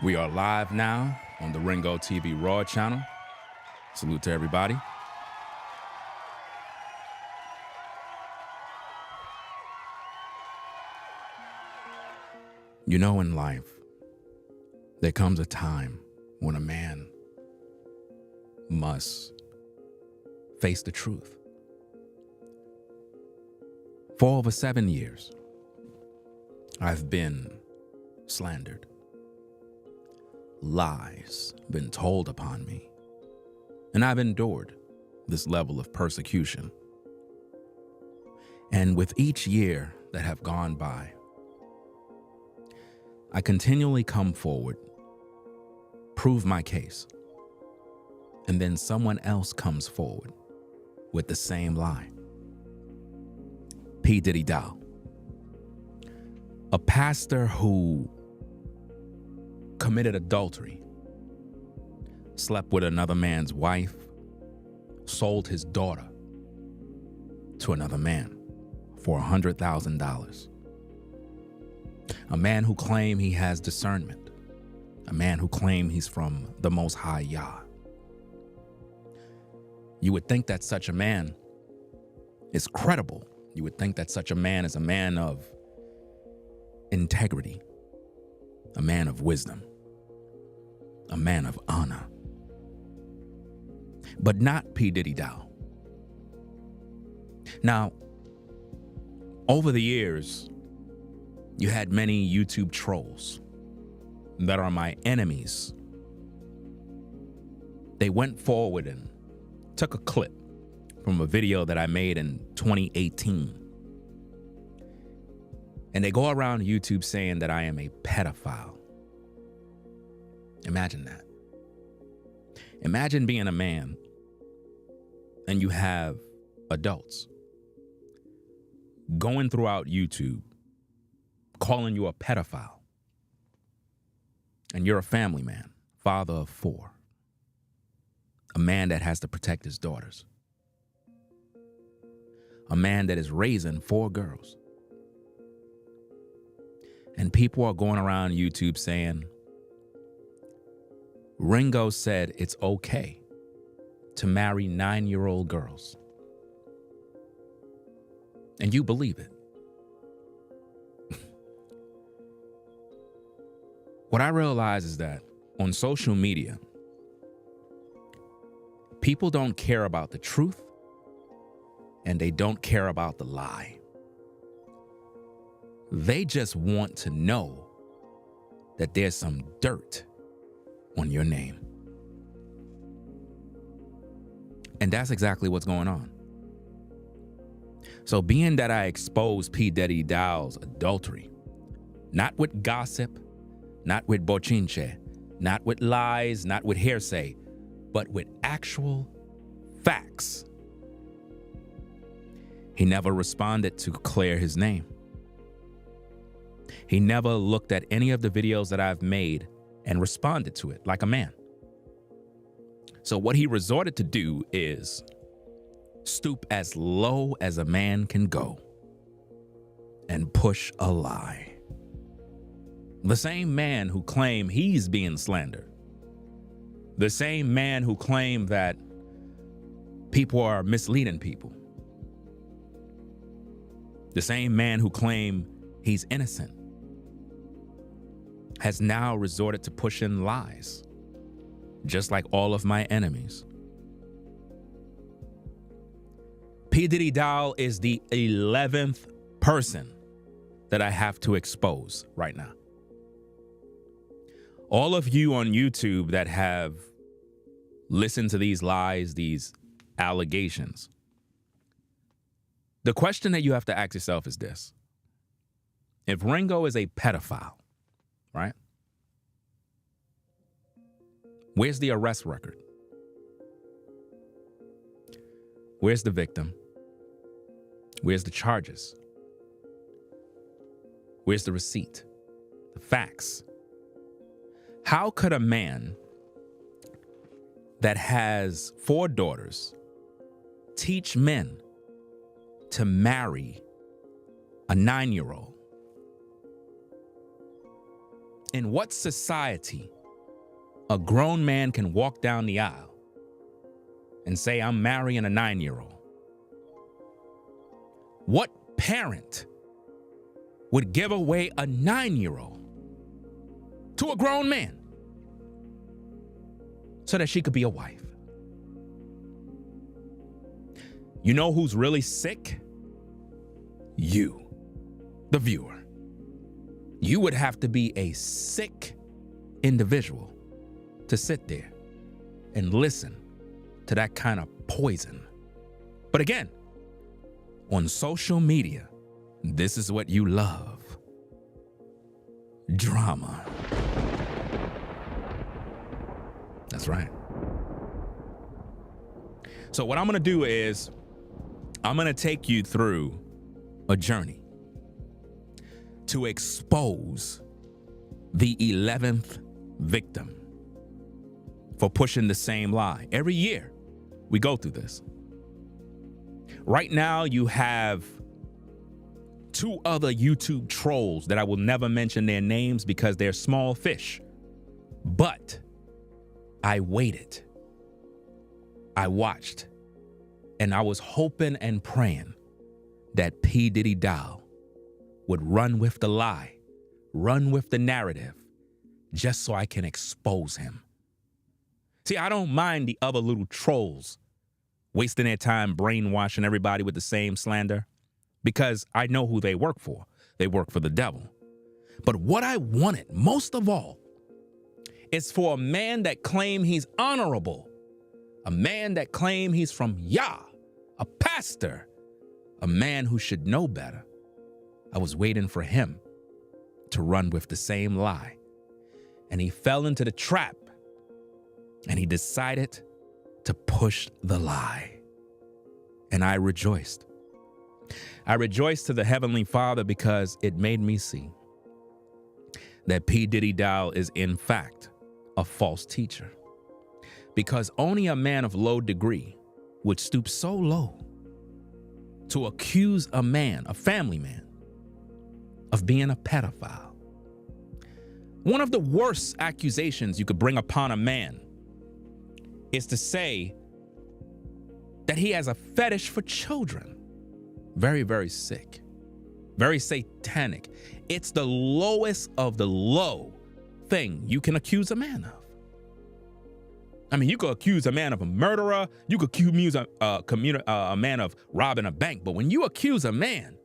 We are live now on the RINGOTV Raw channel. Salute to everybody. You know, in life, there comes a time when a man must face the truth. For over 7 years, I've been slandered. Lies been told upon me, and I've endured this level of persecution. And with each year that have gone by, I continually come forward, prove my case, and then someone else comes forward with the same lie. P.Diddy Dowell, a pastor who committed adultery, slept with another man's wife, sold his daughter to another man for $100,000. A man who claimed he has discernment, a man who claimed he's from the Most High Yah. You would think that such a man is credible. You would think that such a man is a man of integrity, a man of wisdom, a man of honor. But not P.Diddy Dowell. Now, over the years, you had many YouTube trolls that are my enemies. They went forward and took a clip from a video that I made in 2018. And they go around YouTube saying that I am a pedophile. Imagine that. Imagine being a man and you have adults going throughout YouTube calling you a pedophile. And you're a family man, father of 4, a man that has to protect his daughters, a man that is raising 4 girls. And people are going around YouTube saying, Ringo said it's okay to marry 9-year-old girls. And you believe it. What I realize is that on social media, people don't care about the truth and they don't care about the lie. They just want to know that there's some dirt on your name. And that's exactly what's going on. So being that I exposed P.Diddy Dowell's adultery, not with gossip, not with bochinche, not with lies, not with hearsay, but with actual facts, he never responded to clear his name. He never looked at any of the videos that I've made and responded to it like a man. So what he resorted to do is stoop as low as a man can go and push a lie. The same man who claimed he's being slandered, the same man who claimed that people are misleading people, the same man who claimed he's innocent, has now resorted to pushing lies, just like all of my enemies. P.Diddy Dowell is the 11th person that I have to expose right now. All of you on YouTube that have listened to these lies, these allegations, the question that you have to ask yourself is this. If Ringo is a pedophile, right? Where's the arrest record? Where's the victim? Where's the charges? Where's the receipt? The facts? How could a man that has 4 daughters teach men to marry a 9-year-old? In what society a grown man can walk down the aisle and say, I'm marrying a 9-year-old? What parent would give away a 9-year-old to a grown man so that she could be a wife? You know who's really sick? You, the viewer. You would have to be a sick individual to sit there and listen to that kind of poison. But again, on social media, this is what you love. Drama. That's right. So what I'm going to do is I'm going to take you through a journey to expose the 11th victim for pushing the same lie. Every year we go through this. Right now you have 2 other YouTube trolls that I will never mention their names because they're small fish. But I waited. I watched. And I was hoping and praying that P.Diddy Dowell would run with the lie, run with the narrative, just so I can expose him. See, I don't mind the other little trolls wasting their time brainwashing everybody with the same slander, because I know who they work for. They work for the devil. But what I wanted most of all is for a man that claimed he's honorable, a man that claimed he's from Yah, a pastor, a man who should know better. I was waiting for him to run with the same lie. And he fell into the trap, and he decided to push the lie. And I rejoiced. I rejoiced to the Heavenly Father because it made me see that P.Diddy Dowell is in fact a false teacher. Because only a man of low degree would stoop so low to accuse a man, a family man, of being a pedophile. One of the worst accusations you could bring upon a man is to say that he has a fetish for children. Very, very sick. Very satanic. It's the lowest of the low thing you can accuse a man of. I mean, you could accuse a man of a murderer. You could accuse a man of robbing a bank. But when you accuse a man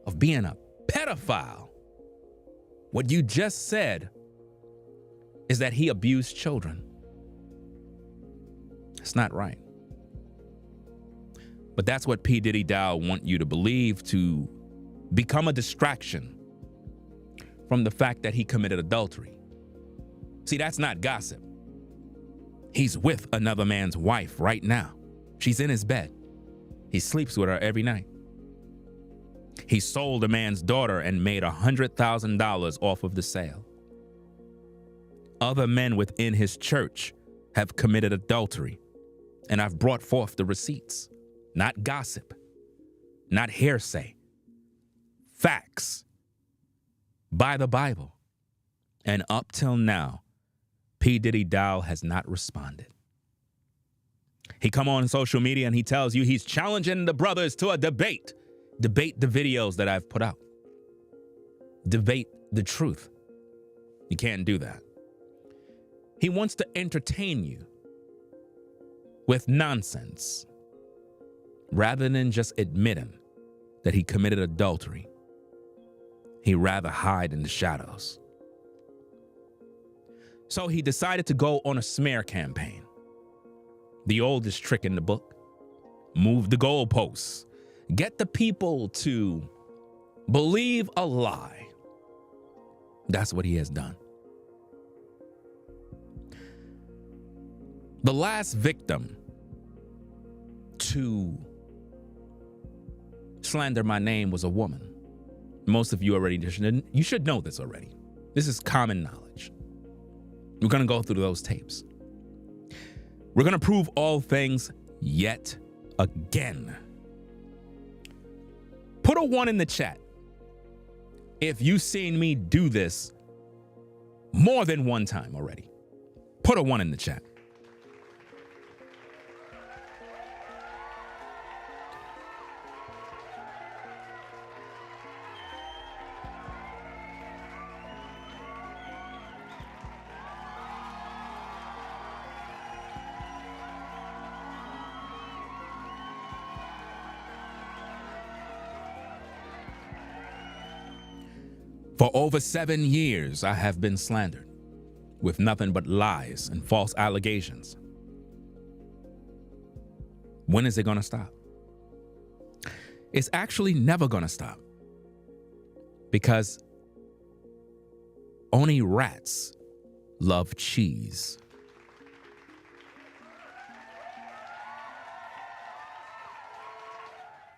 of being a pedophile, what you just said is that he abused children. It's not right. But that's what P. Diddy Dowell want you to believe, to become a distraction from the fact that he committed adultery. See, that's not gossip. He's with another man's wife right now. She's in his bed. He sleeps with her every night. He sold a man's daughter and made $100,000 off of the sale. Other men within his church have committed adultery, and I've brought forth the receipts. Not gossip, not hearsay, facts by the Bible. And up till now, P. Diddy Dowell has not responded. He come on social media and he tells you he's challenging the brothers to a debate. Debate the videos that I've put out. Debate the truth. You can't do that. He wants to entertain you with nonsense rather than just admitting that he committed adultery. He'd rather hide in the shadows. So he decided to go on a smear campaign. The oldest trick in the book. Move the goalposts. Get the people to believe a lie. That's what he has done. The last victim to slander my name was a woman. Most of you already, you should know this already. This is common knowledge. We're going to go through those tapes. We're going to prove all things yet again. Put a 1 in the chat if you've seen me do this more than one time already. Put a 1 in the chat. For over 7 years, I have been slandered with nothing but lies and false allegations. When is it going to stop? It's actually never going to stop, because only rats love cheese.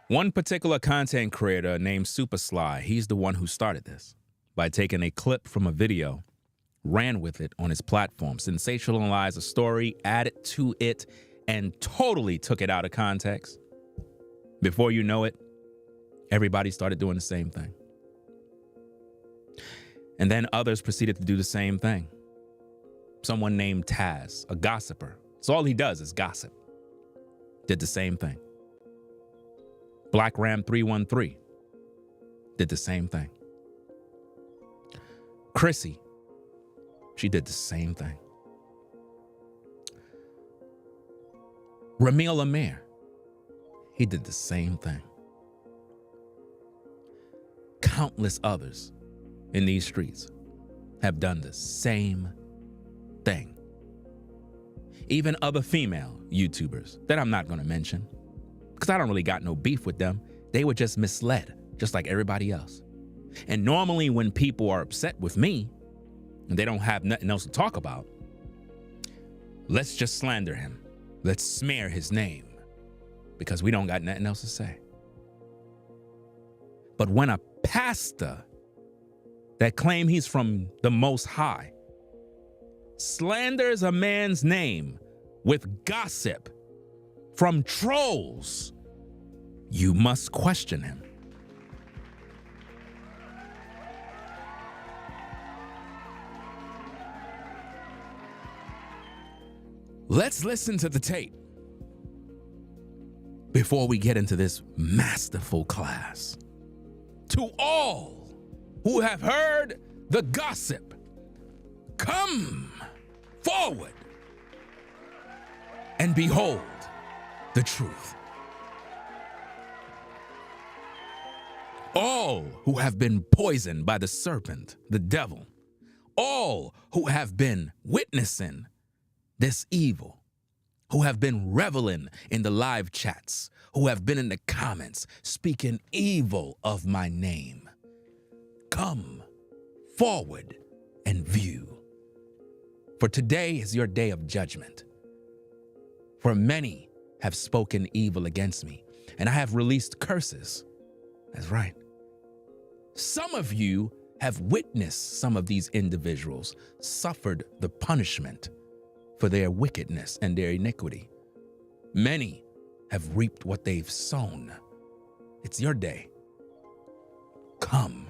One particular content creator named Super Sly, he's the one who started this by taking a clip from a video, ran with it on his platform, sensationalized a story, added to it, and totally took it out of context. Before you know it, everybody started doing the same thing. And then others proceeded to do the same thing. Someone named Taz, a gossiper, so all he does is gossip, did the same thing. Black Ram 313 did the same thing. Chrissy, she did the same thing. Ramil Amir, he did the same thing. Countless others in these streets have done the same thing. Even other female YouTubers that I'm not going to mention, because I don't really got no beef with them. They were just misled, just like everybody else. And normally when people are upset with me and they don't have nothing else to talk about, let's just slander him. Let's smear his name because we don't got nothing else to say. But when a pastor that claim he's from the Most High slanders a man's name with gossip from trolls, you must question him. Let's listen to the tape before we get into this masterful class. To all who have heard the gossip, come forward and behold the truth. All who have been poisoned by the serpent, the devil, all who have been witnessing this evil, who have been reveling in the live chats, who have been in the comments speaking evil of my name, come forward and view. For today is your day of judgment. For many have spoken evil against me, and I have released curses. That's right. Some of you have witnessed some of these individuals suffered the punishment for their wickedness and their iniquity. Many have reaped what they've sown. It's your day. Come,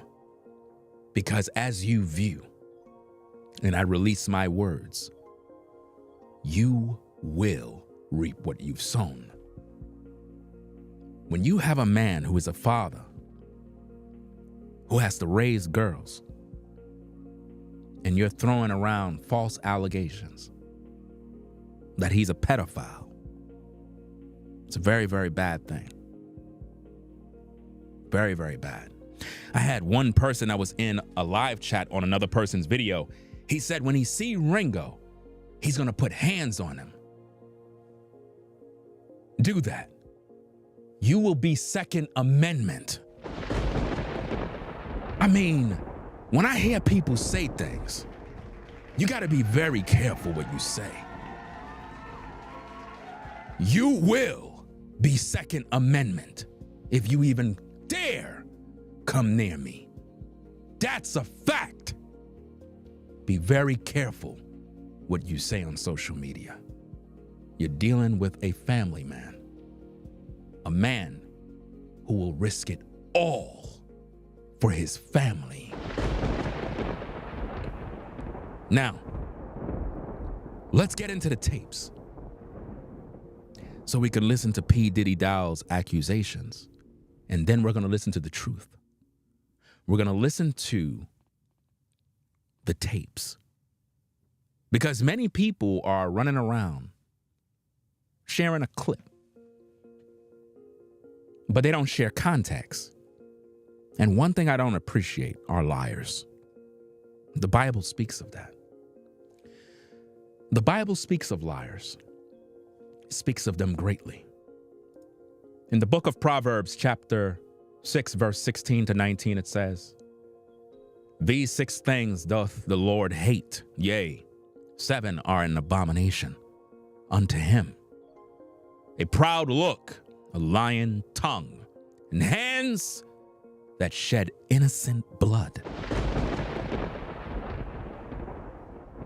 because as you view and I release my words, you will reap what you've sown. When you have a man who is a father, who has to raise girls, and you're throwing around false allegations that he's a pedophile, it's a very, very bad thing. Very, very bad. I had one person that was in a live chat on another person's video. He said when he see Ringo, he's gonna put hands on him. Do that. You will be Second Amendment. I mean, when I hear people say things, you gotta be very careful what you say. You will be Second Amendment if you even dare come near me. That's a fact. Be very careful what you say on social media. You're dealing with a family man, a man who will risk it all for his family. Now, let's get into the tapes so we can listen to P.Diddy Dowell's accusations, and then we're going to listen to the truth. We're going to listen to the tapes because many people are running around sharing a clip, but they don't share context. And one thing I don't appreciate are liars. The Bible speaks of that. The Bible speaks of liars. It speaks of them greatly. In the book of Proverbs, chapter 6, verse 16 to 19, it says, "These 6 things doth the Lord hate, yea, 7 are an abomination unto him: a proud look, a lying tongue, and hands that shed innocent blood,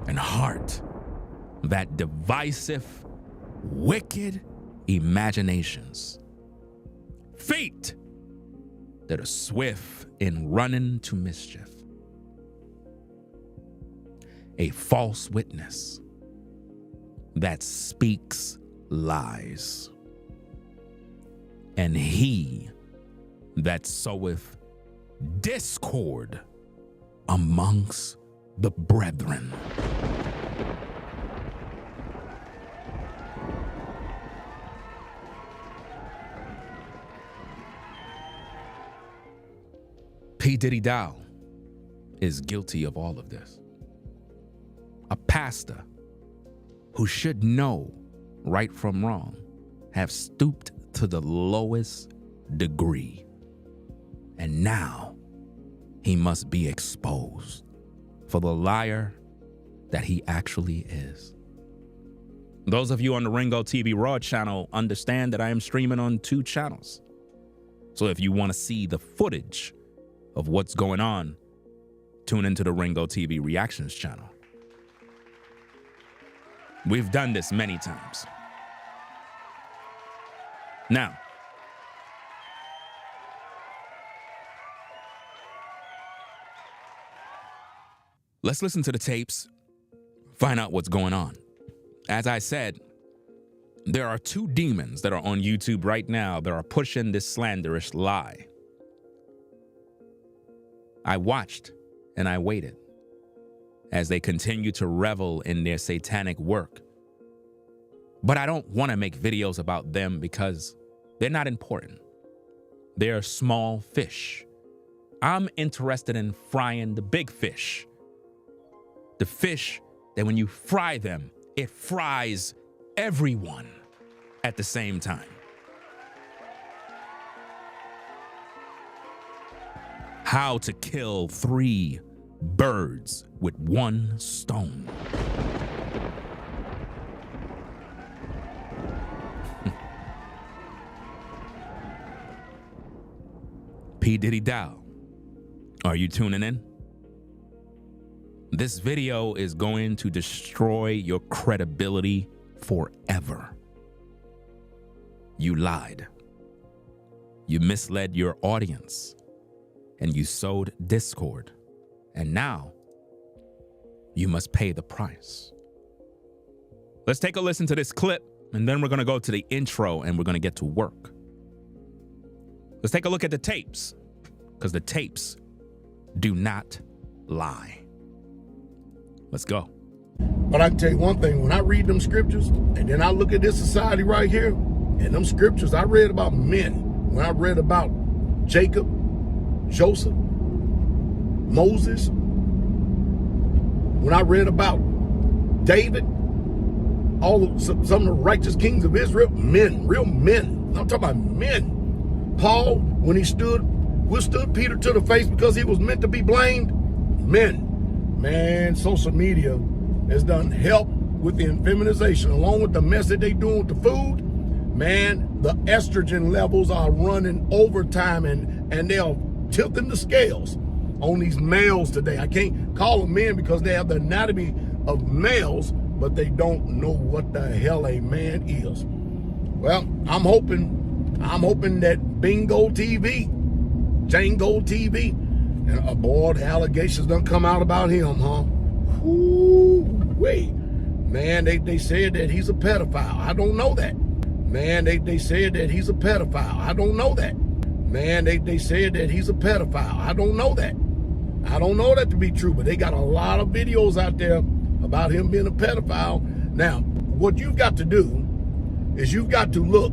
and heart that deviseth wicked imaginations, feet that are swift in running to mischief, a false witness that speaks lies, and he that soweth discord amongst the brethren." P.Diddy Dowell is guilty of all of this. A pastor who should know right from wrong have stooped to the lowest degree. And now he must be exposed for the liar that he actually is. Those of you on the Ringo TV Raw channel understand that I am streaming on 2 channels. So if you want to see the footage of what's going on, tune into the Ringo TV Reactions channel. We've done this many times. Now, let's listen to the tapes, find out what's going on. As I said, there are 2 demons that are on YouTube right now that are pushing this slanderous lie. I watched and I waited as they continue to revel in their satanic work. But I don't want to make videos about them because they're not important. They're small fish. I'm interested in frying the big fish. The fish that when you fry them, it fries everyone at the same time. How to kill 3 birds with 1 stone. P.Diddy Dowell, are you tuning in? This video is going to destroy your credibility forever. You lied. You misled your audience. And you sowed discord. And now you must pay the price. Let's take a listen to this clip, and then we're going to go to the intro and we're going to get to work. Let's take a look at the tapes, because the tapes do not lie. Let's go. But I can tell you one thing, when I read them scriptures, and then I look at this society right here, and them scriptures, I read about men. When I read about Jacob, Joseph, Moses, when I read about David, some of the righteous kings of Israel, men, real men. I'm talking about men. Paul, when he withstood Peter to the face because he was meant to be blamed, men. Man, social media has done help with the feminization, along with the mess that they doing with the food. Man, the estrogen levels are running overtime, and they are tilting the scales on these males today. I can't call them men because they have the anatomy of males, but they don't know what the hell a man is. Well, I'm hoping that Bingo TV, Django TV, and boy, the allegations done come out about him, huh? Ooh, wait. Man, they said that he's a pedophile. I don't know that. Man, they said that he's a pedophile. I don't know that. Man, they said that he's a pedophile. I don't know that. I don't know that to be true, but they got a lot of videos out there about him being a pedophile. Now, what you've got to do is you've got to look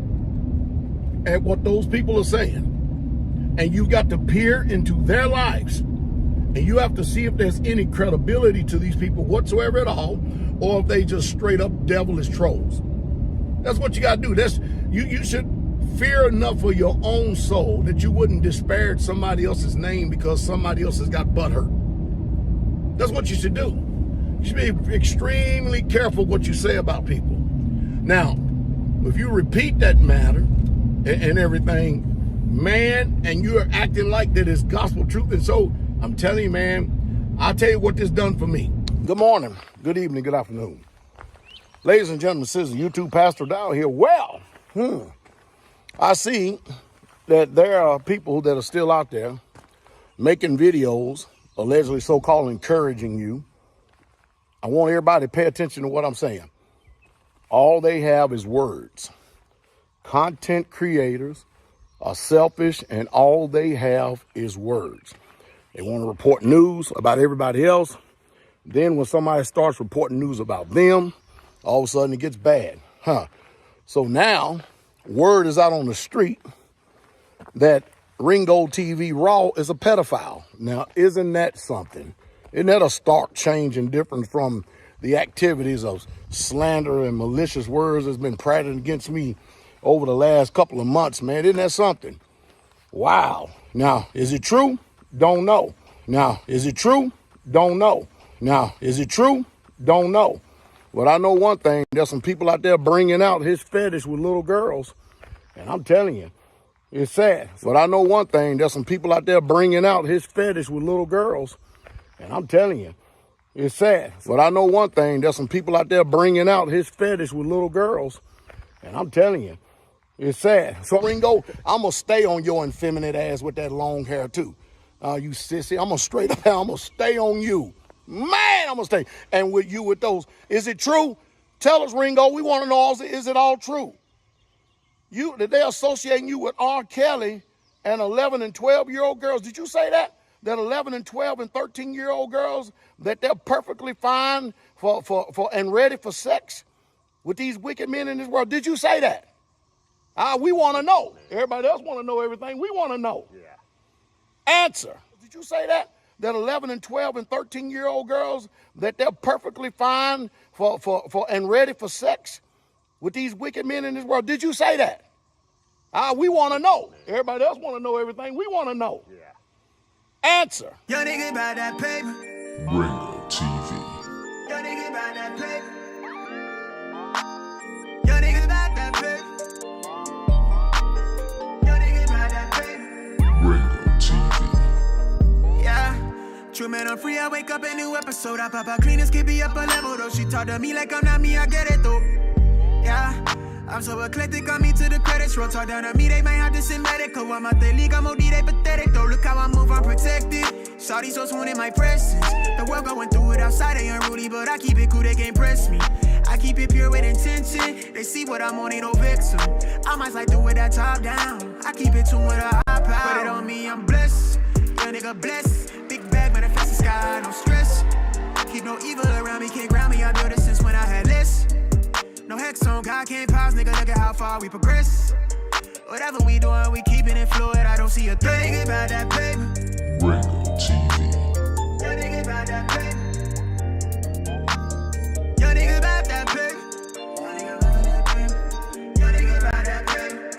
at what those people are saying, and you've got to peer into their lives, and you have to see if there's any credibility to these people whatsoever at all, or if they just straight up devilish trolls. That's what you got to do. You should fear enough for your own soul that you wouldn't disparage somebody else's name because somebody else has got butthurt. That's what you should do. You should be extremely careful what you say about people. Now, if you repeat that matter and everything, man, and you're acting like that is gospel truth, and so I'm telling you, man, I'll tell you what this done for me. Good morning, good evening, good afternoon. Ladies and gentlemen, this is YouTube Pastor Dowell here. Well, I see that there are people that are still out there making videos, allegedly so-called encouraging you. I want everybody to pay attention to what I'm saying. All they have is words. Content creators are selfish, and all they have is words. They want to report news about everybody else. Then when somebody starts reporting news about them, all of a sudden it gets bad. So now, word is out on the street that RINGOTV Raw is a pedophile. Now, isn't that something? Isn't that a stark change and difference from the activities of slander and malicious words that's been prattled against me over the last couple of months, man? Isn't that something? Wow. Now, is it true? Don't know. Now, is it true? Don't know. Now, is it true? Don't know. But I know one thing, there's some people out there bringing out his fetish with little girls, and I'm telling you, it's sad. But I know one thing, there's some people out there bringing out his fetish with little girls, and I'm telling you, it's sad. But I know one thing, there's some people out there bringing out his fetish with little girls, and I'm telling you, it's sad. So Ringo, I'm going to stay on your effeminate ass with that long hair too. You sissy, I'm going to straight up, I'm going to stay on you. Man, I'm going to stay. And with you with those, is it true? Tell us, Ringo, we want to know, is it all true? That they're associating you with R. Kelly and 11 and 12-year-old girls. Did you say that? That 11 and 12 and 13-year-old girls, that they're perfectly fine for and ready for sex with these wicked men in this world. Did you say that? We want to know. Everybody else want to know everything. We want to know. Yeah. Answer. Did you say that? That 11 and 12 and 13-year-old girls, that they're perfectly fine for and ready for sex with these wicked men in this world. Did you say that? We want to know. Everybody else want to know everything. We want to know. Yeah. Answer. Yo, nigga about that paper. RINGOTV. Yo, nigga about that paper. Yo, nigga about that paper. Yo, nigga about that paper. RINGOTV. Yeah. True man, I'm free. I wake up a new episode. I pop out clean, this kid be up a level though. She talk to me like I'm not me, I get it though. Yeah. I'm so eclectic, got me to the credits roll. Talk down to me, they might have to send medical. I'm out the league, I'm OD, they pathetic though. Look how I move, I'm protected. Shawty so swoon in my presence. The world going through it outside, they unruly, but I keep it cool, they can't press me. I keep it pure with intention. They see what I'm on, ain't no victim. I might slide through with that top down. I keep it tuned with a high power. Put it on me, I'm blessed. Young nigga blessed. Big bag, manifest the sky, no stress. Keep no evil around me, can't ground me. I built it since when I had less. No hex on, God can't pause, nigga, look at how far we progress. Whatever we doing, we keeping it fluid, I don't see a thing. Yo, nigga about that paper. RINGOTV. Yo, nigga about that paper. Yo, nigga about that paper. Yo, nigga about that paper.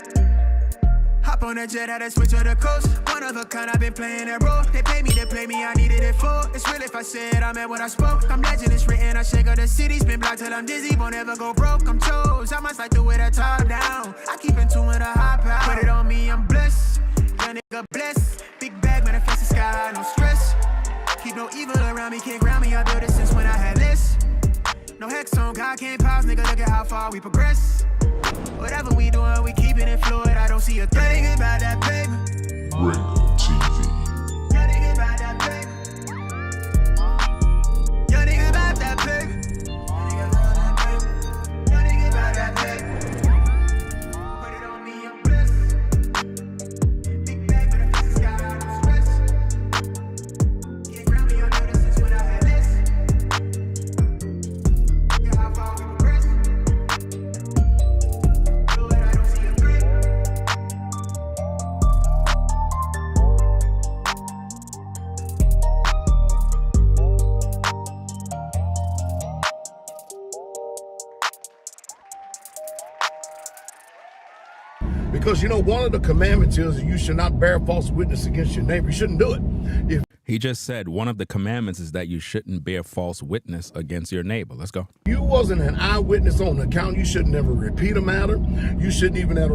Hop on the jet, had to switch to the coast. One of a kind, I've been playing that role. They pay me to play me, I needed it for. It's real if I said I meant what I spoke. I'm legend, it's written, I shake up the city. Spin block till I'm dizzy, won't ever go broke. I'm chose, I must like to wear that top down. I keep in tune with a high power. Put it on me, I'm blessed. Young nigga blessed. Big bag, manifest the sky, no stress. Keep no evil around me, can't ground me. I built it since when I had less. No hex on, God can't pause, nigga, look at how far we progress. Whatever we doing, we keeping it fluid, I don't see a thing. Yo, nigga about that paper. RINGOTV. Yo, nigga about that paper. Yo, nigga about Because, you know, one of the commandments is you should not bear false witness against your neighbor. You shouldn't do it. If He just said one of the commandments is that you shouldn't bear false witness against your neighbor. Let's go. you wasn't an eyewitness on the account, you should never repeat a matter. You shouldn't even have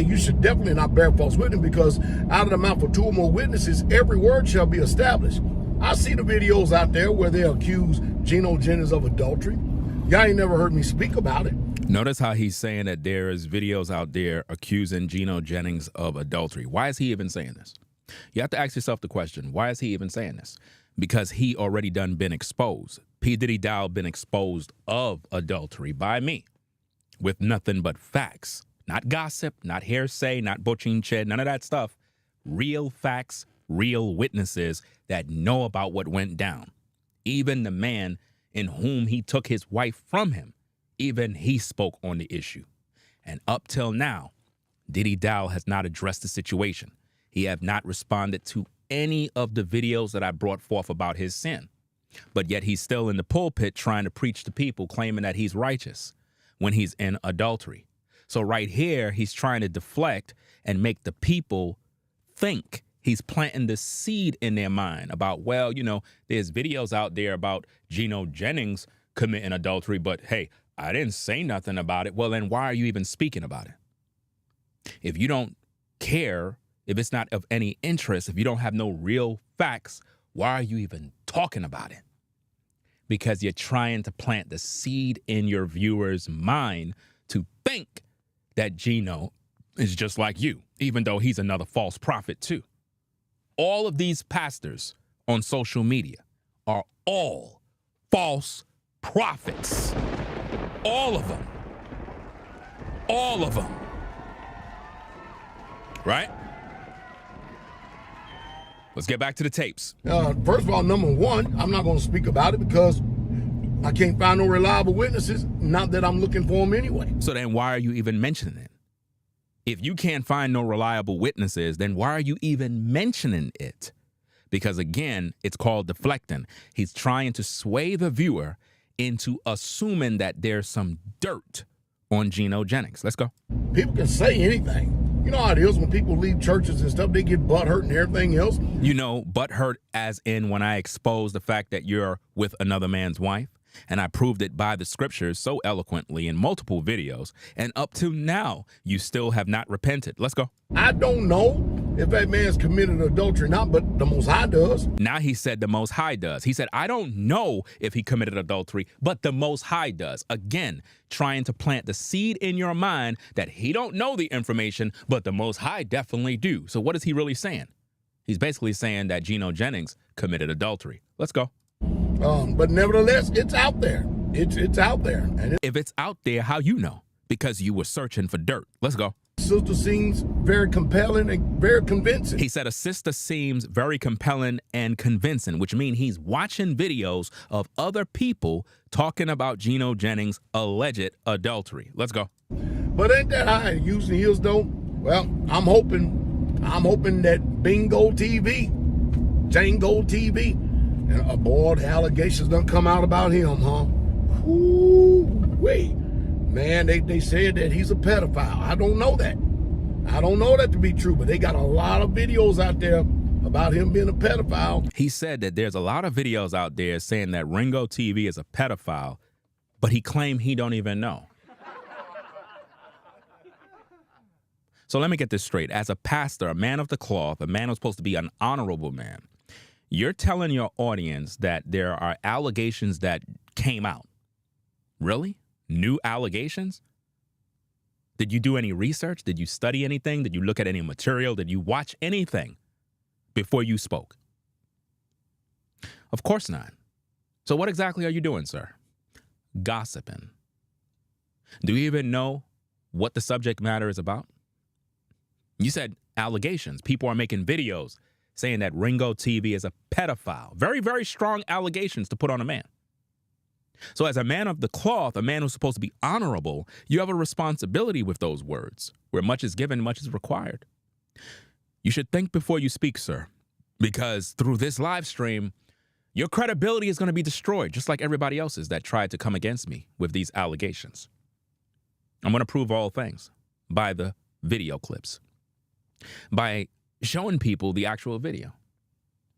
you should definitely not bear false witness, because out of the mouth of two or more witnesses, every word shall be established. I see the videos out there where they accuse Gino Jennings of adultery. Y'all ain't never heard me speak about it. Notice how he's saying that there is videos out there accusing Gino Jennings of adultery. Why is he even saying this? You have to ask yourself the question, why is he even saying this? Because he already done been exposed. P.Diddy Dowell been exposed of adultery by me with nothing but facts. Not gossip, not hearsay, not butching ched, none of that stuff. Real facts, real witnesses that know about what went down. Even the man in whom he took his wife from him, even he spoke on the issue. And up till now, Diddy Dowell has not addressed the situation. He have not responded to any of the videos that I brought forth about his sin. But yet he's still in the pulpit trying to preach to people, claiming that he's righteous when he's in adultery. So right here, he's trying to deflect and make the people think. He's planting the seed in their mind about, well, you know, there's videos out there about Gino Jennings committing adultery, but hey, I didn't say nothing about it. Well, then why are you even speaking about it? If you don't care, if it's not of any interest, if you don't have no real facts, why are you even talking about it? Because you're trying to plant the seed in your viewer's mind to think that Gino is just like you, even though he's another false prophet too. All of these pastors on social media are all false prophets. All of them. All of them. Right? Let's get back to the tapes. First of all, number one, I'm not going to speak about it because I can't find no reliable witnesses. Not that I'm looking for them anyway. So then why are you even mentioning it? If you can't find no reliable witnesses, then why are you even mentioning it? Because again, it's called deflecting. He's trying to sway the viewer into assuming that there's some dirt on Gino Jennings. Let's go. People can say anything. You know how it is when people leave churches and stuff, they get butthurt and everything else. You know, butthurt as in when I expose the fact that you're with another man's wife. And I proved it by the scriptures so eloquently in multiple videos. And up to now, you still have not repented. Let's go. I don't know if that man's committed adultery or not, but the Most High does. Now he said the Most High does. He said, I don't know if he committed adultery, but the Most High does. Again, trying to plant the seed in your mind that he don't know the information, but the Most High definitely do. So what is he really saying? He's basically saying that Gino Jennings committed adultery. Let's go. But nevertheless, it's out there. It's out there. And if it's out there, how you know? Because you were searching for dirt. Let's go. Sister seems very compelling and very convincing. He said a sister seems very compelling and convincing, which means he's watching videos of other people talking about Gino Jennings' alleged adultery. Let's go. But ain't that how it usually is, though? Well, I'm hoping that Bingo TV, Django TV, and a board allegations done come out about him, huh? Ooh, wait. Man, they said that he's a pedophile. I don't know that. I don't know that to be true, but they got a lot of videos out there about him being a pedophile. He said that there's a lot of videos out there saying that Ringo TV is a pedophile, but he claimed he don't even know. So let me get this straight. As a pastor, a man of the cloth, a man who's supposed to be an honorable man, you're telling your audience that there are allegations that came out. Really? New allegations? Did you do any research? Did you study anything? Did you look at any material? Did you watch anything before you spoke? Of course not. So what exactly are you doing, sir? Gossiping. Do you even know what the subject matter is about? You said allegations. People are making videos saying that Ringo TV is a pedophile. Very, very strong allegations to put on a man. So as a man of the cloth, a man who's supposed to be honorable, you have a responsibility with those words. Where much is given, much is required. You should think before you speak, sir, because through this live stream, your credibility is going to be destroyed, just like everybody else's that tried to come against me with these allegations. I'm going to prove all things by the video clips by showing people the actual video.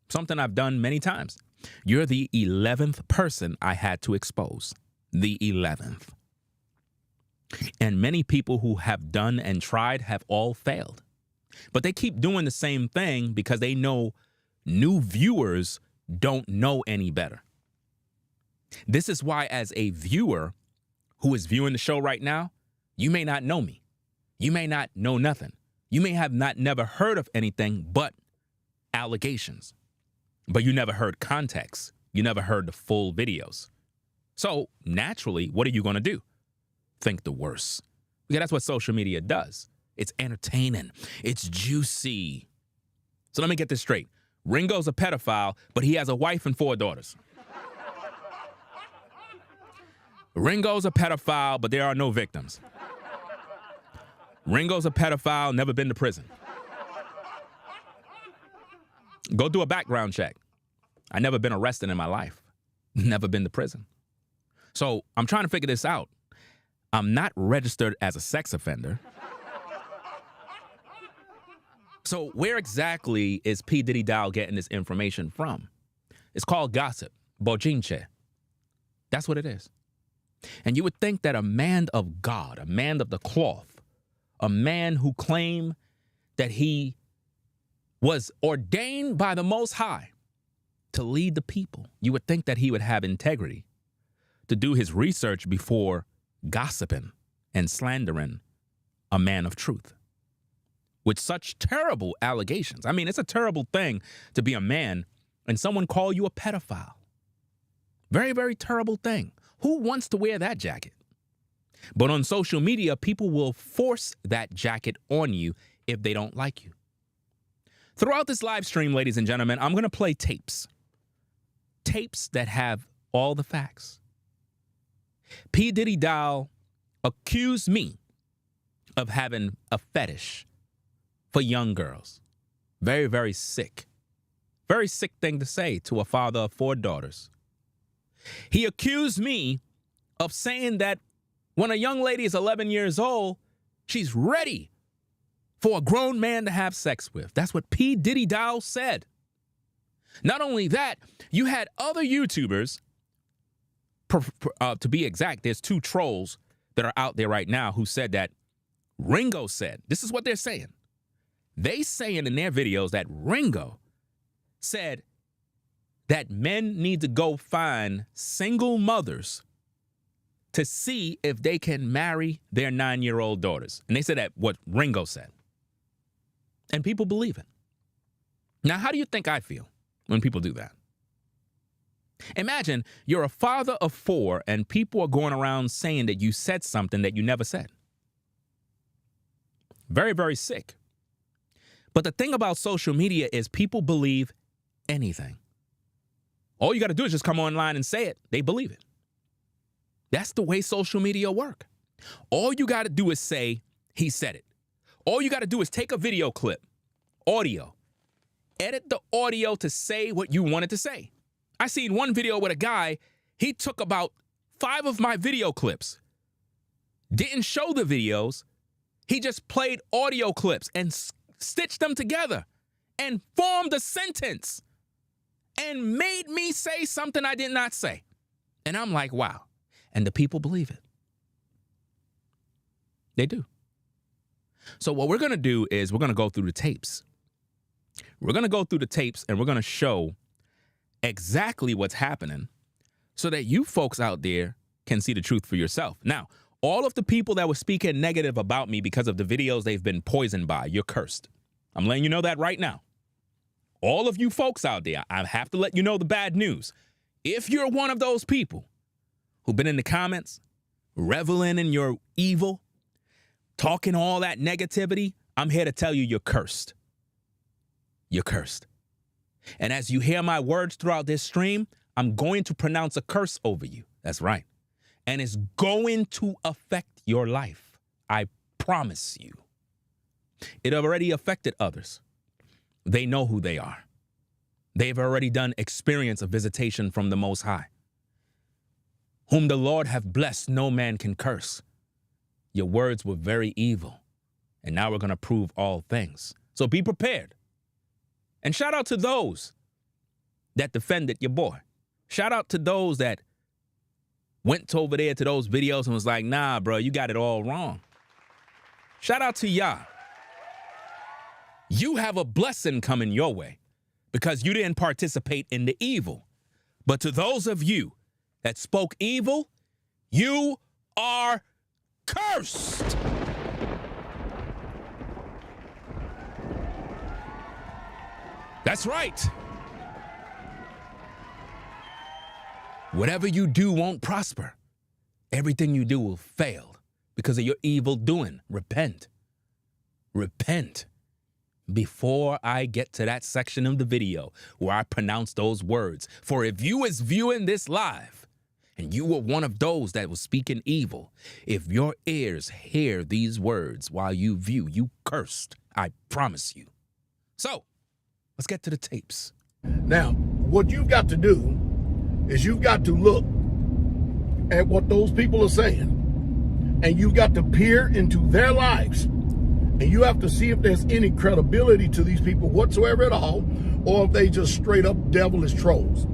Something I've done many times. You're the 11th person I had to expose. The 11th. And many people who have done and tried have all failed. But they keep doing the same thing because they know new viewers don't know any better. This is why, as a viewer who is viewing the show right now, you may not know me. You may not know nothing. You may have never heard of anything but allegations. But you never heard context. You never heard the full videos. So naturally, what are you going to do? Think the worst. Because that's what social media does. It's entertaining. It's juicy. So let me get this straight. Ringo's a pedophile, but he has a wife and 4 daughters. Ringo's a pedophile, but there are no victims. Ringo's a pedophile, never been to prison. Go do a background check. I never been arrested in my life. Never been to prison. So I'm trying to figure this out. I'm not registered as a sex offender. So where exactly is P. Diddy Dowell getting this information from? It's called gossip, bochinche. That's what it is. And you would think that a man of God, a man of the cloth, a man who claimed that he was ordained by the Most High to lead the people, you would think that he would have integrity to do his research before gossiping and slandering a man of truth with such terrible allegations. I mean, it's a terrible thing to be a man and someone call you a pedophile. Very, very terrible thing. Who wants to wear that jacket? But on social media, people will force that jacket on you if they don't like you. Throughout this live stream, ladies and gentlemen, I'm going to play tapes. Tapes that have all the facts. P. Diddy Dowell accused me of having a fetish for young girls. Very, very sick. Very sick thing to say to a father of 4 daughters. He accused me of saying that when a young lady is 11 years old, she's ready for a grown man to have sex with. That's what P. Diddy Dowell said. Not only that, you had other YouTubers, to be exact, there's 2 trolls that are out there right now who said that Ringo said, this is what they're saying. They saying in their videos that Ringo said that men need to go find single mothers to see if they can marry their 9-year-old daughters. And they said that what Ringo said. And people believe it. Now, how do you think I feel when people do that? Imagine you're a father of 4 and people are going around saying that you said something that you never said. Very, very sick. But the thing about social media is people believe anything. All you got to do is just come online and say it. They believe it. That's the way social media work. All you got to do is say, he said it. All you got to do is take a video clip, audio, edit the audio to say what you wanted to say. I seen one video with a guy, he took about 5 of my video clips, didn't show the videos, he just played audio clips and stitched them together and formed a sentence and made me say something I did not say. And I'm like, wow. And the people believe it. They do. So what we're going to do is we're going to go through the tapes. We're going to go through the tapes and we're going to show exactly what's happening so that you folks out there can see the truth for yourself. Now, all of the people that were speaking negative about me because of the videos they've been poisoned by, you're cursed. I'm letting you know that right now. All of you folks out there, I have to let you know the bad news. If you're one of those people who've been in the comments, reveling in your evil, talking all that negativity, I'm here to tell you you're cursed. You're cursed. And as you hear my words throughout this stream, I'm going to pronounce a curse over you. That's right. And it's going to affect your life. I promise you. It already affected others. They know who they are. They've already done experience of visitation from the Most High. Whom the Lord have blessed, no man can curse. Your words were very evil. And now we're going to prove all things. So be prepared. And shout out to those that defended your boy. Shout out to those that went over there to those videos and was like, nah, bro, you got it all wrong. Shout out to y'all. You have a blessing coming your way because you didn't participate in the evil. But to those of you that spoke evil, you are cursed. That's right. Whatever you do won't prosper. Everything you do will fail because of your evil doing. Repent. Repent. Before I get to that section of the video where I pronounce those words. For if you is viewing this live and you were one of those that was speaking evil, if your ears hear these words while you view, you cursed. I promise you. So, let's get to the tapes. Now, what you've got to do is you've got to look at what those people are saying, and you've got to peer into their lives, and you have to see if there's any credibility to these people whatsoever at all, or if they just straight up devilish trolls.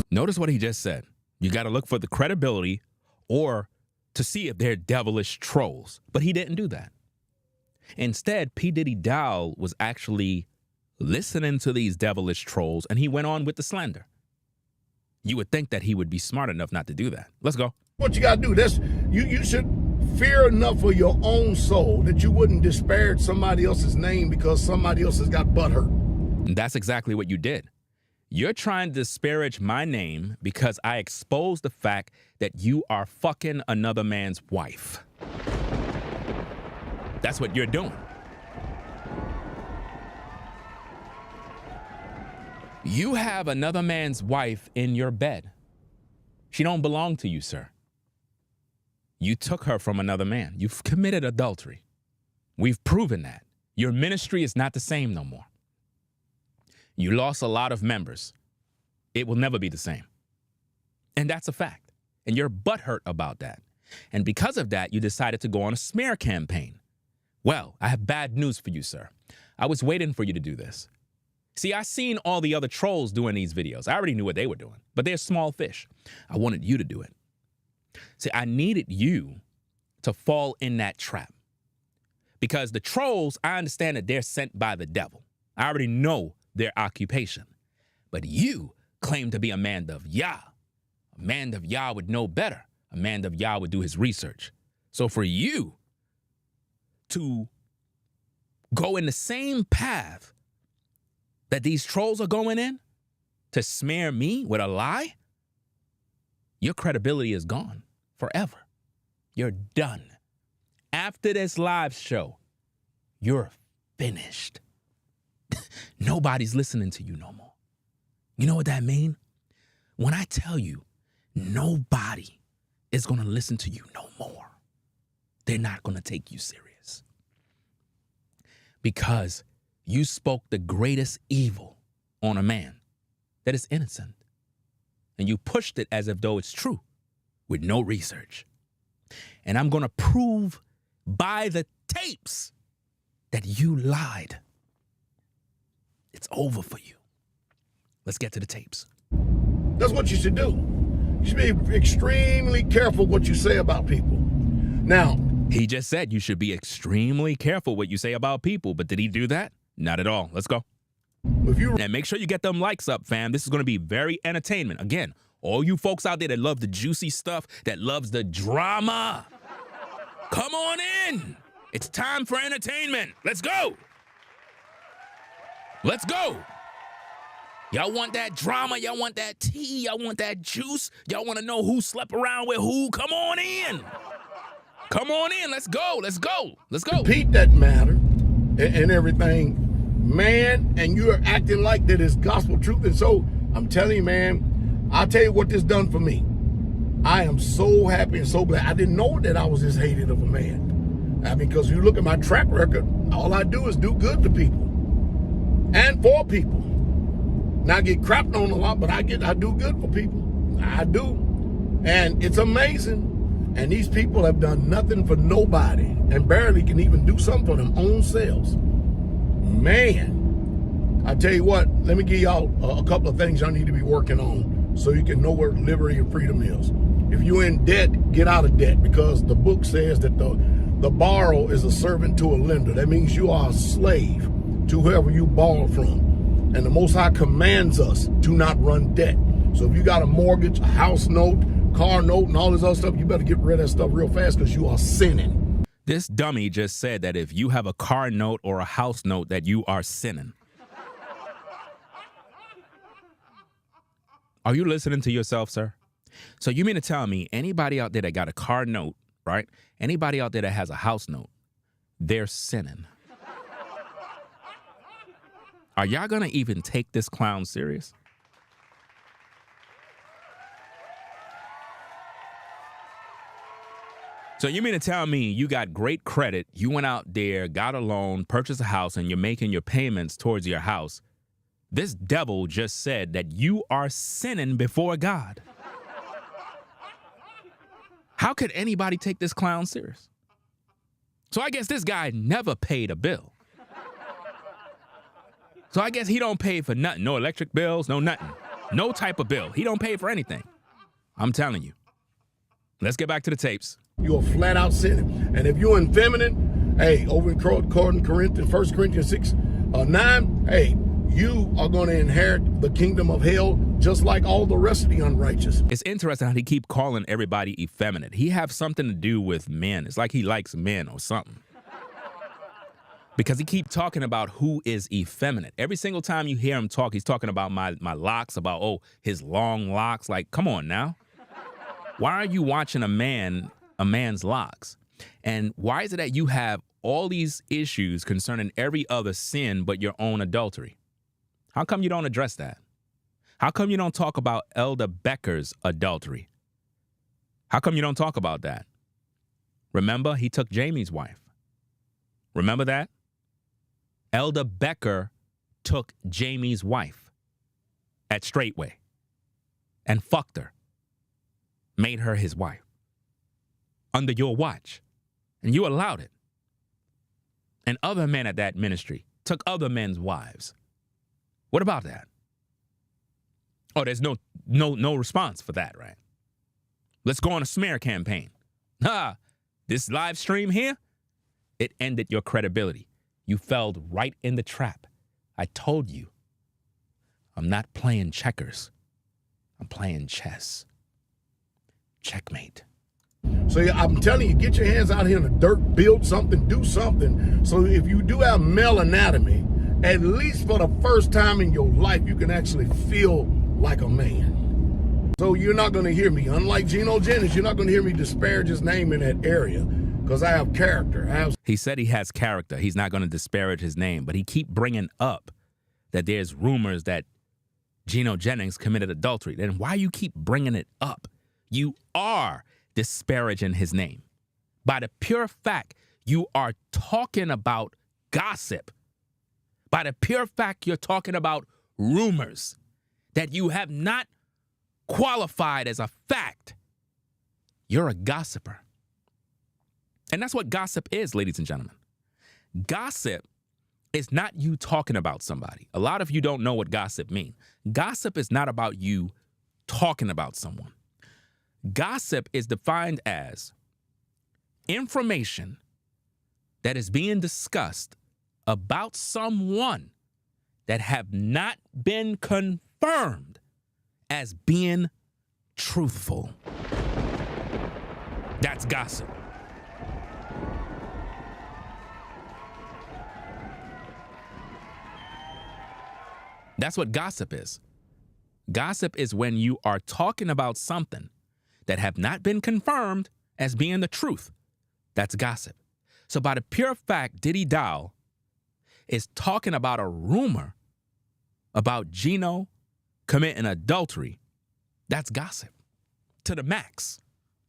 Notice what he just said. You got to look for the credibility or to see if they're devilish trolls. But he didn't do that. Instead, P.Diddy Dowell was actually listening to these devilish trolls, and he went on with the slander. You would think that he would be smart enough not to do that. Let's go. What you got to do, you should fear enough for your own soul that you wouldn't disparage somebody else's name because somebody else has got butthurt. And that's exactly what you did. You're trying to disparage my name because I exposed the fact that you are fucking another man's wife. That's what you're doing. You have another man's wife in your bed. She don't belong to you, sir. You took her from another man. You've committed adultery. We've proven that. Your ministry is not the same no more. You lost a lot of members. It will never be the same. And that's a fact. And you're butthurt about that. And because of that, you decided to go on a smear campaign. Well, I have bad news for you, sir. I was waiting for you to do this. See, I seen all the other trolls doing these videos. I already knew what they were doing, but they're small fish. I wanted you to do it. See, I needed you to fall in that trap. Because the trolls, I understand that they're sent by the devil. I already know their occupation. But you claim to be a man of Yah. A man of Yah would know better. A man of Yah would do his research. So for you to go in the same path that these trolls are going in to smear me with a lie, your credibility is gone forever. You're done. After this live show, you're finished. Nobody's listening to you no more. You know what that means? When I tell you nobody is going to listen to you no more, they're not going to take you serious. Because you spoke the greatest evil on a man that is innocent. And you pushed it as if though it's true with no research. And I'm going to prove by the tapes that you lied. It's over for you. Let's get to the tapes. That's what you should do. You should be extremely careful what you say about people. Now, he just said you should be extremely careful what you say about people, but did he do that? Not at all. Let's go. And make sure you get them likes up, fam. This is going to be very entertainment. Again, all you folks out there that love the juicy stuff, that loves the drama, come on in. It's time for entertainment. Let's go. Let's go. Y'all want that drama? Y'all want that tea? Y'all want that juice? Y'all want to know who slept around with who? Come on in. Come on in. Let's go. Let's go. Let's go. Repeat that matter and everything, man, and you're acting like that is gospel truth. And so I'm telling you, man, I'll tell you what this done for me. I am so happy and so glad. I didn't know that I was this hated of a man. I mean, because you look at my track record, all I do is do good to people and for people. Now I get crapped on a lot, but I do good for people. I do. And it's amazing And these people have done nothing for nobody and barely can even do something for them own selves. Man, I tell you what, let me give y'all a couple of things y'all need to be working on so you can know where liberty and freedom is. If you're in debt, get out of debt, because the book says that the borrower is a servant to a lender. That means you are a slave to whoever you borrow from. And the Most High commands us to not run debt. So if you got a mortgage, a house note, car note, and all this other stuff, you better get rid of that stuff real fast, because you are sinning. This dummy just said that if you have a car note or a house note, that you are sinning. Are you listening to yourself, sir? So you mean to tell me anybody out there that got a car note, right? Anybody out there that has a house note, they're sinning. Are y'all gonna even take this clown serious? So you mean to tell me you got great credit, you went out there, got a loan, purchased a house, and you're making your payments towards your house. This devil just said that you are sinning before God. How could anybody take this clown serious? So I guess this guy never paid a bill. So I guess he don't pay for nothing. No electric bills, no nothing. No type of bill. He don't pay for anything. I'm telling you. Let's get back to the tapes. You're flat out sinning. And if you're effeminate, hey, over in 1 Corinthians 6:9, hey, you are going to inherit the kingdom of hell just like all the rest of the unrighteous. It's interesting how he keep calling everybody effeminate. He have something to do with men. It's like he likes men or something. Because he keep talking about who is effeminate. Every single time you hear him talk, he's talking about my locks, about, oh, his long locks. Like, come on now. Why are you watching a man's locks? And why is it that you have all these issues concerning every other sin but your own adultery? How come you don't address that? How come you don't talk about Elder Becker's adultery? How come you don't talk about that? Remember, he took Jamie's wife. Remember that? Elder Becker took Jamie's wife at Straightway and fucked her, made her his wife under your watch, and you allowed it. And other men at that ministry took other men's wives. What about that? Oh, there's no response for that, right? Let's go on a smear campaign. This live stream here, it ended your credibility. You fell right in the trap. I told you, I'm not playing checkers. I'm playing chess. Checkmate. So I'm telling you, get your hands out here in the dirt, build something, do something. So if you do have male anatomy, at least for the first time in your life, you can actually feel like a man. So you're not going to hear me, unlike Geno Jennings, you're not going to hear me disparage his name in that area, because I have character. He said he has character. He's not going to disparage his name, but he keep bringing up that there's rumors that Geno Jennings committed adultery. Then why you keep bringing it up? You are disparaging his name. By the pure fact you are talking about gossip, by the pure fact you're talking about rumors that you have not qualified as a fact, you're a gossiper. And that's what gossip is, ladies and gentlemen. Gossip is not you talking about somebody. A lot of you don't know what gossip means. Gossip is not about you talking about someone. Gossip is defined as information that is being discussed about someone that have not been confirmed as being truthful. That's gossip. That's what gossip is. Gossip is when you are talking about something that have not been confirmed as being the truth. That's gossip. So by the pure fact, Diddy Dowell is talking about a rumor about Geno committing adultery. That's gossip to the max.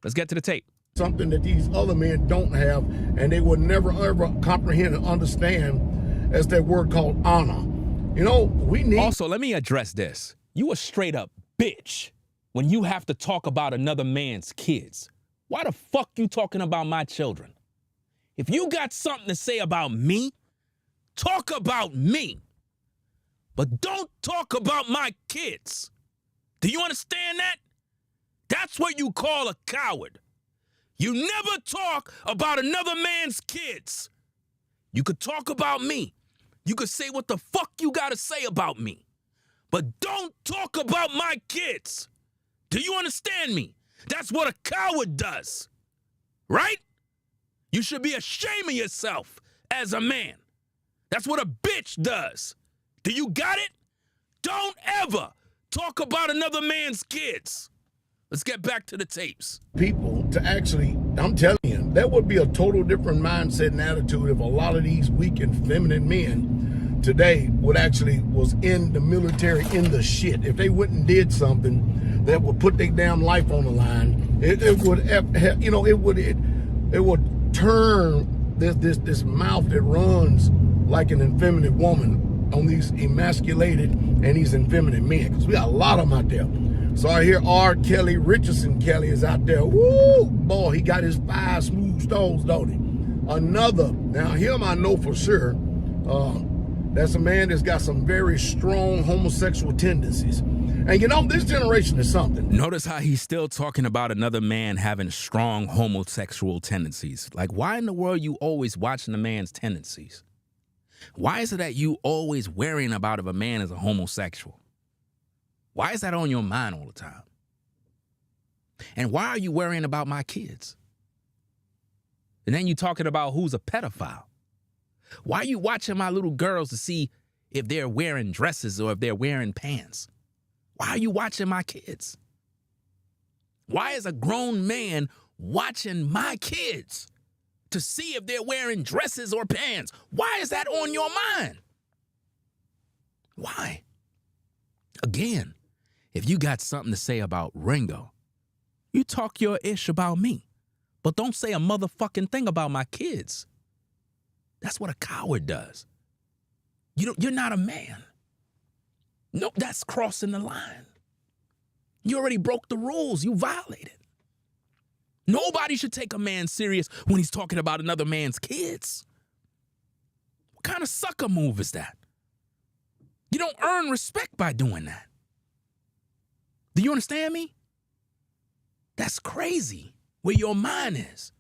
Let's get to the tape. Something that these other men don't have, and they will never, ever comprehend and understand, as that word called honor. You know, we need... Also, let me address this. You a straight up bitch when you have to talk about another man's kids. Why the fuck you talking about my children? If you got something to say about me, talk about me. But don't talk about my kids. Do you understand that? That's what you call a coward. You never talk about another man's kids. You could talk about me. You could say what the fuck you gotta say about me. But don't talk about my kids. Do you understand me? That's what a coward does. Right? You should be ashamed of yourself as a man. That's what a bitch does. Do you got it? Don't ever talk about another man's kids. Let's get back to the tapes. People to actually, I'm telling you, that would be a total different mindset and attitude if a lot of these weak and feminine men today was in the military in the shit. If they went and did something that would put their damn life on the line, it would turn this mouth that runs like an effeminate woman on these emasculated and these effeminate men, because we got a lot of them out there. So I hear R. Kelly, Richardson Kelly is out there. Woo, boy, he got his 5 smooth stones, don't he? Another, now him I know for sure, that's a man that's got some very strong homosexual tendencies. And you know, this generation is something. Notice how he's still talking about another man having strong homosexual tendencies. Like, why in the world you always watching a man's tendencies? Why is it that you always worrying about if a man is a homosexual? Why is that on your mind all the time? And why are you worrying about my kids? And then you talking about who's a pedophile. Why are you watching my little girls to see if they're wearing dresses or if they're wearing pants? Why are you watching my kids? Why is a grown man watching my kids to see if they're wearing dresses or pants? Why is that on your mind? Why? Again, if you got something to say about Ringo, you talk your ish about me, but don't say a motherfucking thing about my kids. That's what a coward does. You're not a man. No, that's crossing the line. You already broke the rules. You violated. Nobody should take a man serious when he's talking about another man's kids. What kind of sucker move is that? You don't earn respect by doing that. Do you understand me? That's crazy where your mind is.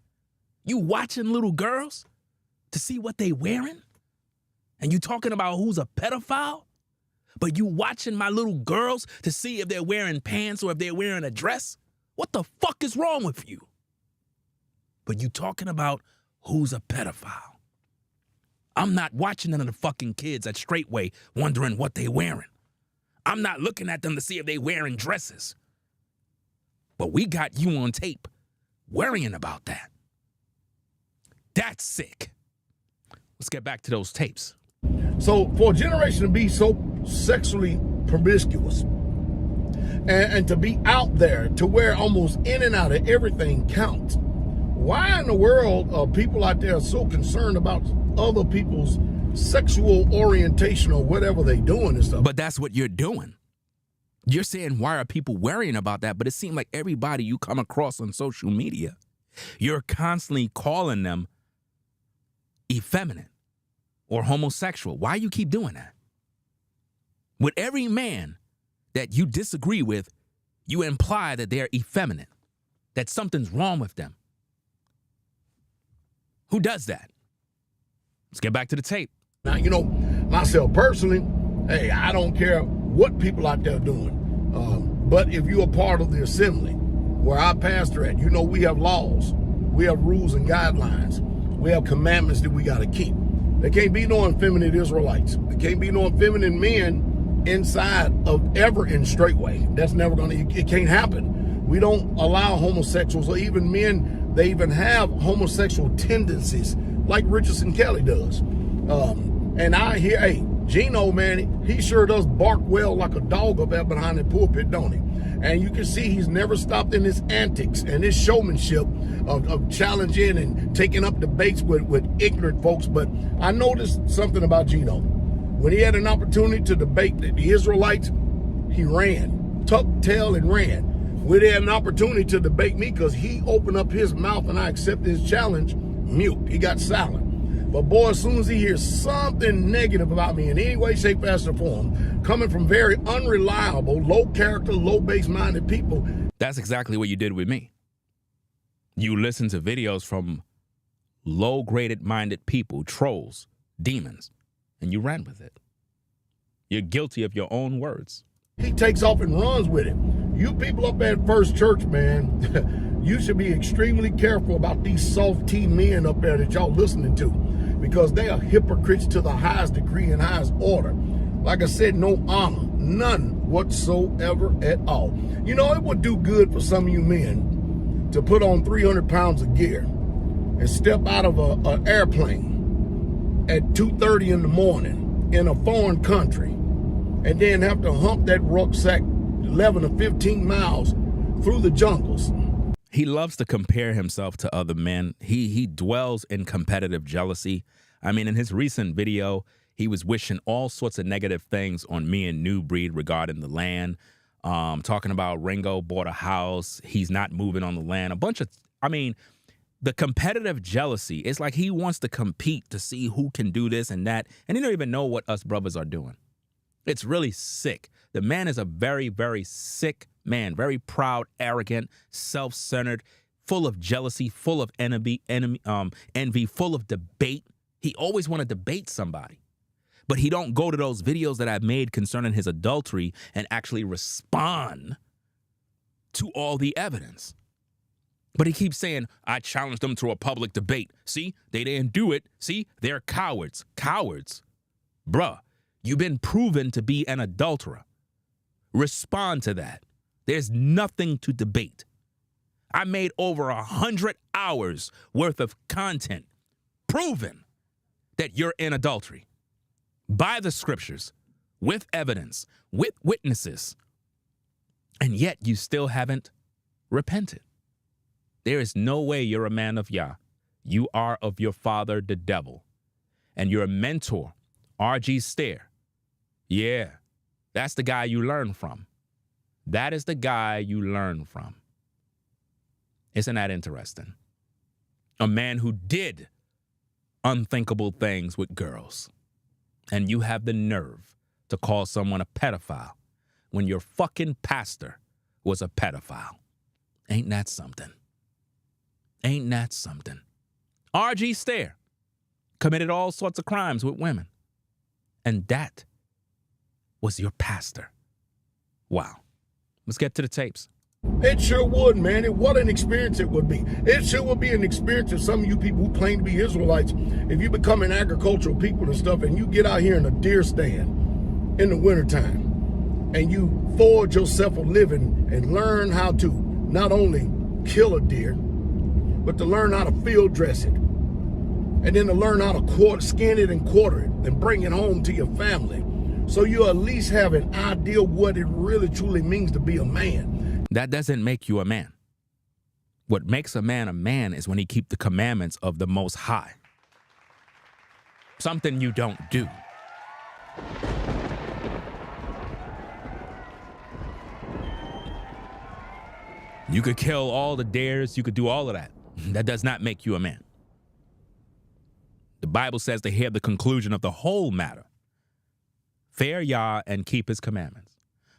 You watching little girls to see what they wearing? And you talking about who's a pedophile? But you watching my little girls to see if they're wearing pants or if they're wearing a dress? What the fuck is wrong with you? But you talking about who's a pedophile. I'm not watching none of the fucking kids at Straightway wondering what they wearing. I'm not looking at them to see if they wearing dresses. But we got you on tape worrying about that. That's sick. Let's get back to those tapes. So for a generation to be so sexually promiscuous and to be out there to where almost in and out of everything counts, why in the world are people out there so concerned about other people's sexual orientation or whatever they doing and stuff? But that's what you're doing. You're saying, why are people worrying about that? But it seems like everybody you come across on social media, you're constantly calling them effeminate or homosexual. Why you keep doing that? With every man that you disagree with, you imply that they're effeminate, that something's wrong with them. Who does that? Let's get back to the tape. Now, you know, myself personally, hey, I don't care what people out there doing. But if you're a part of the assembly where I pastor at, you know we have laws. We have rules and guidelines. We have commandments that we got to keep. There can't be no effeminate Israelites. There can't be no effeminate men inside of ever in Straightway. That's never going to, it can't happen. We don't allow homosexuals or even men, they even have homosexual tendencies like Richardson Kelly does. And I hear, hey, Gino, man, he sure does bark well like a dog up there behind the pulpit, don't he? And you can see he's never stopped in his antics and his showmanship of challenging and taking up debates with ignorant folks. But I noticed something about Gino. When he had an opportunity to debate the Israelites, he ran, tucked tail and ran. when they had an opportunity to debate me, because he opened up his mouth and I accepted his challenge, mute. He got silent. But boy, as soon as he hears something negative about me in any way, shape, fashion, or form, coming from very unreliable, low character, low base-minded people. That's exactly what you did with me. You listened to videos from low-graded minded people, trolls, demons, and you ran with it. You're guilty of your own words. He takes off and runs with it. You people up at First Church, man, you should be extremely careful about these soft T men up there that y'all listening to, because they are hypocrites to the highest degree and highest order. Like I said, no honor, none whatsoever at all. You know, it would do good for some of you men to put on 300 pounds of gear and step out of an airplane at 2:30 in the morning in a foreign country, and then have to hump that rucksack 11 or 15 miles through the jungles. He loves to compare himself to other men. He dwells in competitive jealousy. I mean, in his recent video, he was wishing all sorts of negative things on me and New Breed regarding the land, talking about Ringo bought a house, he's not moving on the land, a bunch of, I mean, the competitive jealousy. It's like he wants to compete to see who can do this and that, and he don't even know what us brothers are doing. It's really sick. The man is a very, very sick man, very proud, arrogant, self-centered, full of jealousy, full of envy, full of debate. He always want to debate somebody, but he don't go to those videos that I've made concerning his adultery and actually respond to all the evidence. But he keeps saying, I challenged them to a public debate. See, they didn't do it. See, they're cowards. Cowards. Bruh, you've been proven to be an adulterer. Respond to that. There's nothing to debate. I made over 100 hours worth of content proving that you're in adultery by the scriptures, with evidence, with witnesses, and yet you still haven't repented. There is no way you're a man of Yah. You are of your father, the devil. And your mentor, R.G. Stare. Yeah, that's the guy you learn from. That is the guy you learn from. Isn't that interesting? A man who did unthinkable things with girls. And you have the nerve to call someone a pedophile when your fucking pastor was a pedophile. Ain't that something? Ain't that something? R.G. Stare committed all sorts of crimes with women. And that was your pastor. Wow. Let's get to the tapes. It sure would, man. What an experience it would be. It sure would be an experience if some of you people who claim to be Israelites, if you become an agricultural people and stuff, and you get out here in a deer stand in the wintertime, and you forge yourself a living and learn how to not only kill a deer, but to learn how to field dress it, and then to learn how to skin it and quarter it and bring it home to your family, so you at least have an idea what it really truly means to be a man. That doesn't make you a man. What makes a man is when he keeps the commandments of the Most High. Something you don't do. You could kill all the dares, you could do all of that. That does not make you a man. The Bible says to hear the conclusion of the whole matter. Fear Yah and keep his commandments,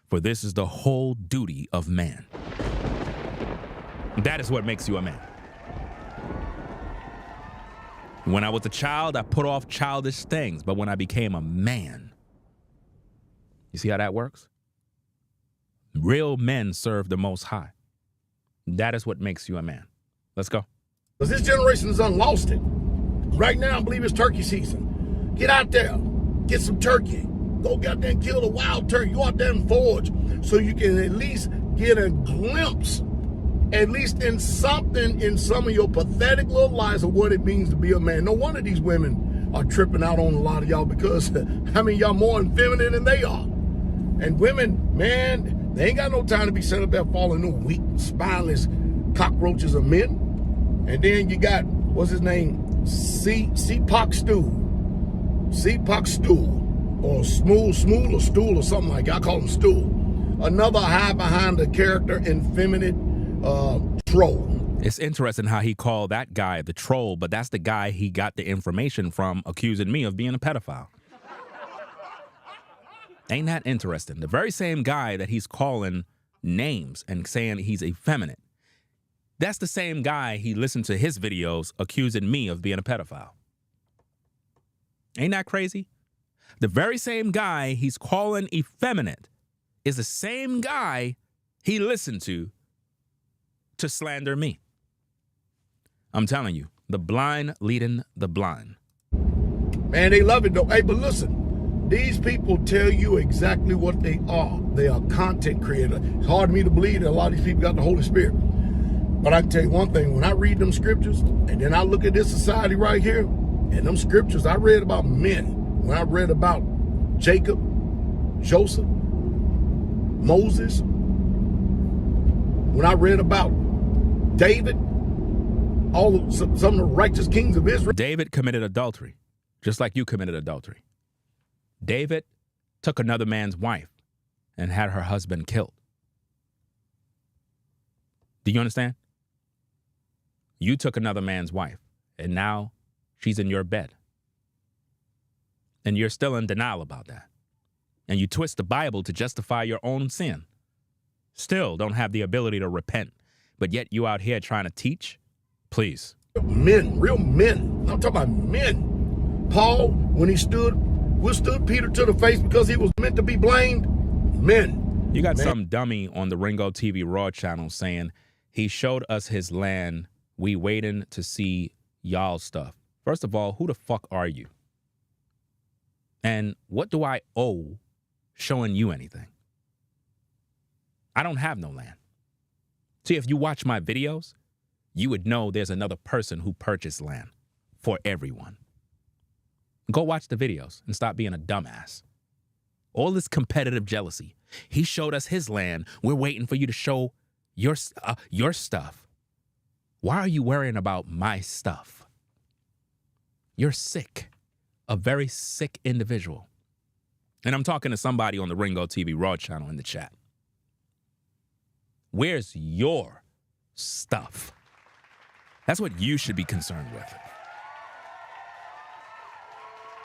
for this is the whole duty of man. That is what makes you a man. When I was a child, I put off childish things, but when I became a man, you see how that works? Real men serve the Most High. That is what makes you a man. Let's go. Because this generation has unlost it. Right now, I believe it's turkey season. Get out there, get some turkey. Go out there and kill a wild turkey. Go out there and forage so you can at least get a glimpse, at least in something, in some of your pathetic little lives of what it means to be a man. No wonder these women are tripping out on a lot of y'all, because I mean, y'all more feminine than they are. And women, man, they ain't got no time to be sitting up there following no weak, spineless cockroaches of men. And then you got, what's his name? C-Pock Stool. C-Pock Stool. Or Smool or Stool or something like that. I call him Stool. another hide behind the character effeminate troll. It's interesting how he called that guy the troll, but that's the guy he got the information from accusing me of being a pedophile. Ain't that interesting? The very same guy that he's calling names and saying he's effeminate, that's the same guy he listened to his videos accusing me of being a pedophile. Ain't that crazy? The very same guy he's calling effeminate is the same guy he listened to slander me. I'm telling you, the blind leading the blind. Man, they love it though. Hey, but listen, these people tell you exactly what they are. They are content creators. It's hard for me to believe that a lot of these people got the Holy Spirit. But I can tell you one thing, when I read them scriptures, and then I look at this society right here, and them scriptures, I read about men. When I read about Jacob, Joseph, Moses, when I read about David, some of the righteous kings of Israel. David committed adultery, just like you committed adultery. David took another man's wife and had her husband killed. Do you understand? You took another man's wife, and now she's in your bed. And you're still in denial about that. And you twist the Bible to justify your own sin. Still don't have the ability to repent, but yet you out here trying to teach? Please. Men, real men. I'm talking about men. Paul, when he withstood Peter to the face because he was meant to be blamed, men. You got some dummy on the Ringo TV Raw channel saying he showed us his land. We waiting to see y'all stuff. First of all, who the fuck are you? And what do I owe showing you anything? I don't have no land. See, if you watch my videos, you would know there's another person who purchased land for everyone. Go watch the videos and stop being a dumbass. All this competitive jealousy. He showed us his land. We're waiting for you to show your stuff. Why are you worrying about my stuff? You're sick. A very sick individual. And I'm talking to somebody on the Ringo TV Raw channel in the chat. Where's your stuff? That's what you should be concerned with.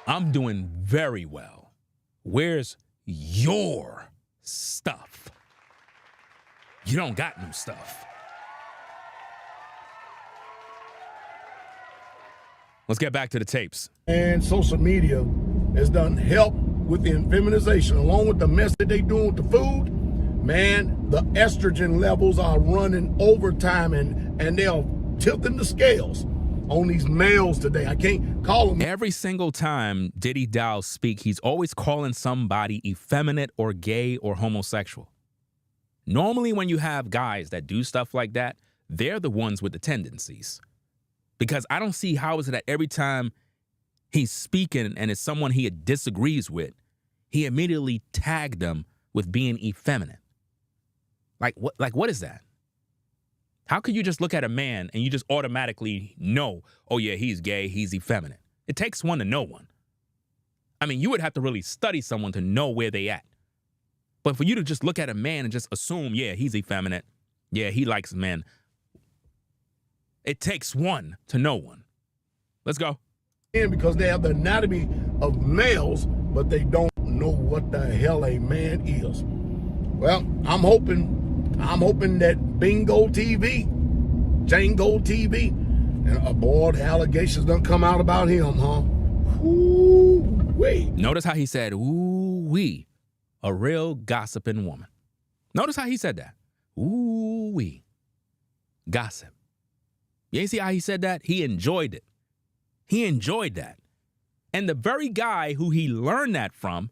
I'm doing very well. Where's your stuff? You don't got no stuff. Let's get back to the tapes. And social media has done help with the feminization, along with the mess that they doing with the food. Man, the estrogen levels are running overtime, and they're tilting the scales on these males today. I can't call them. Every single time Diddy Dowell speak, he's always calling somebody effeminate or gay or homosexual. Normally when you have guys that do stuff like that, they're the ones with the tendencies. Because I don't see how is it that every time he's speaking and it's someone he disagrees with, he immediately tagged them with being effeminate. Like what is that? How could you just look at a man and you just automatically know, oh yeah, he's gay, he's effeminate? It takes one to know one. I mean, you would have to really study someone to know where they at. But for you to just look at a man and just assume, yeah, he's effeminate, yeah, he likes men. It takes one to know one. Let's go. Because they have the anatomy of males, but they don't know what the hell a man is. Well, I'm hoping that Bingo TV, Django TV, and boy, the allegations done come out about him, huh? Ooh-wee. Notice how he said, ooh-wee, a real gossiping woman. Notice how he said that. Ooh-wee, gossip. You see how he said that? He enjoyed it. He enjoyed that. And the very guy who he learned that from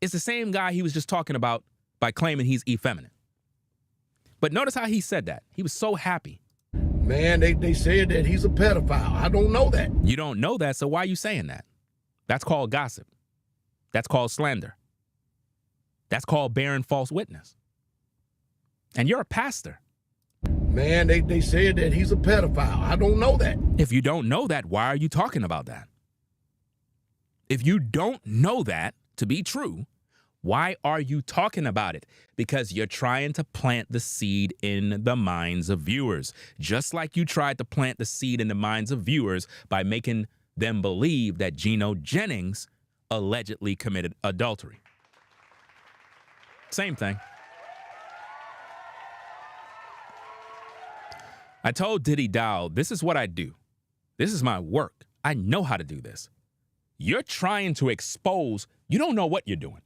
is the same guy he was just talking about by claiming he's effeminate. But notice how he said that. He was so happy. Man, they said that he's a pedophile. I don't know that. You don't know that, so why are you saying that? That's called gossip. That's called slander. That's called bearing false witness. And you're a pastor. Man, they said that he's a pedophile. I don't know that. If you don't know that, why are you talking about that? If you don't know that to be true, Why are you talking about it? Because you're trying to plant the seed in the minds of viewers, just like you tried to plant the seed in the minds of viewers by making them believe that Gino Jennings allegedly committed adultery. Same thing. I told Diddy Dowell, this is what I do. This is my work. I know how to do this. You're trying to expose, you don't know what you're doing.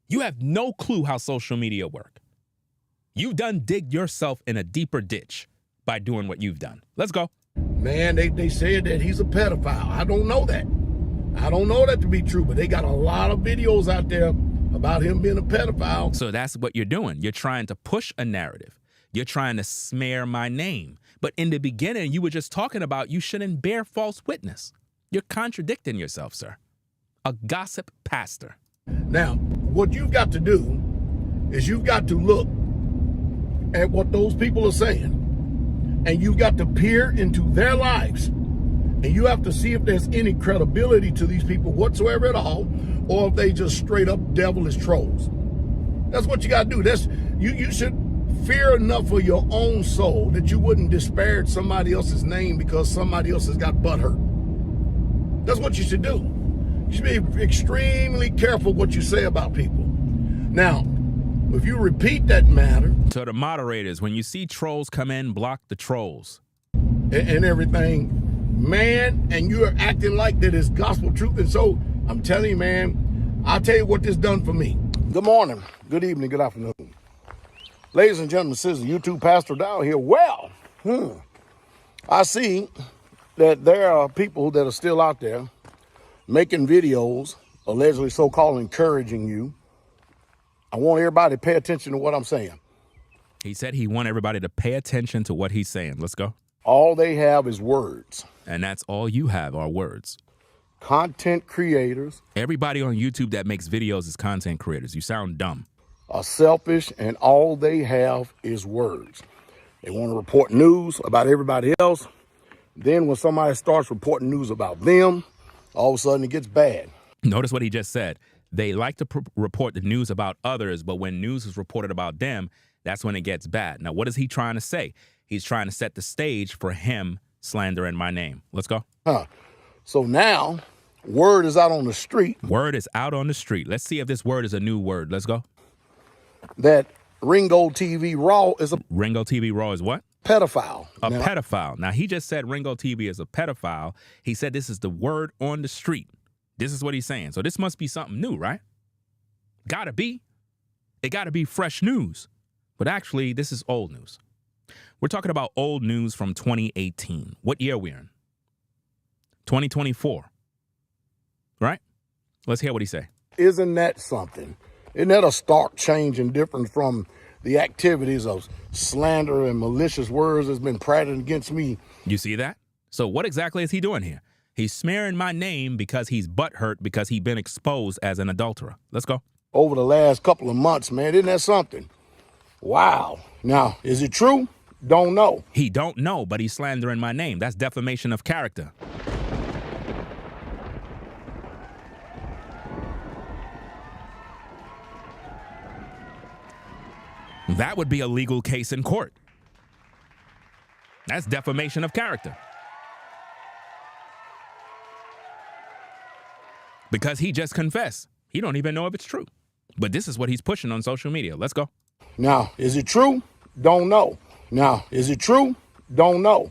You have no clue how social media work. You've done digged yourself in a deeper ditch by doing what you've done. Let's go. Man, they said that he's a pedophile. I don't know that. I don't know that to be true, but they got a lot of videos out there about him being a pedophile. So that's what you're doing. You're trying to push a narrative. You're trying to smear my name. But in the beginning, you were just talking about you shouldn't bear false witness. You're contradicting yourself, sir. A gossip pastor. Now, what you've got to do is you've got to look at what those people are saying, and you've got to peer into their lives, and you have to see if there's any credibility to these people whatsoever at all, or if they just straight up devilish trolls. That's what you got to do. You should fear enough for your own soul that you wouldn't disparage somebody else's name because somebody else has got butthurt. That's what you should do. You should be extremely careful what you say about people. Now, if you repeat that matter to the moderators, when you see trolls come in, block the trolls. And everything, man, and you're acting like that is gospel truth. And so I'm telling you, man, I'll tell you what this done for me. Good morning, good evening, good afternoon. Ladies and gentlemen, this is YouTube Pastor Dowell here. Well, I see that there are people that are still out there making videos, allegedly so-called encouraging you. I want everybody to pay attention to what I'm saying. He said he want everybody to pay attention to what he's saying. Let's go. All they have is words. And that's all you have are words. Content creators. Everybody on YouTube that makes videos is content creators. You sound dumb. Are selfish, and all they have is words. They want to report news about everybody else. Then when somebody starts reporting news about them, all of a sudden it gets bad. Notice what he just said. They like to report the news about others, but when news is reported about them, that's when it gets bad. Now, what is he trying to say? He's trying to set the stage for him slandering my name. Let's go. So now, word is out on the street. Word is out on the street. Let's see if this word is a new word. Let's go. That Ringo TV Raw is a... Ringo TV Raw is what? Pedophile. Pedophile. Now, he just said Ringo TV is a pedophile. He said this is the word on the street. This is what he's saying. So this must be something new, right? Gotta be. It gotta be fresh news. But actually, this is old news. We're talking about old news from 2018. What year are we in? 2024. Right? Let's hear what he say. Isn't that something? Isn't that a stark change and difference from the activities of slander and malicious words that's been prattled against me? You see that? So what exactly is he doing here? He's smearing my name because he's butthurt because he's been exposed as an adulterer. Let's go. Over the last couple of months, man, isn't that something? Wow. Now, is it true? Don't know. He don't know, but he's slandering my name. That's defamation of character. That would be a legal case in court. That's defamation of character. Because he just confessed. He don't even know if it's true. But this is what he's pushing on social media. Let's go. Now, is it true? Don't know. Now, is it true? Don't know.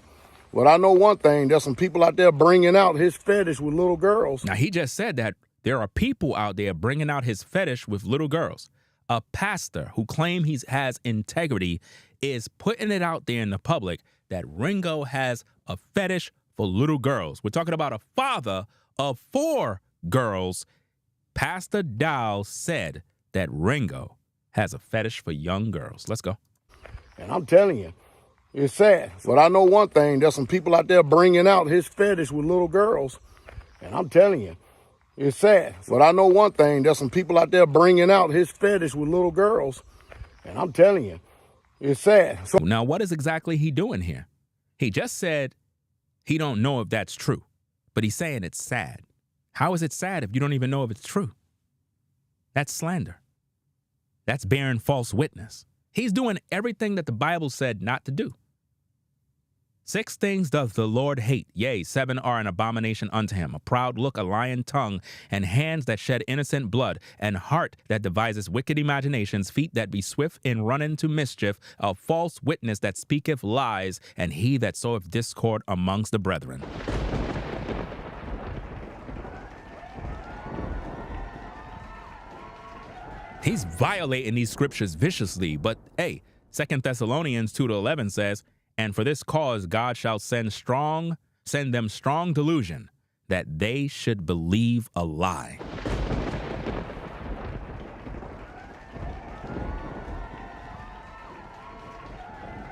But I know one thing. There's some people out there bringing out his fetish with little girls. Now, he just said that there are people out there bringing out his fetish with little girls. A pastor who claims he has integrity is putting it out there in the public that Ringo has a fetish for little girls. We're talking about a father of 4 girls. Pastor Dowell said that Ringo has a fetish for young girls. Let's go. And I'm telling you, it's sad. But I know one thing. There's some people out there bringing out his fetish with little girls. And I'm telling you, it's sad. But I know one thing. There's some people out there bringing out his fetish with little girls. And I'm telling you, it's sad. So now, what is exactly he doing here? He just said he don't know if that's true, but he's saying it's sad. How is it sad if you don't even know if it's true? That's slander. That's bearing false witness. He's doing everything that the Bible said not to do. 6 things doth the Lord hate, yea, 7 are an abomination unto him: a proud look, a lying tongue, and hands that shed innocent blood, and heart that deviseth wicked imaginations, feet that be swift in running to mischief, a false witness that speaketh lies, and he that soweth discord amongst the brethren. He's violating these scriptures viciously, but hey, 2 Thessalonians 2:11 says, and for this cause God shall send them strong delusion, that they should believe a lie.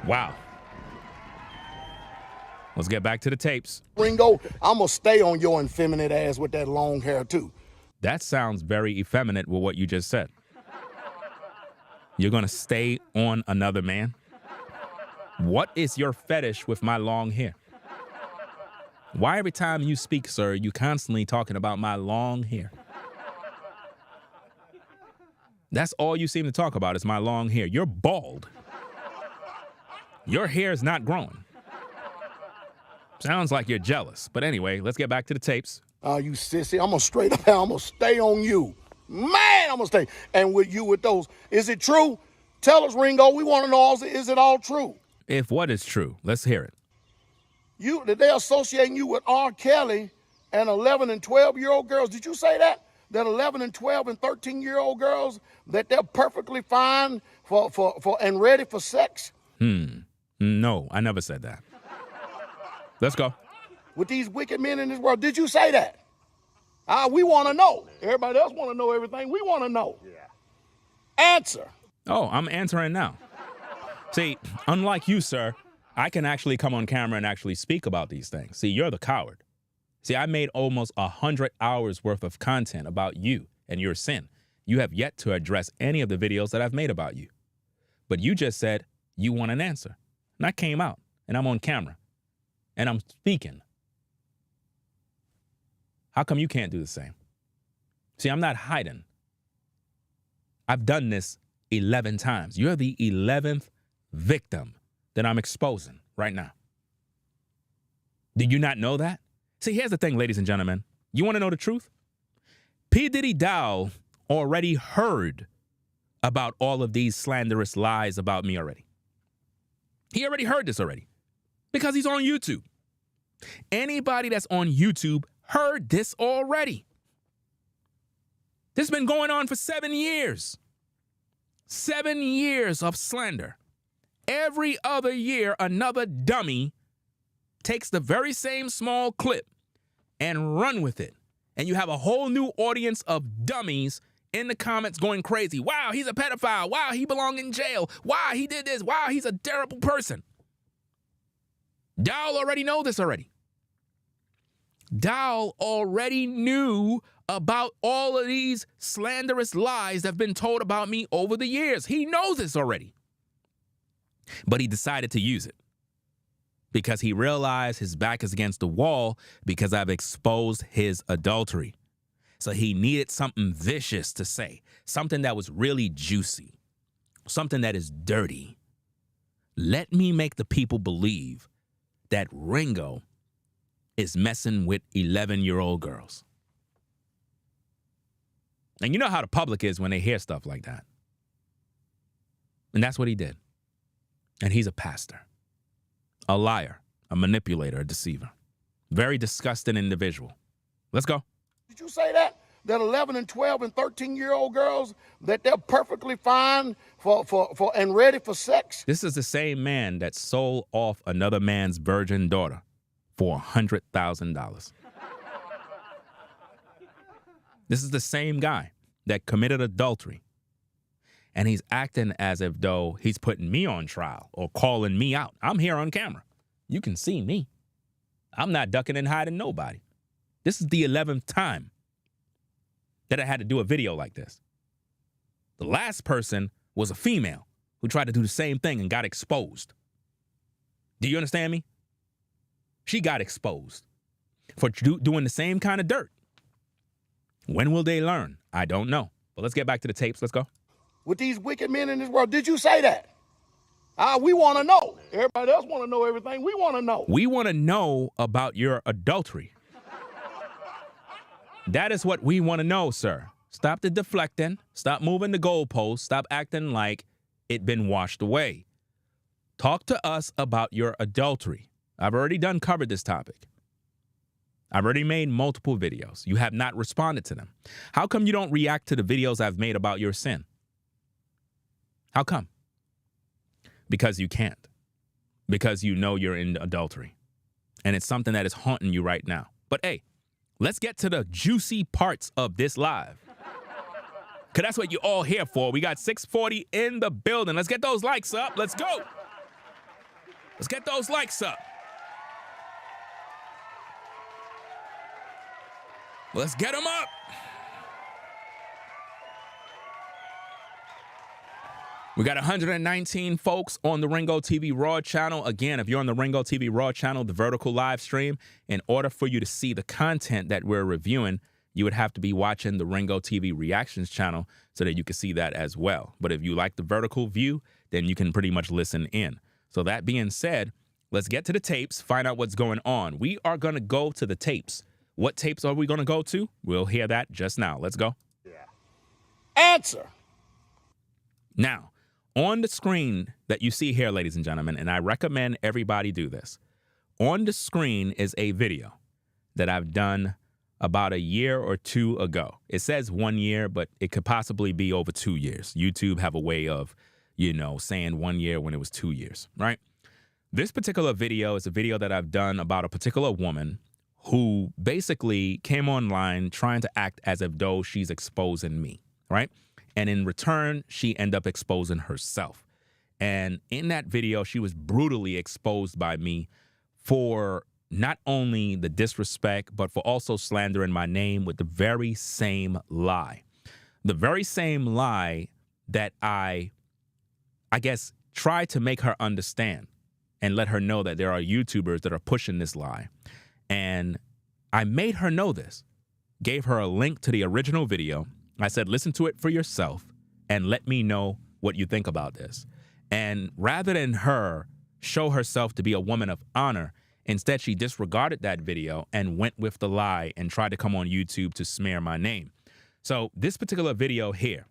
Wow. Let's get back to the tapes. Ringo, I'm going to stay on your effeminate ass with that long hair, too. That sounds very effeminate with what you just said. You're going to stay on another man? What is your fetish with my long hair? Why every time you speak, sir, you constantly talking about my long hair? That's all you seem to talk about is my long hair. You're bald. Your hair is not growing. Sounds like you're jealous. But anyway, let's get back to the tapes. You sissy, I'm going to straight up, I'm going to stay on you. Man, I'm going to stay. And with you with those, is it true? Tell us, Ringo, we want to know, is it all true? If what is true, let's hear it. They're associating you with R. Kelly and 11 and 12-year-old girls. Did you say that? That 11 and 12 and 13-year-old girls, that they're perfectly fine for and ready for sex? No, I never said that. Let's go. With these wicked men in this world, did you say that? We want to know. Everybody else want to know everything. We want to know. Yeah. Answer. Oh, I'm answering now. See, unlike you, sir, I can actually come on camera and actually speak about these things. See, you're the coward. See, I made almost 100 hours worth of content about you and your sin. You have yet to address any of the videos that I've made about you. But you just said you want an answer. And I came out and I'm on camera and I'm speaking. How come you can't do the same? See, I'm not hiding. I've done this 11 times. You're the 11th victim that I'm exposing right now. Did you not know that? See, here's the thing, ladies and gentlemen. You want to know the truth? P.Diddy Dowell already heard about all of these slanderous lies about me already. He already heard this already because he's on YouTube. Anybody that's on YouTube heard this already. This has been going on for 7 years. 7 years of slander. Every other year, another dummy takes the very same small clip and run with it. And you have a whole new audience of dummies in the comments going crazy. Wow, he's a pedophile. Wow, he belongs in jail. Wow, he did this. Wow, he's a terrible person. Dowell already know this already. Dowell already knew about all of these slanderous lies that have been told about me over the years. He knows this already. But he decided to use it because he realized his back is against the wall because I've exposed his adultery. So he needed something vicious to say, something that was really juicy, something that is dirty. Let me make the people believe that Ringo is messing with 11-year-old girls. And you know how the public is when they hear stuff like that. And that's what he did. And he's a pastor, a liar, a manipulator, a deceiver. Very disgusting individual. Let's go. Did you say that? That 11 and 12 and 13-year-old girls, that they're perfectly fine for and ready for sex? This is the same man that sold off another man's virgin daughter for $100,000. This is the same guy that committed adultery. And he's acting as if though he's putting me on trial or calling me out. I'm here on camera. You can see me. I'm not ducking and hiding nobody. This is the 11th time that I had to do a video like this. The last person was a female who tried to do the same thing and got exposed. Do you understand me? She got exposed for doing the same kind of dirt. When will they learn? I don't know. But let's get back to the tapes. Let's go. with these wicked men in this world? Did you say that? We want to know. Everybody else want to know everything. We want to know. We want to know about your adultery. That is what we want to know, sir. Stop the deflecting. Stop moving the goalposts. Stop acting like it been washed away. Talk to us about your adultery. I've already covered this topic. I've already made multiple videos. You have not responded to them. How come you don't react to the videos I've made about your sin? How come? Because you can't. Because you know you're in adultery. And it's something that is haunting you right now. But hey, let's get to the juicy parts of this live. Because that's what you're all here for. We got 640 in the building. Let's get those likes up. Let's go. Let's get those likes up. Let's get them up. We got 119 folks on the Ringo TV Raw channel. Again, if you're on the Ringo TV Raw channel, the vertical live stream, in order for you to see the content that we're reviewing, you would have to be watching the Ringo TV Reactions channel so that you can see that as well. But if you like the vertical view, then you can pretty much listen in. So that being said, let's get to the tapes, find out what's going on. We are going to go to the tapes. What tapes are we going to go to? We'll hear that just now. Let's go. Yeah. Answer. Now, on the screen that you see here, ladies and gentlemen, and I recommend everybody do this, on the screen is a video that I've done about a year or two ago. It says 1 year, but it could possibly be over 2 years. YouTube have a way of, saying 1 year when it was 2 years, right? This particular video is a video that I've done about a particular woman who basically came online trying to act as if though she's exposing me, right? And in return, she ended up exposing herself. And in that video, she was brutally exposed by me for not only the disrespect, but for also slandering my name with the very same lie. The very same lie that I guess, tried to make her understand and let her know that there are YouTubers that are pushing this lie. And I made her know this, gave her a link to the original video. I said, listen to it for yourself and let me know what you think about this. And rather than her show herself to be a woman of honor, instead she disregarded that video and went with the lie and tried to come on YouTube to smear my name. So this particular video here,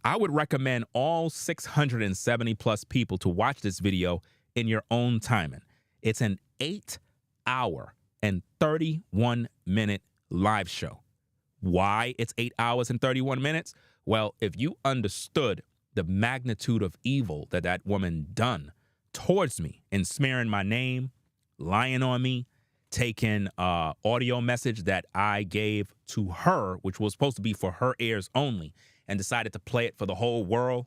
I would recommend all 670 plus people to watch this video in your own timing. It's an 8-hour and 31-minute live show. Why it's 8 hours and 31 minutes? Well, if you understood the magnitude of evil that that woman done towards me in smearing my name, lying on me, taking audio message that I gave to her, which was supposed to be for her ears only, and decided to play it for the whole world.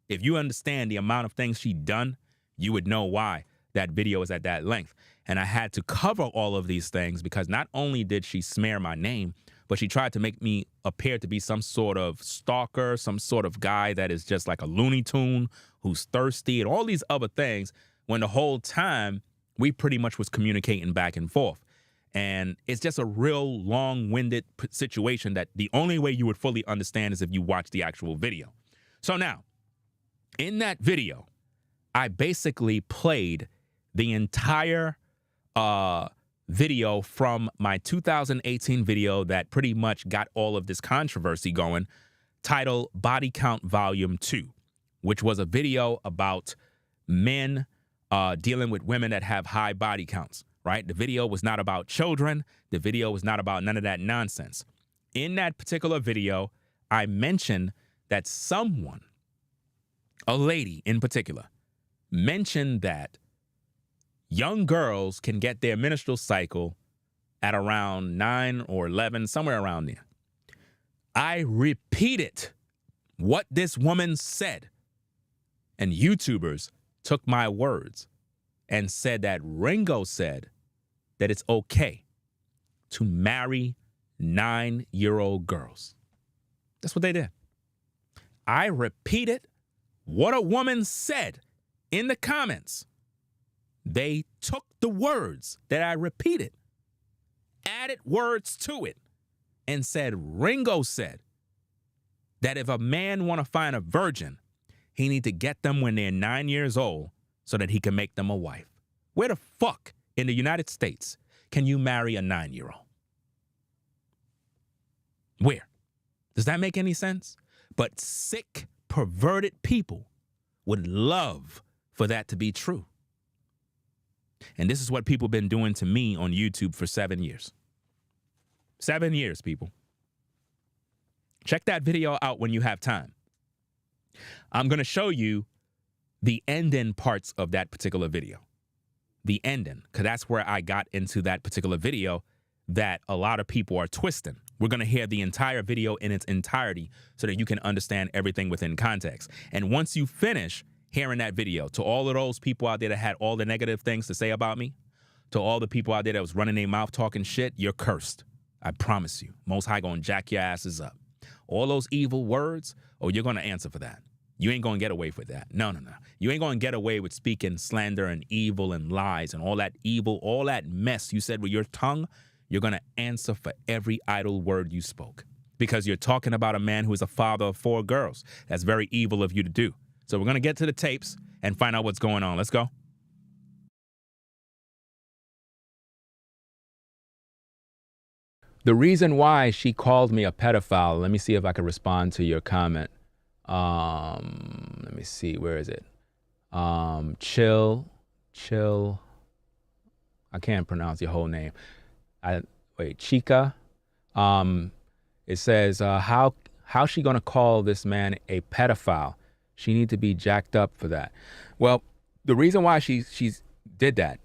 If you understand the amount of things she done, you would know why that video is at that length. And I had to cover all of these things because not only did she smear my name, but she tried to make me appear to be some sort of stalker, some sort of guy that is just like a Looney Tune who's thirsty and all these other things, when the whole time we pretty much was communicating back and forth. And it's just a real long-winded situation that the only way you would fully understand is if you watch the actual video. So now, in that video, I basically played the entire video from my 2018 video that pretty much got all of this controversy going, titled Body Count Volume 2, which was a video about men dealing with women that have high body counts. Right? The video was not about children. The video was not about none of that nonsense. In that particular video, I mentioned that someone, a lady in particular, mentioned that young girls can get their menstrual cycle at around 9 or 11, somewhere around there. I repeated what this woman said, and YouTubers took my words and said that Ringo said that it's okay to marry 9-year-old girls. That's what they did. I repeated what a woman said in the comments. They took the words that I repeated, added words to it, and said Ringo said that if a man want to find a virgin, he need to get them when they're 9 years old so that he can make them a wife. Where the fuck in the United States can you marry a 9-year-old? Where? Does that make any sense? But sick, perverted people would love for that to be true. And this is what people have been doing to me on YouTube for 7 years. 7 years, people. Check that video out when you have time. I'm going to show you the ending parts of that particular video. The ending, because that's where I got into that particular video that a lot of people are twisting. We're going to hear the entire video in its entirety so that you can understand everything within context. And once you finish hearing that video, to all of those people out there that had all the negative things to say about me, to all the people out there that was running their mouth talking shit, you're cursed. I promise you. Most High gonna jack your asses up. All those evil words, you're gonna answer for that. You ain't gonna get away with that. No. You ain't gonna get away with speaking slander and evil and lies and all that evil, all that mess you said with your tongue. You're gonna answer for every idle word you spoke, because you're talking about a man who is a father of 4 girls. That's very evil of you to do. So we're gonna get to the tapes and find out what's going on. Let's go. The reason why she called me a pedophile, let me see if I can respond to your comment. Let me see, where is it? Chill. I can't pronounce your whole name. Chica. It says, how she gonna call this man a pedophile? She need to be jacked up for that. Well, the reason why she did that,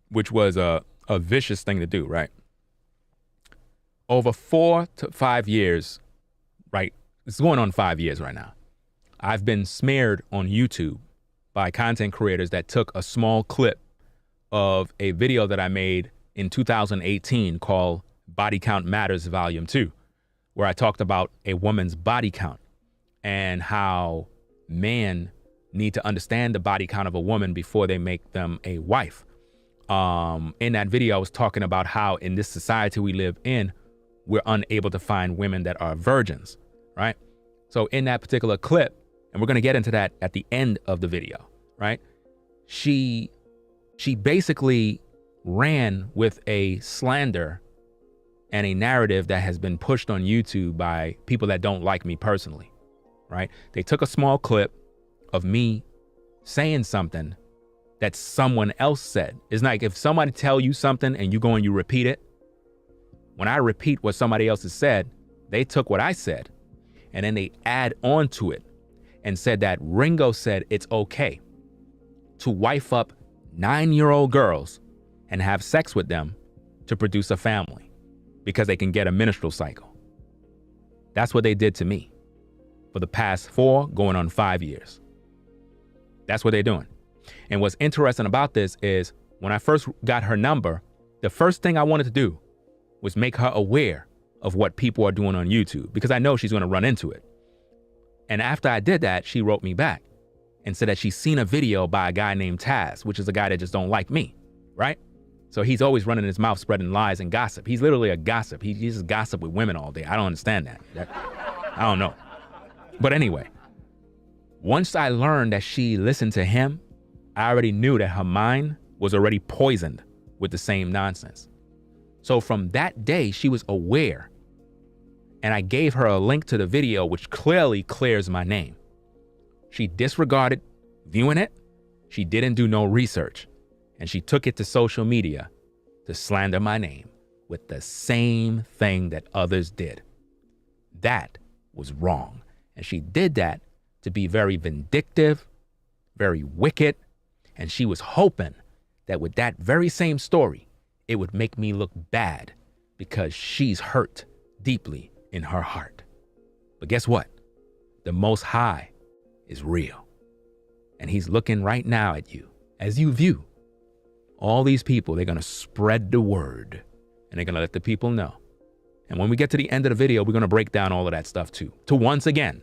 which was a vicious thing to do, right? Over 4 to 5 years, right? It's going on 5 years right now. I've been smeared on YouTube by content creators that took a small clip of a video that I made in 2018 called Body Count Matters Volume 2, where I talked about a woman's body count and how men need to understand the body count of a woman before they make them a wife. In that video, I was talking about how in this society we live in, we're unable to find women that are virgins, right? So in that particular clip, and we're going to get into that at the end of the video, right? She basically ran with a slander and a narrative that has been pushed on YouTube by people that don't like me personally, right? They took a small clip of me saying something that someone else said. It's like if somebody tell you something and you go and you repeat it, when I repeat what somebody else has said, they took what I said and then they add on to it and said that Ringo said it's okay to wife up 9-year-old girls and have sex with them to produce a family because they can get a menstrual cycle. That's what they did to me for the past 4 going on 5 years. That's what they're doing. And what's interesting about this is when I first got her number, the first thing I wanted to do was make her aware of what people are doing on YouTube, because I know she's going to run into it. And after I did that, she wrote me back and said that she's seen a video by a guy named Taz, which is a guy that just don't like me, right? So he's always running his mouth spreading lies and gossip. He's literally a gossip. He just gossip with women all day. I don't understand that. I don't know. But anyway, once I learned that she listened to him, I already knew that her mind was already poisoned with the same nonsense. So from that day, she was aware. And I gave her a link to the video, which clearly clears my name. She disregarded viewing it. She didn't do no research. And she took it to social media to slander my name with the same thing that others did. That was wrong. And she did that to be very vindictive, very wicked. And she was hoping that with that very same story, it would make me look bad because she's hurt deeply in her heart. But guess what? The Most High is real. And he's looking right now at you as you view. All these people, they're going to spread the word and they're going to let the people know. And when we get to the end of the video, we're going to break down all of that stuff too, to once again,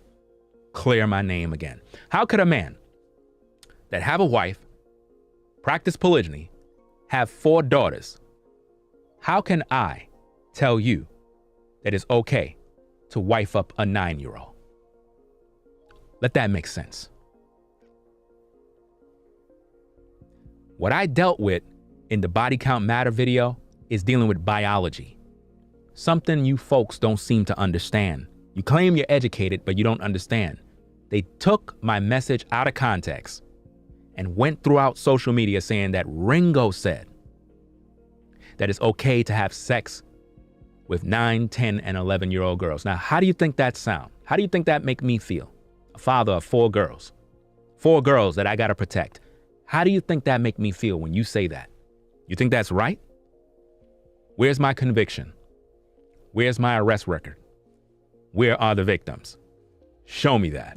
clear my name again. How could a man that have a wife, practice polygyny, have 4 daughters, how can I tell you that it's okay to wife up a 9-year-old? Let that make sense. What I dealt with in the Body Count Matter video is dealing with biology. Something you folks don't seem to understand. You claim you're educated, but you don't understand. They took my message out of context and went throughout social media saying that Ringo said that it's okay to have sex with 9, 10, and 11-year-old girls. Now, how do you think that sound? How do you think that make me feel? A father of 4 girls. 4 girls that I gotta protect. How do you think that make me feel when you say that? You think that's right? Where's my conviction? Where's my arrest record? Where are the victims? Show me that.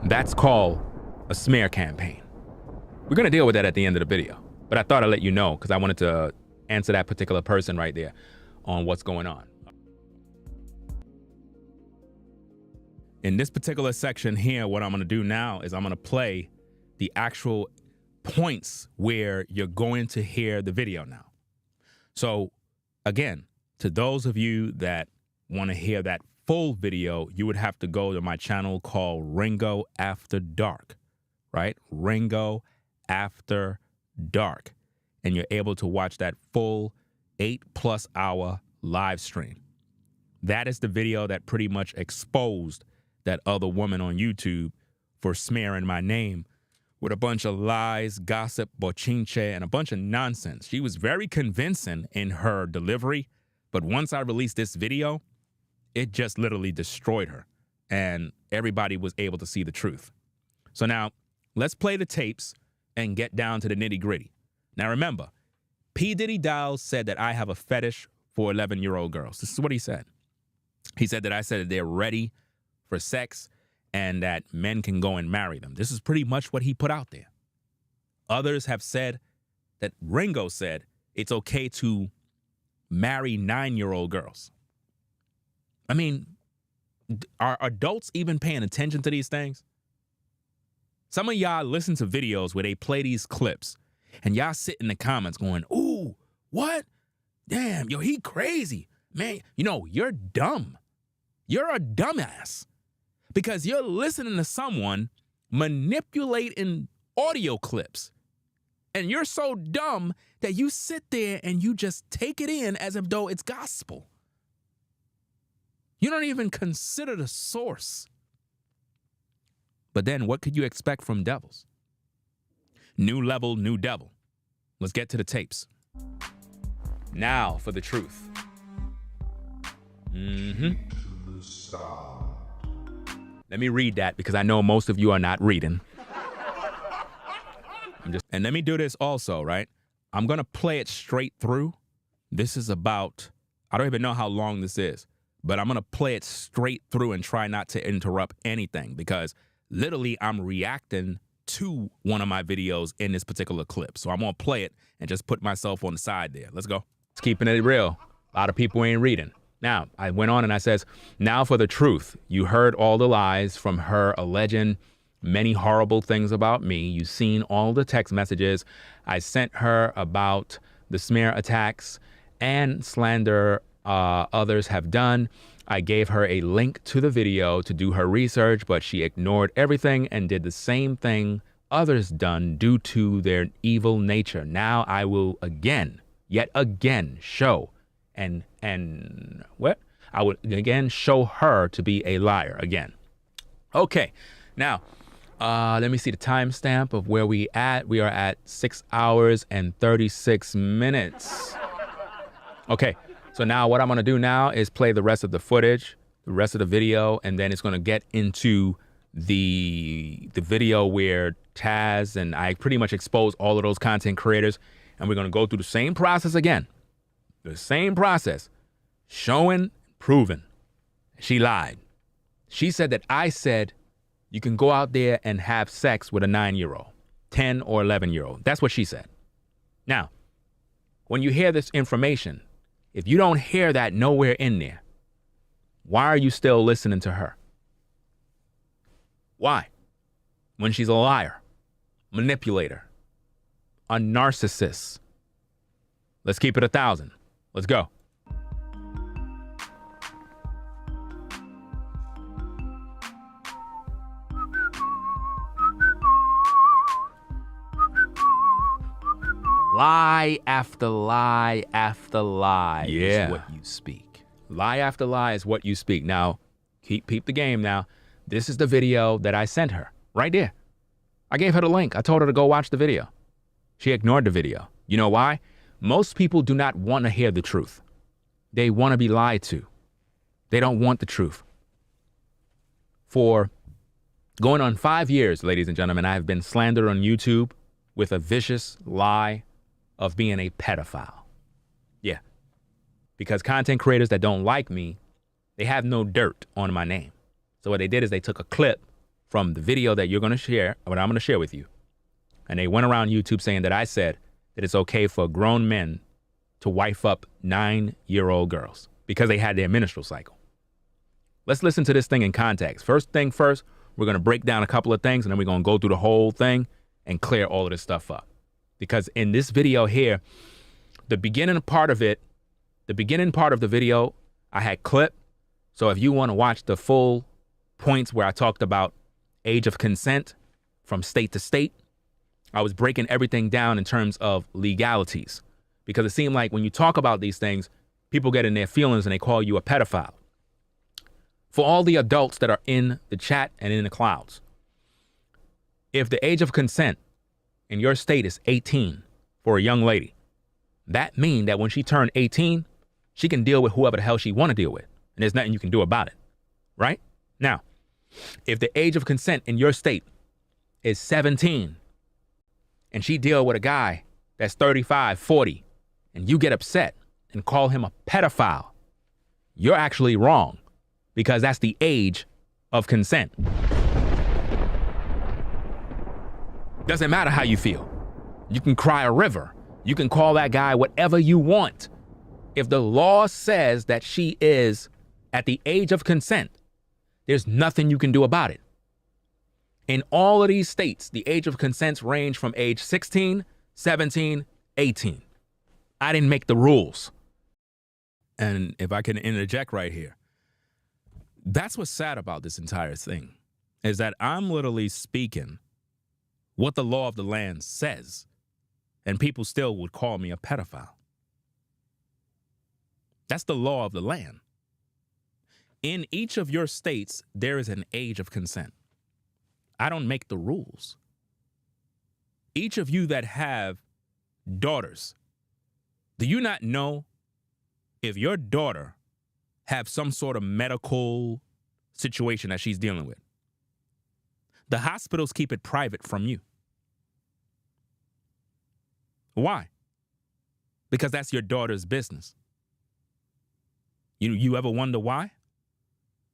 That's called a smear campaign. We're gonna deal with that at the end of the video, but I thought I'd let you know because I wanted to answer that particular person right there on what's going on. In this particular section here, what I'm gonna do now is I'm gonna play the actual points where you're going to hear the video now. So again, to those of you that wanna hear that full video, you would have to go to my channel called Ringo After Dark, right? Ringo After Dark. And you're able to watch that full 8+ hour live stream. That is the video that pretty much exposed that other woman on YouTube for smearing my name with a bunch of lies, gossip, bochinche, and a bunch of nonsense. She was very convincing in her delivery, but once I released this video, it just literally destroyed her, and everybody was able to see the truth. So now, let's play the tapes and get down to the nitty-gritty. Now remember, P.Diddy Dowell said that I have a fetish for 11-year-old girls. This is what he said. He said that I said that they're ready for sex and that men can go and marry them. This is pretty much what he put out there. Others have said that Ringo said it's okay to marry 9-year-old girls. I mean, are adults even paying attention to these things? Some of y'all listen to videos where they play these clips and y'all sit in the comments going, ooh, what? Damn, yo, he crazy. Man, you know, you're dumb. You're a dumbass because you're listening to someone manipulating audio clips. And you're so dumb that you sit there and you just take it in as if though it's gospel. You don't even consider the source. But then what could you expect from devils? New level, new devil. Let's get to the tapes. Now for the truth. Let me read that because I know most of you are not reading. And let me do this also, right? I'm gonna play it straight through. This is about, I don't even know how long this is, but I'm gonna play it straight through and try not to interrupt anything because literally I'm reacting to one of my videos in this particular clip. So I'm gonna play it and just put myself on the side there. Let's go. It's keeping it real. A lot of people ain't reading. Now, I went on and I says, now for the truth. You heard all the lies from her alleging many horrible things about me. You've seen all the text messages I sent her about the smear attacks and slander others have done. I gave her a link to the video to do her research, but she ignored everything and did the same thing others done due to their evil nature. Now I will yet again show I would again show her to be a liar again. Okay, now let me see the timestamp of where we at. We are at 6 hours and 36 minutes. Okay, so now what I'm gonna do now is play the rest of the footage, the rest of the video, and then it's gonna get into the video where Taz and I pretty much expose all of those content creators, and we're gonna go through the same process again. The same process, showing, proving. She lied. She said that I said you can go out there and have sex with a 9-year-old, 10 or 11-year-old. That's what she said. Now, when you hear this information, if you don't hear that nowhere in there, why are you still listening to her? Why? When she's a liar, manipulator, a narcissist. Let's keep it 1,000. Let's go. Lie after lie after lie Yeah. is what you speak. Lie after lie is what you speak. Now, peep the game now. This is the video that I sent her, right there. I gave her the link. I told her to go watch the video. She ignored the video. You know why? Most people do not want to hear the truth. They want to be lied to. They don't want the truth. For going on 5 years, ladies and gentlemen, I have been slandered on YouTube with a vicious lie of being a pedophile. Yeah. Because content creators that don't like me, they have no dirt on my name. So what they did is they took a clip from the video that you're going to share, what I'm going to share with you. And they went around YouTube saying that I said that it's okay for grown men to wife up 9-year-old girls because they had their menstrual cycle. Let's listen to this thing in context. First thing first, we're going to break down a couple of things and then we're going to go through the whole thing and clear all of this stuff up. Because in this video here, the beginning part of the video, I had clip. So if you want to watch the full points where I talked about age of consent from state to state, I was breaking everything down in terms of legalities. Because it seemed like when you talk about these things, people get in their feelings and they call you a pedophile. For all the adults that are in the chat and in the clouds, if the age of consent in your state is 18 for a young lady, that means that when she turned 18, she can deal with whoever the hell she want to deal with. And there's nothing you can do about it, right? Now, if the age of consent in your state is 17 and she deal with a guy that's 35, 40, and you get upset and call him a pedophile, you're actually wrong because that's the age of consent. Doesn't matter how you feel. You can cry a river. You can call that guy whatever you want. If the law says that she is at the age of consent, there's nothing you can do about it. In all of these states, the age of consents range from age 16, 17, 18. I didn't make the rules. And if I can interject right here, that's what's sad about this entire thing, is that I'm literally speaking what the law of the land says, and people still would call me a pedophile. That's the law of the land. In each of your states, there is an age of consent. I don't make the rules. Each of you that have daughters, do you not know if your daughter have some sort of medical situation that she's dealing with? The hospitals keep it private from you. Why? Because that's your daughter's business. You ever wonder why?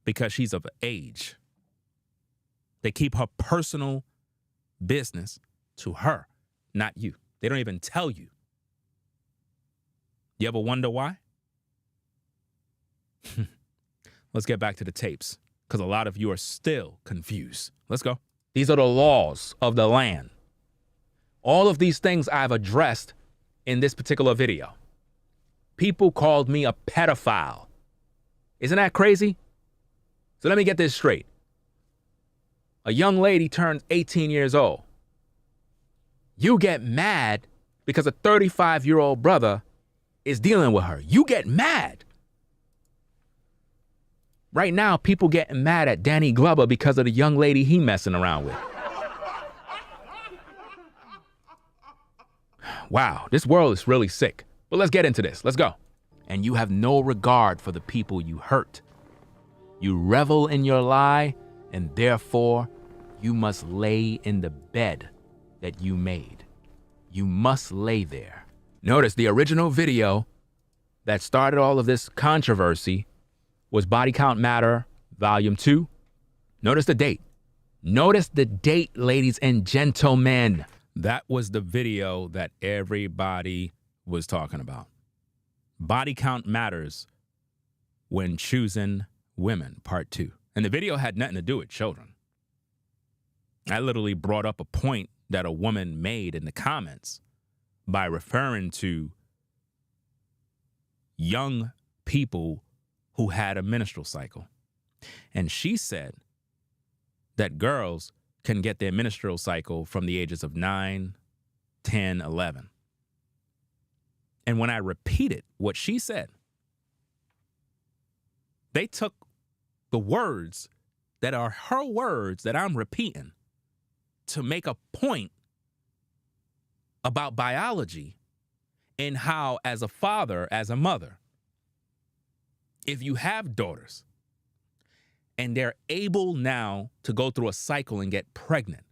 Because she's of age. They keep her personal business to her, not you. They don't even tell you. You ever wonder why? Let's get back to the tapes, because a lot of you are still confused. Let's go. These are the laws of the land. All of these things I've addressed in this particular video. People called me a pedophile. Isn't that crazy? So let me get this straight. A young lady turns 18 years old. You get mad because a 35-year-old brother is dealing with her. You get mad. Right now, people getting mad at Danny Glover because of the young lady he messing around with. Wow, this world is really sick. But let's get into this. Let's go. And you have no regard for the people you hurt. You revel in your lie, and therefore, you must lay in the bed that you made. You must lay there. Notice the original video that started all of this controversy was Body Count Matter, Volume 2. Notice the date. Notice the date, ladies and gentlemen. That was the video that everybody was talking about. Body Count Matters When Choosing Women, Part 2. And the video had nothing to do with children. I literally brought up a point that a woman made in the comments by referring to young people who had a menstrual cycle. And she said that girls can get their menstrual cycle from the ages of 9, 10, 11. And when I repeated what she said, they took the words that are her words that I'm repeating to make a point about biology and how, as a father, as a mother, if you have daughters and they're able now to go through a cycle and get pregnant,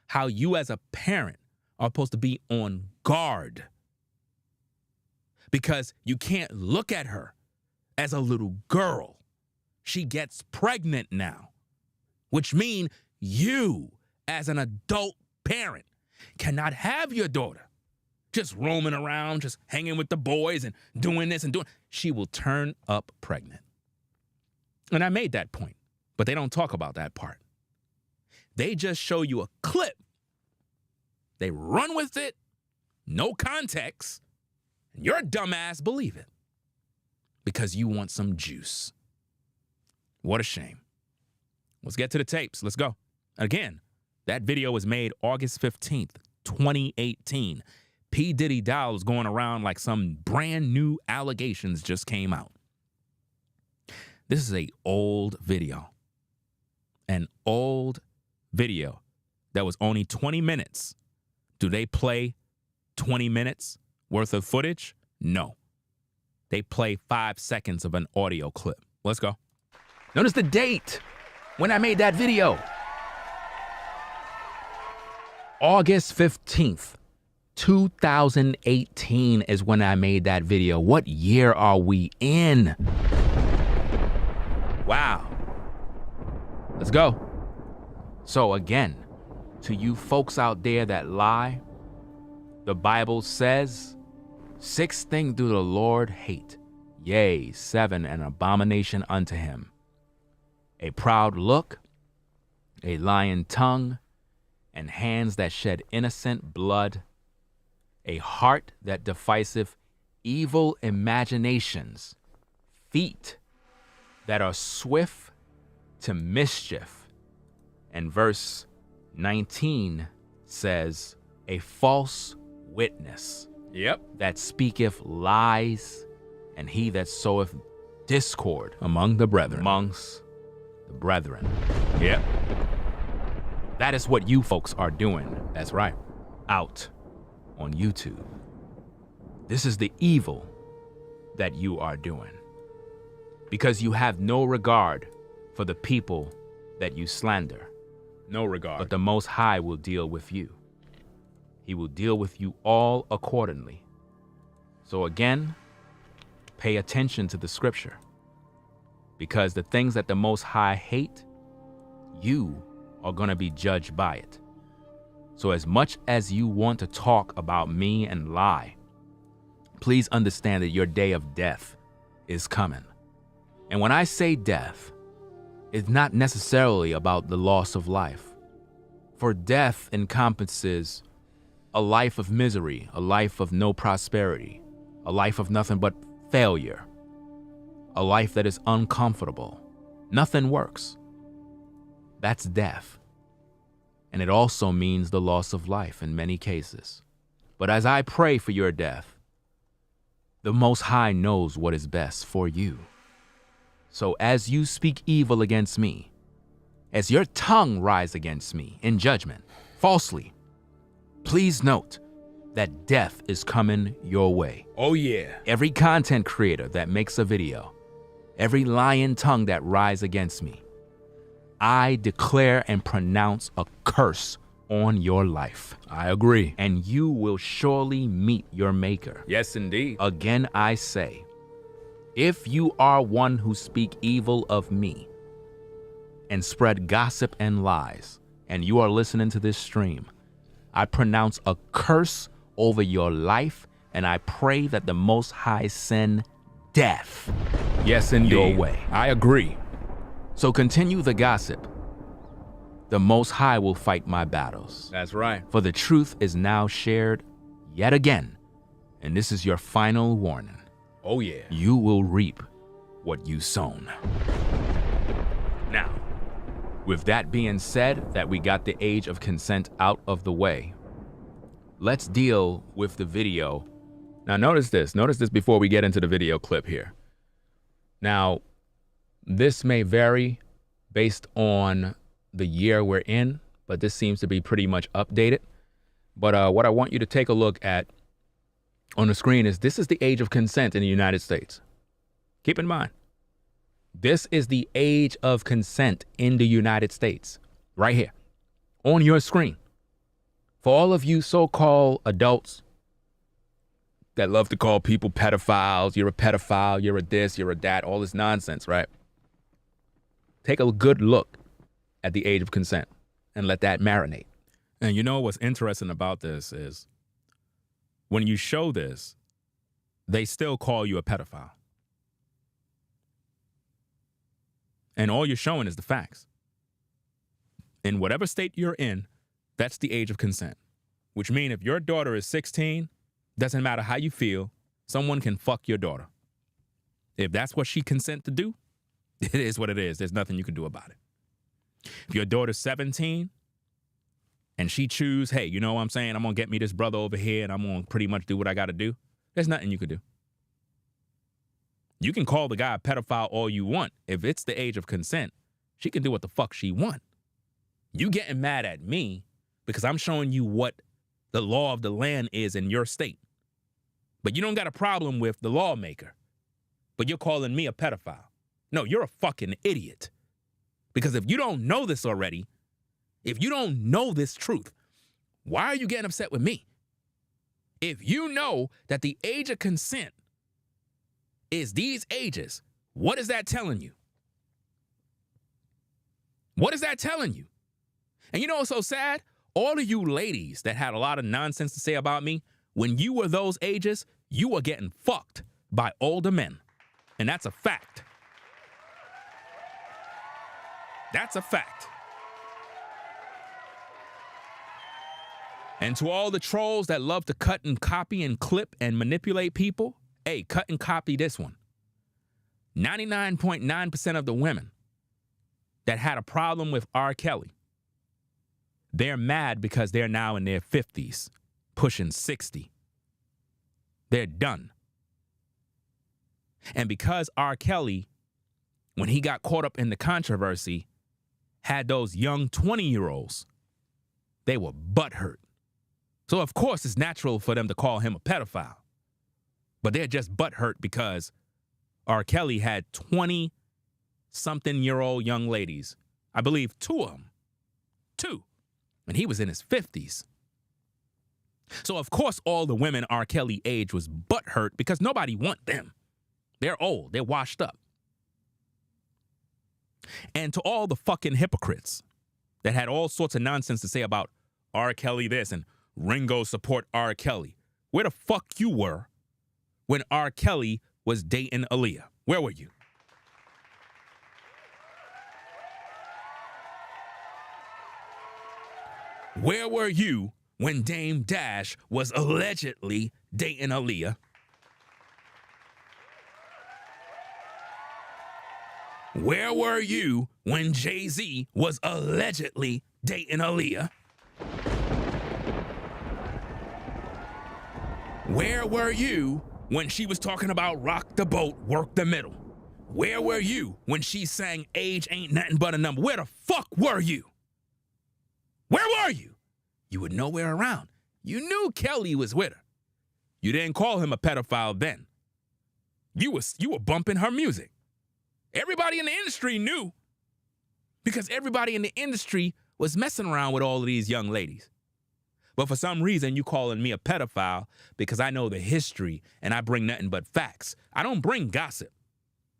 how you as a parent are supposed to be on guard because you can't look at her as a little girl. She gets pregnant now, which means you as an adult parent cannot have your daughter just roaming around, just hanging with the boys and doing this and doing. She will turn up pregnant. And I made that point, but they don't talk about that part. They just show you a clip. They run with it, no context, and your dumbass believe it because you want some juice. What a shame. Let's get to the tapes. Let's go. Again, that video was made August 15th, 2018. P.Diddy Dowell is going around like some brand new allegations just came out. This is an old video. An old video that was only 20 minutes. Do they play 20 minutes worth of footage? No. They play 5 seconds of an audio clip. Let's go. Notice the date when I made that video. August 15th, 2018 is when I made that video. What year are we in? Wow. Let's go. So again, to you folks out there that lie, the Bible says, 6 things do the Lord hate, yea, 7 an abomination unto him. A proud look, a lying tongue, and hands that shed innocent blood, a heart that deviseth evil imaginations, feet that are swift to mischief. And verse 19 says, a false witness. Yep. That speaketh lies, and he that soweth discord among the brethren. Amongst the brethren. Yep. That is what you folks are doing. That's right. Out on YouTube. This is the evil that you are doing. Because you have no regard for the people that you slander. No regard. But the Most High will deal with you. He will deal with you all accordingly. So again, pay attention to the scripture. Because the things that the Most High hate, you are going to be judged by it. So as much as you want to talk about me and lie, please understand that your day of death is coming. And when I say death, it's not necessarily about the loss of life. For death encompasses a life of misery, a life of no prosperity, a life of nothing but failure, a life that is uncomfortable. Nothing works. That's death. And it also means the loss of life in many cases. But as I pray for your death, the Most High knows what is best for you. So as you speak evil against me, as your tongue rise against me in judgment, falsely, please note that death is coming your way. Oh yeah. Every content creator that makes a video, every lying tongue that rise against me, I declare and pronounce a curse on your life. I agree. And you will surely meet your maker. Yes, indeed. Again, I say, if you are one who speak evil of me and spread gossip and lies, and you are listening to this stream, I pronounce a curse over your life, and I pray that the Most High send death. Yes, indeed. Your way. I agree. So continue the gossip. The Most High will fight my battles. That's right. For the truth is now shared yet again, and this is your final warning. Oh yeah. You will reap what you sown. Now, with that being said, that we got the age of consent out of the way, let's deal with the video Now, notice this. Notice this before we get into the video clip here. Now, this may vary based on the year we're in, but this seems to be pretty much updated. But what I want you to take a look at on the screen is this is the age of consent in the United States. Keep in mind, this is the age of consent in the United States, right here on your screen. For all of you so-called adults that love to call people pedophiles, you're a pedophile, you're a this, you're a that, all this nonsense, right? Take a good look at the age of consent and let that marinate. And you know what's interesting about this is when you show this, they still call you a pedophile. And all you're showing is the facts. In whatever state you're in, that's the age of consent. Which means if your daughter is 16, doesn't matter how you feel, someone can fuck your daughter. If that's what she consent to do, it is what it is. There's nothing you can do about it. If your daughter's 17 and she choose, hey, you know what I'm saying? I'm going to get me this brother over here and I'm going to pretty much do what I got to do. There's nothing you could do. You can call the guy a pedophile all you want. If it's the age of consent, she can do what the fuck she want. You getting mad at me because I'm showing you what the law of the land is in your state. But you don't got a problem with the lawmaker. But you're calling me a pedophile. No, you're a fucking idiot. Because if you don't know this already, if you don't know this truth, why are you getting upset with me? If you know that the age of consent is these ages, what is that telling you? What is that telling you? And you know what's so sad? All of you ladies that had a lot of nonsense to say about me, when you were those ages, you were getting fucked by older men. And that's a fact. That's a fact. And to all the trolls that love to cut and copy and clip and manipulate people, hey, cut and copy this one. 99.9% of the women that had a problem with R. Kelly, they're mad because they're now in their 50s, pushing 60. They're done. And because R. Kelly, when he got caught up in the controversy, had those young 20-year-olds, they were butthurt. So, of course, it's natural for them to call him a pedophile. But they're just butthurt because R. Kelly had 20-something-year-old young ladies. I believe 2 of them. 2. And he was in his 50s. So, of course, all the women R. Kelly age was butthurt because nobody want them. They're old. They're washed up. And to all the fucking hypocrites that had all sorts of nonsense to say about R. Kelly this and Ringo support R. Kelly, where the fuck you were when R. Kelly was dating Aaliyah? Where were you? Where were you when Dame Dash was allegedly dating Aaliyah? Where were you when Jay-Z was allegedly dating Aaliyah? Where were you when she was talking about rock the boat, work the middle? Where were you when she sang age ain't nothing but a number? Where the fuck were you? Where were you? You were nowhere around. You knew Kelly was with her. You didn't call him a pedophile then. You were bumping her music. Everybody in the industry knew because everybody in the industry was messing around with all of these young ladies. But for some reason, you calling me a pedophile because I know the history and I bring nothing but facts. I don't bring gossip.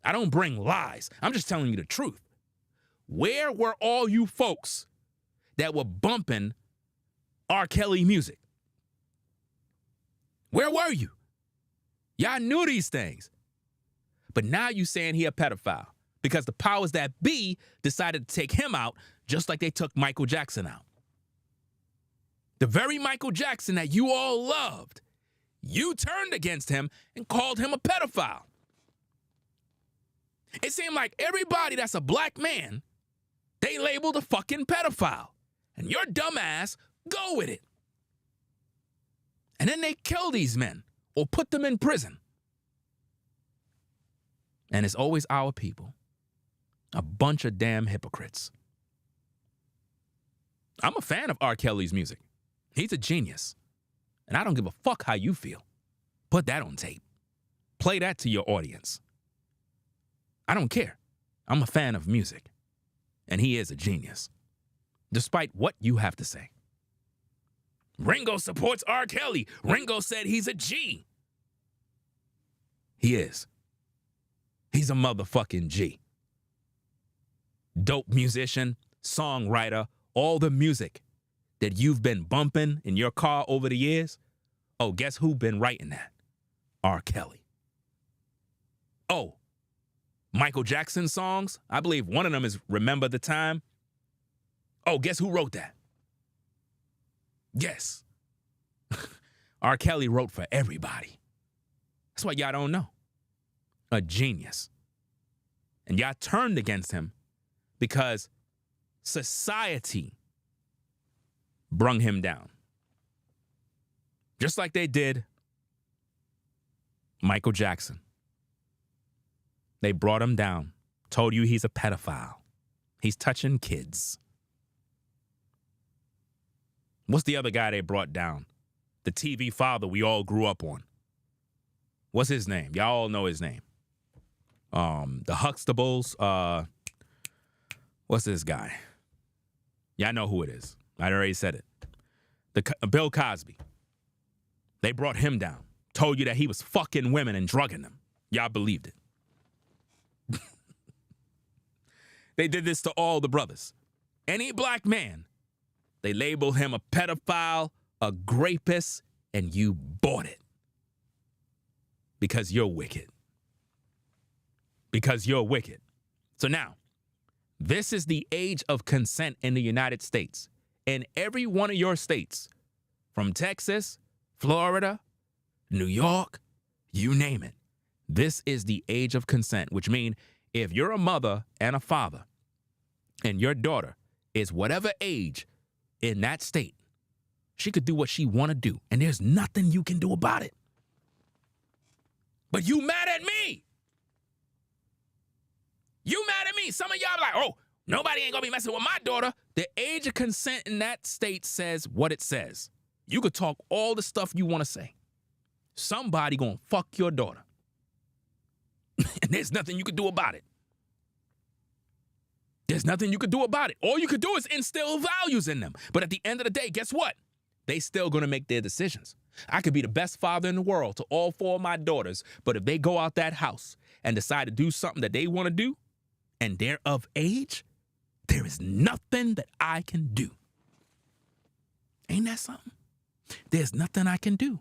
I don't bring lies. I'm just telling you the truth. Where were all you folks that were bumping R. Kelly music? Where were you? Y'all knew these things. But now you saying he a pedophile because the powers that be decided to take him out just like they took Michael Jackson out. The very Michael Jackson that you all loved, you turned against him and called him a pedophile. It seemed like everybody that's a black man, they labeled a fucking pedophile. And your dumb ass go with it. And then they kill these men or put them in prison. And it's always our people. A bunch of damn hypocrites. I'm a fan of R. Kelly's music. He's a genius. And I don't give a fuck how you feel. Put that on tape. Play that to your audience. I don't care. I'm a fan of music. And he is a genius. Despite what you have to say. Ringo supports R. Kelly. Ringo said he's a G. He is. He's a motherfucking G. Dope musician, songwriter, all the music that you've been bumping in your car over the years. Oh, guess who been writing that? R. Kelly. Oh, Michael Jackson songs. I believe one of them is Remember the Time. Oh, guess who wrote that? Yes. R. Kelly wrote for everybody. That's what y'all don't know. A genius. And y'all turned against him because society brung him down. Just like they did Michael Jackson. They brought him down, told you he's a pedophile. He's touching kids. What's the other guy they brought down? The TV father we all grew up on. What's his name? Y'all all know his name. The Huxtables. What's this guy? Y'all know who it is. I already said it. Bill Cosby. They brought him down. Told you that he was fucking women and drugging them. Y'all believed it. They did this to all the brothers. Any black man, they labeled him a pedophile, a rapist, and you bought it. Because you're wicked. Because you're wicked. So now, this is the age of consent in the United States. In every one of your states, from Texas, Florida, New York, you name it. This is the age of consent, which means if you're a mother and a father and your daughter is whatever age in that state, she could do what she want to do, and there's nothing you can do about it. But you mad at me. You mad at me. Some of y'all like, oh, nobody ain't gonna be messing with my daughter. The age of consent in that state says what it says. You could talk all the stuff you want to say. Somebody gonna fuck your daughter. And there's nothing you could do about it. There's nothing you could do about it. All you could do is instill values in them. But at the end of the day, guess what? They still gonna make their decisions. I could be the best father in the world to all four of my daughters, but if they go out that house and decide to do something that they want to do, and they're of age, there is nothing that I can do. Ain't that something? There's nothing I can do.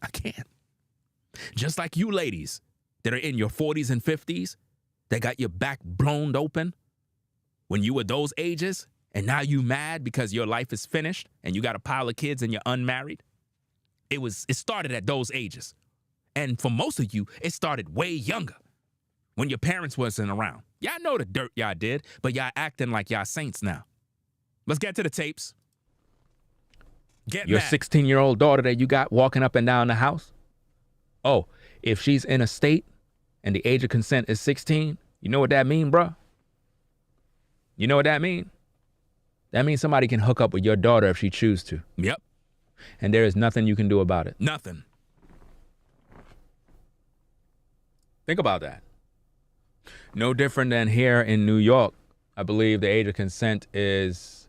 I can't. Just like you ladies that are in your 40s and 50s that got your back blown open when you were those ages, and now you mad because your life is finished and you got a pile of kids and you're unmarried. It started at those ages. And for most of you, it started way younger when your parents wasn't around. Y'all know the dirt y'all did, but y'all acting like y'all saints now. Let's get to the tapes. Your 16-year-old daughter that you got walking up and down the house. Oh, if she's in a state and the age of consent is 16, you know what that mean, bruh? You know what that mean? That means somebody can hook up with your daughter if she chooses to. Yep. And there is nothing you can do about it. Nothing. Think about that. No different than here in New York. I believe the age of consent is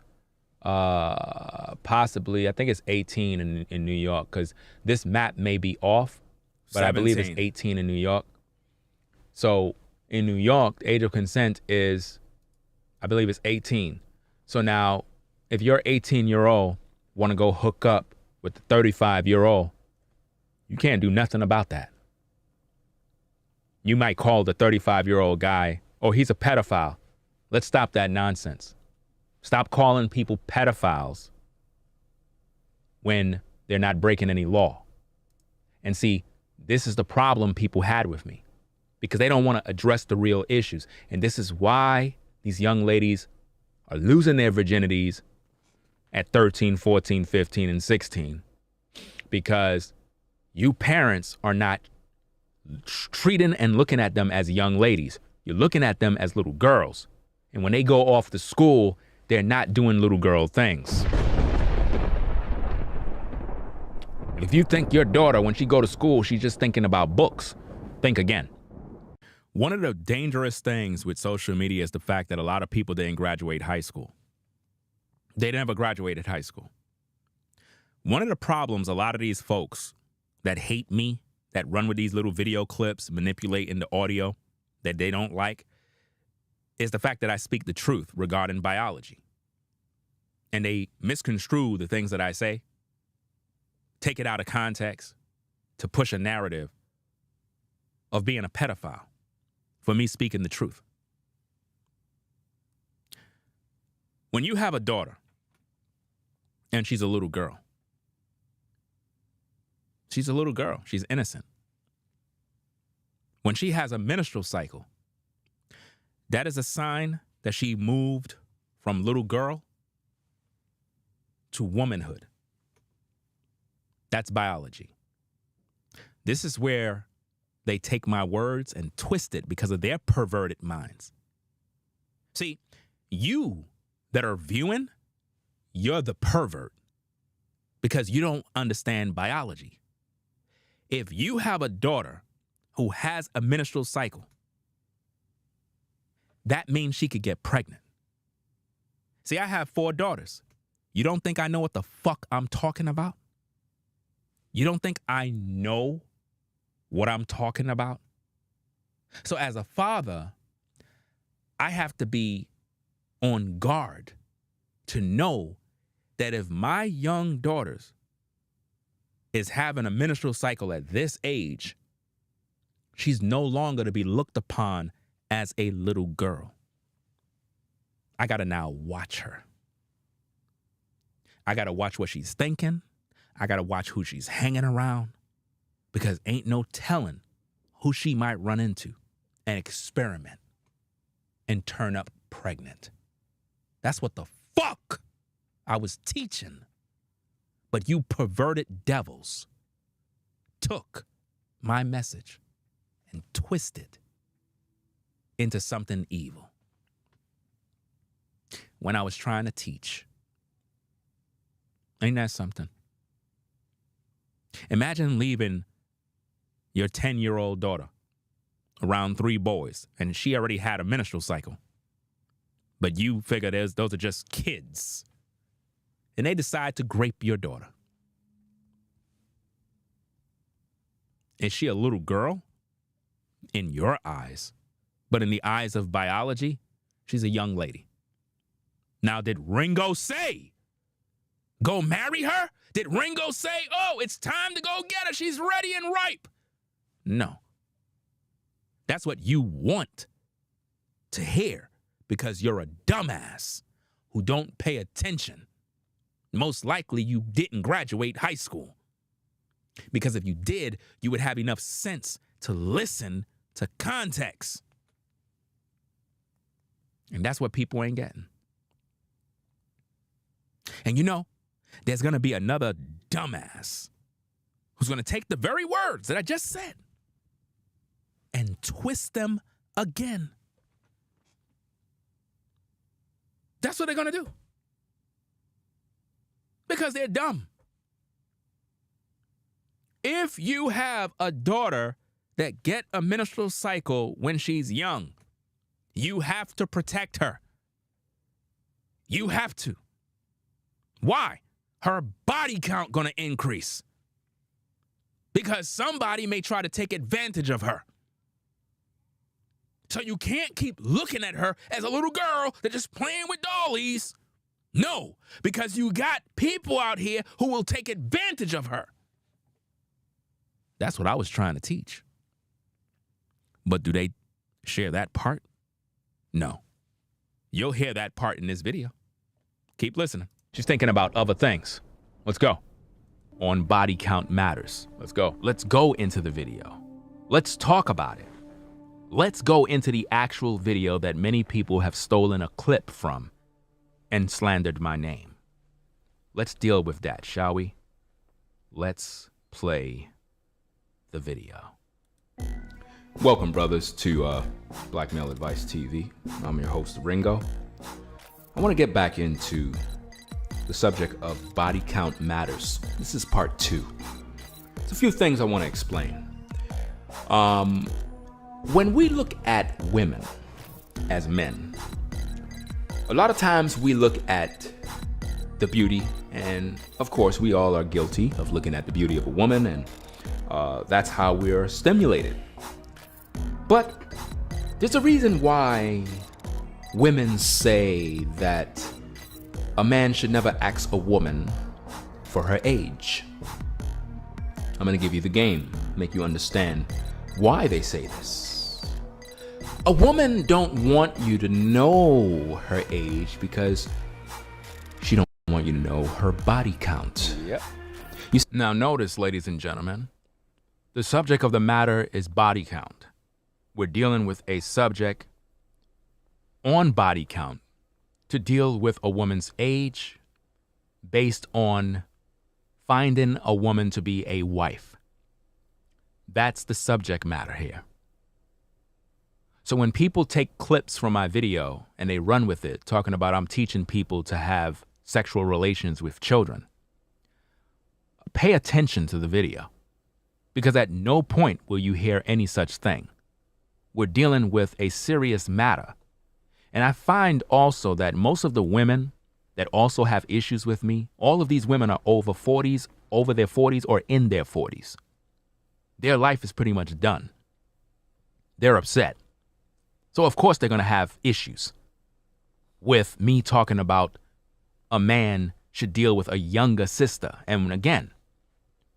possibly, I think it's 18 in New York, because this map may be off, but 17. I believe it's 18 in New York. So in New York, the age of consent is, I believe it's 18. So now, if your 18-year-old want to go hook up with the 35-year-old, you can't do nothing about that. You might call the 35-year-old guy, oh, he's a pedophile. Let's stop that nonsense. Stop calling people pedophiles when they're not breaking any law. And see, this is the problem people had with me, because they don't want to address the real issues. And this is why these young ladies are losing their virginities at 13, 14, 15, and 16, because You parents are not treating and looking at them as young ladies. You're looking at them as little girls. And when they go off to school, they're not doing little girl things. If you think your daughter, when she go to school, she's just thinking about books, think again. One of the dangerous things with social media is the fact that a lot of people didn't graduate high school. They never graduated high school. One of the problems, a lot of these folks that hate me, that run with these little video clips, manipulating the audio that they don't like, is the fact that I speak the truth regarding biology. And they misconstrue the things that I say, take it out of context to push a narrative of being a pedophile for me speaking the truth. When you have a daughter and she's a little girl, she's a little girl, she's innocent. When she has a menstrual cycle, that is a sign that she moved from little girl to womanhood. That's biology. This is where they take my words and twist it because of their perverted minds. See, you that are viewing, you're the pervert because you don't understand biology. If you have a daughter who has a menstrual cycle, that means she could get pregnant. See, I have 4 daughters. You don't think I know what the fuck I'm talking about? You don't think I know what I'm talking about? So as a father, I have to be on guard to know that if my young daughters is having a menstrual cycle at this age, she's no longer to be looked upon as a little girl. I gotta now watch her. I gotta watch what she's thinking. I gotta watch who she's hanging around, because ain't no telling who she might run into and experiment and turn up pregnant. That's what the fuck I was teaching. But you perverted devils took my message and twisted into something evil when I was trying to teach. Ain't that something? Imagine leaving your 10-year-old daughter around 3 boys, and she already had a menstrual cycle. But you figure those are just kids. And they decide to grape your daughter. Is she a little girl? In your eyes. But in the eyes of biology, she's a young lady. Now, did Ringo say, go marry her? Did Ringo say, oh, it's time to go get her, she's ready and ripe? No. That's what you want to hear because you're a dumbass who don't pay attention. Most likely you didn't graduate high school. Because if you did, you would have enough sense to listen to context. And that's what people ain't getting. And you know, there's going to be another dumbass who's going to take the very words that I just said and twist them again. That's what they're going to do. Because they're dumb. If you have a daughter that get a menstrual cycle when she's young, you have to protect her. You have to. Why? Her body count gonna increase. Because somebody may try to take advantage of her. So you can't keep looking at her as a little girl that's just playing with dollies. No, because you got people out here who will take advantage of her. That's what I was trying to teach. But do they share that part? No. You'll hear that part in this video. Keep listening. She's thinking about other things. Let's go. On body count matters. Let's go. Let's go into the video. Let's talk about it. Let's go into the actual video that many people have stolen a clip from and slandered my name. Let's deal with that, shall we? Let's play the video. Welcome, brothers, to Black Male Advice TV. I'm your host, Ringo. I want to get back into the subject of body count matters. This is part 2. There's a few things I want to explain. When we look at women as men, a lot of times we look at the beauty, and of course we all are guilty of looking at the beauty of a woman, and that's how we're stimulated. But there's a reason why women say that a man should never ask a woman for her age. I'm gonna give you the game, make you understand why they say this. A woman don't want you to know her age because she don't want you to know her body count. Yep. Now notice, ladies and gentlemen, the subject of the matter is body count. We're dealing with a subject on body count to deal with a woman's age based on finding a woman to be a wife. That's the subject matter here. So when people take clips from my video and they run with it, talking about I'm teaching people to have sexual relations with children, pay attention to the video, because at no point will you hear any such thing. We're dealing with a serious matter. And I find also that most of the women that also have issues with me, all of these women are over their 40s or in their 40s. Their life is pretty much done. They're upset. So of course they're going to have issues with me talking about a man should deal with a younger sister. And again,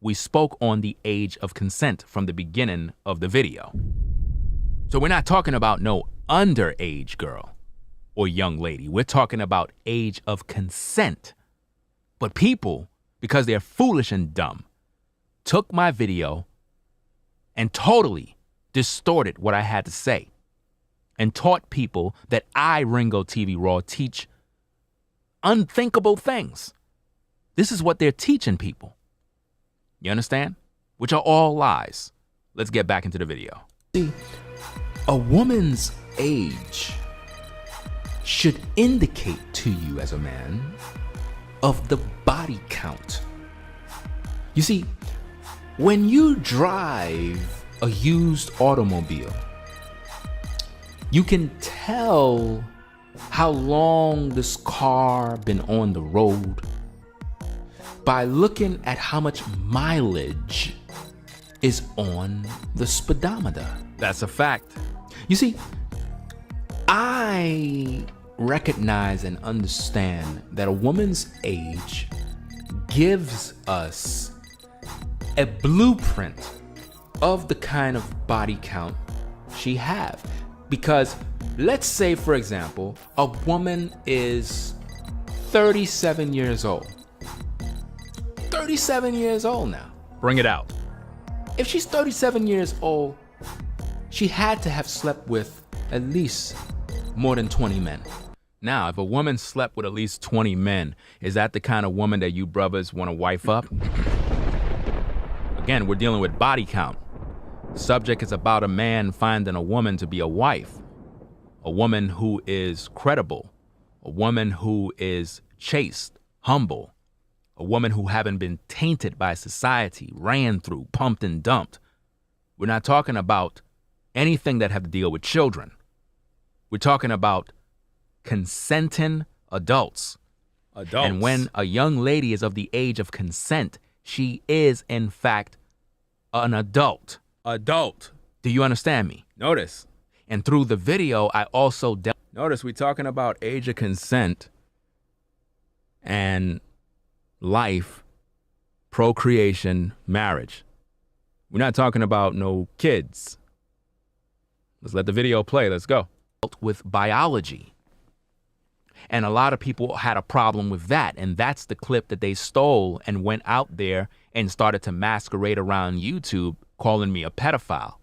we spoke on the age of consent from the beginning of the video. So we're not talking about no underage girl or young lady. We're talking about age of consent. But people, because they're foolish and dumb, took my video and totally distorted what I had to say and taught people that I, Ringo TV Raw, teach unthinkable things. This is what they're teaching people. You understand? Which are all lies. Let's get back into the video. See, a woman's age should indicate to you as a man of the body count. You see, when you drive a used automobile, you can tell how long this car been on the road by looking at how much mileage is on the speedometer. That's a fact. You see, I recognize and understand that a woman's age gives us a blueprint of the kind of body count she have. Because let's say, for example, a woman is 37 years old. 37 years old now. Bring it out. If she's 37 years old, she had to have slept with at least more than 20 men. Now, if a woman slept with at least 20 men, is that the kind of woman that you brothers want to wife up? Again, we're dealing with body count. The subject is about a man finding a woman to be a wife, a woman who is credible, a woman who is chaste, humble, a woman who haven't been tainted by society, ran through, pumped and dumped. We're not talking about anything that have to deal with children. We're talking about consenting adults. And when a young lady is of the age of consent, she is, in fact, an adult. Do you understand me? Notice. And through the video, I also notice we're talking about age of consent and life, procreation, marriage. We're not talking about no kids. Let's let the video play. Let's go. With biology. And a lot of people had a problem with that. And that's the clip that they stole and went out there and started to masquerade around YouTube calling me a pedophile.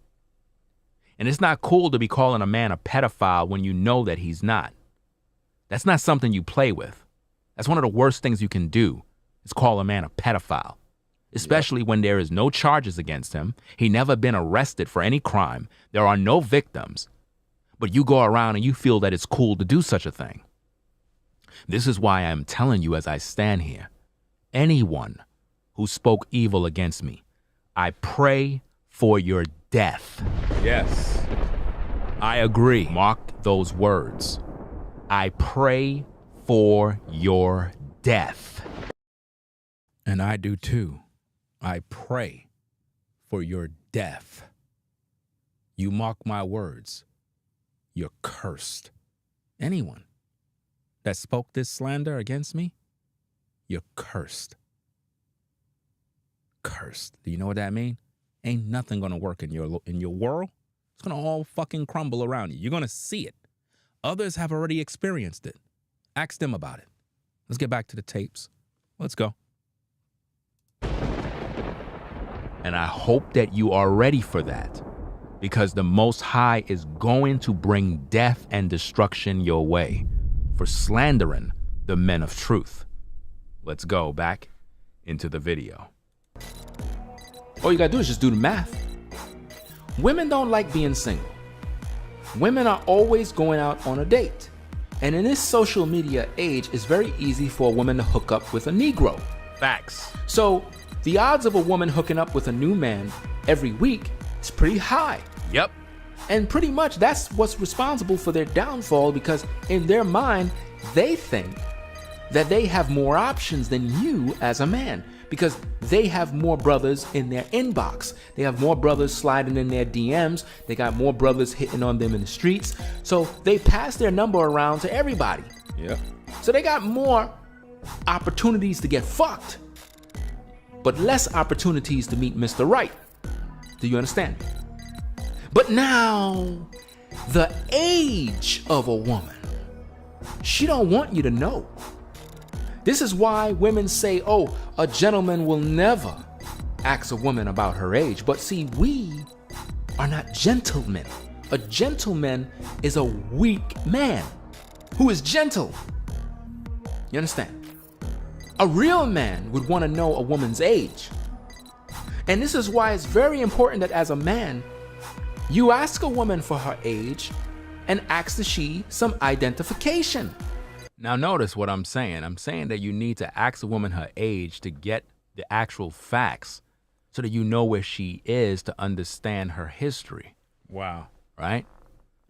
And it's not cool to be calling a man a pedophile when you know that he's not. That's not something you play with. That's one of the worst things you can do, is call a man a pedophile. especially when there is no charges against him. He never been arrested for any crime. There are no victims. But you go around and you feel that it's cool to do such a thing. This is why I'm telling you as I stand here, anyone who spoke evil against me, I pray for your death. Yes, I agree. Mark those words. I pray for your death. And I do too. I pray for your death. You mark my words. You're cursed. Anyone that spoke this slander against me, you're cursed. Cursed. Do you know what that means? Ain't nothing gonna work in your world. It's gonna all fucking crumble around you. You're gonna see it. Others have already experienced it. Ask them about it. Let's get back to the tapes. Let's go. And I hope that you are ready for that, because the Most High is going to bring death and destruction your way for slandering the men of truth. Let's go back into the video. All you gotta do is just do the math. Women don't like being single. Women are always going out on a date. And in this social media age, it's very easy for a woman to hook up with a Negro. Facts. So the odds of a woman hooking up with a new man every week is pretty high. Yep. And pretty much that's what's responsible for their downfall, because in their mind, they think that they have more options than you as a man, because they have more brothers in their inbox. They have more brothers sliding in their DMs. They got more brothers hitting on them in the streets. So they pass their number around to everybody. Yep. So they got more opportunities to get fucked, but less opportunities to meet Mr. Right. Do you understand? But now, the age of a woman, she don't want you to know. This is why women say, oh, a gentleman will never ask a woman about her age. But see, we are not gentlemen. A gentleman is a weak man who is gentle. You understand? A real man would want to know a woman's age. And this is why it's very important that as a man, you ask a woman for her age and ask the she some identification. Now notice what I'm saying. I'm saying that you need to ask a woman her age to get the actual facts so that you know where she is to understand her history. Wow. Right?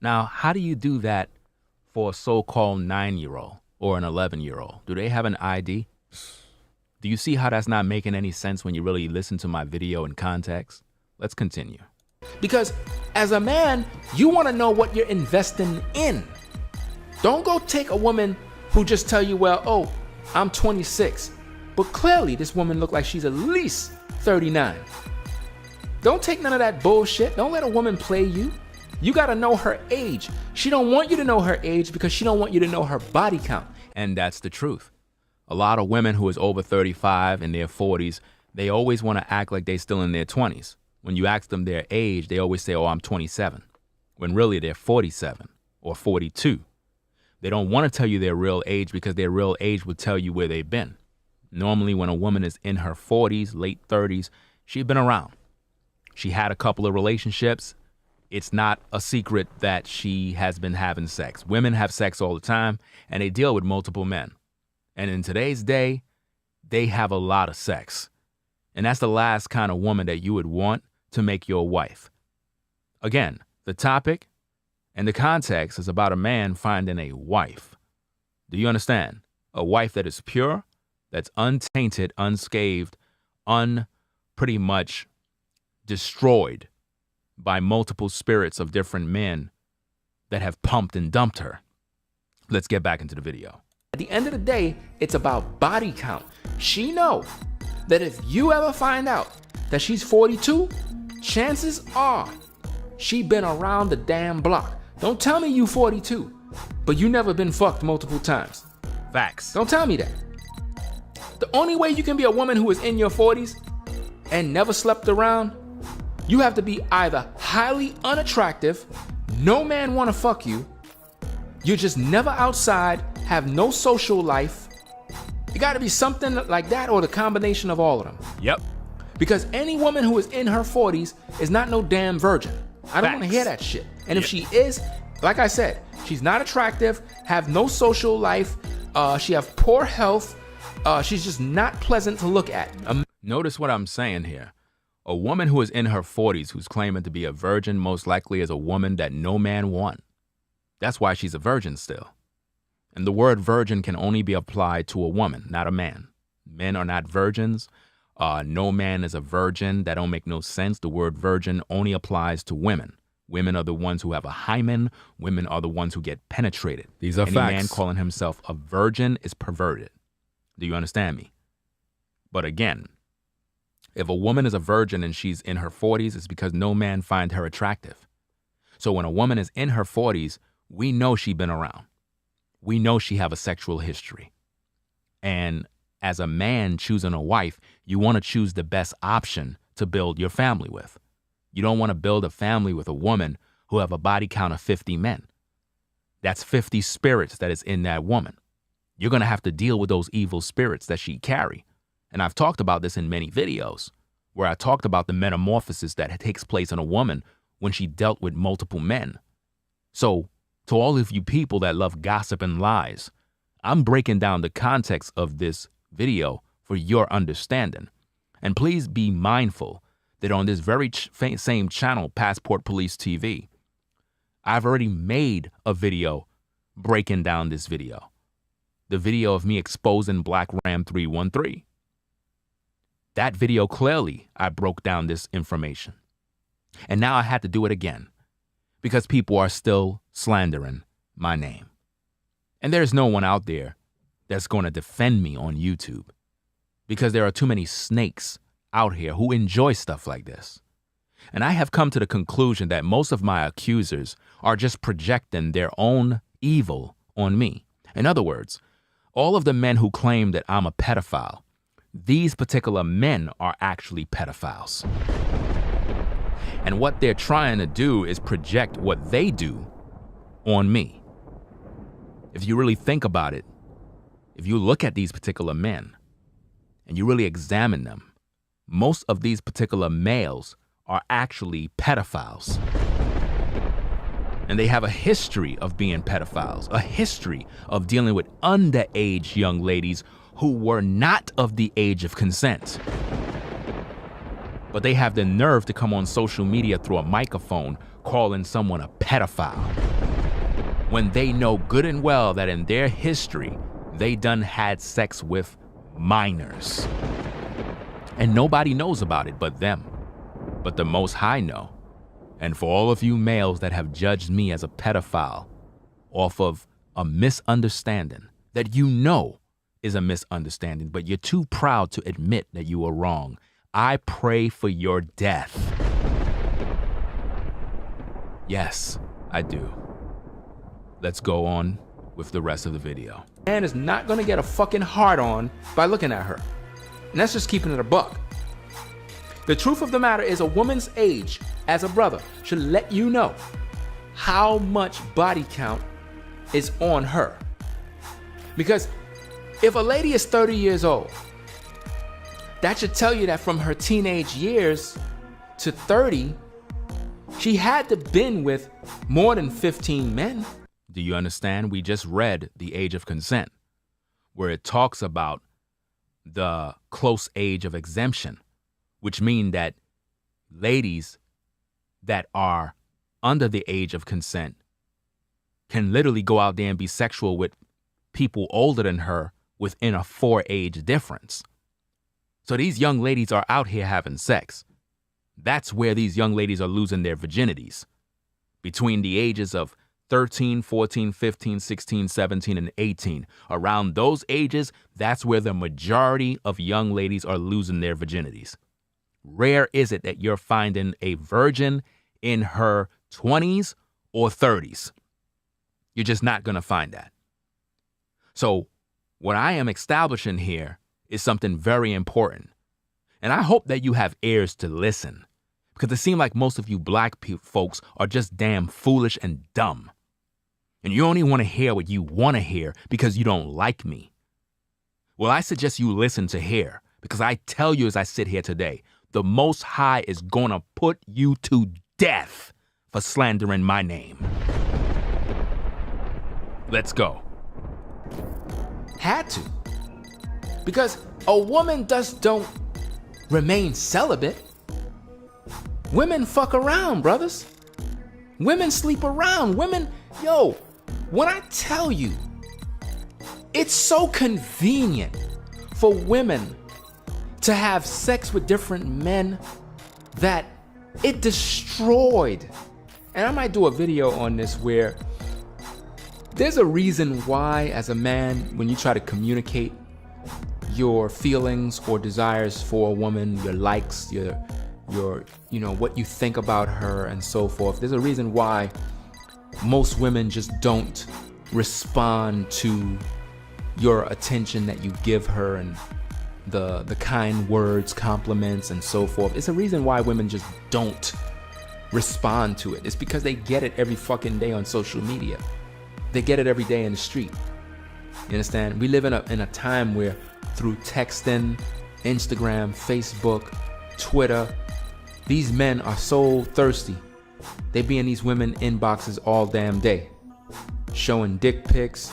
Now, how do you do that for a so-called 9-year-old or an 11-year-old? Do they have an ID? Do you see how that's not making any sense when you really listen to my video in context? Let's continue. Because as a man, you want to know what you're investing in. Don't go take a woman who just tell you, well, oh, I'm 26. But clearly this woman look like she's at least 39. Don't take none of that bullshit. Don't let a woman play you. You got to know her age. She don't want you to know her age because she don't want you to know her body count. And that's the truth. A lot of women who is over 35 in their 40s, they always want to act like they still in their 20s. When you ask them their age, they always say, oh, I'm 27, when really they're 47 or 42. They don't want to tell you their real age because their real age would tell you where they've been. Normally, when a woman is in her 40s, late 30s, she's been around. She had a couple of relationships. It's not a secret that she has been having sex. Women have sex all the time, and they deal with multiple men. And in today's day, they have a lot of sex. And that's the last kind of woman that you would want to make your wife. Again, the topic and the context is about a man finding a wife. Do you understand? A wife that is pure, that's untainted, unscathed, pretty much destroyed by multiple spirits of different men that have pumped and dumped her. Let's get back into the video. At the end of the day, it's about body count. She knows that if you ever find out that she's 42, chances are she been around the damn block. Don't tell me you 42, but you never been fucked multiple times. Facts. Don't tell me that. The only way you can be a woman who is in your 40s and never slept around, you have to be either highly unattractive, no man want to fuck you, you're just never outside, have no social life. You got to be something like that or the combination of all of them. Yep. Because any woman who is in her 40s is not no damn virgin. I don't want to hear that shit. And if she is, like I said, she's not attractive, have no social life, she have poor health, she's just not pleasant to look at. Notice what I'm saying here. A woman who is in her 40s who's claiming to be a virgin most likely is a woman that no man won. That's why she's a virgin still. And the word virgin can only be applied to a woman, not a man. Men are not virgins. No man is a virgin. That don't make no sense. The word virgin only applies to women. Women are the ones who have a hymen. Women are the ones who get penetrated. These are facts. Any man calling himself a virgin is perverted. Do you understand me? But again, if a woman is a virgin and she's in her 40s, it's because no man finds her attractive. So when a woman is in her 40s, we know she's been around. We know she have a sexual history. And as a man choosing a wife, you want to choose the best option to build your family with. You don't want to build a family with a woman who have a body count of 50 men. That's 50 spirits that is in that woman. You're going to have to deal with those evil spirits that she carry. And I've talked about this in many videos where I talked about the metamorphosis that takes place in a woman when she dealt with multiple men. So to all of you people that love gossip and lies, I'm breaking down the context of this video for your understanding. And please be mindful that on this very same channel, Passport Police TV, I've already made a video breaking down this video. The video of me exposing Black Ram 313. That video clearly I broke down this information. And now I had to do it again because people are still slandering my name. And there's no one out there that's going to defend me on YouTube because there are too many snakes out here who enjoy stuff like this. And I have come to the conclusion that most of my accusers are just projecting their own evil on me. In other words, all of the men who claim that I'm a pedophile, these particular men are actually pedophiles. And what they're trying to do is project what they do on me. If you really think about it, if you look at these particular men and you really examine them, most of these particular males are actually pedophiles. And they have a history of being pedophiles, a history of dealing with underage young ladies who were not of the age of consent. But they have the nerve to come on social media through a microphone calling someone a pedophile, when they know good and well that in their history, they done had sex with minors. And nobody knows about it but them. But the Most High know. And for all of you males that have judged me as a pedophile off of a misunderstanding that you know is a misunderstanding, but you're too proud to admit that you were wrong, I pray for your death. Yes, I do. Let's go on with the rest of the video. Man is not gonna get a fucking hard on by looking at her. And that's just keeping it a buck. The truth of the matter is a woman's age as a brother should let you know how much body count is on her. Because if a lady is 30 years old, that should tell you that from her teenage years to 30, she had to been with more than 15 men. Do you understand? We just read The Age of Consent, where it talks about the close age of exemption, which mean that ladies that are under the age of consent can literally go out there and be sexual with people older than her within a 4-age difference. So these young ladies are out here having sex. That's where these young ladies are losing their virginities. Between the ages of 13, 14, 15, 16, 17, and 18. Around those ages, that's where the majority of young ladies are losing their virginities. Rare is it that you're finding a virgin in her 20s or 30s. You're just not going to find that. So what I am establishing here is something very important. And I hope that you have ears to listen, because it seems like most of you black folks are just damn foolish and dumb. And you only want to hear what you want to hear because you don't like me. Well, I suggest you listen to hear, because I tell you as I sit here today, the Most High is gonna put you to death for slandering my name. Let's go. Had to. Because a woman don't remain celibate. Women fuck around, brothers. Women sleep around. Women, yo, when I tell you, it's so convenient for women to have sex with different men that it destroyed. And I might do a video on this where there's a reason why, as a man, when you try to communicate your feelings or desires for a woman, your likes, your what you think about her and so forth, there's a reason why most women just don't respond to your attention that you give her and the kind words, compliments, and so forth. It's a reason why women just don't respond to it. It's because they get it every fucking day on social media. They get it every day in the street. You understand? We live in a time where through texting, Instagram, Facebook, Twitter, these men are so thirsty. They be in these women inboxes all damn day, showing dick pics,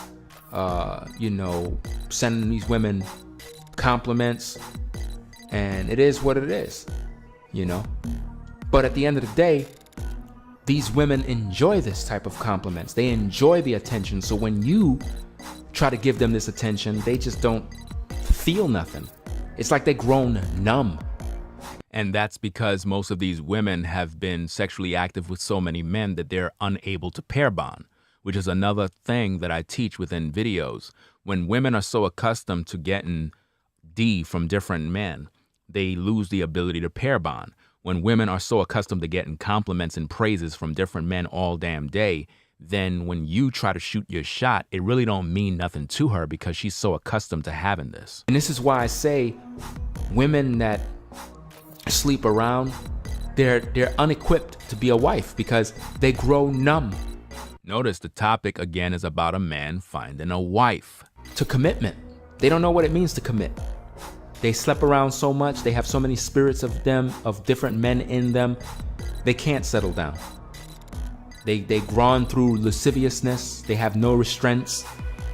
sending these women compliments, and it is what it is, But at the end of the day, these women enjoy this type of compliments. They enjoy the attention. So when you try to give them this attention, they just don't feel nothing. It's like they've grown numb. And that's because most of these women have been sexually active with so many men that they're unable to pair bond, which is another thing that I teach within videos. When women are so accustomed to getting D from different men, they lose the ability to pair bond. When women are so accustomed to getting compliments and praises from different men all damn day, then when you try to shoot your shot, it really don't mean nothing to her because she's so accustomed to having this. And this is why I say women that sleep around, they're unequipped to be a wife because they grow numb. Notice the topic again is about a man finding a wife. To commitment. They don't know what it means to commit. They slept around so much, they have so many spirits of different men in them, they can't settle down. They grown through lasciviousness, they have no restraints,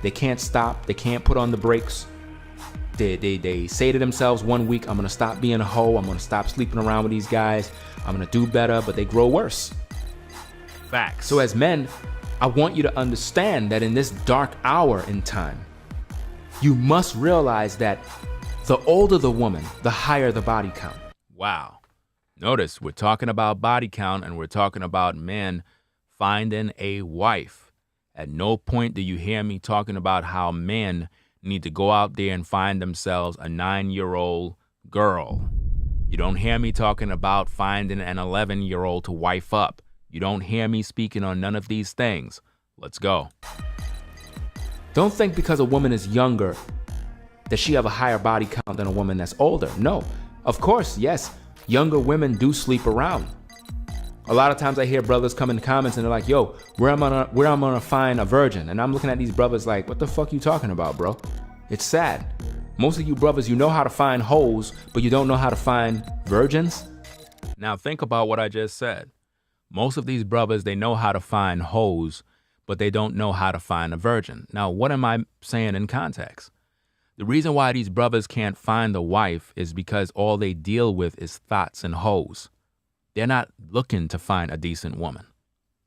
they can't stop, they can't put on the brakes. They say to themselves 1 week, I'm gonna stop being a hoe, I'm gonna stop sleeping around with these guys, I'm gonna do better, but they grow worse. Facts. So as men, I want you to understand that in this dark hour in time, you must realize that the older the woman, the higher the body count. Wow. Notice we're talking about body count and we're talking about men finding a wife. At no point do you hear me talking about how men need to go out there and find themselves a 9-year-old girl. You don't hear me talking about finding an 11-year-old to wife up. You don't hear me speaking on none of these things. Let's go. Don't think because a woman is younger that she have a higher body count than a woman that's older. No. Of course, yes, younger women do sleep around. A lot of times I hear brothers come in the comments and they're like, yo, where am I gonna find a virgin? And I'm looking at these brothers like, what the fuck you talking about, bro? It's sad. Most of you brothers, you know how to find hoes, but you don't know how to find virgins. Now think about what I just said. Most of these brothers, they know how to find hoes, but they don't know how to find a virgin. Now, what am I saying in context? The reason why these brothers can't find a wife is because all they deal with is thoughts and hoes. They're not looking to find a decent woman.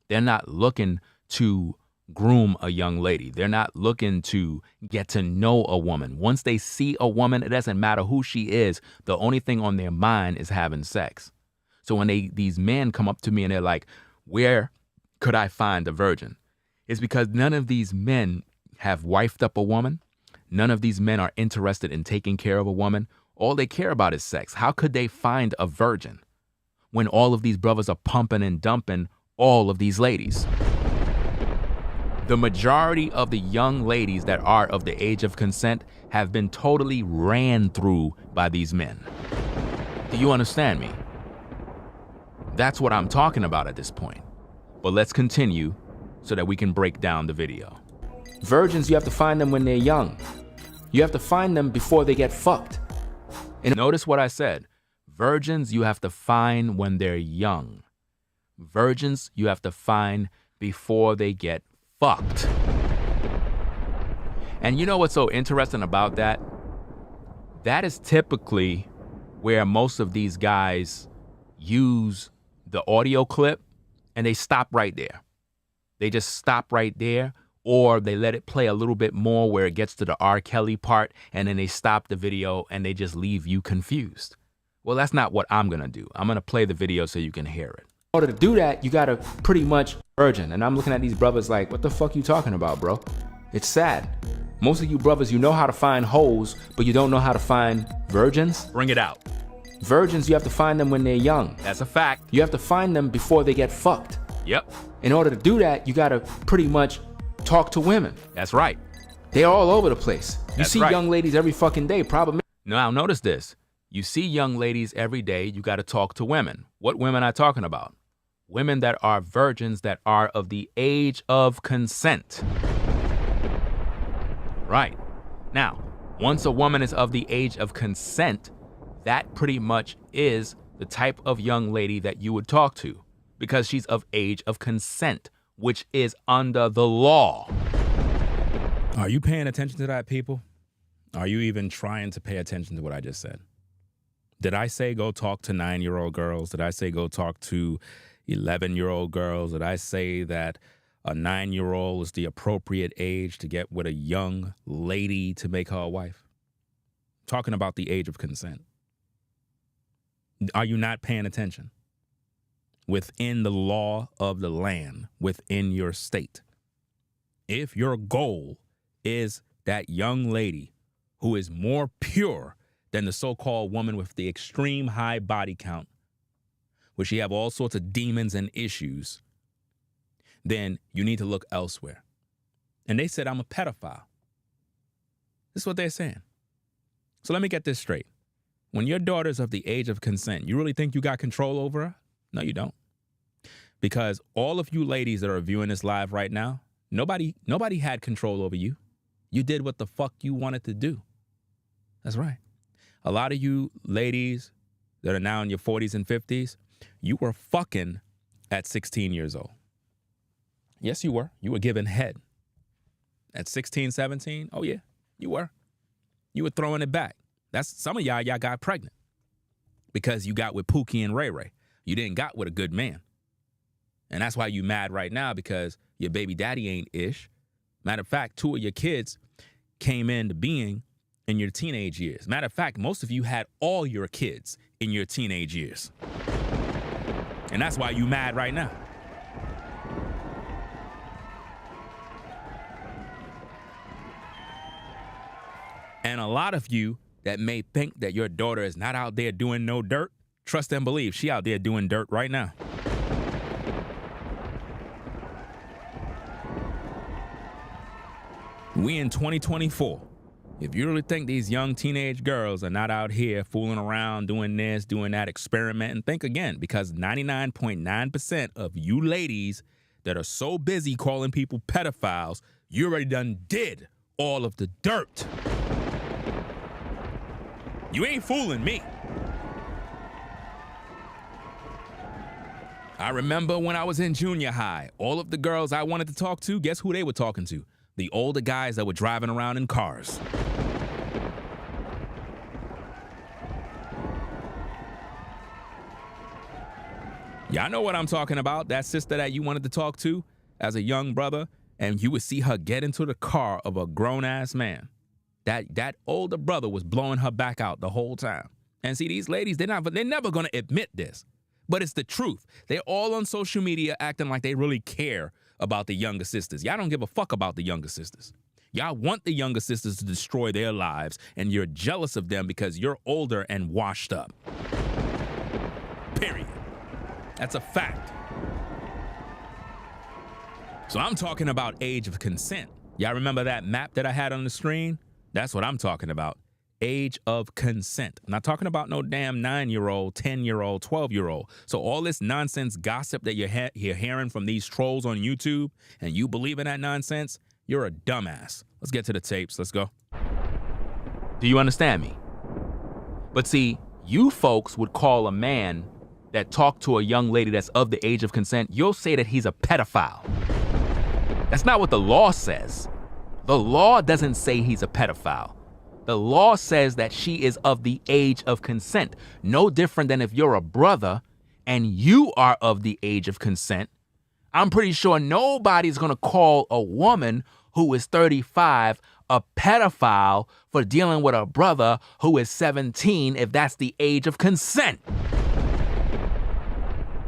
They're not looking to groom a young lady. They're not looking to get to know a woman. Once they see a woman, it doesn't matter who she is. The only thing on their mind is having sex. So when these men come up to me and they're like, where could I find a virgin? It's because none of these men have wifed up a woman. None of these men are interested in taking care of a woman. All they care about is sex. How could they find a virgin when all of these brothers are pumping and dumping all of these ladies? The majority of the young ladies that are of the age of consent have been totally ran through by these men. Do you understand me? That's what I'm talking about at this point. But let's continue so that we can break down the video. Virgins, you have to find them when they're young. You have to find them before they get fucked. And notice what I said. Virgins you have to find when they're young. Virgins you have to find before they get fucked. And you know what's so interesting about that? That is typically where most of these guys use the audio clip and they stop right there. They just stop right there, or they let it play a little bit more where it gets to the R. Kelly part, and then they stop the video and they just leave you confused. Well, that's not what I'm gonna do. I'm gonna play the video so you can hear it. In order to do that, you gotta pretty much virgin. And I'm looking at these brothers like, what the fuck you talking about, bro? It's sad. Most of you brothers, you know how to find hoes, but you don't know how to find virgins. Bring it out. Virgins, you have to find them when they're young. That's a fact. You have to find them before they get fucked. Yep. In order to do that, you gotta pretty much talk to women. That's right. They're all over the place. You That's see right. young ladies every fucking day. Problem. Now notice this. You see young ladies every day, you gotta talk to women. What women am I talking about? Women that are virgins, that are of the age of consent. Right. Now, once a woman is of the age of consent, that pretty much is the type of young lady that you would talk to, because she's of age of consent, which is under the law. Are you paying attention to that, people? Are you even trying to pay attention to what I just said? Did I say go talk to 9-year-old girls? Did I say go talk to 11-year-old girls? Did I say that a 9-year-old is the appropriate age to get with a young lady to make her a wife? I'm talking about the age of consent. Are you not paying attention? Within the law of the land, within your state, if your goal is that young lady who is more pure than the so-called woman with the extreme high body count, where she have all sorts of demons and issues, then you need to look elsewhere. And they said, I'm a pedophile. This is what they're saying. So let me get this straight. When your daughter's of the age of consent, you really think you got control over her? No, you don't. Because all of you ladies that are viewing this live right now, nobody had control over you. You did what the fuck you wanted to do. That's right. A lot of you ladies that are now in your 40s and 50s, you were fucking at 16 years old. Yes, you were. You were given head. At 16, 17, oh yeah, you were. You were throwing it back. That's some of y'all got pregnant because you got with Pookie and Ray Ray. You didn't got with a good man. And that's why you mad right now, because your baby daddy ain't ish. Matter of fact, 2 of your kids came into being in your teenage years. Matter of fact, most of you had all your kids in your teenage years. And that's why you mad right now. And a lot of you that may think that your daughter is not out there doing no dirt, trust and believe she out there doing dirt right now. We in 2024. If you really think these young teenage girls are not out here fooling around, doing this, doing that, experimenting, think again, because 99.9% of you ladies that are so busy calling people pedophiles, you already done did all of the dirt. You ain't fooling me. I remember when I was in junior high, all of the girls I wanted to talk to, guess who they were talking to? The older guys that were driving around in cars. Y'all know what I'm talking about. That sister that you wanted to talk to as a young brother, and you would see her get into the car of a grown-ass man. That older brother was blowing her back out the whole time. And see, these ladies, they're never gonna admit this, but it's the truth. They're all on social media acting like they really care about the younger sisters. Y'all don't give a fuck about the younger sisters. Y'all want the younger sisters to destroy their lives, and you're jealous of them because you're older and washed up. Period. That's a fact. So I'm talking about age of consent. Y'all remember that map that I had on the screen? That's what I'm talking about. Age of consent. I'm not talking about no damn 9-year-old, 10-year-old, 12-year-old. So all this nonsense gossip that you're hearing from these trolls on YouTube, and you believe in that nonsense, you're a dumbass. Let's get to the tapes. Let's go. Do you understand me? But see, You folks would call a man that talked to a young lady that's of the age of consent, you'll say that he's a pedophile. That's not what the law says. The law doesn't say he's a pedophile. The law says that she is of the age of consent. No different than if you're a brother and you are of the age of consent. I'm pretty sure nobody's gonna call a woman who is 35 a pedophile for dealing with a brother who is 17 if that's the age of consent.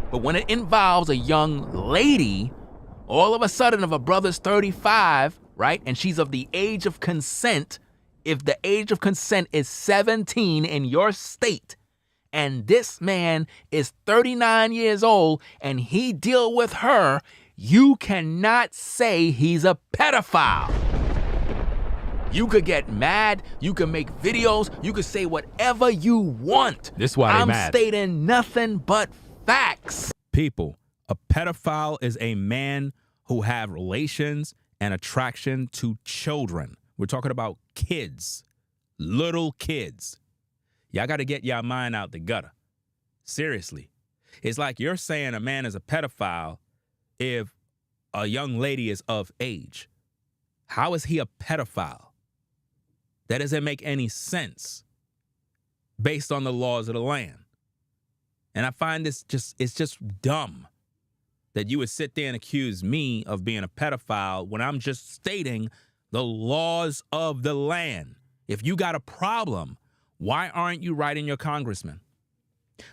But when it involves a young lady, all of a sudden if a brother's 35, right, and she's of the age of consent, if the age of consent is 17 in your state, and this man is 39 years old and he deal with her, you cannot say he's a pedophile. You could get mad, you can make videos, you could say whatever you want. This is why they're mad. I'm stating nothing but facts. People, a pedophile is a man who have relations and attraction to children. We're talking about kids, little kids. Y'all got to get your mind out the gutter. Seriously. It's like you're saying a man is a pedophile if a young lady is of age. How is he a pedophile? That doesn't make any sense based on the laws of the land. And I find it's just dumb that you would sit there and accuse me of being a pedophile when I'm just stating the laws of the land. If you got a problem, why aren't you writing your congressman?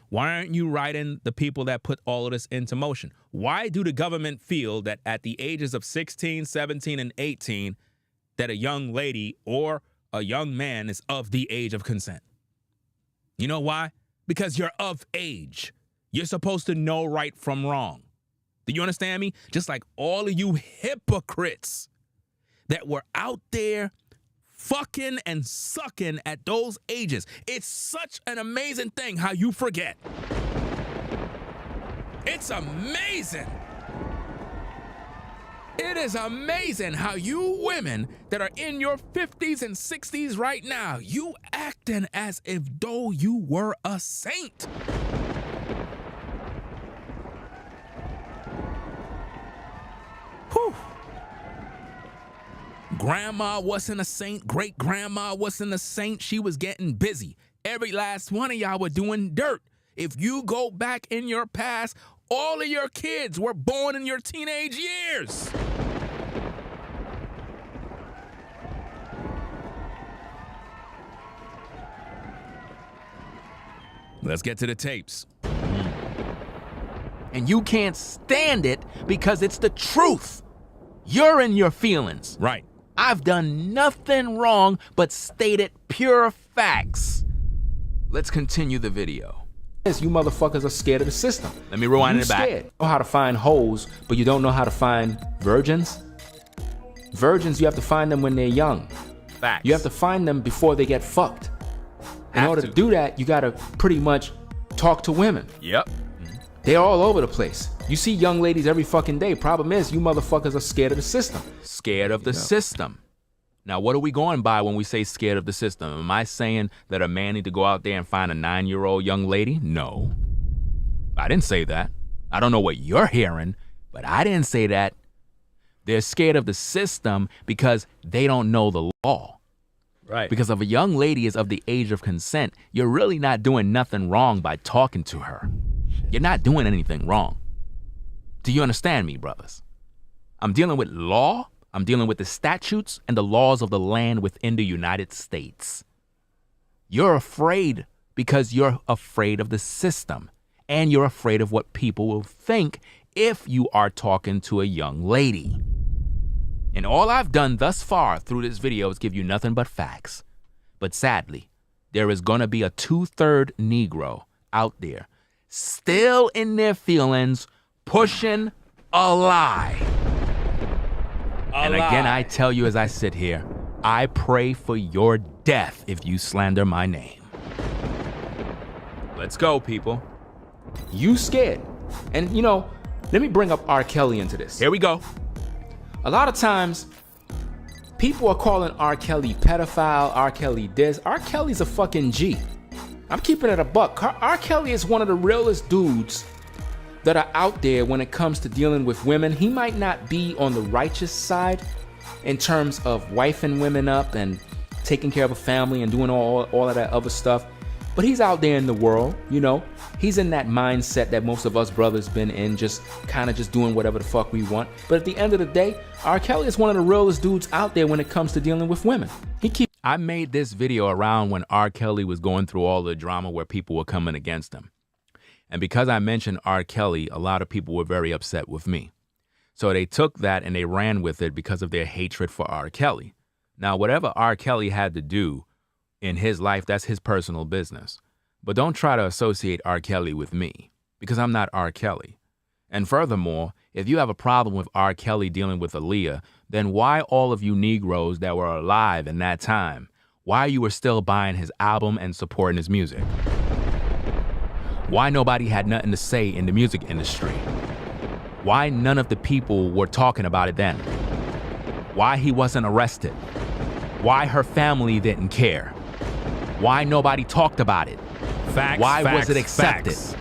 Why aren't you writing the people that put all of this into motion? Why do the government feel that at the ages of 16, 17, and 18, that a young lady or a young man is of the age of consent? You know why? Because you're of age. You're supposed to know right from wrong. Do you understand me? Just like all of you hypocrites that were out there fucking and sucking at those ages. It's such an amazing thing how you forget. It's amazing. It is amazing how you women that are in your 50s and 60s right now, you acting as if though you were a saint. Whew. Grandma wasn't a saint. Great-grandma wasn't a saint. She was getting busy. Every last one of y'all were doing dirt. If you go back in your past, all of your kids were born in your teenage years. Let's get to the tapes. And you can't stand it because it's the truth. You're in your feelings. Right. I've done nothing wrong but stated pure facts. Let's continue the video. You motherfuckers are scared of the system. Let me rewind You it back. scared. You know how to find hoes, but you don't know how to find virgins? Virgins, you have to find them when they're young. Facts. You have to find them before they get fucked. In order to do that, you gotta pretty much talk to women. Yep. They're all over the place. You see young ladies every fucking day. Problem is, you motherfuckers are scared of the system. Scared of the system. Now, what are we going by when we say scared of the system? Am I saying that a man need to go out there and find a 9-year-old young lady? No. I didn't say that. I don't know what you're hearing, but I didn't say that. They're scared of the system because they don't know the law. Right. Because if a young lady is of the age of consent, you're really not doing nothing wrong by talking to her. You're not doing anything wrong. Do you understand me, brothers? I'm dealing with law. I'm dealing with the statutes and the laws of the land within the United States. You're afraid because you're afraid of the system, and you're afraid of what people will think if you are talking to a young lady. And all I've done thus far through this video is give you nothing but facts. But sadly, there is going to be a 2/3 Negro out there still in their feelings, pushing a lie. And again, I tell you as I sit here, I pray for your death if you slander my name. Let's go, people. You scared. And you know, let me bring up R. Kelly into this. Here we go. A lot of times, people are calling R. Kelly pedophile, R. Kelly this. R. Kelly's a fucking G. I'm keeping it a buck. R. Kelly is one of the realest dudes that are out there when it comes to dealing with women. He might not be on the righteous side in terms of wifing women up and taking care of a family and doing all of that other stuff, but he's out there in the world, you know. He's in that mindset that most of us brothers been in, just kind of just doing whatever the fuck we want. But at the end of the day, R. Kelly is one of the realest dudes out there when it comes to dealing with women. I made this video around when R. Kelly was going through all the drama where people were coming against him. And because I mentioned R. Kelly, a lot of people were very upset with me. So they took that and they ran with it because of their hatred for R. Kelly. Now, whatever R. Kelly had to do in his life, that's his personal business. But don't try to associate R. Kelly with me, because I'm not R. Kelly. And furthermore, if you have a problem with R. Kelly dealing with Aaliyah, then why all of you Negroes that were alive in that time, why you were still buying his album and supporting his music? Why nobody had nothing to say in the music industry? Why none of the people were talking about it then? Why he wasn't arrested? Why her family didn't care? Why nobody talked about it? Facts, Why facts, was it accepted? facts.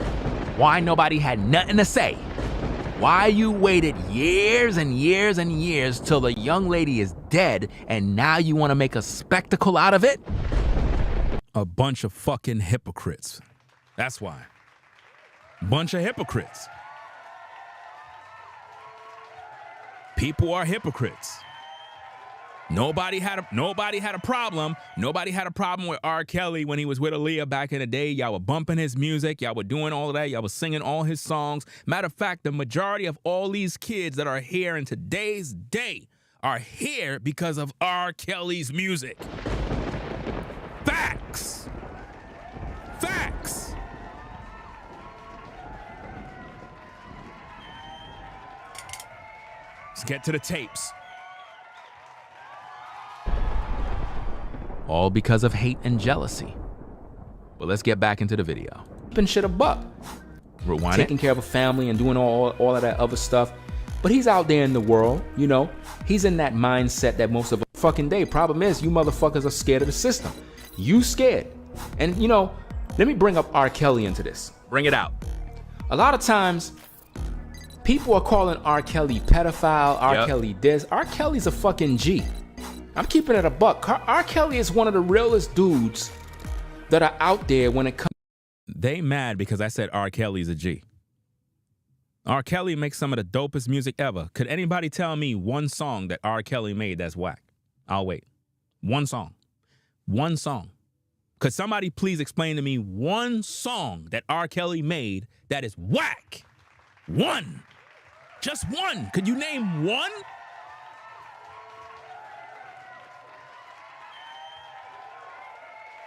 Why nobody had nothing to say? Why you waited years and years and years till the young lady is dead and now you want to make a spectacle out of it? A bunch of fucking hypocrites. That's why. Bunch of hypocrites. People are hypocrites. Nobody had a problem. Nobody had a problem with R. Kelly when he was with Aaliyah back in the day. Y'all were bumping his music. Y'all were doing all of that. Y'all were singing all his songs. Matter of fact, the majority of all these kids that are here in today's day are here because of R. Kelly's music. Facts. Facts. Let's get to the tapes. All because of hate and jealousy. But let's get back into the video. Keeping shit a buck. Rewind Taking care of a family and doing all of that other stuff. But he's out there in the world, you know. He's in that mindset that most of us fucking day. Problem is, you motherfuckers are scared of the system. You scared. And, you know, let me bring up R. Kelly into this. Bring it out. A lot of times, people are calling R. Kelly pedophile, R. Yep. Kelly this. R. Kelly's a fucking G. I'm keeping it a buck. R. Kelly is one of the realest dudes that are out there when it comes. They mad because I said R. Kelly's a G. R. Kelly makes some of the dopest music ever. Could anybody tell me one song that R. Kelly made that's whack? I'll wait. One song. One song. Could somebody please explain to me one song that R. Kelly made that is whack? One. Just one. Could you name one?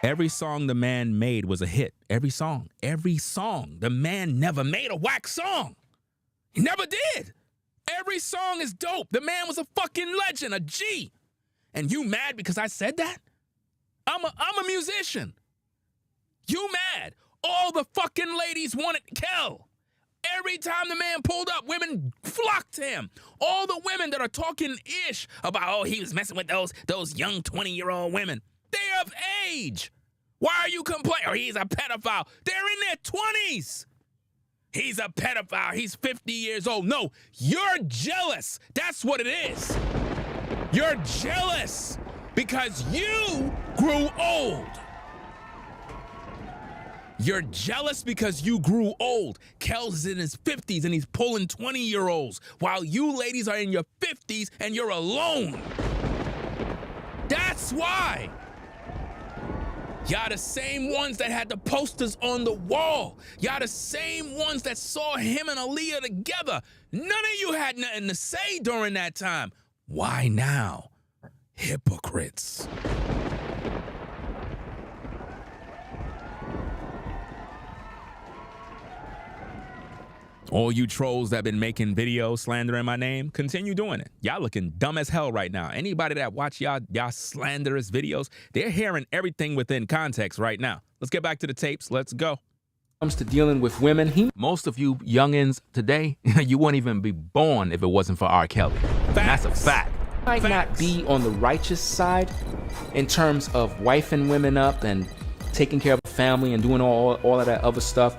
Every song the man made was a hit. Every song. Every song. The man never made a whack song. He never did. Every song is dope. The man was a fucking legend, a G. And you mad because I said that? I'm a musician. You mad? All the fucking ladies wanted Kel. Every time the man pulled up, women flocked to him. All the women that are talking ish about, oh, he was messing with those young 20-year-old women. They're of age. Why are you complaining? Or he's a pedophile. They're in their 20s. He's a pedophile. He's 50 years old. No, you're jealous. That's what it is. You're jealous because you grew old. You're jealous because you grew old. Kel's in his 50s and he's pulling 20-year-olds while you ladies are in your 50s and you're alone. That's why. Y'all the same ones that had the posters on the wall. Y'all the same ones that saw him and Aaliyah together. None of you had nothing to say during that time. Why now? Hypocrites. All you trolls that been making videos slandering my name, continue doing it. Y'all looking dumb as hell right now. Anybody that watch y'all slanderous videos, they're hearing everything within context right now. Let's get back to the tapes. Let's go. Comes to dealing with women, Most of you youngins today, you wouldn't even be born if it wasn't for R. Kelly. And that's a fact. might not be on the righteous side in terms of wifing women up and taking care of the family and doing all of that other stuff.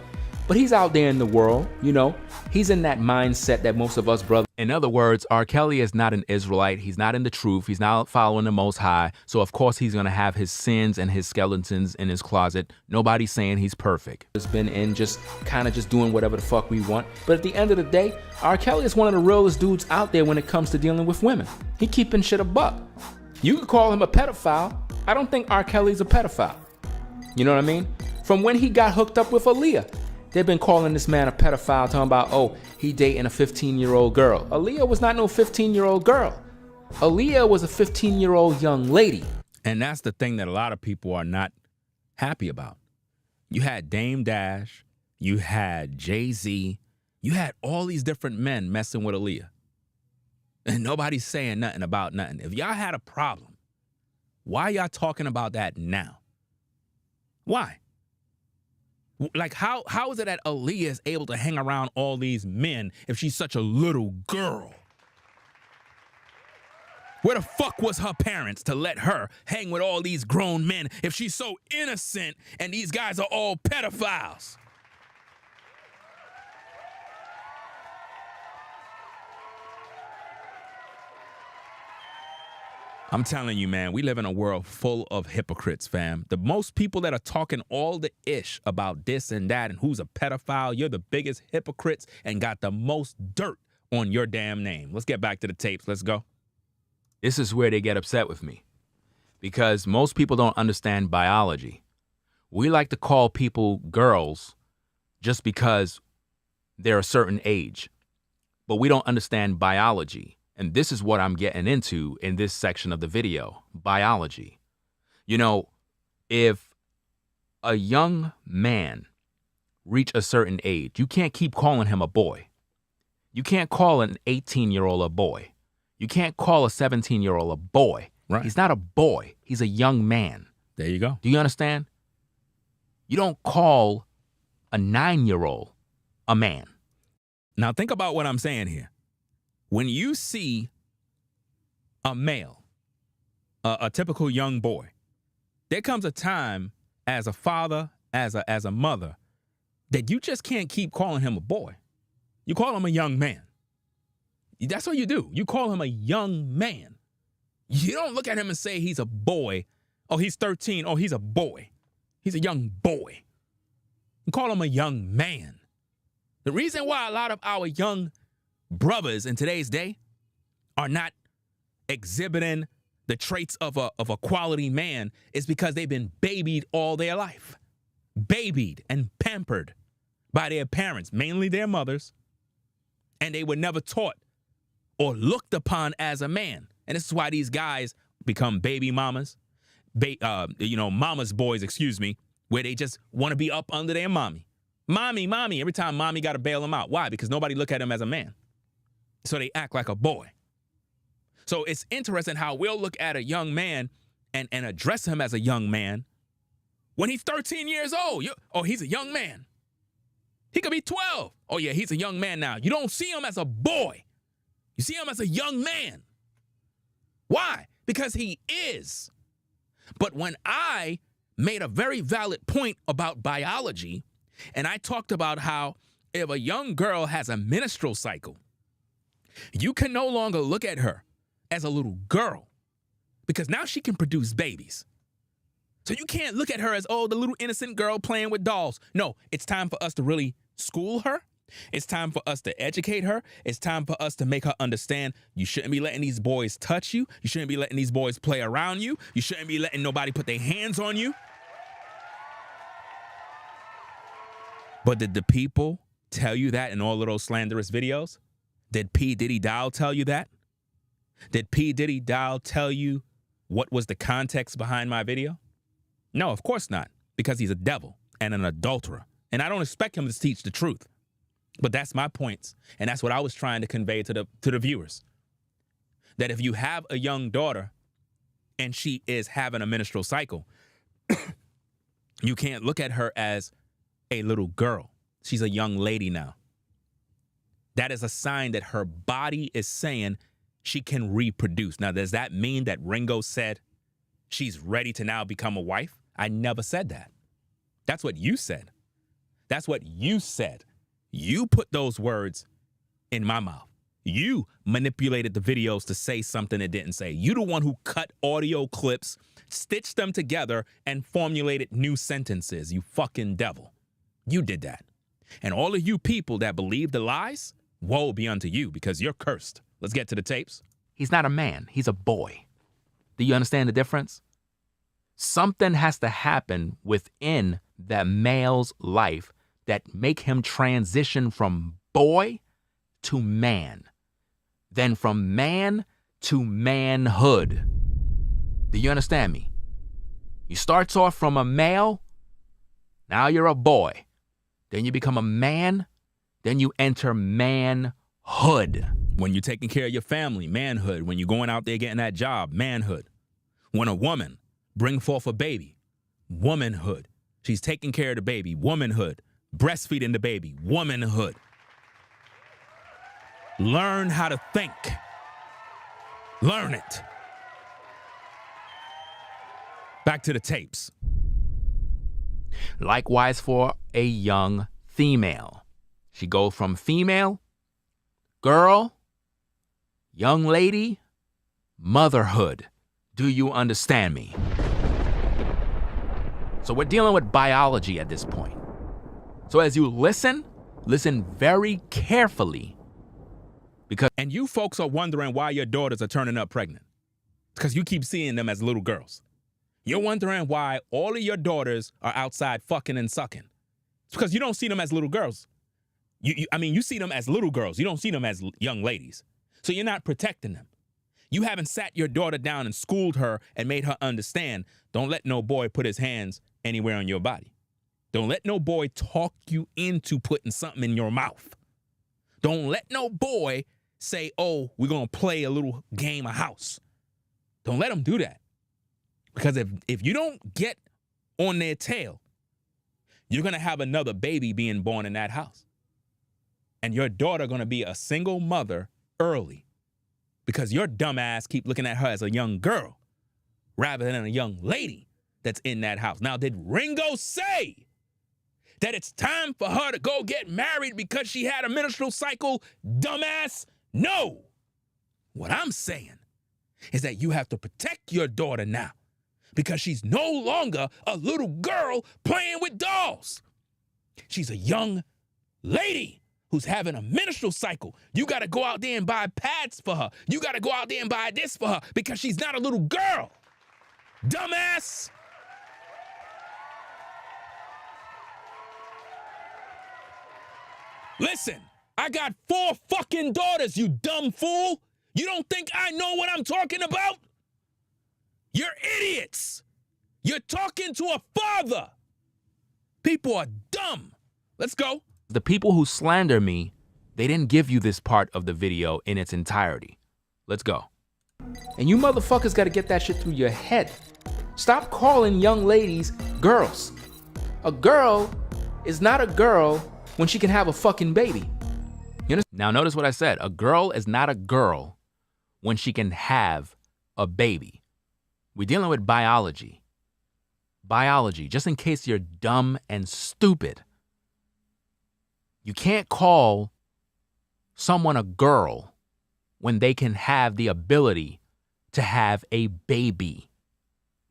But he's out there in the world, you know. He's in that mindset that most of us brothers. In other words, R. Kelly is not an Israelite. He's not in the truth. He's not following the Most High. So, of course, he's going to have his sins and his skeletons in his closet. Nobody's saying he's perfect. Has been in just kind of just doing whatever the fuck we want. But at the end of the day, R. Kelly is one of the realest dudes out there when it comes to dealing with women. He keeping shit a buck. You could call him a pedophile. I don't think R. Kelly's a pedophile. You know what I mean? From when he got hooked up with Aaliyah, they've been calling this man a pedophile, talking about, oh, he dating a 15-year-old girl. Aaliyah was not no 15-year-old girl. Aaliyah was a 15-year-old young lady. And that's the thing that a lot of people are not happy about. You had Dame Dash, you had Jay-Z, you had all these different men messing with Aaliyah. And nobody's saying nothing about nothing. If y'all had a problem, why y'all talking about that now? Why? Like, how is it that Aaliyah is able to hang around all these men if she's such a little girl? Where the fuck was her parents to let her hang with all these grown men if she's so innocent and these guys are all pedophiles? I'm telling you, man, we live in a world full of hypocrites, fam. The most people that are talking all the ish about this and that and who's a pedophile, you're the biggest hypocrites and got the most dirt on your damn name. Let's get back to the tapes. Let's go. This is where they get upset with me, because most people don't understand biology. We like to call people girls just because they're a certain age, but we don't understand biology. And this is what I'm getting into in this section of the video, biology. You know, if a young man reach a certain age, you can't keep calling him a boy. You can't call an 18-year-old a boy. You can't call a 17-year-old a boy. Right. He's not a boy. He's a young man. There you go. Do you understand? You don't call a 9-year-old a man. Now think about what I'm saying here. When you see a male, a typical young boy, there comes a time as a father, as a mother, that you just can't keep calling him a boy. You call him a young man. That's what you do. You call him a young man. You don't look at him and say he's a boy. Oh, he's 13. Oh, he's a boy. He's a young boy. You call him a young man. The reason why a lot of our young brothers in today's day are not exhibiting the traits of a quality man is because they've been babied all their life. Babied and pampered by their parents, mainly their mothers, and they were never taught or looked upon as a man. And this is why these guys become baby mamas, mama's boys, where they just want to be up under their mommy. Mommy. Every time mommy got to bail them out. Why? Because nobody look at him as a man. So they act like a boy. So it's interesting how we'll look at a young man and address him as a young man when he's 13 years old. Oh, he's a young man. He could be 12. Oh, yeah, he's a young man now. You don't see him as a boy. You see him as a young man. Why? Because he is. But when I made a very valid point about biology, and I talked about how if a young girl has a menstrual cycle, you can no longer look at her as a little girl because now she can produce babies. So you can't look at her as, oh, the little innocent girl playing with dolls. No, it's time for us to really school her. It's time for us to educate her. It's time for us to make her understand you shouldn't be letting these boys touch you. You shouldn't be letting these boys play around you. You shouldn't be letting nobody put their hands on you. But did the people tell you that in all of those slanderous videos? Did P.Diddy Dowell tell you that? Did P.Diddy Dowell tell you what was the context behind my video? No, of course not, because he's a devil and an adulterer. And I don't expect him to teach the truth. But that's my points, and that's what I was trying to convey to the viewers. That if you have a young daughter and she is having a menstrual cycle, you can't look at her as a little girl. She's a young lady now. That is a sign that her body is saying she can reproduce. Now, does that mean that Ringo said she's ready to now become a wife? I never said that. That's what you said. That's what you said. You put those words in my mouth. You manipulated the videos to say something it didn't say. You the one who cut audio clips, stitched them together, and formulated new sentences, you fucking devil. You did that. And all of you people that believe the lies, woe be unto you, because you're cursed. Let's get to the tapes. He's not a man. He's a boy. Do you understand the difference? Something has to happen within that male's life that make him transition from boy to man, then from man to manhood. Do you understand me? You starts off from a male, now you're a boy. Then you become a man, then you enter manhood. When you're taking care of your family, manhood. When you're going out there getting that job, manhood. When a woman bring forth a baby, womanhood. She's taking care of the baby, womanhood. Breastfeeding the baby, womanhood. Learn how to think. Learn it. Back to the tapes. Likewise for a young female. She goes from female, girl, young lady, motherhood. Do you understand me? So we're dealing with biology at this point. So as you listen very carefully. And you folks are wondering why your daughters are turning up pregnant. It's because you keep seeing them as little girls. You're wondering why all of your daughters are outside fucking and sucking. It's because you don't see them as little girls. You see them as little girls. You don't see them as young ladies. So you're not protecting them. You haven't sat your daughter down and schooled her and made her understand, don't let no boy put his hands anywhere on your body. Don't let no boy talk you into putting something in your mouth. Don't let no boy say, oh, we're going to play a little game of house. Don't let them do that. Because if you don't get on their tail, you're going to have another baby being born in that house. And your daughter going to be a single mother early because your dumb ass keep looking at her as a young girl rather than a young lady that's in that house. Now, did Ringo say that it's time for her to go get married because she had a menstrual cycle, dumbass? No. What I'm saying is that you have to protect your daughter now because she's no longer a little girl playing with dolls. She's a young lady who's having a menstrual cycle. You got to go out there and buy pads for her. You got to go out there and buy this for her because she's not a little girl. Dumbass. Listen, I got 4 fucking daughters, you dumb fool. You don't think I know what I'm talking about? You're idiots. You're talking to a father. People are dumb. Let's go. The people who slander me, they didn't give you this part of the video in its entirety. Let's go. And you motherfuckers gotta get that shit through your head. Stop calling young ladies girls. A girl is not a girl when she can have a fucking baby. You understand? Now notice what I said. A girl is not a girl when she can have a baby. We're dealing with biology. Biology, just in case you're dumb and stupid. You can't call someone a girl when they can have the ability to have a baby.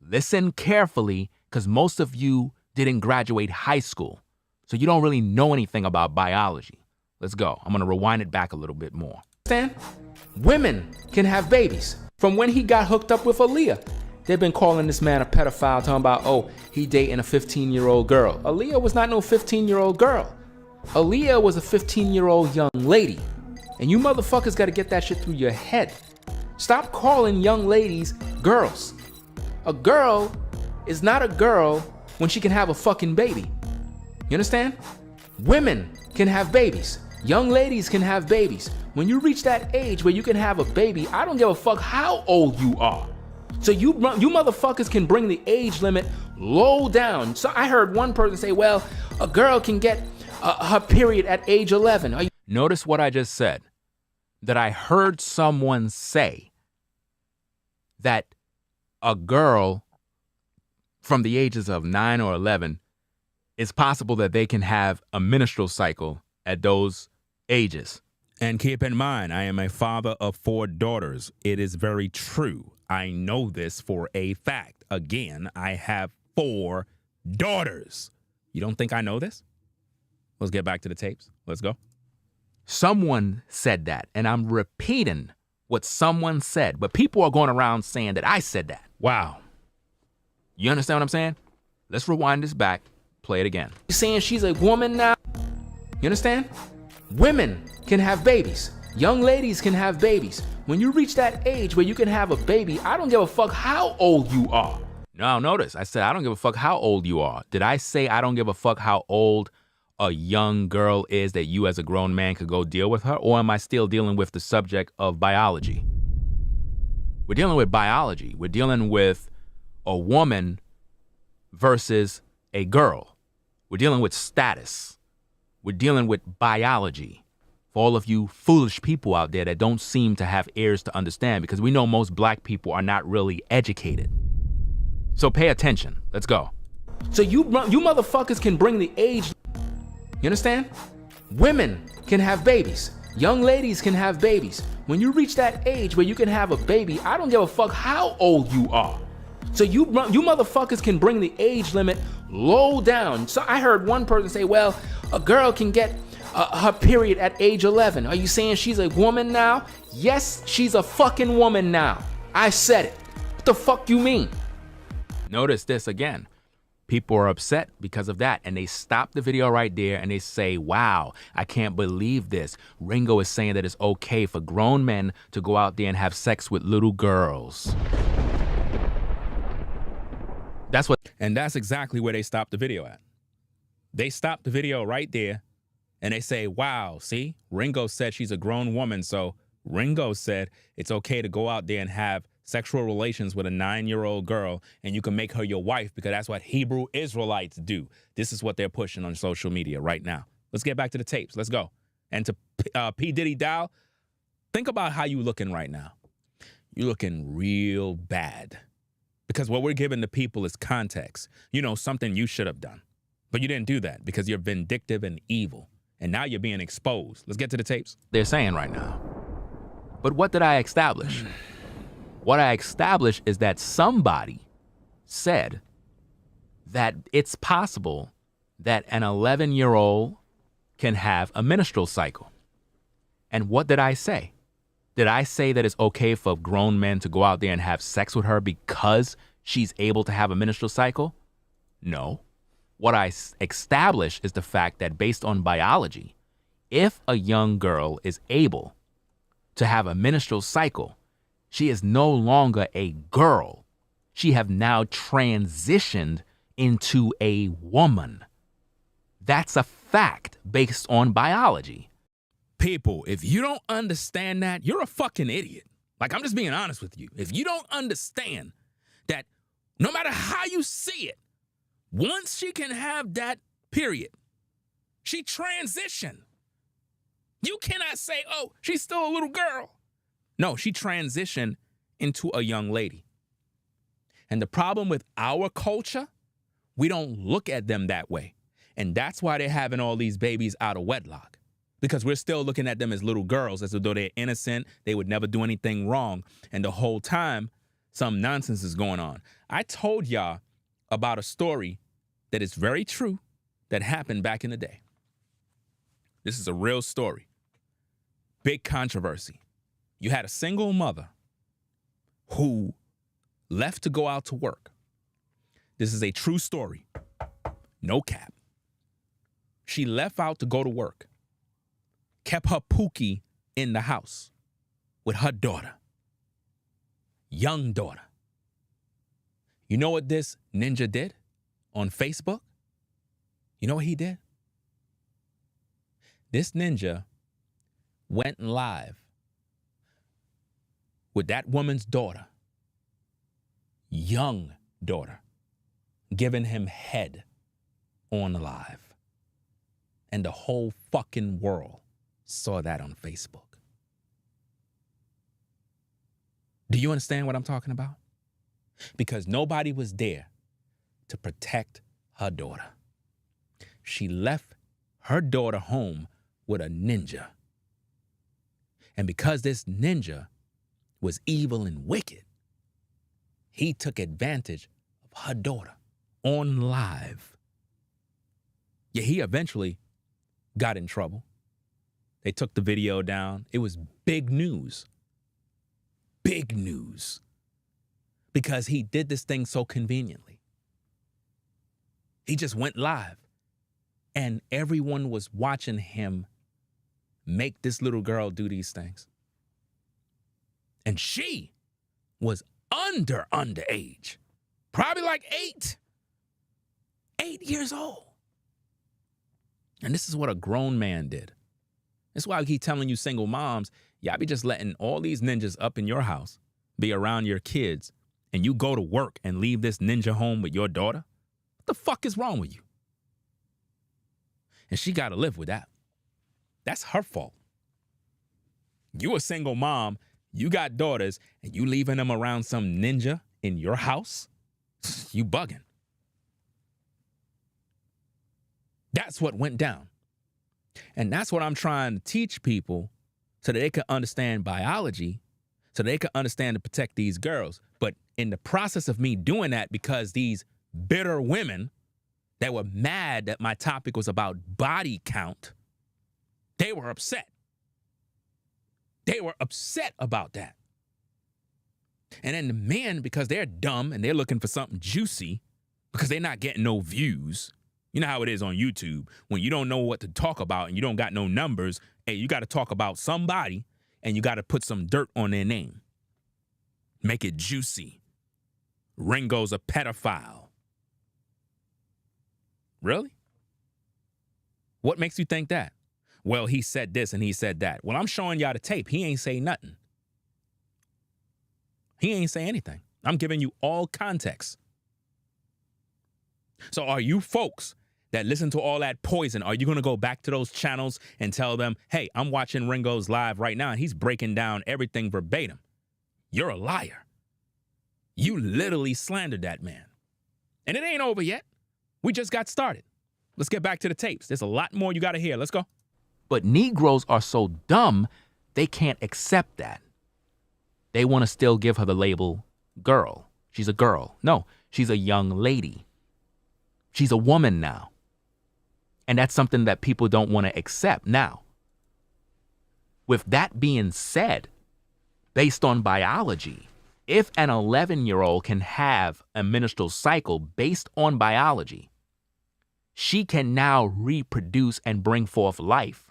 Listen carefully, because most of you didn't graduate high school, so you don't really know anything about biology. Let's go. I'm going to rewind it back a little bit more. Understand? Women can have babies. From when he got hooked up with Aaliyah, they've been calling this man a pedophile, talking about, oh, he dating a 15-year-old girl. Aaliyah was not no 15-year-old girl. Aaliyah was a 15-year-old young lady. And you motherfuckers got to get that shit through your head. Stop calling young ladies girls. A girl is not a girl when she can have a fucking baby. You understand? Women can have babies. Young ladies can have babies. When you reach that age where you can have a baby, I don't give a fuck how old you are. So you motherfuckers can bring the age limit low down. So I heard one person say, well, a girl can get her period at age 11. Notice what I just said. That I heard someone say that a girl from the ages of 9 or 11 it's possible that they can have a menstrual cycle at those ages. And keep in mind, I am a father of 4 daughters. It is very true. I know this for a fact. Again, I have 4 daughters. You don't think I know this? Let's get back to the tapes. Let's go. Someone said that, and I'm repeating what someone said, but people are going around saying that I said that. Wow. You understand what I'm saying? Let's rewind this back, play it again. You're saying she's a woman now? You understand? Women can have babies. Young ladies can have babies. When you reach that age where you can have a baby, I don't give a fuck how old you are. No, notice, I said I don't give a fuck how old you are. Did I say I don't give a fuck how old a young girl is that you as a grown man could go deal with her? Or am I still dealing with the subject of biology? We're dealing with biology. We're dealing with a woman versus a girl. We're dealing with status. We're dealing with biology. For all of you foolish people out there that don't seem to have ears to understand, because we know most black people are not really educated. So pay attention. Let's go. So you motherfuckers can bring the age. You understand? Women can have babies. Young ladies can have babies. When you reach that age where you can have a baby, I don't give a fuck how old you are. So you motherfuckers can bring the age limit low down. So I heard one person say, well, a girl can get her period at age 11. Are you saying she's a woman now? Yes, she's a fucking woman now. I said it. What the fuck you mean? Notice this again. People are upset because of that, and they stop the video right there and they say, wow, I can't believe this. Ringo is saying that it's okay for grown men to go out there and have sex with little girls. And that's exactly where they stopped the video at. They stopped the video right there and they say, wow, see, Ringo said she's a grown woman. So Ringo said it's okay to go out there and have sexual relations with a 9-year-old girl, and you can make her your wife because that's what Hebrew Israelites do. This is what they're pushing on social media right now. Let's get back to the tapes. Let's go. And to P.Diddy Dowell, think about how you looking right now. You're looking real bad because what we're giving the people is context. You know, something you should have done, but you didn't do that because you're vindictive and evil, and now you're being exposed. Let's get to the tapes. They're saying right now. But what did I establish? What I established is that somebody said that it's possible that an 11-year-old can have a menstrual cycle. And what did I say? Did I say that it's okay for grown men to go out there and have sex with her because she's able to have a menstrual cycle? No. What I established is the fact that based on biology, if a young girl is able to have a menstrual cycle, she is no longer a girl. She have now transitioned into a woman. That's a fact based on biology. People, if you don't understand that, you're a fucking idiot. Like, I'm just being honest with you. If you don't understand that no matter how you see it, once she can have that period, she transitioned. You cannot say, oh, she's still a little girl. No, she transitioned into a young lady. And the problem with our culture, we don't look at them that way. And that's why they're having all these babies out of wedlock. Because we're still looking at them as little girls, as though they're innocent, they would never do anything wrong. And the whole time, some nonsense is going on. I told y'all about a story that is very true that happened back in the day. This is a real story. Big controversy. You had a single mother who left to go out to work. This is a true story. No cap. She left out to go to work, kept her Pookie in the house with her daughter, young daughter. You know what this ninja did on Facebook? You know what he did? This ninja went live with that woman's daughter, young daughter, giving him head on live. And the whole fucking world saw that on Facebook. Do you understand what I'm talking about? Because nobody was there to protect her daughter. she left her daughter home with a ninja. And because this ninja was evil and wicked, he took advantage of her daughter on live. Yeah, he eventually got in trouble. They took the video down. It was big news. Big news. Because he did this thing so conveniently. He just went live. And everyone was watching him make this little girl do these things. And she was underage. Probably like 8 years old. And this is what a grown man did. That's why I keep telling you single moms, y'all be just letting all these ninjas up in your house, be around your kids, and you go to work and leave this ninja home with your daughter? What the fuck is wrong with you? And she got to live with that. That's her fault. You a single mom, you got daughters, and you leaving them around some ninja in your house? You bugging. That's what went down. And that's what I'm trying to teach people so that they can understand biology, so they can understand to protect these girls. But in the process of me doing that, because these bitter women that were mad that my topic was about body count, they were upset. They were upset about that. And then the men, because they're dumb and they're looking for something juicy, because they're not getting no views. You know how it is on YouTube. When you don't know what to talk about and you don't got no numbers, hey, you got to talk about somebody and you got to put some dirt on their name. Make it juicy. Ringo's a pedophile. Really? What makes you think that? Well, he said this and he said that. Well, I'm showing y'all the tape. He ain't say nothing. He ain't say anything. I'm giving you all context. So are you folks that listen to all that poison, are you going to go back to those channels and tell them, hey, I'm watching Ringo's live right now and he's breaking down everything verbatim? You're a liar. You literally slandered that man. And it ain't over yet. We just got started. Let's get back to the tapes. There's a lot more you got to hear. Let's go. But Negroes are so dumb, they can't accept that. They want to still give her the label girl. She's a girl. No, she's a young lady. She's a woman now. And that's something that people don't want to accept now. With that being said, based on biology, if an 11-year-old can have a menstrual cycle based on biology, she can now reproduce and bring forth life.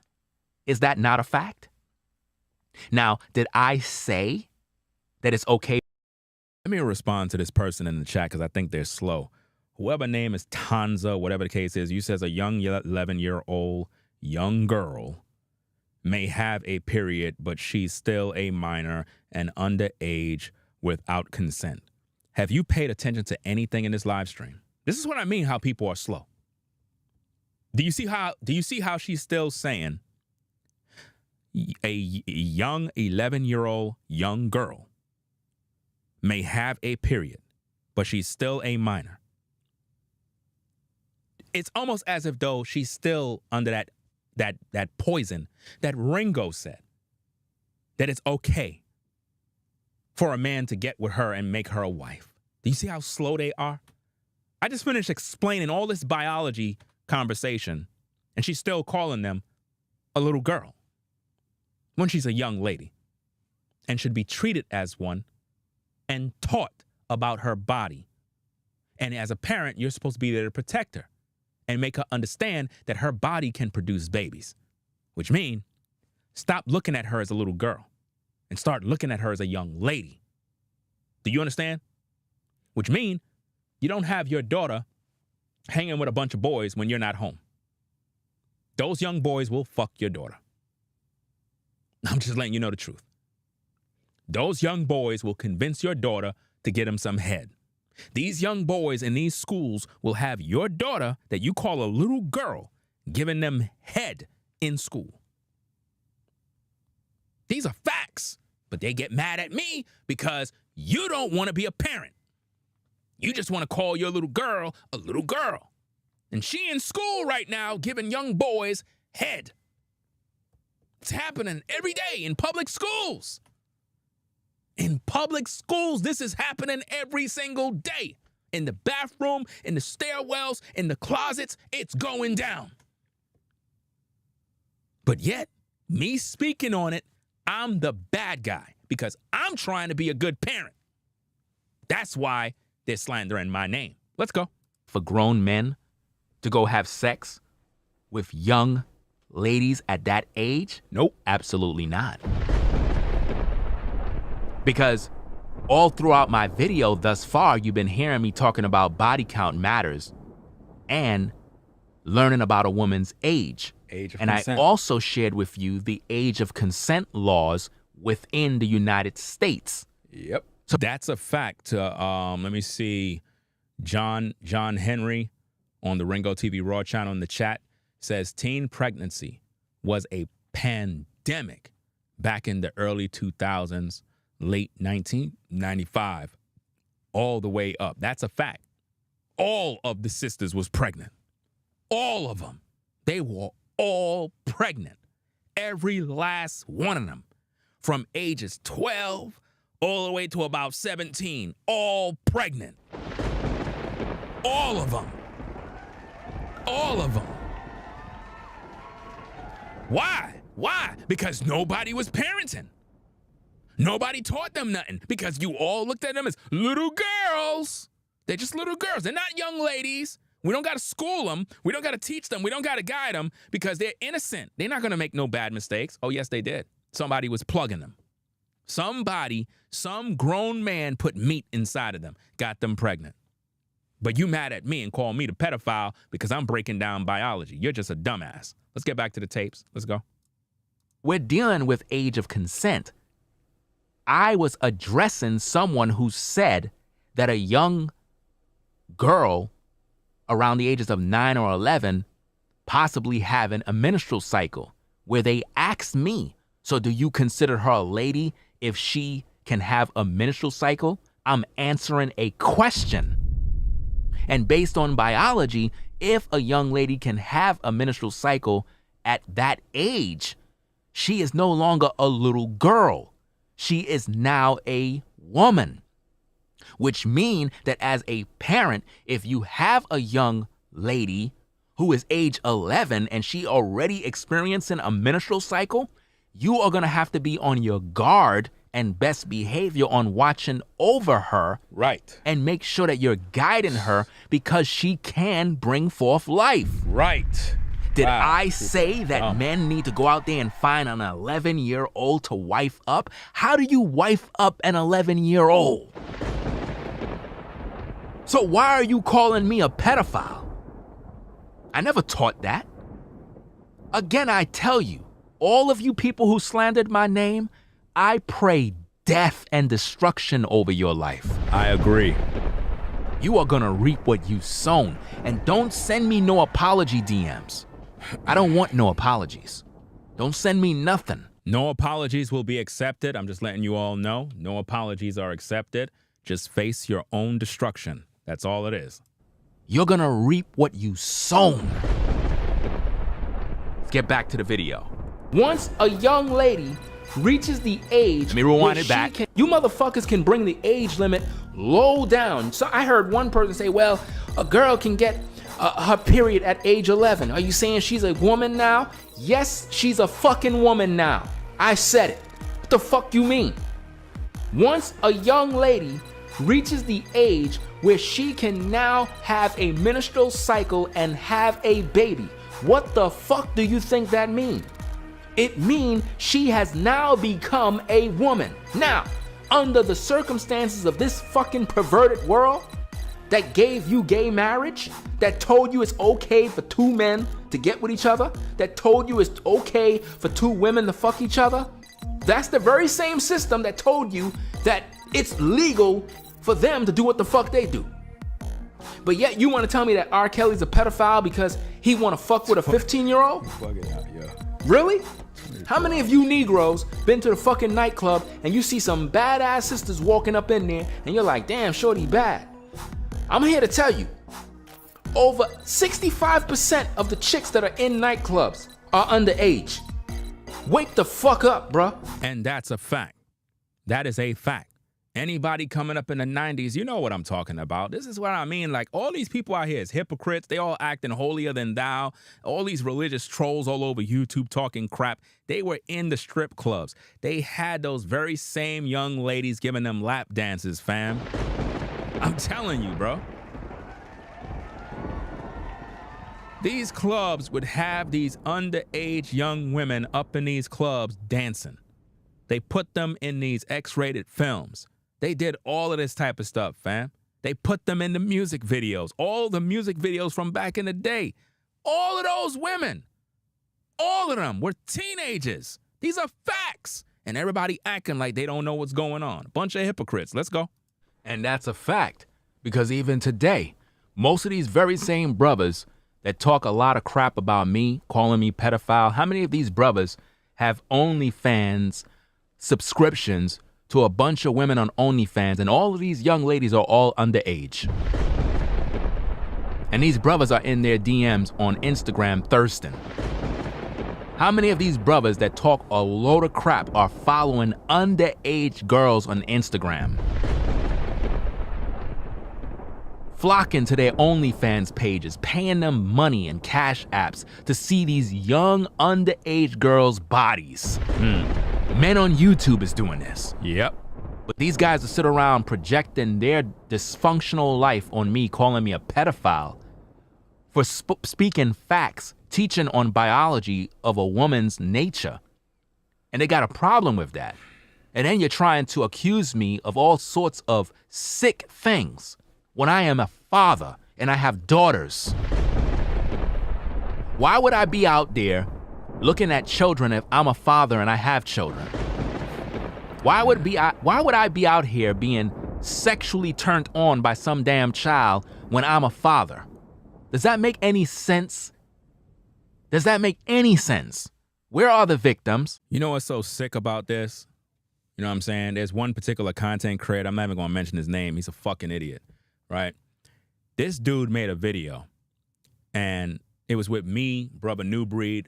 Is that not a fact? Now, did I say that it's okay? Let me respond to this person in the chat because I think they're slow. Whoever name is Tanza, whatever the case is, you says a young 11-year-old young girl may have a period, but she's still a minor and underage without consent. Have you paid attention to anything in this live stream? This is what I mean, how people are slow. Do you see how she's still saying a young 11-year-old young girl may have a period, but she's still a minor? It's almost as if though she's still under that poison that Ringo said, that it's okay for a man to get with her and make her a wife. Do you see how slow they are? I just finished explaining all this biology conversation, and she's still calling them a little girl when she's a young lady and should be treated as one and taught about her body. And as a parent, you're supposed to be there to protect her and make her understand that her body can produce babies, which means stop looking at her as a little girl and start looking at her as a young lady. Do you understand? Which means you don't have your daughter hanging with a bunch of boys when you're not home. Those young boys will fuck your daughter. I'm just letting you know the truth. Those young boys will convince your daughter to get them some head. These young boys in these schools will have your daughter that you call a little girl giving them head in school. These are facts, but they get mad at me because you don't want to be a parent. You just want to call your little girl a little girl. And she in school right now giving young boys head. It's happening every day in public schools. In public schools, this is happening every single day. In the bathroom, in the stairwells, in the closets, it's going down. But yet, me speaking on it, I'm the bad guy because I'm trying to be a good parent. That's why they're slandering my name. Let's go. For grown men to go have sex with young ladies at that age? Nope. Absolutely not. Because all throughout my video thus far, you've been hearing me talking about body count matters and learning about a woman's age. Age of and consent. I also shared with you the age of consent laws within the United States. Yep. So that's a fact. Let me see. John Henry on the Ringo TV Raw channel in the chat says teen pregnancy was a pandemic back in the early 2000s, late 1995, all the way up. That's a fact. All of the sisters was pregnant. All of them. They were all pregnant. Every last one of them. From ages 12 all the way to about 17, all pregnant. All of them. All of them. Why? Why? Because nobody was parenting. Nobody taught them nothing because you all looked at them as little girls. They're just little girls. They're not young ladies. We don't got to school them. We don't got to teach them. We don't got to guide them because they're innocent. They're not going to make no bad mistakes. Oh, yes, they did. Somebody was plugging them. Somebody, some grown man put meat inside of them, got them pregnant. But you mad at me and call me the pedophile because I'm breaking down biology. You're just a dumbass. Let's get back to the tapes. Let's go. We're dealing with age of consent. I was addressing someone who said that a young girl around the ages of 9 or 11 possibly having a menstrual cycle, where they asked me, so do you consider her a lady if she can have a menstrual cycle? I'm answering a question. And based on biology, if a young lady can have a menstrual cycle at that age, she is no longer a little girl. She is now a woman, which means that as a parent, if you have a young lady who is age 11 and she already experiencing a menstrual cycle, you are going to have to be on your guard and best behavior on watching over her. Right. And make sure that you're guiding her because she can bring forth life. Right. Did I say that men need to go out there and find an 11-year-old to wife up? How do you wife up an 11-year-old? So why are you calling me a pedophile? I never taught that. Again, I tell you, all of you people who slandered my name, I pray death and destruction over your life. I agree. You are gonna reap what you've sown. And don't send me no apology DMs. I don't want no apologies. Don't send me nothing. No apologies will be accepted. I'm just letting you all know. No apologies are accepted. Just face your own destruction. That's all it is. You're gonna reap what you sown. Let's get back to the video. Once a young lady reaches the age, let me rewind it back. You motherfuckers can bring the age limit low down. So I heard one person say, well, a girl can get her period at age 11. Are you saying she's a woman now? Yes, she's a fucking woman now. I said it. What the fuck you mean? Once a young lady reaches the age where she can now have a menstrual cycle and have a baby, what the fuck do you think that means? It means she has now become a woman. Now, under the circumstances of this fucking perverted world that gave you gay marriage, that told you it's okay for two men to get with each other, that told you it's okay for two women to fuck each other, that's the very same system that told you that it's legal for them to do what the fuck they do. But yet you want to tell me that R. Kelly's a pedophile because he want to fuck with a 15-year-old? Really? How many of you Negroes been to the fucking nightclub and you see some badass sisters walking up in there and you're like, damn, shorty bad? I'm here to tell you, Over 65% of the chicks that are in nightclubs are underage. Wake the fuck up, bruh. And that's a fact. That is a fact. Anybody coming up in the 90s, you know what I'm talking about. This is what I mean. Like, all these people out here is hypocrites. They all acting holier than thou. All these religious trolls all over YouTube talking crap. They were in the strip clubs. They had those very same young ladies giving them lap dances, fam. I'm telling you, bro. These clubs would have these underage young women up in these clubs dancing. They put them in these X-rated films. They did all of this type of stuff, fam. They put them in the music videos, all the music videos from back in the day. All of those women, all of them were teenagers. These are facts. And everybody acting like they don't know what's going on. Bunch of hypocrites. Let's go. And that's a fact, because even today, most of these very same brothers that talk a lot of crap about me, calling me pedophile, how many of these brothers have OnlyFans subscriptions to a bunch of women on OnlyFans, and all of these young ladies are all underage? And these brothers are in their DMs on Instagram thirsting. How many of these brothers that talk a load of crap are following underage girls on Instagram? Flocking to their OnlyFans pages, paying them money and cash apps to see these young underage girls' bodies. Men on YouTube is doing this. Yep. But these guys will sit around projecting their dysfunctional life on me, calling me a pedophile for speaking facts, teaching on biology of a woman's nature. And they got a problem with that. And then you're trying to accuse me of all sorts of sick things when I am a father and I have daughters. Why would I be out there looking at children if I'm a father and I have children? Why would I be out here being sexually turned on by some damn child when I'm a father? Does that make any sense? Does that make any sense? Where are the victims? You know what's so sick about this? You know what I'm saying? There's one particular content creator, I'm not even gonna mention his name, he's a fucking idiot, right? This dude made a video, and it was with me, brother New Breed,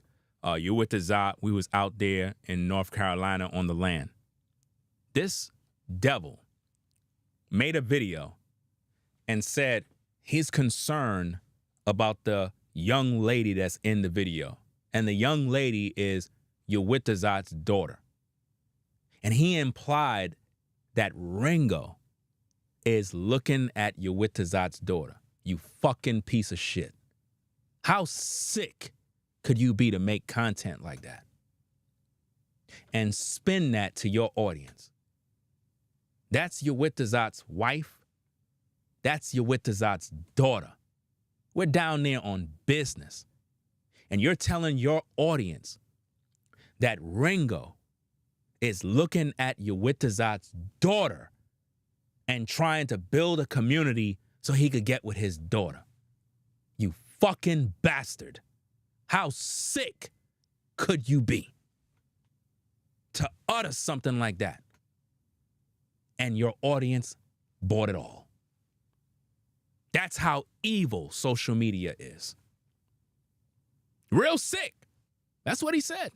you with the Zot. We was out there in North Carolina on the land. This devil made a video and said he's concerned about the young lady that's in the video. And the young lady is Yuwitazat's daughter. And he implied that Ringo is looking at Yuwitazat's daughter. You fucking piece of shit. How sick could you be to make content like that and spin that to your audience? That's Yuwitazat's wife. That's Yuwitazat's daughter. We're down there on business. And you're telling your audience that Ringo is looking at Yuwitazat's daughter and trying to build a community so he could get with his daughter. You fucking bastard. How sick could you be to utter something like that? And your audience bought it all. That's how evil social media is. Real sick. That's what he said.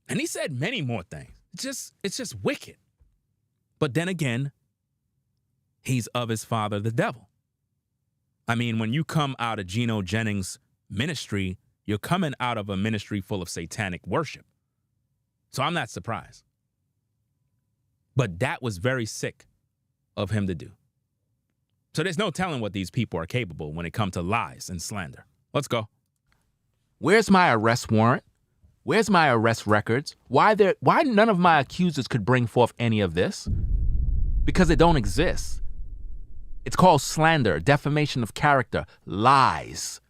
And he said many more things. It's just wicked. But then again, he's of his father, the devil. I mean, when you come out of Geno Jennings' ministry, you're coming out of a ministry full of satanic worship. So I'm not surprised. But that was very sick of him to do. So there's no telling what these people are capable when it comes to lies and slander. Let's go. Where's my arrest warrant? Where's my arrest records? Why none of my accusers could bring forth any of this? Because it don't exist. It's called slander, defamation of character, lies.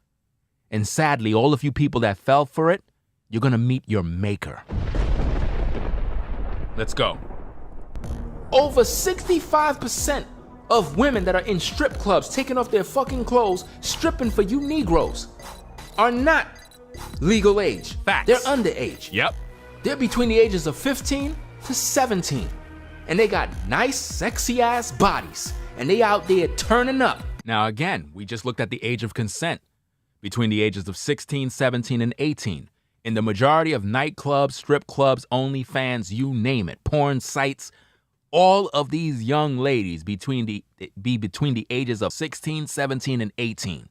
And sadly, all of you people that fell for it, you're gonna meet your maker. Let's go. Over 65% of women that are in strip clubs taking off their fucking clothes, stripping for you Negroes, are not legal age. Facts. They're underage. Yep. They're between the ages of 15 to 17. And they got nice, sexy ass bodies. And they out there turning up. Now, again, we just looked at the age of consent between the ages of 16, 17, and 18. In the majority of nightclubs, strip clubs, OnlyFans, you name it, porn sites, all of these young ladies between the ages of 16, 17, and 18.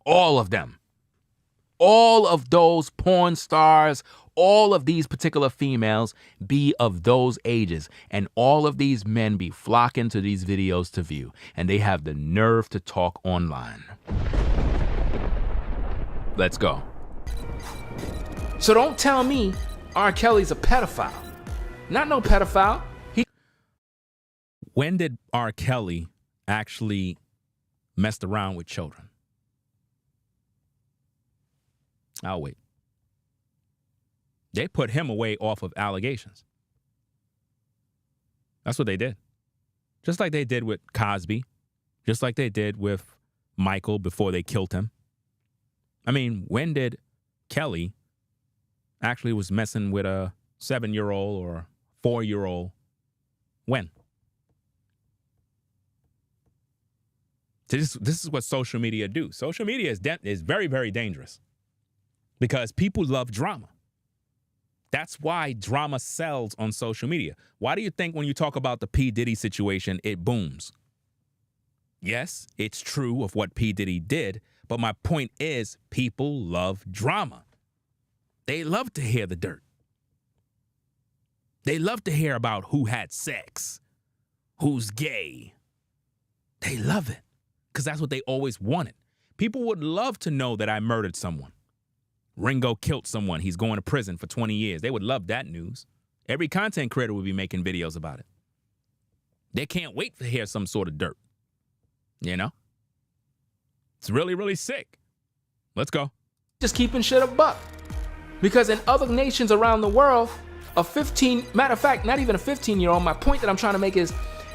All of them. All of those porn stars, all of these particular females be of those ages. And all of these men be flocking to these videos to view. And they have the nerve to talk online. Let's go. So don't tell me R. Kelly's a pedophile. Not no pedophile. When did R. Kelly actually messed around with children? I'll wait. They put him away off of allegations. That's what they did. Just like they did with Cosby. Just like they did with Michael before they killed him. I mean, when did Kelly actually was messing with a 7-year-old or 4-year-old? When? This is what social media do. Social media is very, very dangerous because people love drama. That's why drama sells on social media. Why do you think when you talk about the P. Diddy situation, it booms? Yes, it's true of what P. Diddy did, but my point is people love drama. They love to hear the dirt. They love to hear about who had sex, who's gay. They love it because that's what they always wanted. People would love to know that I murdered someone. Ringo killed someone. He's going to prison for 20 years. They would love that news. Every content creator would be making videos about it. They can't wait to hear some sort of dirt. You know? It's really, really sick. Let's go. Just keeping shit a buck. Because in other nations around the world, matter of fact, not even a 15-year-old, my point that I'm trying to make is,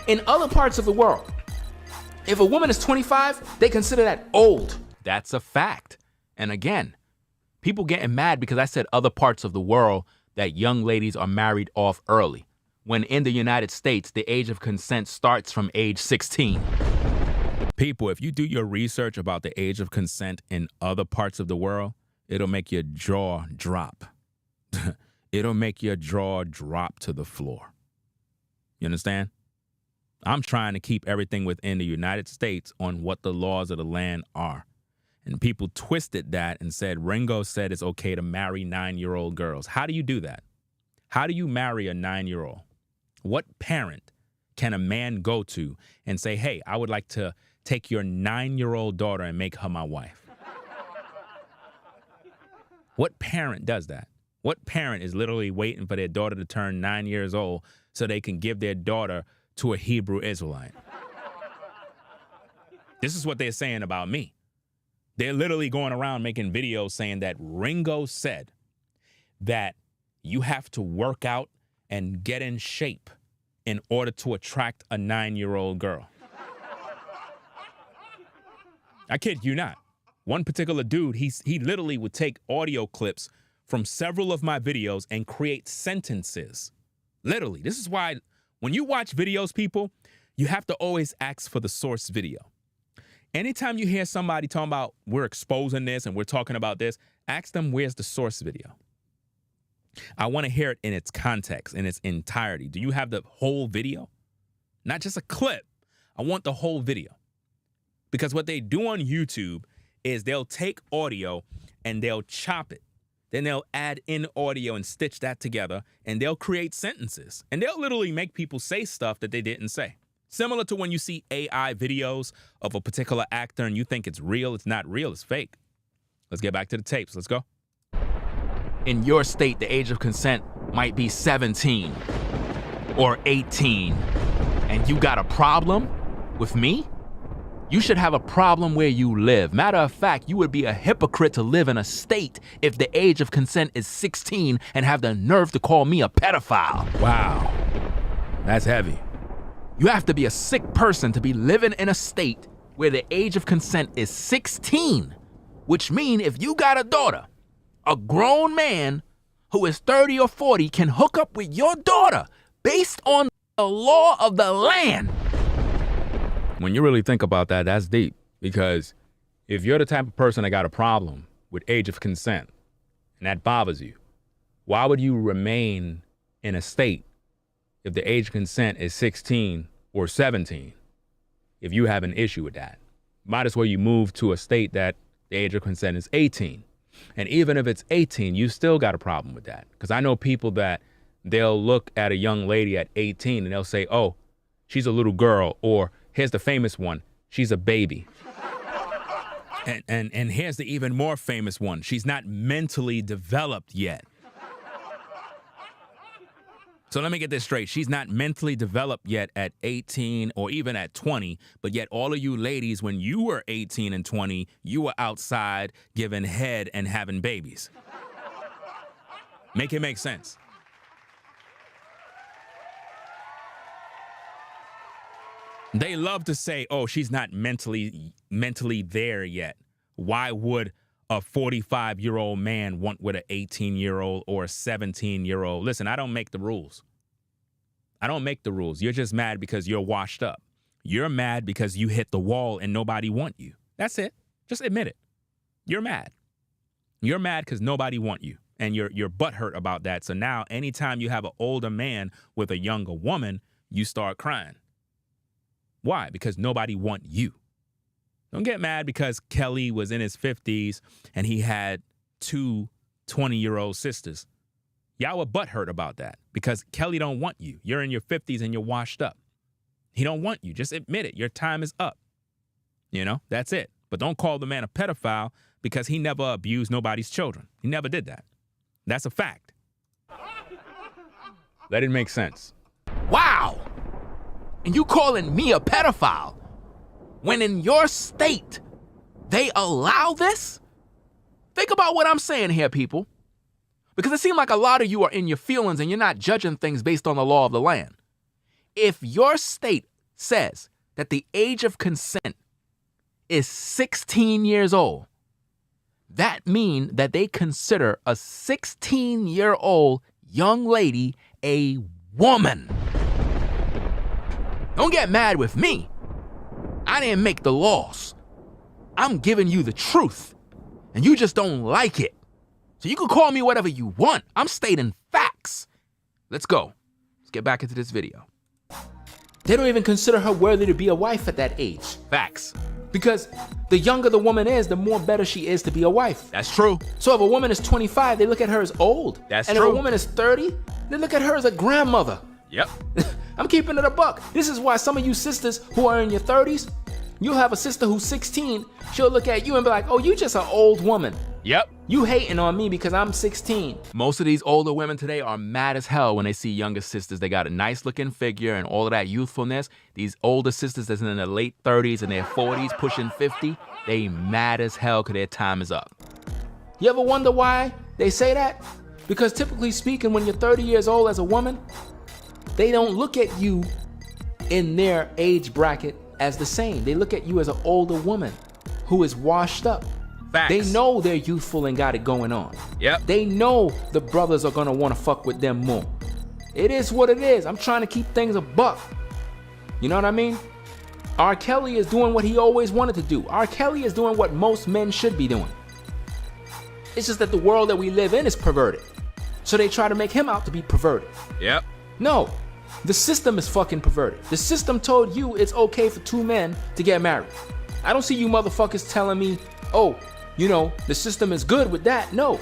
in other parts of the world, if a woman is 25, they consider that old. That's a fact. And again, people getting mad because I said other parts of the world that young ladies are married off early, when in the United States, the age of consent starts from age 16. People, if you do your research about the age of consent in other parts of the world, it'll make your jaw drop. It'll make your jaw drop to the floor. You understand? I'm trying to keep everything within the United States on what the laws of the land are. And people twisted that and said, Ringo said it's okay to marry 9-year-old girls. How do you do that? How do you marry a 9-year-old? What parent can a man go to and say, hey, I would like to take your 9-year-old daughter and make her my wife? What parent does that? What parent is literally waiting for their daughter to turn 9 years old so they can give their daughter to a Hebrew Israelite? This is what they're saying about me. They're literally going around making videos saying that Ringo said that you have to work out and get in shape in order to attract a 9-year-old girl. I kid you not. One particular dude, he literally would take audio clips from several of my videos and create sentences. Literally. This is why when you watch videos, people, you have to always ask for the source video. Anytime you hear somebody talking about we're exposing this and we're talking about this, ask them where's the source video. I want to hear it in its context, in its entirety. Do you have the whole video? Not just a clip. I want the whole video. Because what they do on YouTube is they'll take audio and they'll chop it. Then they'll add in audio and stitch that together, and they'll create sentences. And they'll literally make people say stuff that they didn't say. Similar to when you see AI videos of a particular actor and you think it's real, it's not real, it's fake. Let's get back to the tapes. Let's go. In your state, the age of consent might be 17 or 18, and you got a problem with me? You should have a problem where you live. Matter of fact, you would be a hypocrite to live in a state if the age of consent is 16 and have the nerve to call me a pedophile. Wow, that's heavy. You have to be a sick person to be living in a state where the age of consent is 16, which means if you got a daughter, a grown man who is 30 or 40 can hook up with your daughter based on the law of the land. When you really think about that, that's deep. Because if you're the type of person that got a problem with age of consent and that bothers you, why would you remain in a state if the age of consent is 16 or 17? If you have an issue with that, might as well you move to a state that the age of consent is 18. And even if it's 18, you still got a problem with that. Because I know people that they'll look at a young lady at 18 and they'll say, oh, she's a little girl, or here's the famous one, she's a baby. And here's the even more famous one, she's not mentally developed yet. So let me get this straight. She's not mentally developed yet at 18 or even at 20, but yet all of you ladies, when you were 18 and 20, you were outside giving head and having babies. Make it make sense. They love to say, oh, she's not mentally there yet. Why would a 45-year-old man want with an 18-year-old or a 17-year-old? Listen, I don't make the rules. I don't make the rules. You're just mad because you're washed up. You're mad because you hit the wall and nobody want you. That's it. Just admit it. You're mad. You're mad because nobody want you. And you're butthurt about that. So now anytime you have an older man with a younger woman, you start crying. Why? Because nobody want you. Don't get mad because Kelly was in his 50s and he had two 20-year-old sisters. Y'all were butthurt about that because Kelly don't want you. You're in your 50s and you're washed up. He don't want you. Just admit it. Your time is up. You know, that's it. But don't call the man a pedophile because he never abused nobody's children. He never did that. That's a fact. Let it make sense. Wow! And you calling me a pedophile when in your state they allow this? Think about what I'm saying here, people. Because it seems like a lot of you are in your feelings and you're not judging things based on the law of the land. If your state says that the age of consent is 16 years old, that means that they consider a 16-year-old young lady a woman. Don't get mad with me. I didn't make the laws. I'm giving you the truth, and you just don't like it. So you can call me whatever you want. I'm stating facts. Let's go. Let's get back into this video. They don't even consider her worthy to be a wife at that age. Facts. Because the younger the woman is, the more better she is to be a wife. That's true. So if a woman is 25, they look at her as old. That's true. true. And if a woman is 30, they look at her as a grandmother. Yep. I'm keeping it a buck. This is why some of you sisters who are in your 30s, you'll have a sister who's 16, she'll look at you and be like, oh, you just an old woman. Yep. You hating on me because I'm 16. Most of these older women today are mad as hell when they see younger sisters. They got a nice looking figure and all of that youthfulness. These older sisters that's in their late 30s and their 40s pushing 50, they mad as hell because their time is up. You ever wonder why they say that? Because typically speaking, when you're 30 years old as a woman, they don't look at you in their age bracket as the same. They look at you as an older woman who is washed up. Facts. They know they're youthful and got it going on. Yep. They know the brothers are gonna wanna fuck with them more. It is what it is. I'm trying to keep things a buck. You know what I mean? R. Kelly is doing what he always wanted to do. R. Kelly is doing what most men should be doing. It's just that the world that we live in is perverted. So they try to make him out to be perverted. Yep. No, the system is fucking perverted. The system told you it's okay for two men to get married. I don't see you motherfuckers telling me, oh, you know, the system is good with that. No.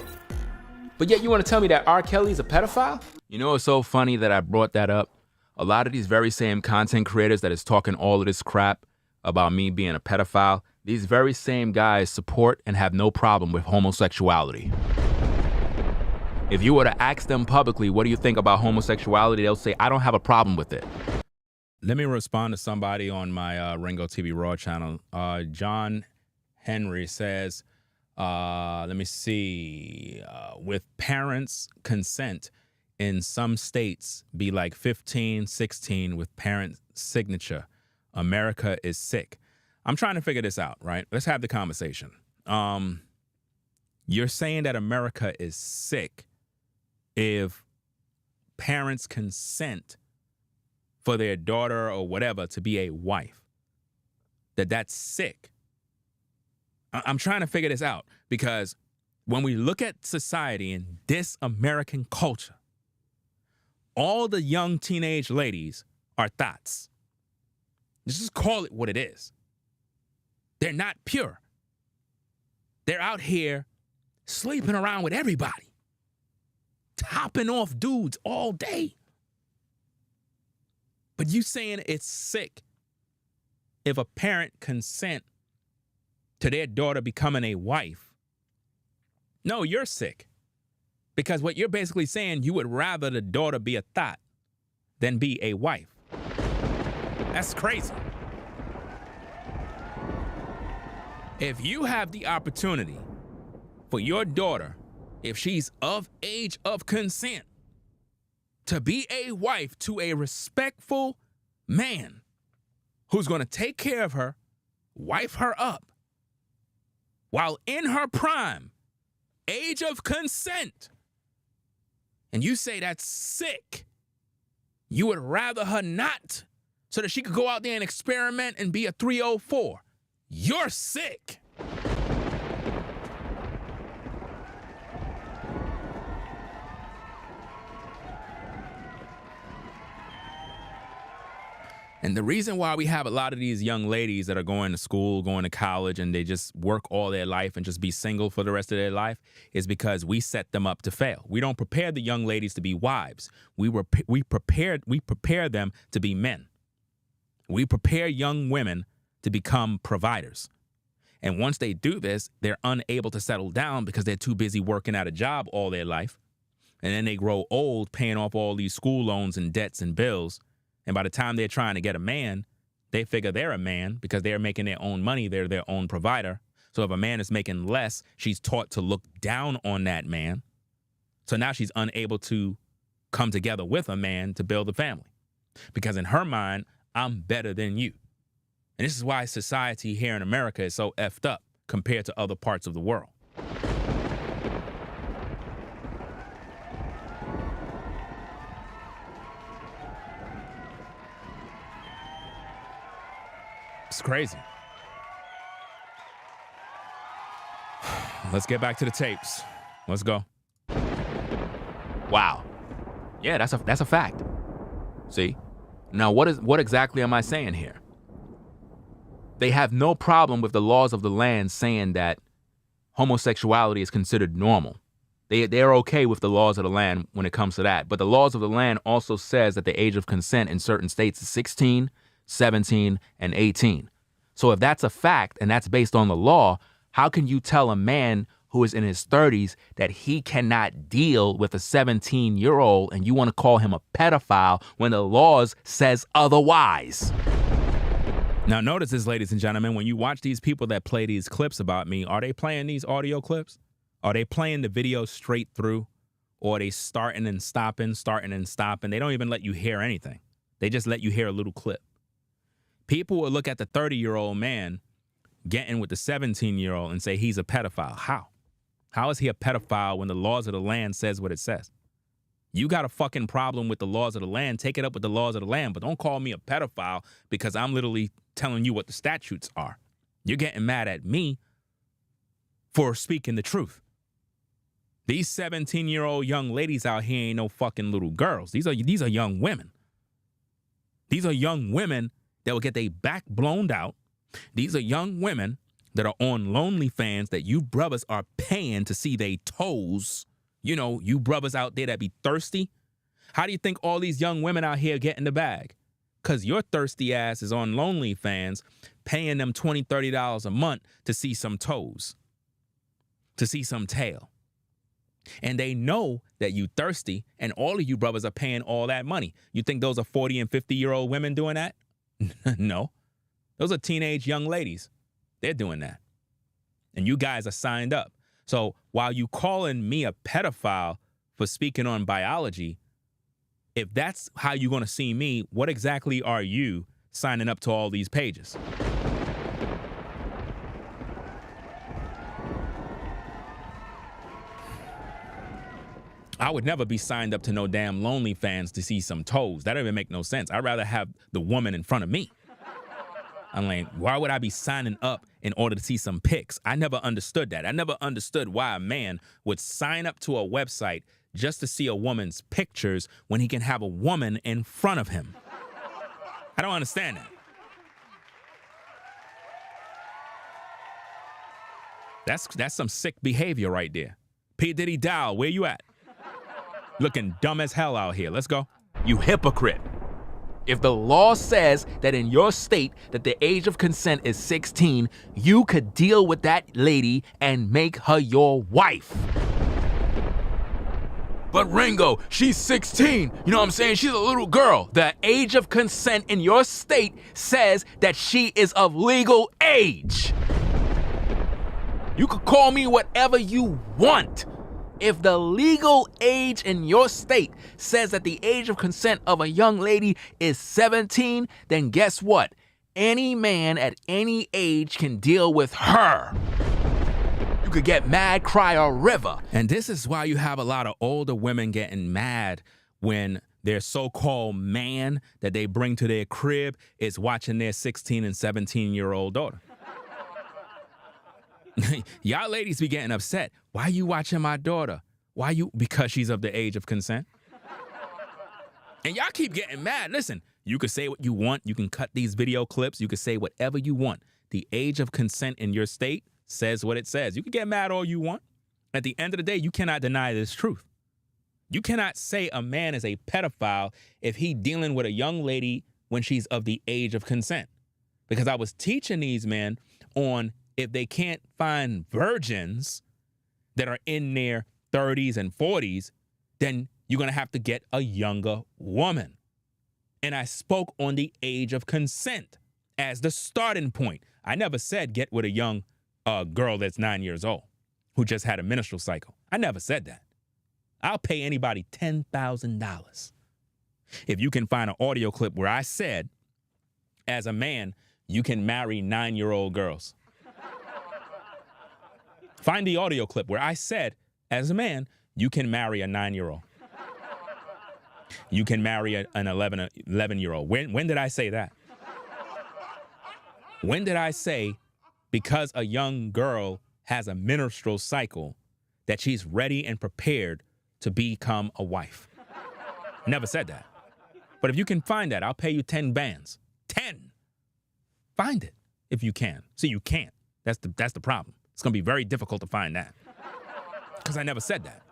But yet you want to tell me that R. Kelly's a pedophile? You know, it's so funny that I brought that up. A lot of these very same content creators that is talking all of this crap about me being a pedophile, these very same guys support and have no problem with homosexuality. If you were to ask them publicly, what do you think about homosexuality? They'll say, I don't have a problem with it. Let me respond to somebody on my Ringo TV Raw channel. John Henry says, let me see, with parents' consent in some states be like 15, 16 with parent signature. America is sick. I'm trying to figure this out, right? Let's have the conversation. You're saying that America is sick if parents consent for their daughter or whatever to be a wife. that that's sick. I'm trying to figure this out because when we look at society in this American culture, all the young teenage ladies are thoughts. Let's just call it what it is. They're not pure. They're out here sleeping around with everybody, topping off dudes all day. But you saying it's sick if a parent consent to their daughter becoming a wife. No, you're sick. Because what you're basically saying, you would rather the daughter be a thought than be a wife. That's crazy. If you have the opportunity for your daughter, if she's of age of consent, to be a wife to a respectful man who's going to take care of her, wife her up, while in her prime, age of consent, and you say that's sick, you would rather her not so that she could go out there and experiment and be a 304. You're sick. And the reason why we have a lot of these young ladies that are going to school, going to college, and they just work all their life and just be single for the rest of their life is because we set them up to fail. We don't prepare the young ladies to be wives. We prepare them to be men. We prepare young women to become providers. And once they do this, they're unable to settle down because they're too busy working at a job all their life. And then they grow old paying off all these school loans and debts and bills. And by the time they're trying to get a man, they figure they're a man because they're making their own money. They're their own provider. So if a man is making less, she's taught to look down on that man. So now she's unable to come together with a man to build a family. Because in her mind, I'm better than you. And this is why society here in America is so effed up compared to other parts of the world. It's crazy. Let's get back to the tapes. Let's go. Wow. Yeah, that's a fact. See? Now, what exactly am I saying here? They have no problem with the laws of the land saying that homosexuality is considered normal. They're okay with the laws of the land when it comes to that. But the laws of the land also says that the age of consent in certain states is 16, 17, and 18. So if that's a fact and that's based on the law, how can you tell a man who is in his 30s that he cannot deal with a 17-year-old and you want to call him a pedophile when the laws says otherwise? Now notice this, ladies and gentlemen, when you watch these people that play these clips about me, are they playing these audio clips? Are they playing the video straight through? Or are they starting and stopping? They don't even let you hear anything. They just let you hear a little clip. People will look at the 30-year-old man getting with the 17-year-old and say he's a pedophile. How? How is he a pedophile when the laws of the land says what it says? You got a fucking problem with the laws of the land, take it up with the laws of the land, but don't call me a pedophile because I'm literally telling you what the statutes are. You're getting mad at me for speaking the truth. These 17-year-old young ladies out here ain't no fucking little girls. These are young women. These are young women that will get their back blown out. These are young women that are on OnlyFans that you brothers are paying to see their toes. You know, you brothers out there that be thirsty. How do you think all these young women out here get in the bag? Because your thirsty ass is on OnlyFans paying them $20, $30 a month to see some toes, to see some tail. And they know that you thirsty and all of you brothers are paying all that money. You think those are 40 and 50-year-old women doing that? No. Those are teenage young ladies. They're doing that. And you guys are signed up. So while you calling me a pedophile for speaking on biology, if that's how you're going to see me, what exactly are you signing up to all these pages? I would never be signed up to no damn OnlyFans to see some toes. That don't even make no sense. I'd rather have the woman in front of me. I'm like, why would I be signing up in order to see some pics? I never understood that. I never understood why a man would sign up to a website just to see a woman's pictures when he can have a woman in front of him. I don't understand that. That's some sick behavior right there. P.Diddy Dowell, where you at? Looking dumb as hell out here. Let's go. You hypocrite. If the law says that in your state that the age of consent is 16, you could deal with that lady and make her your wife. But Ringo, she's 16. You know what I'm saying? She's a little girl. The age of consent in your state says that she is of legal age. You could call me whatever you want. If the legal age in your state says that the age of consent of a young lady is 17, then guess what? Any man at any age can deal with her. You could get mad, cry a river. And this is why you have a lot of older women getting mad when their so-called man that they bring to their crib is watching their 16 and 17-year-old daughter. Y'all ladies be getting upset. Why you watching my daughter? Why you? Because she's of the age of consent. And y'all keep getting mad. Listen, you can say what you want. You can cut these video clips. You can say whatever you want. The age of consent in your state says what it says. You can get mad all you want. At the end of the day, you cannot deny this truth. You cannot say a man is a pedophile if he dealing with a young lady when she's of the age of consent. Because I was teaching these men on if they can't find virgins that are in their 30s and 40s, then you're going to have to get a younger woman. And I spoke on the age of consent as the starting point. I never said get with a young girl that's 9 years old who just had a menstrual cycle. I never said that. I'll pay anybody $10,000 if you can find an audio clip where I said, as a man, you can marry 9-year-old girls. Find the audio clip where I said, as a man, you can marry a 9-year-old. You can marry an 11-year-old. When did I say that? When did I say because a young girl has a menstrual cycle that she's ready and prepared to become a wife? Never said that. But if you can find that, I'll pay you 10 bands. 10. Find it if you can. See, you can't. That's the problem. It's going to be very difficult to find that because I never said that.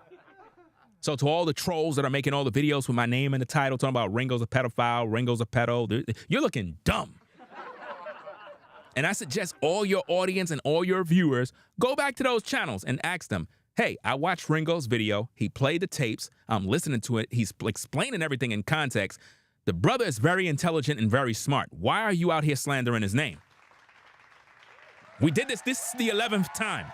So to all the trolls that are making all the videos with my name in the title, talking about Ringo's a pedophile, Ringo's a pedo, you're looking dumb. And I suggest all your audience and all your viewers go back to those channels and ask them, hey, I watched Ringo's video. He played the tapes. I'm listening to it. He's explaining everything in context. The brother is very intelligent and very smart. Why are you out here slandering his name? We did this. This is the 11th time.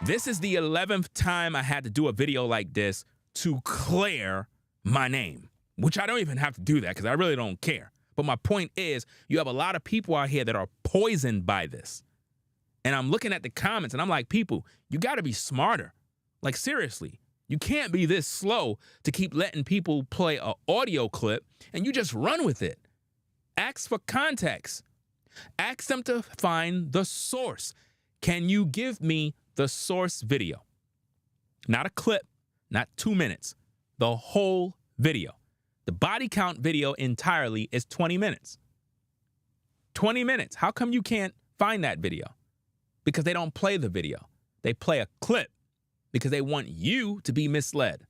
This is the 11th time I had to do a video like this to clear my name, which I don't even have to do that because I really don't care. But my point is, you have a lot of people out here that are poisoned by this. And I'm looking at the comments and I'm like, people, you got to be smarter. Like, seriously, you can't be this slow to keep letting people play an audio clip and you just run with it. Ask for context. Ask them to find the source. Can you give me the source video? Not a clip, not 2 minutes, the whole video. The body count video entirely is 20 minutes. 20 minutes. How come you can't find that video? Because they don't play the video. They play a clip because they want you to be misled.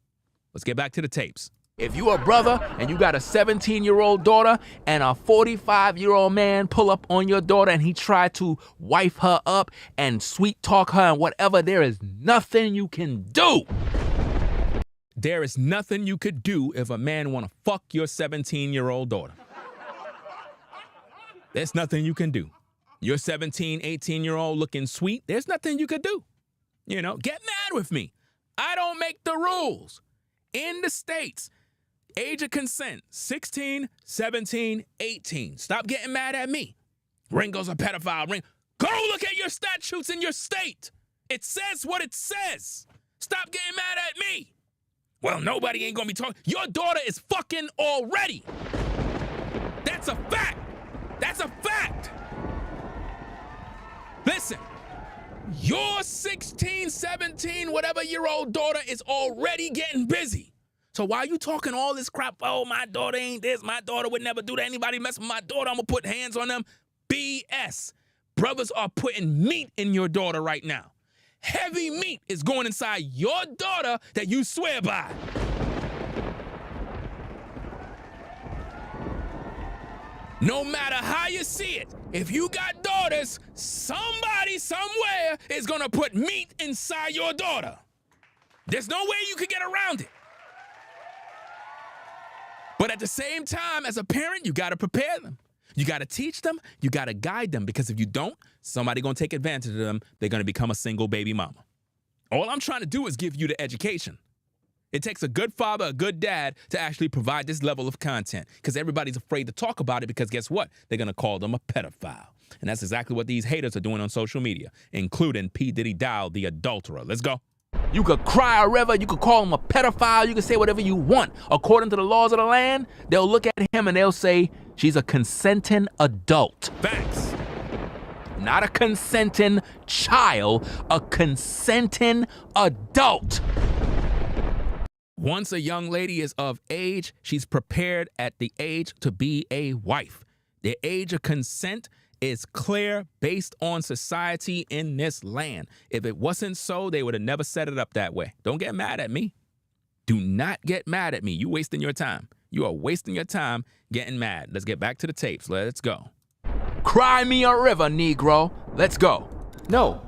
Let's get back to the tapes. If you a brother and you got a 17-year-old daughter and a 45-year-old man pull up on your daughter and he tried to wife her up and sweet talk her and whatever, there is nothing you can do. There is nothing you could do if a man want to fuck your 17-year-old daughter. There's nothing you can do. Your 17, 18-year-old looking sweet, there's nothing you could do. You know, get mad with me. I don't make the rules. In the States, age of consent, 16, 17, 18. Stop getting mad at me. Ringo's a pedophile. Go look at your statutes in your state. It says what it says. Stop getting mad at me. Well, nobody ain't gonna be talking. Your daughter is fucking already. That's a fact. That's a fact. listen, your 16, 17, whatever year old daughter is already getting busy. So while you talking all this crap, oh, my daughter ain't this, my daughter would never do that, anybody mess with my daughter, I'm gonna put hands on them. BS. Brothers are putting meat in your daughter right now. Heavy meat is going inside your daughter that you swear by. No matter how you see it, if you got daughters, somebody somewhere is gonna put meat inside your daughter. There's no way you could get around it. But at the same time, as a parent, you gotta prepare them. You gotta teach them, you gotta guide them, because if you don't, somebody gonna take advantage of them. They're gonna become a single baby mama. All I'm trying to do is give you the education. It takes a good father, a good dad to actually provide this level of content, because everybody's afraid to talk about it, because guess what? They're gonna call them a pedophile. And that's exactly what these haters are doing on social media, including P.Diddy Dowell, the adulterer. Let's go. You could cry a river, you could call him a pedophile, you could say whatever you want. According to the laws of the land, they'll look at him and they'll say, she's a consenting adult. Facts. Not a consenting child, a consenting adult. Once a young lady is of age, she's prepared at the age to be a wife. The age of consent is clear based on society in this land. If it wasn't so, they would have never set it up that way. Don't get mad at me. Do not get mad at me. You wasting your time. You are wasting your time getting mad. Let's get back to the tapes. Let's go. Cry me a river, Negro. Let's go. No,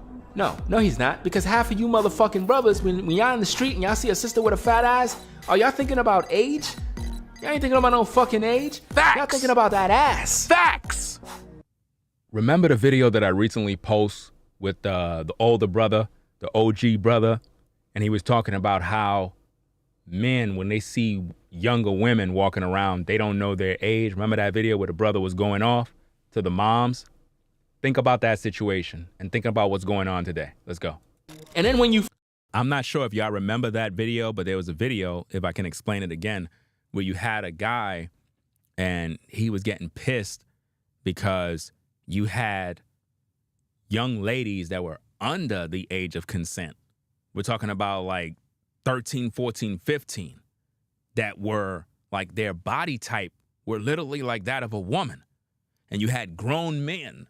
he's not. Because half of you motherfucking brothers, when y'all in the street and y'all see a sister with a fat ass, are y'all thinking about age? Y'all ain't thinking about no fucking age. Facts. Y'all thinking about that ass. Facts. Remember the video that I recently posted with the older brother, the OG brother, and he was talking about how men, when they see younger women walking around, they don't know their age. Remember that video where the brother was going off to the moms? Think about that situation and think about what's going on today. Let's go. And then when you... I'm not sure if y'all remember that video, but there was a video, if I can explain it again, where you had a guy and he was getting pissed because you had young ladies that were under the age of consent. We're talking about like 13, 14, 15, that were like their body type were literally like that of a woman. And you had grown men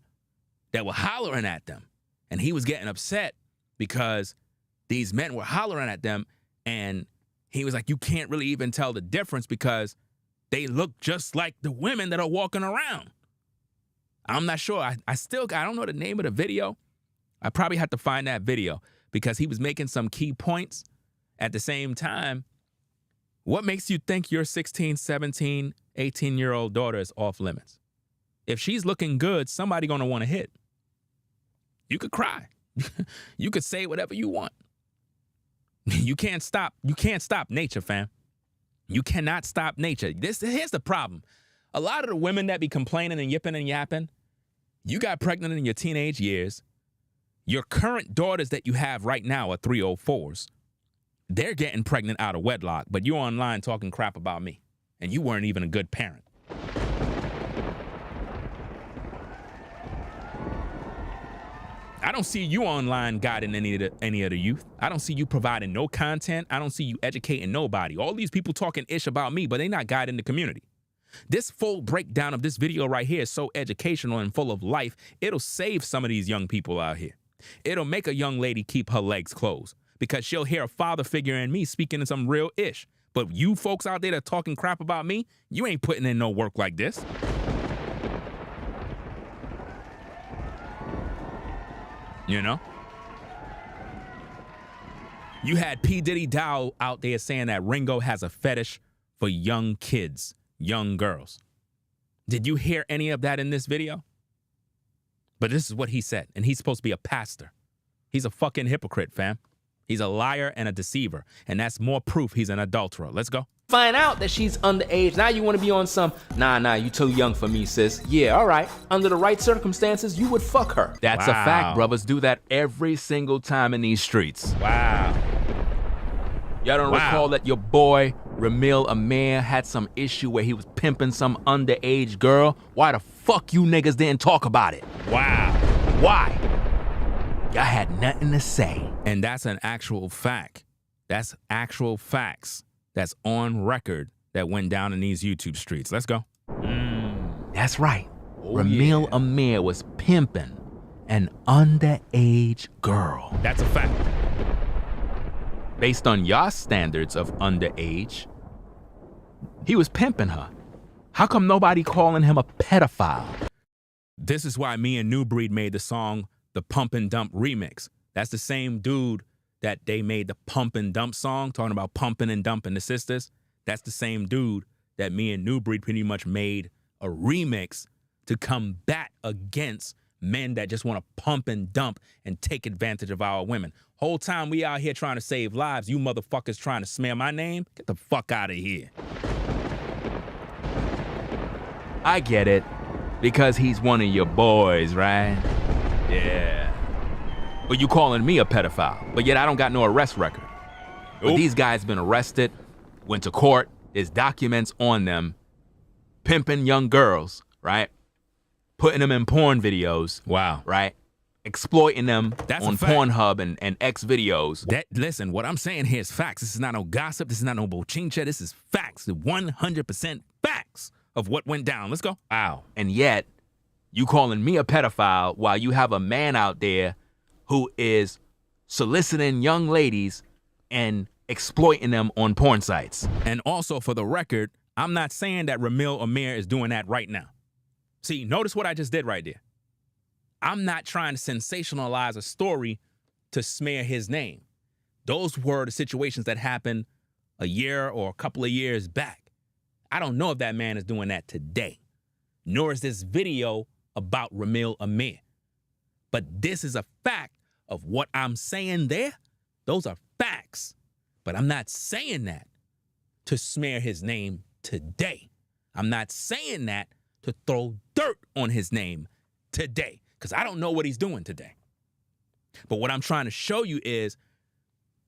that were hollering at them. And he was getting upset because these men were hollering at them. And he was like, you can't really even tell the difference because they look just like the women that are walking around. I'm not sure. I don't know the name of the video. I probably have to find that video because he was making some key points. At the same time, what makes you think your 16, 17, 18-year-old daughter is off limits? If she's looking good, somebody gonna want to hit. You could cry. You could say whatever you want. You can't stop nature, fam. You cannot stop nature. Here's the problem. A lot of the women that be complaining and yipping and yapping, you got pregnant in your teenage years. Your current daughters that you have right now are 304s. They're getting pregnant out of wedlock, but you're online talking crap about me, and you weren't even a good parent. I don't see you online guiding any of the youth. I don't see you providing no content. I don't see you educating nobody. All these people talking ish about me, but they're not guiding the community. This full breakdown of this video right here is so educational and full of life, it'll save some of these young people out here. It'll make a young lady keep her legs closed because she'll hear a father figure in me speaking in some real ish. But you folks out there that are talking crap about me, you ain't putting in no work like this. You know? You had P.Diddy Dowell out there saying that Ringo has a fetish for young kids, young girls. Did you hear any of that in this video? But this is what he said, and he's supposed to be a pastor. He's a fucking hypocrite, fam. He's a liar and a deceiver, and that's more proof he's an adulterer. Let's go. Find out that she's underage. Now you want to be on some, nah, you too young for me, sis. Yeah, all right. Under the right circumstances, you would fuck her. That's a fact, brothers. Do that every single time in these streets. Wow. Y'all don't recall that your boy, Ramil Amir, had some issue where he was pimping some underage girl? Why the fuck you niggas didn't talk about it? Wow. Why? Y'all had nothing to say. And that's an actual fact. That's actual facts. That's on record that went down in these YouTube streets. Let's go. That's right. Ramil Amir was pimping an underage girl. That's a fact. Based on y'all standards of underage, he was pimping her. How come nobody calling him a pedophile? This is why me and New Breed made the song The Pump and Dump Remix. That's the same dude that they made the Pump and Dump song, talking about pumping and dumping the sisters. That's the same dude that me and New Breed pretty much made a remix to combat against men that just want to pump and dump and take advantage of our women. Whole time we out here trying to save lives, you motherfuckers trying to smear my name? Get the fuck out of here. I get it, because he's one of your boys, right? Yeah. But you calling me a pedophile, but yet I don't got no arrest record. But these guys been arrested, went to court, there's documents on them, pimping young girls, right? Putting them in porn videos. Wow. Right? Exploiting them That's on a fact. Pornhub and X videos. Listen, what I'm saying here is facts. This is not no gossip. This is not no bochincha. This is facts. 100% facts of what went down. Let's go. Wow. And yet, you calling me a pedophile while you have a man out there who is soliciting young ladies and exploiting them on porn sites. And also, for the record, I'm not saying that Ramil Amir is doing that right now. See, notice what I just did right there. I'm not trying to sensationalize a story to smear his name. Those were the situations that happened a year or a couple of years back. I don't know if that man is doing that today, nor is this video about Ramil Amir. But this is a fact of what I'm saying there. Those are facts. But I'm not saying that to smear his name today. I'm not saying that to throw dirt on his name today, because I don't know what he's doing today. But what I'm trying to show you is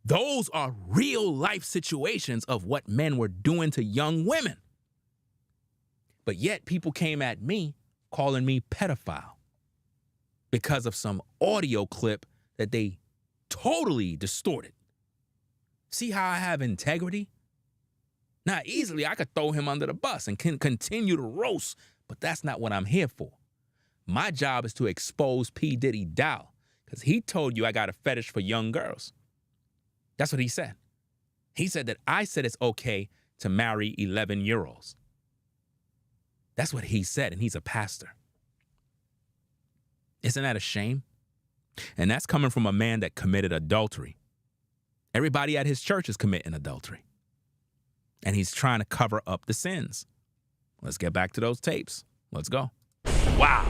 those are real life situations of what men were doing to young women. But yet people came at me calling me pedophile because of some audio clip that they totally distorted. See how I have integrity? Now, easily I could throw him under the bus and can continue to roast, but that's not what I'm here for. My job is to expose P. Diddy Dowell, because he told you I got a fetish for young girls. That's what he said. He said that I said it's okay to marry 11-year-olds. That's what he said, and he's a pastor. Isn't that a shame? And that's coming from a man that committed adultery. Everybody at his church is committing adultery. And he's trying to cover up the sins. Let's get back to those tapes. Let's go. Wow.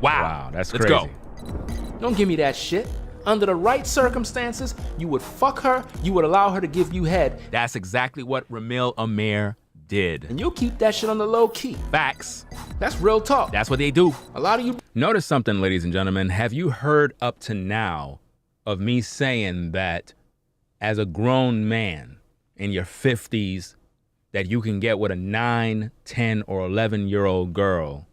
Wow, that's Let's crazy. go. Don't give me that shit. Under the right circumstances, you would fuck her, you would allow her to give you head, That's exactly what Ramil Amir did. and you'll keep that shit on the low key. Facts. That's real talk. That's what they do. A lot of you Notice something, ladies and gentlemen. Have you heard up to now of me saying that as a grown man in your 50s, that you can get with a 9, 10, or 11-year-old girl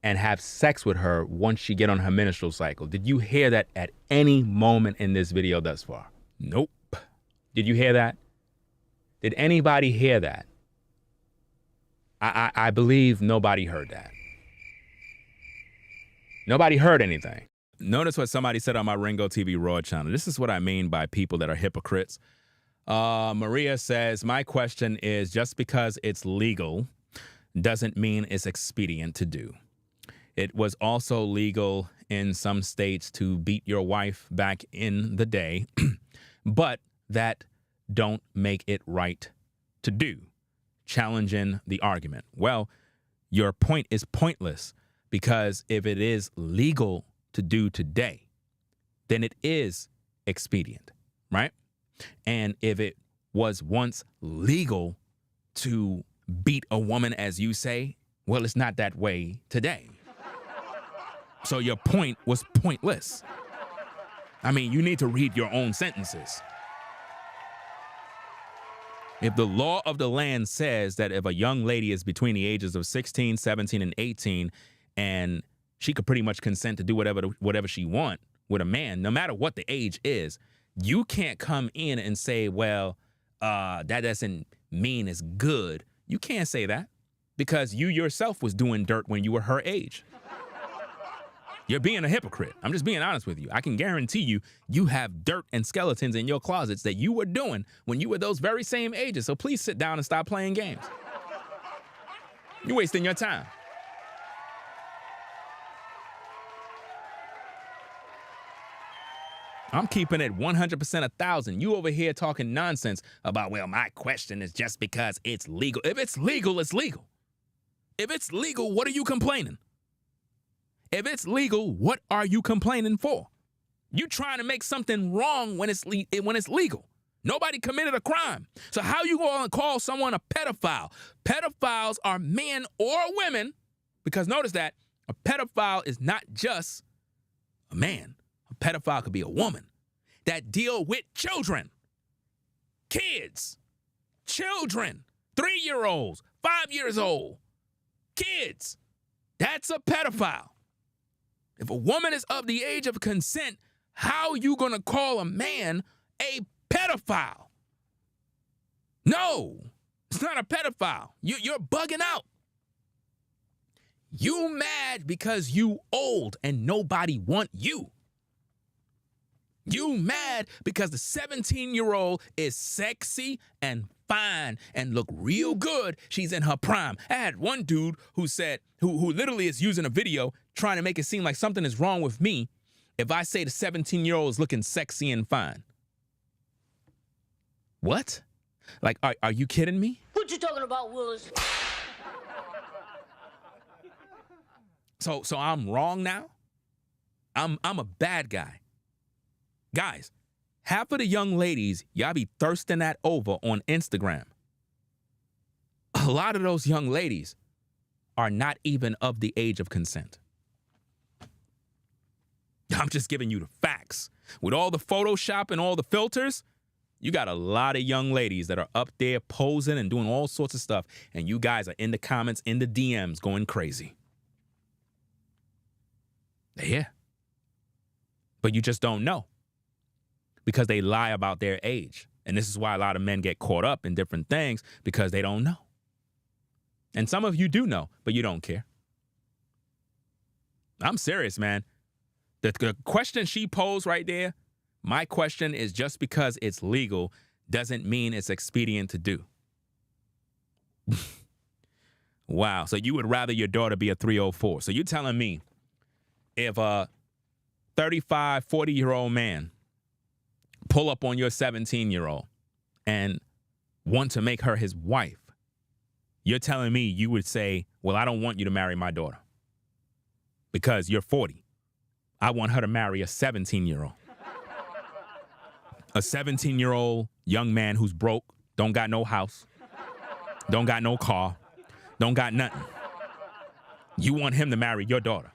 and have sex with her once she get on her menstrual cycle? Did you hear that at any moment in this video thus far? Nope. Did you hear that? Did anybody hear that? I believe nobody heard that. Nobody heard anything. Notice what somebody said on my Ringo TV Raw channel. This is what I mean by people that are hypocrites. Maria says, my question is, just because it's legal doesn't mean it's expedient to do. It was also legal in some states to beat your wife back in the day, but that don't make it right to do. Challenging the argument. Well, your point is pointless, because if it is legal to do today, then it is expedient, right? And if it was once legal to beat a woman, as you say, well, it's not that way today. So your point was pointless. I mean, you need to read your own sentences. If the law of the land says that if a young lady is between the ages of 16, 17, and 18, and she could pretty much consent to do whatever she want with a man, no matter what the age is. You can't come in and say, well, that doesn't mean it's good. You can't say that because you yourself was doing dirt when you were her age. You're being a hypocrite. I'm just being honest with you. I can guarantee you, you have dirt and skeletons in your closets that you were doing when you were those very same ages. So please sit down and stop playing games. You're wasting your time. I'm keeping it 100% 1,000. You over here talking nonsense about, well, my question is just because it's legal. If it's legal, it's legal. If it's legal, what are you complaining? If it's legal, what are you complaining for? You trying to make something wrong when it's legal. Nobody committed a crime. So how you going to call someone a pedophile? Pedophiles are men or women, because notice that a pedophile is not just a man. A pedophile could be a woman that deal with children, kids, children, 3-year-olds, 5 years old, kids. That's a pedophile. If a woman is of the age of consent, how you going to call a man a pedophile? No, it's not a pedophile. You're bugging out. You mad because you old and nobody want you. You mad because the 17-year-old is sexy and fine and look real good. She's in her prime. I had one dude who said, who literally is using a video trying to make it seem like something is wrong with me if I say the 17-year-old is looking sexy and fine. What? Like, are you kidding me? What you talking about, Willis? So I'm wrong now? I'm a bad guy. Guys, half of the young ladies y'all be thirsting that over on Instagram, a lot of those young ladies are not even of the age of consent. I'm just giving you the facts. With all the Photoshop and all the filters, you got a lot of young ladies that are up there posing and doing all sorts of stuff, and you guys are in the comments, in the DMs, going crazy. Yeah. But you just don't know. Because they lie about their age. And this is why a lot of men get caught up in different things, because they don't know. And some of you do know, but you don't care. I'm serious, man. The question she posed right there, my question is, just because it's legal doesn't mean it's expedient to do. Wow. So you would rather your daughter be a 304. So you're telling me if a 35, 40-year-old man pull up on your 17-year-old and want to make her his wife, you're telling me you would say, well, I don't want you to marry my daughter because you're 40. I want her to marry a 17-year-old. A 17-year-old young man who's broke, don't got no house, don't got no car, don't got nothing. You want him to marry your daughter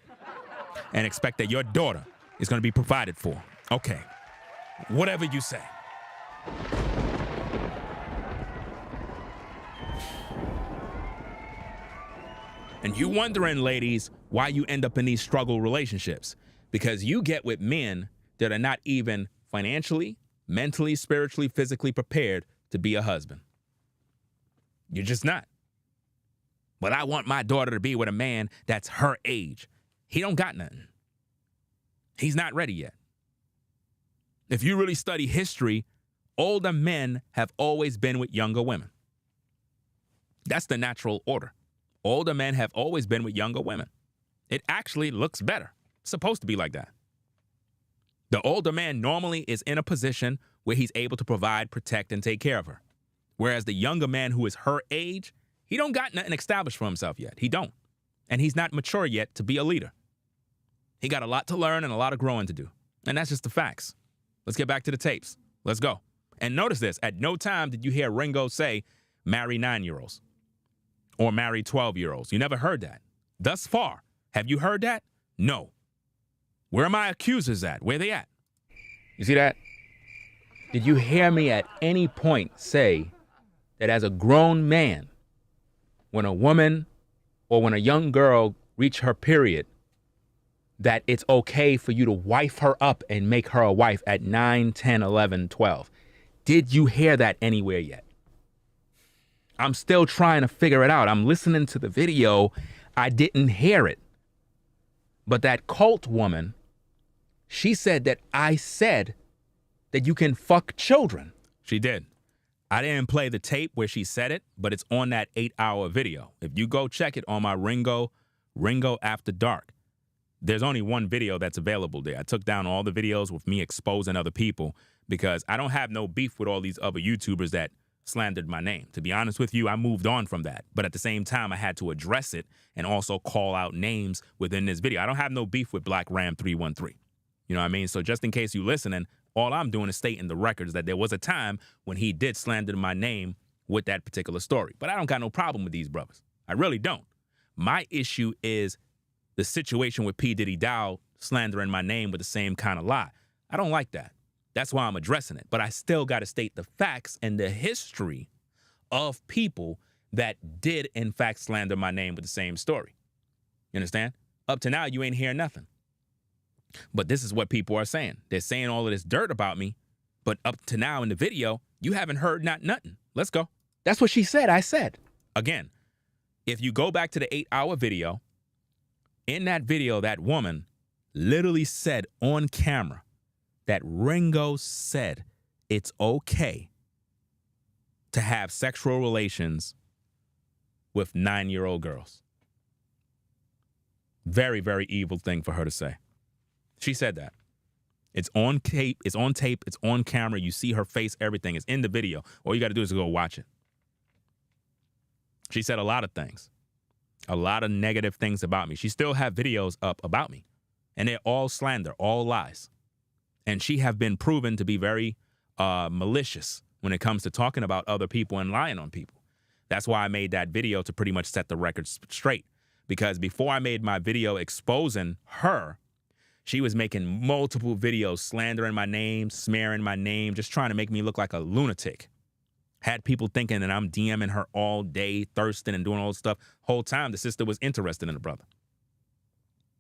and expect that your daughter is going to be provided for. Okay. Whatever you say. And you wondering, ladies, why you end up in these struggle relationships. Because you get with men that are not even financially, mentally, spiritually, physically prepared to be a husband. You're just not. But I want my daughter to be with a man that's her age. He don't got nothing. He's not ready yet. If you really study history, older men have always been with younger women. That's the natural order. Older men have always been with younger women. It actually looks better. It's supposed to be like that. The older man normally is in a position where he's able to provide, protect, and take care of her. Whereas the younger man who is her age, he don't got nothing established for himself yet. He don't. And he's not mature yet to be a leader. He got a lot to learn and a lot of growing to do. And that's just the facts. Let's get back to the tapes. Let's go. And notice this. At no time did you hear Ringo say, marry 9-year-olds or marry 12-year-olds. You never heard that. Thus far, have you heard that? No. Where are my accusers at? Where they at? You see that? Did you hear me at any point say that as a grown man, when a woman or when a young girl reach her period, that it's okay for you to wife her up and make her a wife at 9, 10, 11, 12. Did you hear that anywhere yet? I'm still trying to figure it out. I'm listening to the video. I didn't hear it. But that cult woman, she said that I said that you can fuck children. She did. I didn't play the tape where she said it, but it's on that 8-hour video. If you go check it on my Ringo After Dark, there's only one video that's available there. I took down all the videos with me exposing other people because I don't have no beef with all these other YouTubers that slandered my name. To be honest with you, I moved on from that. But at the same time, I had to address it and also call out names within this video. I don't have no beef with Black Ram 313. You know what I mean? So just in case you listening, all I'm doing is stating the records that there was a time when he did slander my name with that particular story. But I don't got no problem with these brothers. I really don't. My issue is the situation with P.Diddy Dowell slandering my name with the same kind of lie. I don't like that. That's why I'm addressing it. But I still got to state the facts and the history of people that did, in fact, slander my name with the same story. You understand? Up to now, you ain't hearing nothing. But this is what people are saying. They're saying all of this dirt about me. But up to now in the video, you haven't heard nothing. Let's go. That's what she said. I said. Again, if you go back to the 8-hour video, in that video, that woman literally said on camera that Ringo said it's okay to have sexual relations with 9-year-old girls. Very, very evil thing for her to say. She said that. It's on tape, it's on camera. You see her face, everything is in the video. All you got to do is go watch it. She said a lot of things. A lot of negative things about me. She still have videos up about me. And they're all slander, all lies. And she have been proven to be very malicious when it comes to talking about other people and lying on people. That's why I made that video, to pretty much set the record straight. Because before I made my video exposing her, she was making multiple videos slandering my name, smearing my name, just trying to make me look like a lunatic. Had people thinking that I'm DMing her all day, thirsting and doing all this stuff. Whole time, the sister was interested in the brother.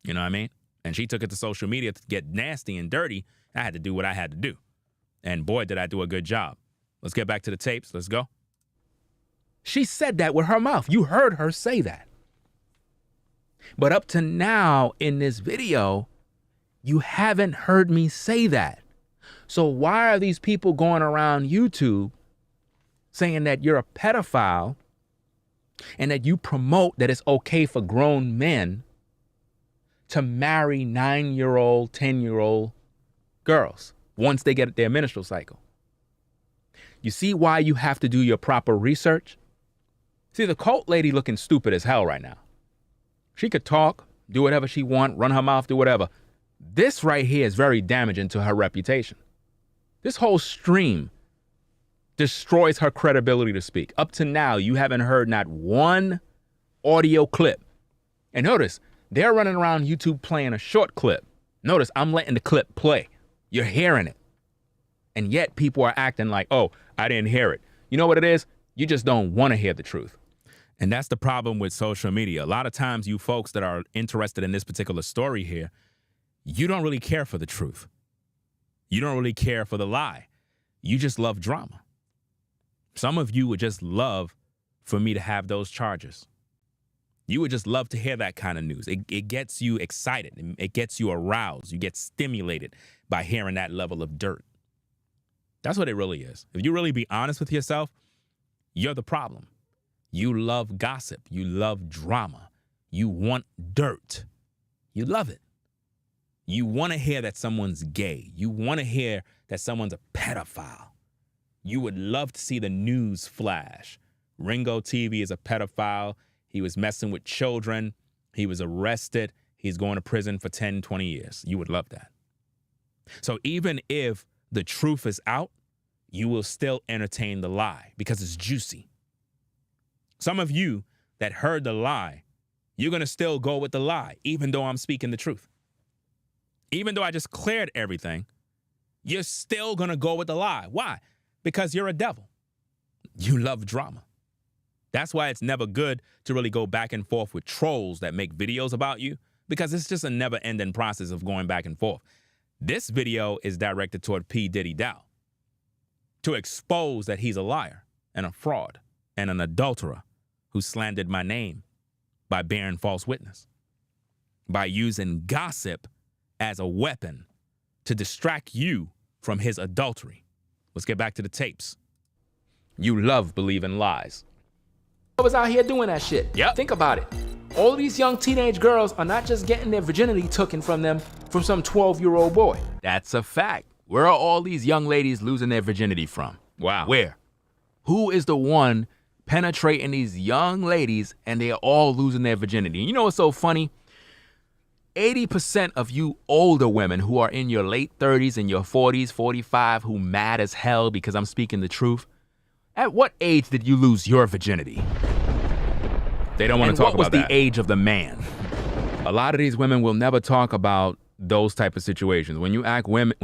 You know what I mean? And she took it to social media to get nasty and dirty. I had to do what I had to do. And boy, did I do a good job. Let's get back to the tapes. Let's go. She said that with her mouth. You heard her say that. But up to now in this video, you haven't heard me say that. So why are these people going around YouTube saying that you're a pedophile and that you promote that it's okay for grown men to marry 9-year-old, 10-year-old girls once they get their menstrual cycle? You see why you have to do your proper research? See, the cult lady looking stupid as hell right now. She could talk, do whatever she want, run her mouth, do whatever. This right here is very damaging to her reputation. This whole stream destroys her credibility to speak. Up to now, you haven't heard not one audio clip. And notice, they're running around YouTube playing a short clip. Notice, I'm letting the clip play. You're hearing it. And yet people are acting like, oh, I didn't hear it. You know what it is? You just don't want to hear the truth. And that's the problem with social media. A lot of times you folks that are interested in this particular story here, you don't really care for the truth. You don't really care for the lie. You just love drama. Some of you would just love for me to have those charges. You would just love to hear that kind of news. It gets you excited. It gets you aroused. You get stimulated by hearing that level of dirt. That's what it really is. If you really be honest with yourself, you're the problem. You love gossip. You love drama. You want dirt. You love it. You want to hear that someone's gay. You want to hear that someone's a pedophile. You would love to see the news flash. Ringo TV is a pedophile. He was messing with children. He was arrested. He's going to prison for 10, 20 years. You would love that. So even if the truth is out, you will still entertain the lie because it's juicy. Some of you that heard the lie, you're going to still go with the lie, even though I'm speaking the truth. Even though I just cleared everything, you're still going to go with the lie. Why? Because you're a devil. You love drama. That's why it's never good to really go back and forth with trolls that make videos about you, because it's just a never-ending process of going back and forth. This video is directed toward P.Diddy Dowell to expose that he's a liar and a fraud and an adulterer who slandered my name by bearing false witness, by using gossip as a weapon to distract you from his adultery. Let's get back to the tapes. You love believing lies. I was out here doing that shit. Yep. Think about it. All these young teenage girls are not just getting their virginity taken from them from some 12-year-old boy. That's a fact. Where are all these young ladies losing their virginity from? Wow. Where? Who is the one penetrating these young ladies and they're all losing their virginity? And you know what's so funny? 80% of you older women who are in your late 30s and your 40s, 45, who mad as hell because I'm speaking the truth, at what age did you lose your virginity? They don't want to talk about that. What was the age of the man? A lot of these women will never talk about those type of situations. When you ask women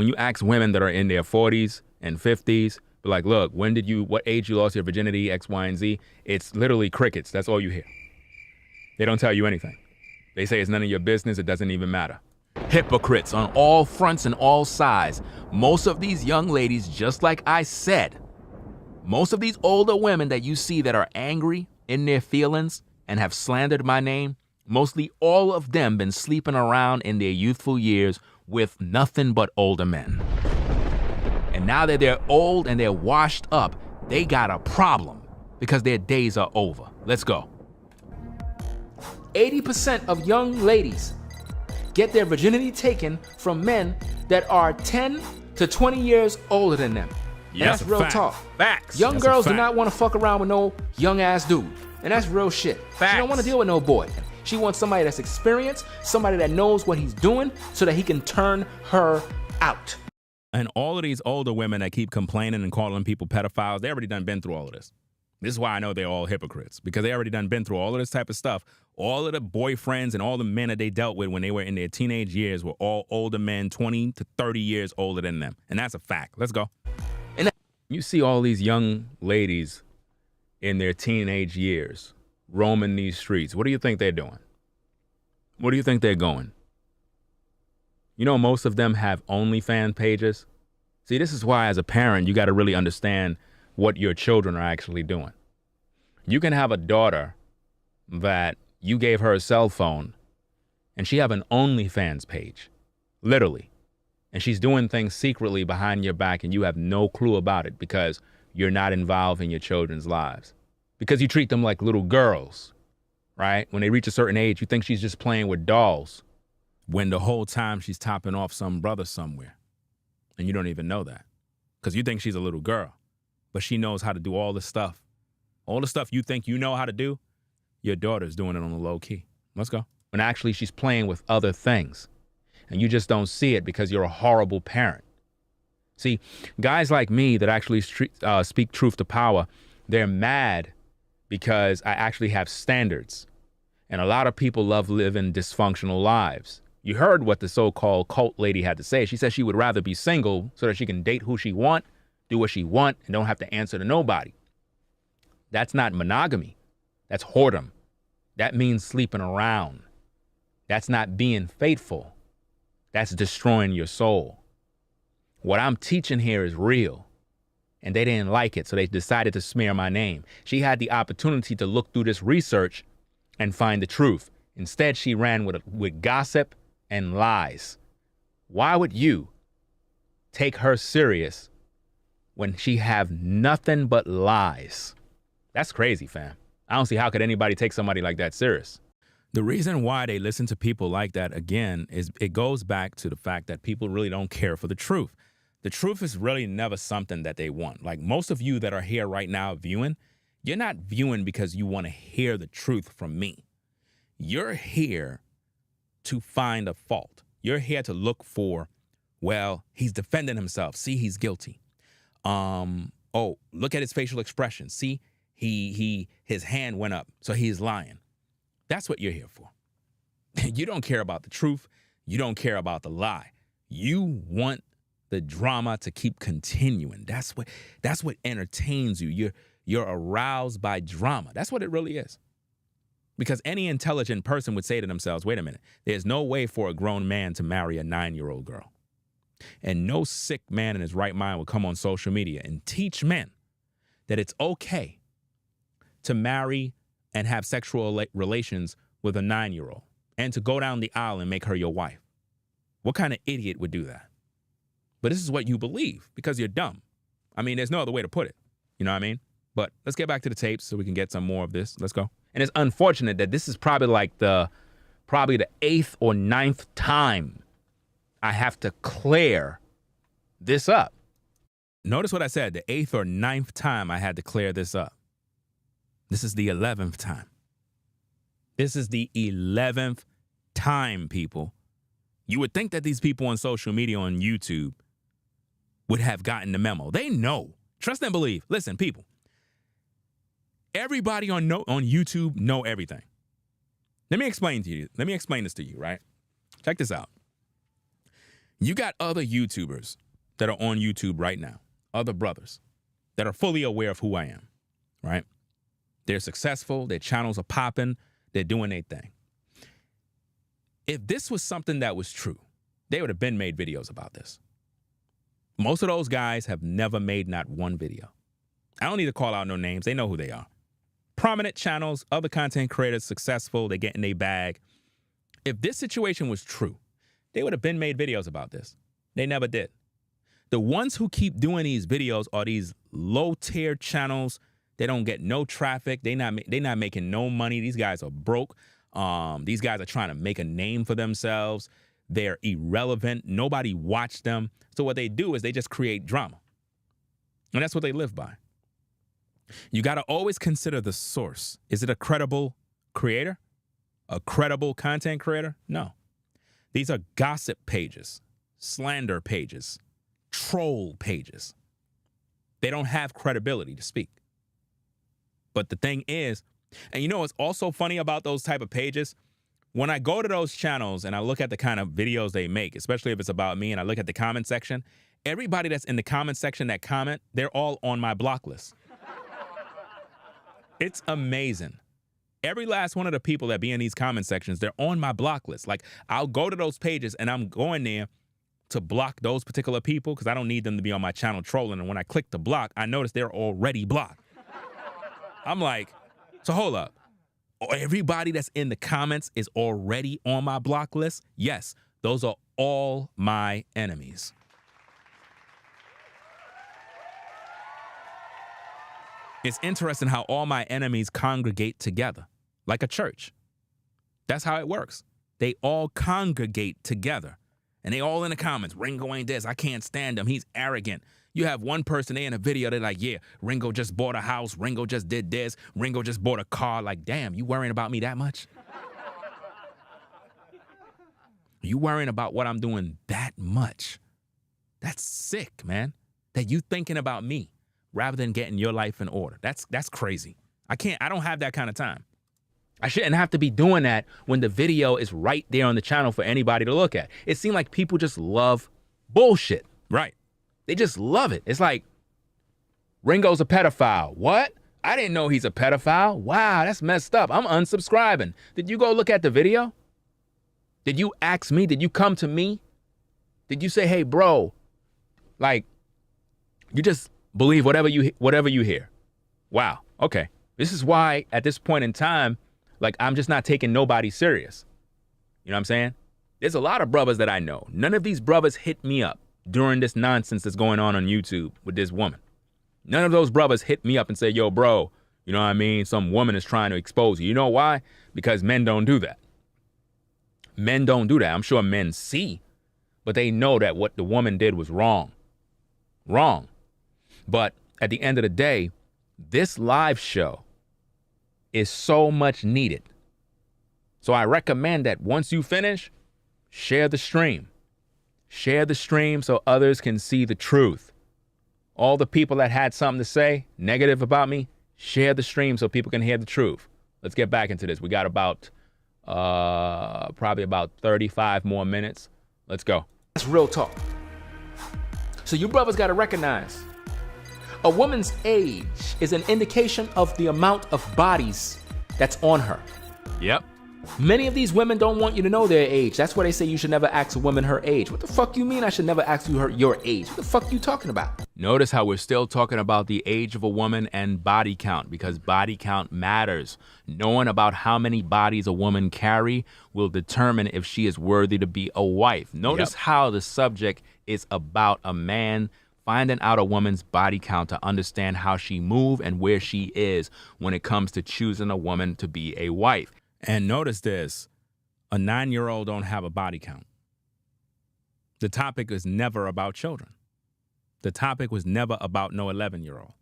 that are in their 40s and 50s, be like, look, what age you lost your virginity, X, Y, and Z, it's literally crickets. That's all you hear. They don't tell you anything. They say it's none of your business. It doesn't even matter. Hypocrites on all fronts and all sides. Most of these young ladies, just like I said, most of these older women that you see that are angry in their feelings and have slandered my name, mostly all of them been sleeping around in their youthful years with nothing but older men. And now that they're old and they're washed up, they got a problem because their days are over. Let's go. 80% of young ladies get their virginity taken from men that are 10 to 20 years older than them. Yeah, that's real talk. Facts. Young That's girls a do fact. not want to fuck around with no young ass dude. And that's real shit. Facts. She don't want to deal with no boy. She wants somebody that's experienced, somebody that knows what he's doing so that he can turn her out. And all of these older women that keep complaining and calling people pedophiles, they already done been through all of this. This is why I know they're all hypocrites, because they already done been through all of this type of stuff. All of the boyfriends and all the men that they dealt with when they were in their teenage years were all older men, 20 to 30 years older than them. And that's a fact. Let's go. And you see all these young ladies in their teenage years roaming these streets. What do you think they're doing? Where do you think they're going? You know, most of them have OnlyFans pages. See, this is why as a parent, you got to really understand what your children are actually doing. You can have a daughter that you gave her a cell phone and she have an OnlyFans page, literally. And she's doing things secretly behind your back and you have no clue about it because you're not involved in your children's lives. Because you treat them like little girls, right? When they reach a certain age, you think she's just playing with dolls, when the whole time she's topping off some brother somewhere. And you don't even know that because you think she's a little girl, but she knows how to do all the stuff. All the stuff you think you know how to do, your daughter's doing it on the low key. Let's go. When actually she's playing with other things and you just don't see it because you're a horrible parent. See, guys like me that actually speak truth to power, they're mad because I actually have standards. And a lot of people love living dysfunctional lives. You heard what the so-called cult lady had to say. She said she would rather be single so that she can date who she want, do what she want, and don't have to answer to nobody. That's not monogamy. That's whoredom. That means sleeping around. That's not being faithful. That's destroying your soul. What I'm teaching here is real. And they didn't like it, so they decided to smear my name. She had the opportunity to look through this research and find the truth. Instead, she ran with gossip and lies. Why would you take her serious when she have nothing but lies? That's crazy, fam. I don't see how could anybody take somebody like that serious. The reason why they listen to people like that, again, is it goes back to the fact that people really don't care for the truth. The truth is really never something that they want. Like most of you that are here right now viewing, you're not viewing because you want to hear the truth from me. You're here to find a fault. You're here to look for, well, he's defending himself. See, he's guilty. Oh, look at his facial expression. See, his hand went up, so he's lying. That's what you're here for. You don't care about the truth. You don't care about the lie. You want the drama to keep continuing. That's what entertains you. You're aroused by drama. That's what it really is. Because any intelligent person would say to themselves, wait a minute, there's no way for a grown man to marry a 9-year-old girl. And no sick man in his right mind would come on social media and teach men that it's okay to marry and have sexual relations with a 9-year-old and to go down the aisle and make her your wife. What kind of idiot would do that? But this is what you believe because you're dumb. I mean, there's no other way to put it. You know what I mean? But let's get back to the tapes so we can get some more of this. Let's go. And it's unfortunate that this is probably like the 8th or 9th time I have to clear this up. Notice what I said, the 8th or 9th time I had to clear this up. This is the 11th time. This is the 11th time, people. You would think that these people on social media, on YouTube, would have gotten the memo. They know. Trust and believe. Listen, people. Everybody on YouTube know everything. Let me explain this to you, right? Check this out. You got other YouTubers that are on YouTube right now, other brothers that are fully aware of who I am, right? They're successful, their channels are popping, they're doing their thing. If this was something that was true, they would have been made videos about this. Most of those guys have never made not one video. I don't need to call out no names. They know who they are. Prominent channels, other content creators, successful, they get in their bag. If this situation was true, they would have been made videos about this. They never did. The ones who keep doing these videos are these low-tier channels. They don't get no traffic. They not making no money. These guys are broke. These guys are trying to make a name for themselves. They're irrelevant. Nobody watched them. So what they do is they just create drama. And that's what they live by. You got to always consider the source. Is it a credible creator? A credible content creator? No. These are gossip pages, slander pages, troll pages. They don't have credibility to speak. But the thing is, and you know what's also funny about those type of pages? When I go to those channels and I look at the kind of videos they make, especially if it's about me, and I look at the comment section, everybody that's in the comment section that comment, they're all on my block list. It's amazing. Every last one of the people that be in these comment sections, they're on my block list. Like, I'll go to those pages and I'm going there to block those particular people because I don't need them to be on my channel trolling. And when I click the block, I notice they're already blocked. I'm like, so hold up. Everybody that's in the comments is already on my block list? Yes, those are all my enemies. It's interesting how all my enemies congregate together, like a church. That's how it works. They all congregate together, and they all in the comments. Ringo ain't this. I can't stand him. He's arrogant. You have one person there in a video, they're like, yeah, Ringo just bought a house. Ringo just did this. Ringo just bought a car. Like, damn, you worrying about me that much? You worrying about what I'm doing that much? That's sick, man, that you thinking about me rather than getting your life in order. That's crazy. I don't have that kind of time. I shouldn't have to be doing that when the video is right there on the channel for anybody to look at. It seems like people just love bullshit. Right. They just love it. It's like, Ringo's a pedophile. What? I didn't know he's a pedophile. Wow, that's messed up. I'm unsubscribing. Did you go look at the video? Did you ask me? Did you come to me? Did you say, hey, bro, like, you just believe whatever you hear? Wow, okay. This is why at this point in time, like, I'm just not taking nobody serious. You know what I'm saying? There's a lot of brothers that I know. None of these brothers hit me up during this nonsense that's going on YouTube with this woman. None of those brothers hit me up and say, yo, bro, you know what I mean? Some woman is trying to expose you. You know why? Because men don't do that. Men don't do that. I'm sure men see, but they know that what the woman did was wrong. Wrong. But at the end of the day, this live show is so much needed. So I recommend that once you finish, share the stream. Share the stream so others can see the truth. All the people that had something to say negative about me, share the stream so people can hear the truth. Let's get back into this. We got about, probably about 35 more minutes. Let's go. That's real talk. So you brothers got to recognize a woman's age is an indication of the amount of bodies that's on her. Yep. Many of these women don't want you to know their age. That's why they say you should never ask a woman her age. What the fuck you mean I should never ask you your age? What the fuck you talking about? Notice how we're still talking about the age of a woman and body count, because body count matters. Knowing about how many bodies a woman carry will determine if she is worthy to be a wife. Notice how the subject is about a man finding out a woman's body count to understand how she moves and where she is when it comes to choosing a woman to be a wife. And notice this, a 9-year-old don't have a body count. The topic is never about children. The topic was never about no 11-year-old.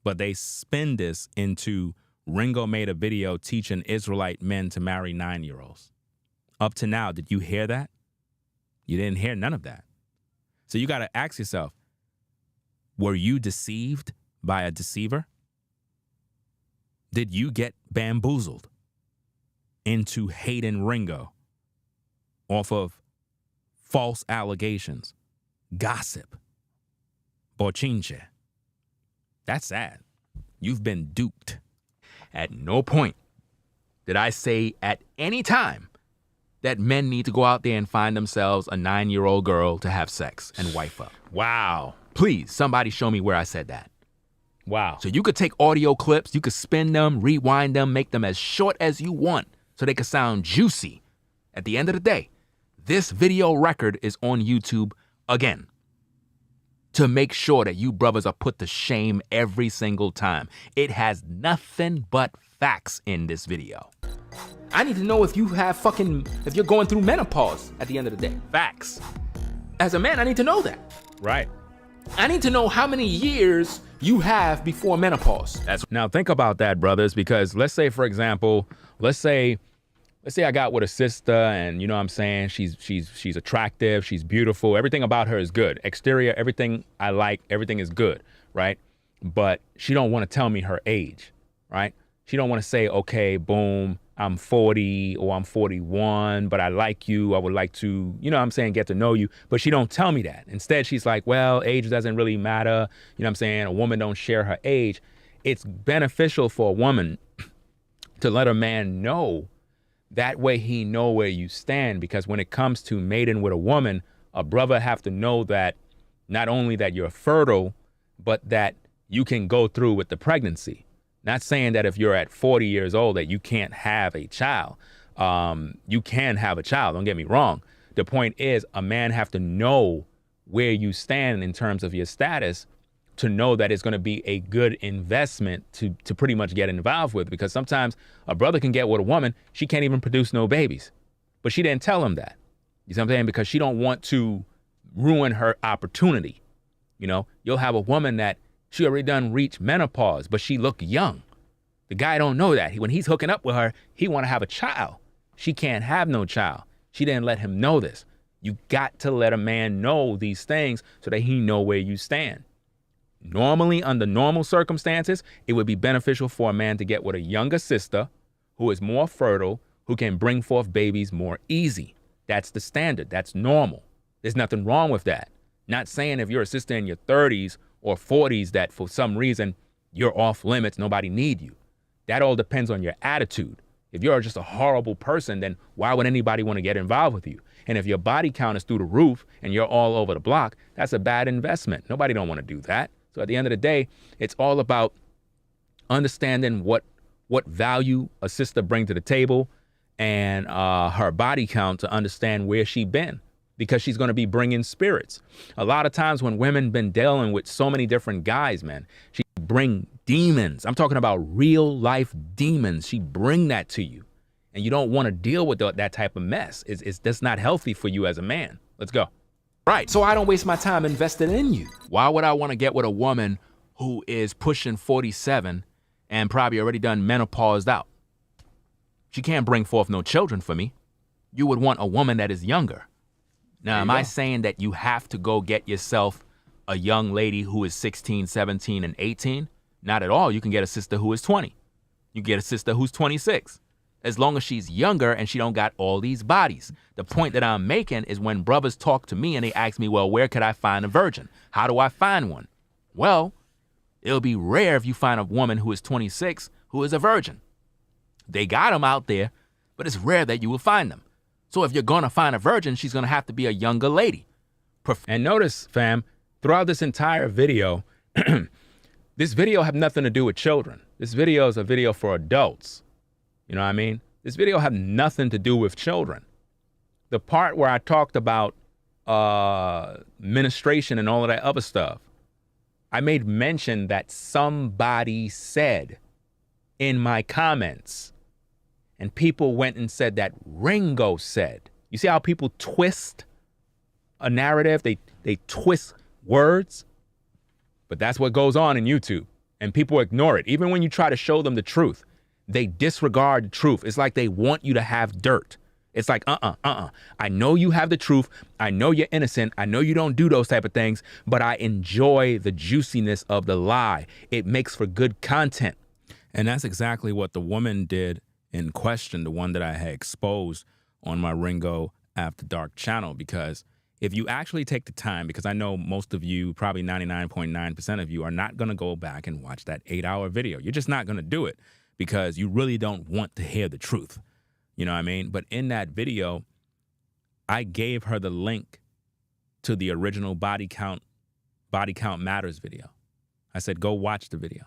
But they spin this into Ringo made a video teaching Israelite men to marry 9-year-olds. Up to now, did you hear that? You didn't hear none of that. So you got to ask yourself, were you deceived by a deceiver? Did you get bamboozled into hating Ringo off of false allegations, gossip, bochinche? That's sad. You've been duped. At no point did I say at any time that men need to go out there and find themselves a 9-year-old girl to have sex and wife up. Wow. Please, somebody show me where I said that. Wow. So you could take audio clips, you could spin them, rewind them, make them as short as you want so they could sound juicy. At the end of the day, this video record is on YouTube again to make sure that you brothers are put to shame every single time. It has nothing but facts in this video. I need to know if you have if you're going through menopause at the end of the day. Facts. As a man, I need to know that. Right. I need to know how many years you have before menopause. Now think about that, brothers, because let's say, for example, let's say I got with a sister and, you know what I'm saying, she's attractive, she's beautiful, everything about her is good. Exterior, everything I like, everything is good, right? But she don't want to tell me her age, right? She don't want to say, okay, boom, I'm 40 or I'm 41, but I like you. I would like to, you know what I'm saying, get to know you. But she don't tell me that. Instead, she's like, well, age doesn't really matter. You know what I'm saying? A woman don't share her age. It's beneficial for a woman to let a man know. That way he know where you stand, because when it comes to mating with a woman, a brother have to know that not only that you're fertile, but that you can go through with the pregnancy. Not saying that if you're at 40 years old that you can't have a child. You can have a child, don't get me wrong. The point is, a man have to know where you stand in terms of your status to know that it's going to be a good investment to pretty much get involved with. Because sometimes a brother can get with a woman, she can't even produce no babies. But she didn't tell him that. You see what I'm saying? Because she don't want to ruin her opportunity. You know, you'll have a woman that she already done reached menopause, but she look young. The guy don't know that. When he's hooking up with her, he want to have a child. She can't have no child. She didn't let him know this. You got to let a man know these things so that he know where you stand. Normally, under normal circumstances, it would be beneficial for a man to get with a younger sister who is more fertile, who can bring forth babies more easy. That's the standard. That's normal. There's nothing wrong with that. Not saying if you're a sister in your 30s or 40s that for some reason you're off limits, nobody need you. That all depends on your attitude. If you're just a horrible person, then why would anybody want to get involved with you? And if your body count is through the roof and you're all over the block, that's a bad investment. Nobody don't want to do that. So at the end of the day, it's all about understanding what value a sister brings to the table and her body count to understand where she been, because she's going to be bringing spirits. A lot of times when women been dealing with so many different guys, man, she bring demons. I'm talking about real life demons. She bring that to you, and you don't want to deal with that type of mess. That's not healthy for you as a man. Let's go. Right. So I don't waste my time invested in you. Why would I want to get with a woman who is pushing 47 and probably already done menopaused out? She can't bring forth no children for me. You would want a woman that is younger. Now, am I saying that you have to go get yourself a young lady who is 16, 17, and 18? Not at all. You can get a sister who is 20. You get a sister who's 26. As long as she's younger and she don't got all these bodies. The point that I'm making is when brothers talk to me and they ask me, well, where could I find a virgin? How do I find one? Well, it'll be rare if you find a woman who is 26 who is a virgin. They got them out there, but it's rare that you will find them. So if you're gonna find a virgin, she's gonna have to be a younger lady. And notice, fam, throughout this entire video, this video have nothing to do with children. This video is a video for adults. You know what I mean? This video have nothing to do with children. The part where I talked about ministration and all of that other stuff, I made mention that somebody said in my comments, and people went and said that Ringo said. You see how people twist a narrative? They twist words, but that's what goes on in YouTube, and people ignore it. Even when you try to show them the truth, they disregard the truth. It's like they want you to have dirt. It's like, I know you have the truth. I know you're innocent. I know you don't do those type of things, but I enjoy the juiciness of the lie. It makes for good content. And that's exactly what the woman did in question, the one that I had exposed on my Ringo After Dark channel. Because if you actually take the time, because I know most of you, probably 99.9% of you, are not going to go back and watch that 8-hour video. You're just not going to do it because you really don't want to hear the truth. You know what I mean? But in that video, I gave her the link to the original Body Count Matters video. I said, go watch the video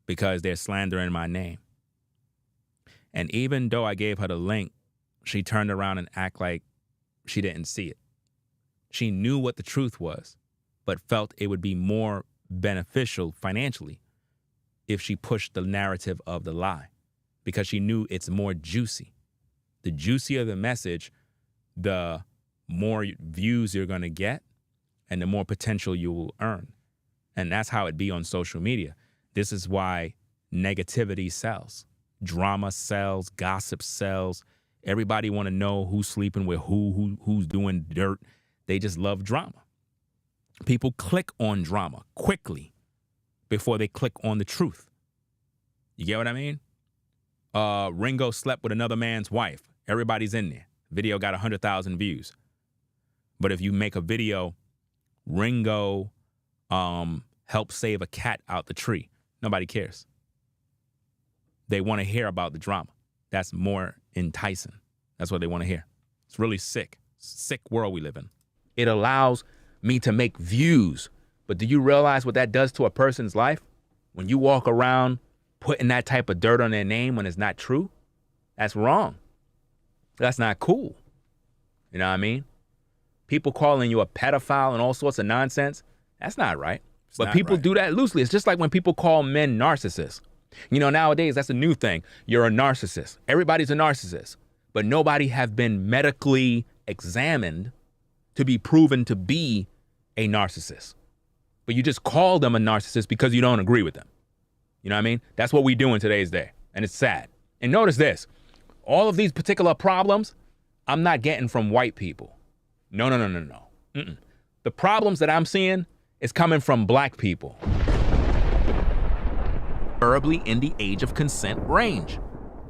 because they're slandering my name. And even though I gave her the link, she turned around and acted like she didn't see it. She knew what the truth was, but felt it would be more beneficial financially if she pushed the narrative of the lie, because she knew it's more juicy. The juicier the message, the more views you're going to get and the more potential you will earn. And that's how it be on social media. This is why negativity sells. Drama sells, gossip sells. Everybody want to know who's sleeping with who's doing dirt. They just love drama. People click on drama quickly before they click on the truth. You get what I mean? Ringo slept with another man's wife. Everybody's in there. Video got 100,000 views. But if you make a video, Ringo helped save a cat out the tree, nobody cares. They want to hear about the drama. That's more enticing. That's what they want to hear. It's really sick. Sick world we live in. It allows me to make views. But do you realize what that does to a person's life? When you walk around putting that type of dirt on their name when it's not true, that's wrong. That's not cool. You know what I mean? People calling you a pedophile and all sorts of nonsense, that's not right. But people do that loosely. It's just like when people call men narcissists. You know, nowadays, that's a new thing. You're a narcissist. Everybody's a narcissist. But nobody have been medically examined to be proven to be a narcissist. But you just call them a narcissist because you don't agree with them. You know what I mean? That's what we do in today's day. And it's sad. And notice this. All of these particular problems, I'm not getting from white people. No. Mm-mm. The problems that I'm seeing is coming from black people. Preferably in the age of consent range.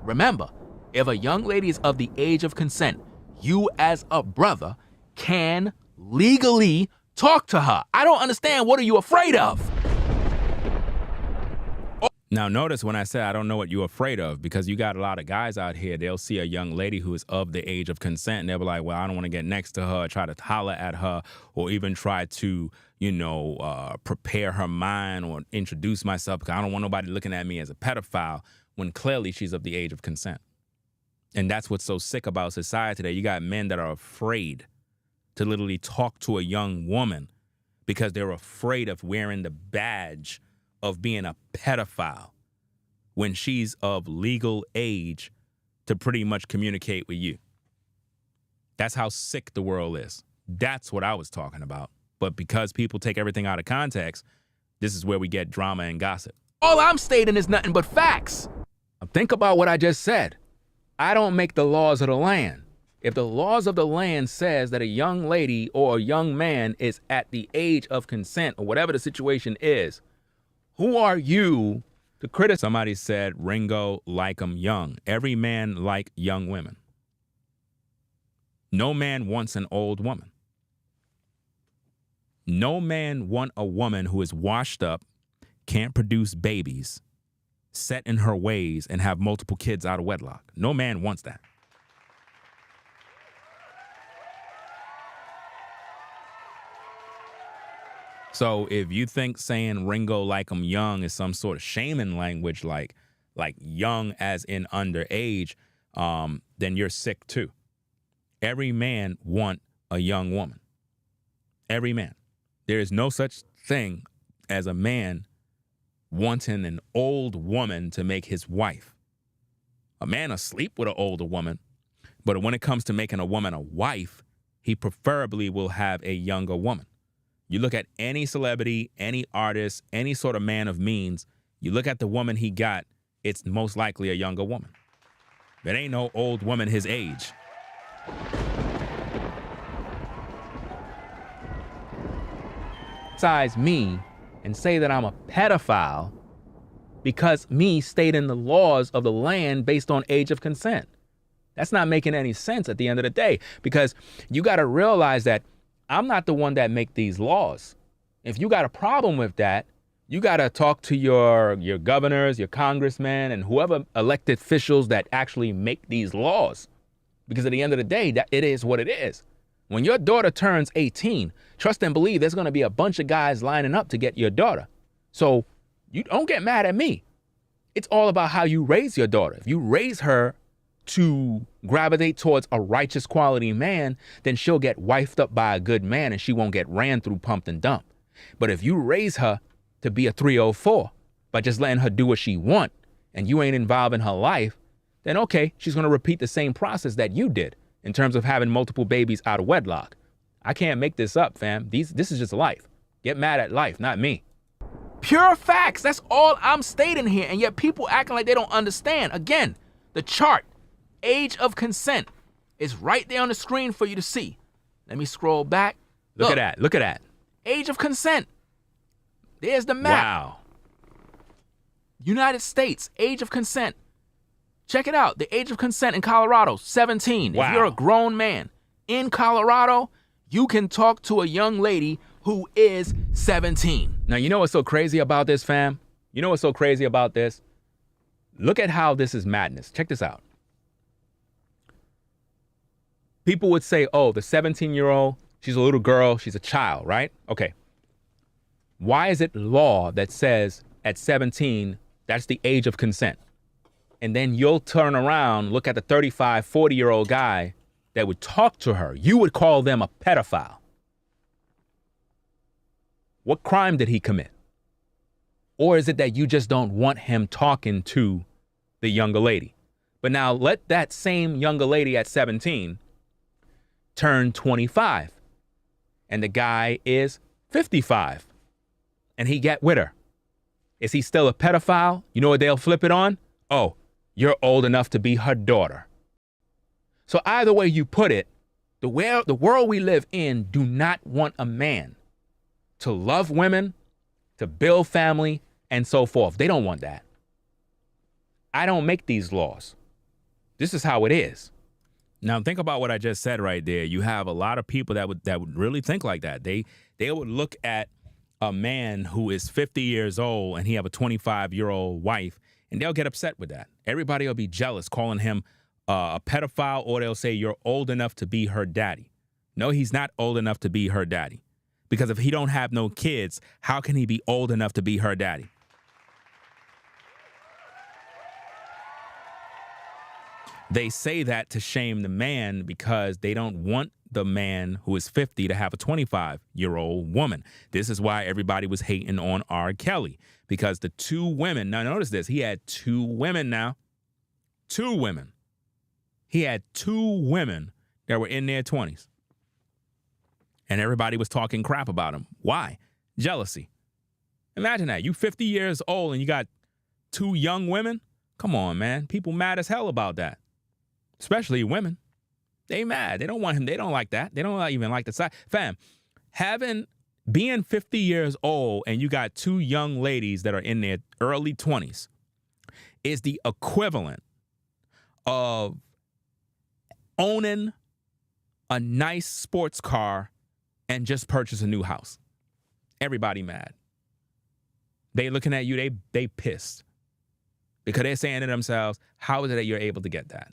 Remember, if a young lady is of the age of consent, you as a brother can legally talk to her. I don't understand. What are you afraid of? Now, notice when I said I don't know what you're afraid of, because you got a lot of guys out here, they'll see a young lady who is of the age of consent and they'll be like, well, I don't want to get next to her, try to holler at her, or even try to, prepare her mind or introduce myself because I don't want nobody looking at me as a pedophile, when clearly she's of the age of consent. And that's what's so sick about society today. You got men that are afraid to literally talk to a young woman because they're afraid of wearing the badge of being a pedophile when she's of legal age to pretty much communicate with you. That's how sick the world is. That's what I was talking about. But because people take everything out of context, this is where we get drama and gossip. All I'm stating is nothing but facts. Think about what I just said. I don't make the laws of the land. If the laws of the land says that a young lady or a young man is at the age of consent or whatever the situation is, who are you to criticize? Somebody said Ringo like 'em young. Every man like young women. No man wants an old woman. No man want a woman who is washed up, can't produce babies, set in her ways and have multiple kids out of wedlock. No man wants that. So if you think saying Ringo like I'm young is some sort of shaming language, like young as in underage, then you're sick too. Every man want a young woman. Every man. There is no such thing as a man wanting an old woman to make his wife. A man will sleep with an older woman, but when it comes to making a woman a wife, he preferably will have a younger woman. You look at any celebrity, any artist, any sort of man of means, you look at the woman he got, it's most likely a younger woman. There ain't no old woman his age. Size me and say that I'm a pedophile because me stating the laws of the land based on age of consent. That's not making any sense at the end of the day, because you got to realize that I'm not the one that make these laws. If you got a problem with that, you got to talk to your governors, your congressmen, and whoever elected officials that actually make these laws. Because at the end of the day, that it is what it is. When your daughter turns 18, trust and believe there's going to be a bunch of guys lining up to get your daughter. So you don't get mad at me. It's all about how you raise your daughter. If you raise her to gravitate towards a righteous quality man, then she'll get wifed up by a good man and she won't get ran through, pumped and dumped. But if you raise her to be a 304 by just letting her do what she want and you ain't involved in her life, then okay, she's going to repeat the same process that you did in terms of having multiple babies out of wedlock. I can't make this up, fam. This is just life. Get mad at life, not me. Pure facts. That's all I'm stating here. And yet people acting like they don't understand. Again, the chart. Age of consent is right there on the screen for you to see. Let me scroll back. Look at that. Look at that. Age of consent. There's the map. Wow. United States, age of consent. Check it out. The age of consent in Colorado, 17. Wow. If you're a grown man in Colorado, you can talk to a young lady who is 17. Now, you know what's so crazy about this, fam? You know what's so crazy about this? Look at how this is madness. Check this out. People would say, oh, the 17-year-old, she's a little girl, she's a child, right? Okay. Why is it law that says at 17, that's the age of consent? And then you'll turn around, look at the 35, 40-year-old guy that would talk to her. You would call them a pedophile. What crime did he commit? Or is it that you just don't want him talking to the younger lady? But now let that same younger lady at 17 turn 25 and the guy is 55 and he get with her. Is he still a pedophile? You know what they'll flip it on? Oh, you're old enough to be her daughter. So either way you put it, the world we live in do not want a man to love women, to build family, and so forth. They don't want that. I don't make these laws. This is how it is. Now think about what I just said right there. You have a lot of people that would really think like that. They would look at a man who is 50 years old and he have a 25-year-old wife, and they'll get upset with that. Everybody will be jealous, calling him a pedophile, or they'll say you're old enough to be her daddy. No, he's not old enough to be her daddy. Because if he don't have no kids, how can he be old enough to be her daddy? They say that to shame the man because they don't want the man who is 50 to have a 25-year-old woman. This is why everybody was hating on R. Kelly, because the two women, now notice this, he had two women now. Two women. He had two women that were in their 20s. And everybody was talking crap about him. Why? Jealousy. Imagine that. You 50 years old and you got two young women? Come on, man. People mad as hell about that. Especially women. They mad. They don't want him. They don't like that. They don't even like the side. Fam, being 50 years old and you got two young ladies that are in their early 20s is the equivalent of owning a nice sports car and just purchase a new house. Everybody mad. They looking at you, they pissed. Because they're saying to themselves, how is it that you're able to get that?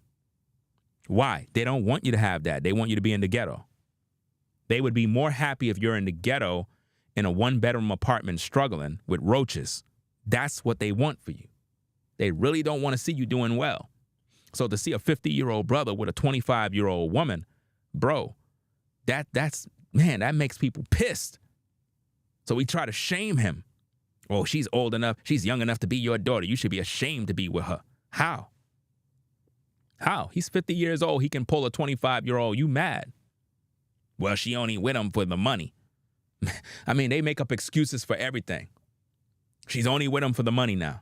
Why? They don't want you to have that. They want you to be in the ghetto. They would be more happy if you're in the ghetto in a 1-bedroom apartment struggling with roaches. That's what they want for you. They really don't want to see you doing well. So to see a 50-year-old brother with a 25-year-old woman, bro, that makes people pissed. So we try to shame him. Oh, she's old enough. She's young enough to be your daughter. You should be ashamed to be with her. How? How? He's 50 years old. He can pull a 25-year-old. You mad? Well, she only with him for the money. I mean, they make up excuses for everything. She's only with him for the money now.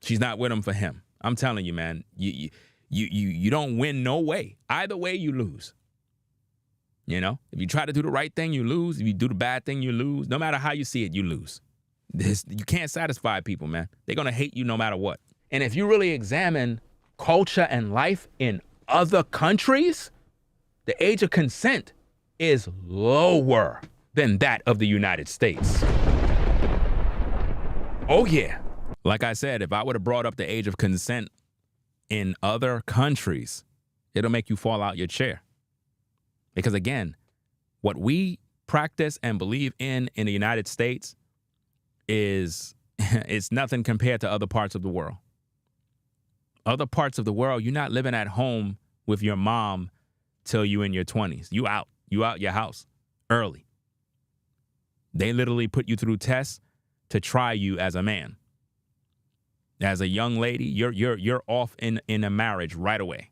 She's not with him for him. I'm telling you, man, you don't win no way. Either way, you lose. You know, if you try to do the right thing, you lose. If you do the bad thing, you lose. No matter how you see it, you lose. You can't satisfy people, man. They're going to hate you no matter what. And if you really examine culture and life in other countries, the age of consent is lower than that of the United States. Oh, yeah. Like I said, if I would have brought up the age of consent in other countries, it'll make you fall out your chair. Because again, what we practice and believe in the United States is it's nothing compared to other parts of the world. Other parts of the world, you're not living at home with your mom till you in your 20s. You out your house early. They literally put you through tests to try you as a man. As a young lady, you're off in a marriage right away.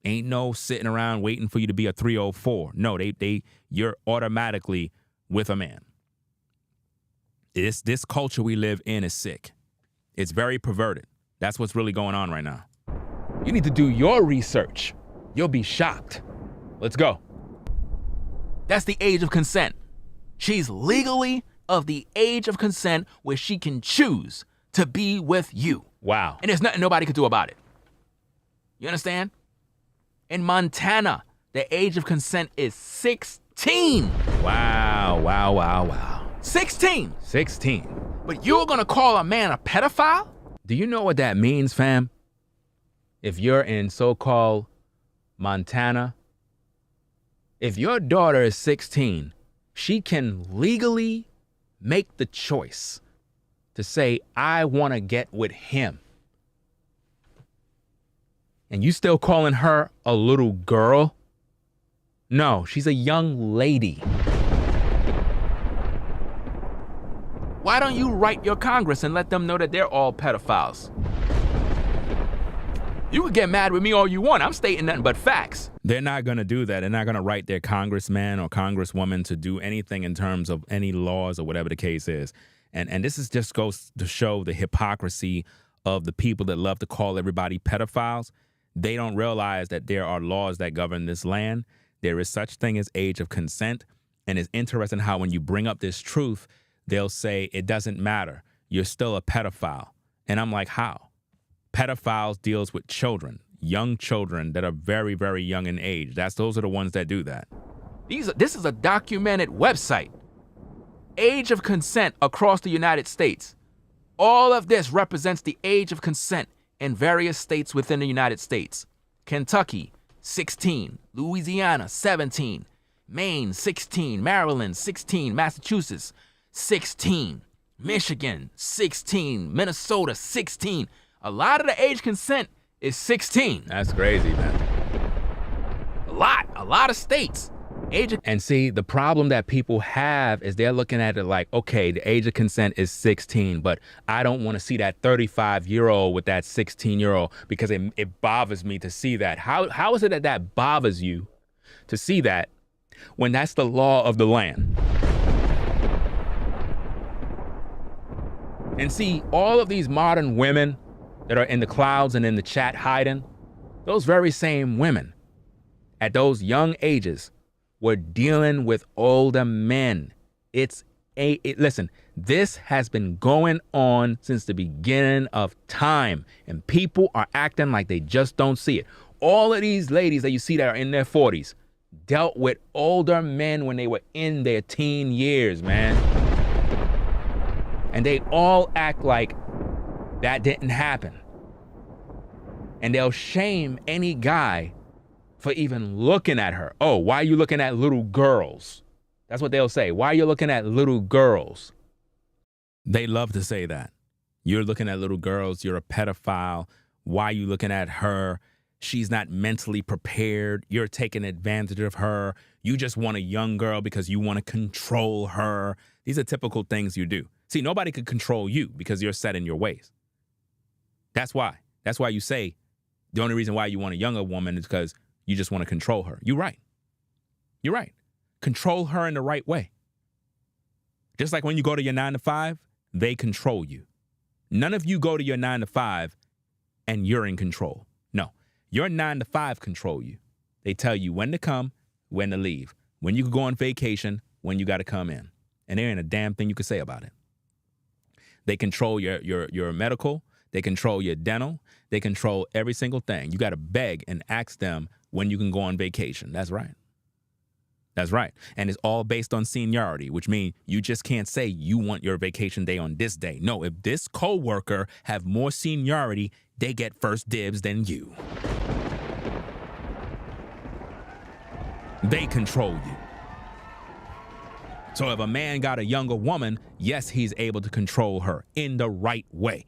Ain't no sitting around waiting for you to be a 304. No, you're automatically with a man. This culture we live in is sick. It's very perverted. That's what's really going on right now. You need to do your research. You'll be shocked. Let's go. That's the age of consent. She's legally of the age of consent where she can choose to be with you. Wow. And there's nothing nobody could do about it. You understand? In Montana, the age of consent is 16. Wow. 16. 16. But you're gonna call a man a pedophile? Do you know what that means, fam? If you're in so-called Montana, if your daughter is 16, she can legally make the choice to say, I want to get with him. And you still calling her a little girl? No, she's a young lady. Why don't you write your Congress and let them know that they're all pedophiles? You can get mad with me all you want. I'm stating nothing but facts. They're not going to do that. They're not going to write their congressman or congresswoman to do anything in terms of any laws or whatever the case is. And this is just goes to show the hypocrisy of the people that love to call everybody pedophiles. They don't realize that there are laws that govern this land. There is such thing as age of consent. And it's interesting how when you bring up this truth, they'll say, it doesn't matter. You're still a pedophile. And I'm like, how? Pedophiles deals with children, young children that are very, very young in age. Those are the ones that do that. This is a documented website. Age of consent across the United States. All of this represents the age of consent in various states within the United States. Kentucky, 16. Louisiana, 17. Maine, 16. Maryland, 16. Massachusetts, 16. Michigan, 16. Minnesota, 16. A lot of the age consent is 16. That's crazy, man. A lot of states. And see, the problem that people have is they're looking at it like, okay, the age of consent is 16, but I don't want to see that 35-year-old with that 16-year-old because it bothers me to see that. How is it that bothers you to see that when that's the law of the land? And see, all of these modern women that are in the clouds and in the chat hiding, those very same women at those young ages were dealing with older men. Listen, this has been going on since the beginning of time, and people are acting like they just don't see it. All of these ladies that you see that are in their 40s dealt with older men when they were in their teen years, man. And they all act like that didn't happen. And they'll shame any guy for even looking at her. Oh, why are you looking at little girls? That's what they'll say. Why are you looking at little girls? They love to say that. You're looking at little girls. You're a pedophile. Why are you looking at her? She's not mentally prepared. You're taking advantage of her. You just want a young girl because you want to control her. These are typical things you do. See, nobody could control you because you're set in your ways. That's why. That's why you say the only reason why you want a younger woman is because you just want to control her. You're right. You're right. Control her in the right way. Just like when you go to your 9 to 5, they control you. None of you go to your 9 to 5 and you're in control. No, your 9 to 5 control you. They tell you when to come, when to leave, when you can go on vacation, when you got to come in. And there ain't a damn thing you can say about it. They control your medical. They control your dental. They control every single thing. You got to beg and ask them when you can go on vacation. That's right. That's right. And it's all based on seniority, which means you just can't say you want your vacation day on this day. No, if this coworker have more seniority, they get first dibs than you. They control you. So if a man got a younger woman, yes, he's able to control her in the right way.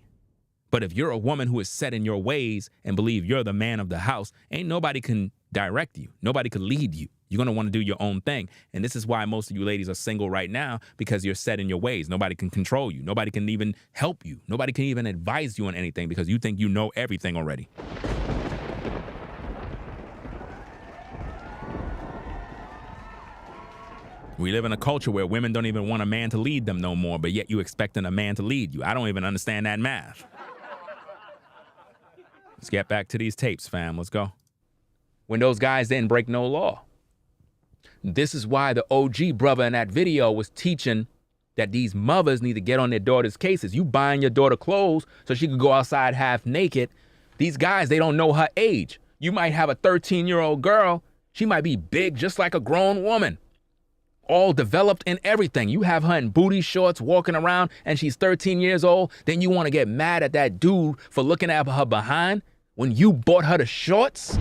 But if you're a woman who is set in your ways and believe you're the man of the house, ain't nobody can direct you. Nobody can lead you. You're going to want to do your own thing. And this is why most of you ladies are single right now, because you're set in your ways. Nobody can control you. Nobody can even help you. Nobody can even advise you on anything because you think you know everything already. We live in a culture where women don't even want a man to lead them no more, but yet you expecting a man to lead you. I don't even understand that math. Let's get back to these tapes, fam. Let's go. When those guys didn't break no law. This is why the OG brother in that video was teaching that these mothers need to get on their daughters' cases. You buying your daughter clothes so she could go outside half naked. These guys, they don't know her age. You might have a 13-year-old girl. She might be big just like a grown woman. All developed in everything. You have her in booty shorts walking around and she's 13 years old. Then you want to get mad at that dude for looking at her behind when you bought her the shorts?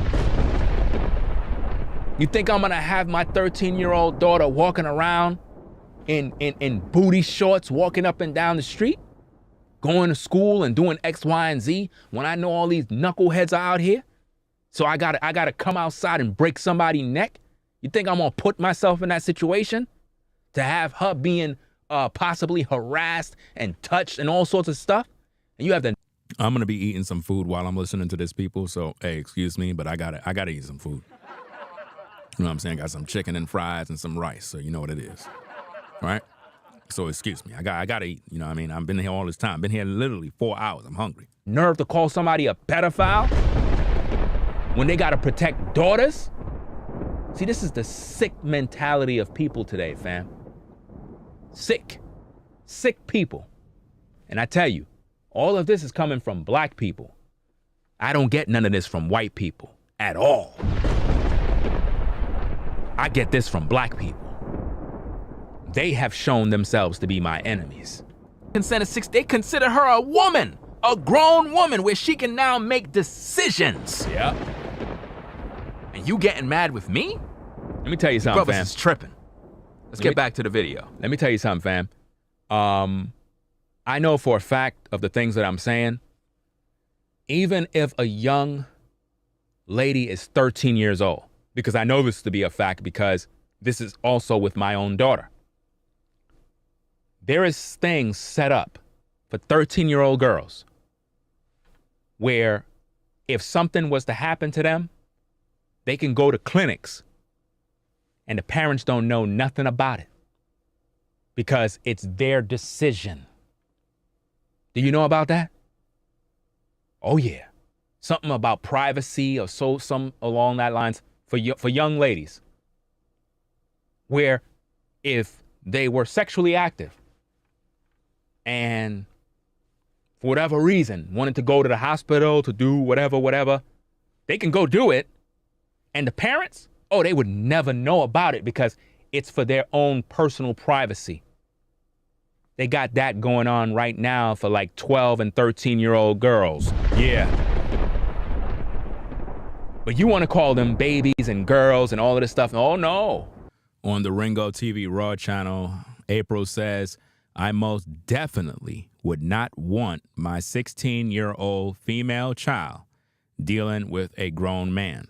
You think I'm gonna have my 13-year-old daughter walking around in booty shorts, walking up and down the street, going to school and doing X, Y, and Z when I know all these knuckleheads are out here? So I gotta come outside and break somebody's neck? You think I'm gonna put myself in that situation to have her being possibly harassed and touched and all sorts of stuff? And you have to. I'm gonna be eating some food while I'm listening to this, people. So hey, excuse me, but I gotta eat some food. You know what I'm saying? Got some chicken and fries and some rice, so you know what it is. All right? So excuse me. I gotta eat. You know what I mean? I've been here all this time. Been here literally 4 hours. I'm hungry. Nerve to call somebody a pedophile when they gotta protect daughters? See, this is the sick mentality of people today, fam. Sick. Sick people. And I tell you, all of this is coming from black people. I don't get none of this from white people at all. I get this from black people. They have shown themselves to be my enemies. They consider her a woman, a grown woman where she can now make decisions. Yeah. And you getting mad with me? Let me tell you something, fam. This is tripping. Let's get back to the video. Let me tell you something, fam. I know for a fact of the things that I'm saying, even if a young lady is 13 years old, because I know this to be a fact because this is also with my own daughter. There is things set up for 13-year-old girls where if something was to happen to them, they can go to clinics and the parents don't know nothing about it because it's their decision. Do you know about that? Oh yeah. Something about privacy or some along that lines. For young ladies, where if they were sexually active and for whatever reason wanted to go to the hospital to do whatever, they can go do it. And the parents, oh, they would never know about it because it's for their own personal privacy. They got that going on right now for like 12 and 13-year-old girls. Yeah. But you want to call them babies and girls and all of this stuff. Oh, no. On the Ringo TV Raw channel, April says, I most definitely would not want my 16-year-old female child dealing with a grown man.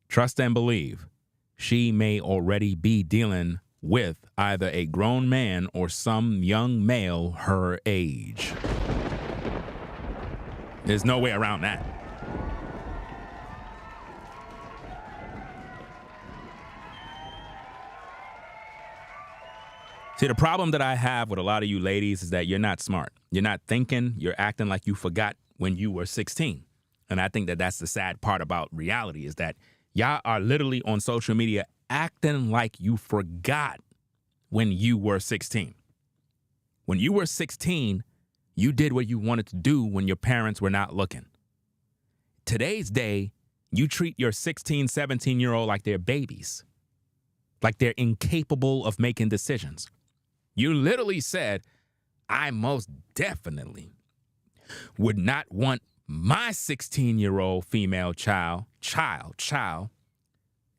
Trust and believe, she may already be dealing with either a grown man or some young male her age. There's no way around that. See, the problem that I have with a lot of you ladies is that you're not smart. You're not thinking. You're acting like you forgot when you were 16. And I think that that's the sad part about reality is that y'all are literally on social media acting like you forgot when you were 16. When you were 16, you did what you wanted to do when your parents were not looking. Today's day, you treat your 16, 17-year-old like they're babies, like they're incapable of making decisions. You literally said, I most definitely would not want my 16-year-old female child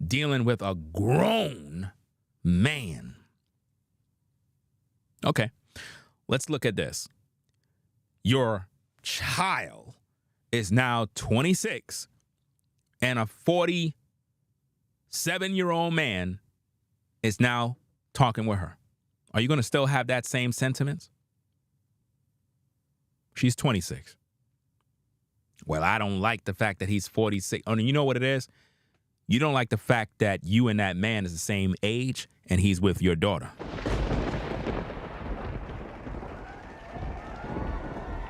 dealing with a grown man. Okay, let's look at this. Your child is now 26 and a 47-year-old man is now talking with her. Are you going to still have that same sentiments? She's 26. Well, I don't like the fact that he's 46. Oh, and you know what it is? You don't like the fact that you and that man is the same age and he's with your daughter.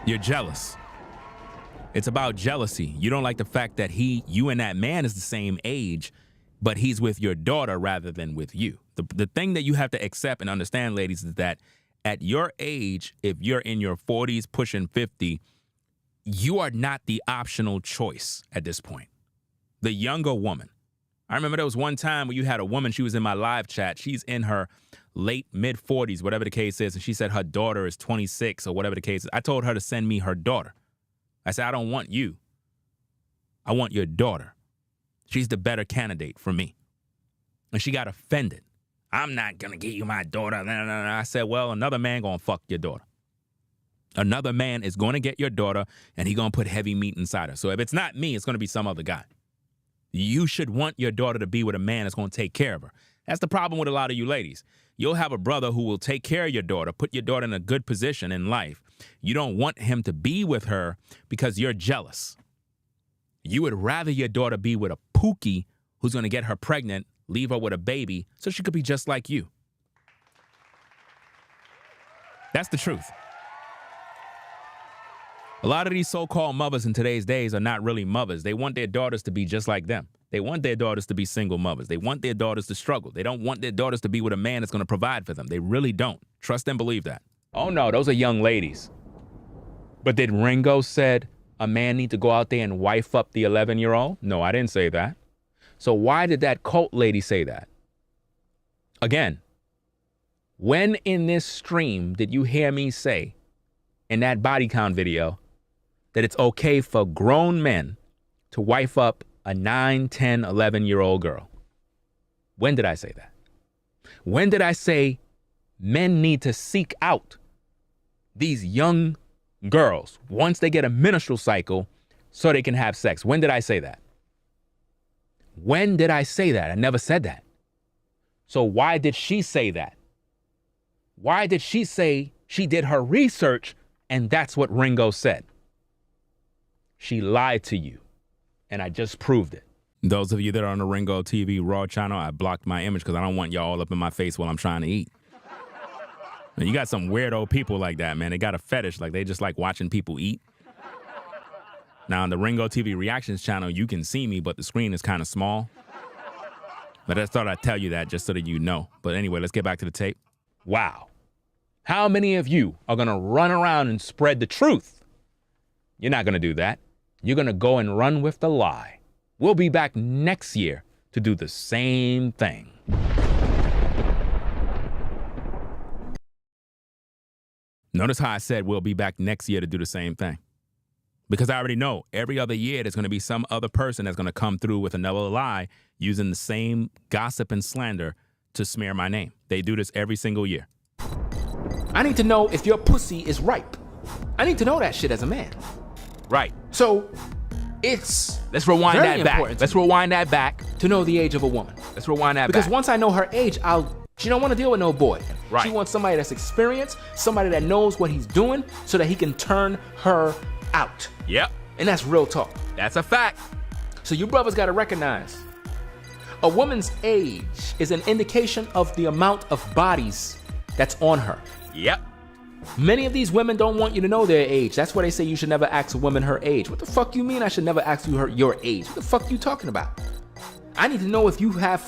You're jealous. It's about jealousy. You don't like the fact that you and that man is the same age, but he's with your daughter rather than with you. The thing that you have to accept and understand, ladies, is that at your age, if you're in your 40s, pushing 50, you are not the optional choice at this point. The younger woman. I remember there was one time where you had a woman, she was in my live chat. She's in her late, mid-40s, whatever the case is, and she said her daughter is 26 or whatever the case is. I told her to send me her daughter. I said, I don't want you. I want your daughter. She's the better candidate for me. And she got offended. I'm not going to give you my daughter. I said, well, another man going to fuck your daughter. Another man is going to get your daughter, and he going to put heavy meat inside her. So if it's not me, it's going to be some other guy. You should want your daughter to be with a man that's going to take care of her. That's the problem with a lot of you ladies. You'll have a brother who will take care of your daughter, put your daughter in a good position in life. You don't want him to be with her because you're jealous. You would rather your daughter be with a pookie who's going to get her pregnant, leave her with a baby, so she could be just like you. That's the truth. A lot of these so-called mothers in today's days are not really mothers. They want their daughters to be just like them. They want their daughters to be single mothers. They want their daughters to struggle. They don't want their daughters to be with a man that's going to provide for them. They really don't. Trust and believe that. Oh, no, those are young ladies. But did Ringo said a man need to go out there and wife up the 11-year-old? No, I didn't say that. So why did that cult lady say that? Again, when in this stream did you hear me say in that body count video that it's okay for grown men to wife up a 9, 10, 11-year-old girl? When did I say that? When did I say men need to seek out these young girls once they get a menstrual cycle so they can have sex? When did I say that? When did I say that? I never said that. So why did she say that? Why did she say she did her research and that's what Ringo said? She lied to you, and I just proved it. Those of you that are on the Ringo TV Raw channel, I blocked my image because I don't want y'all all up in my face while I'm trying to eat. And you got some weirdo people like that, man. They got a fetish, like they just like watching people eat. Now, on the Ringo TV Reactions channel, you can see me, but the screen is kind of small. But I thought I'd tell you that just so that you know. But anyway, let's get back to the tape. Wow. How many of you are going to run around and spread the truth? You're not going to do that. You're going to go and run with the lie. We'll be back next year to do the same thing. Notice how I said we'll be back next year to do the same thing. Because I already know every other year there's going to be some other person that's going to come through with another lie using the same gossip and slander to smear my name. They do this every single year. I need to know if your pussy is ripe. I need to know that shit as a man. Right. So it's Let's rewind very that back. important Let's rewind that back. to know the age of a woman. Let's rewind that Because back. once I know her age, she don't want to deal with no boy. Right. She wants somebody that's experienced, somebody that knows what he's doing so that he can turn her out. Yep. And that's real talk. That's a fact. So you brothers got to recognize a woman's age is an indication of the amount of bodies that's on her. Yep. Many of these women don't want you to know their age. That's why they say you should never ask a woman her age. What the fuck you mean I should never ask you your age? What the fuck you talking about? I need to know if you have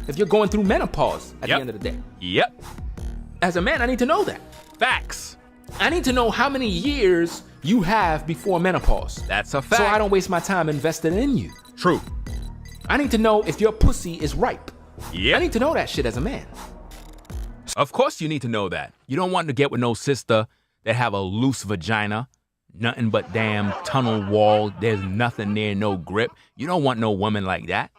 if you're going through menopause at the end of the day. Yep. As a man, I need to know that. Facts. I need to know how many years you have before menopause. That's a fact. So I don't waste my time investing in you. True. I need to know if your pussy is ripe. Yeah. I need to know that shit as a man. Of course you need to know that. You don't want to get with no sister that have a loose vagina, nothing but damn tunnel wall, there's nothing there, no grip. You don't want no woman like that.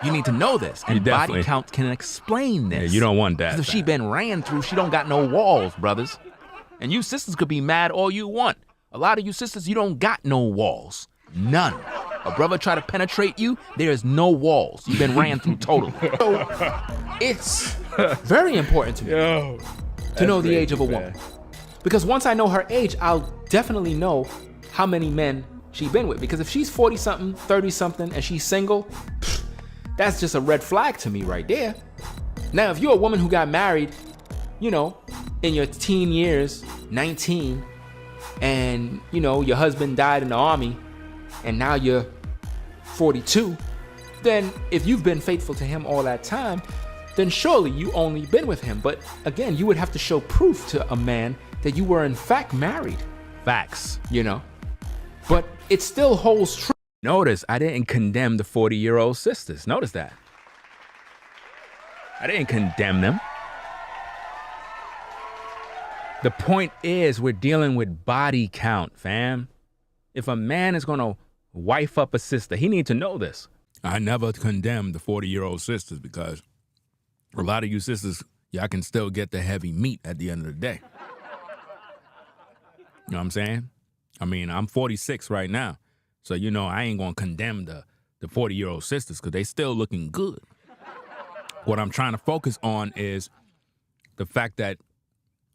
You need to know this. And body count can explain this. Yeah, you don't want that. Because if she been ran through, she don't got no walls, brothers. And you sisters could be mad all you want. A lot of you sisters, you don't got no walls. None. A brother try to penetrate you, there's no walls. You've been ran through totally. So it's very important to me to know the age of a woman. Because once I know her age, I'll definitely know how many men she's been with. Because if she's 40-something, 30-something, and she's single, that's just a red flag to me right there. Now, if you're a woman who got married, you know, in your teen years, 19, and, you know, your husband died in the army, and now you're 42, then if you've been faithful to him all that time, then surely you only been with him. But again, you would have to show proof to a man that you were in fact married. Facts. You know? But it still holds true. Notice, I didn't condemn the 40-year-old sisters. Notice that. I didn't condemn them. The point is, we're dealing with body count, fam. If a man is going to wife up a sister, he needs to know this. I never condemn the 40-year-old sisters because a lot of you sisters, y'all can still get the heavy meat at the end of the day. You know what I'm saying? I mean, I'm 46 right now. So, you know, I ain't going to condemn the 40-year-old sisters because they still looking good. What I'm trying to focus on is the fact that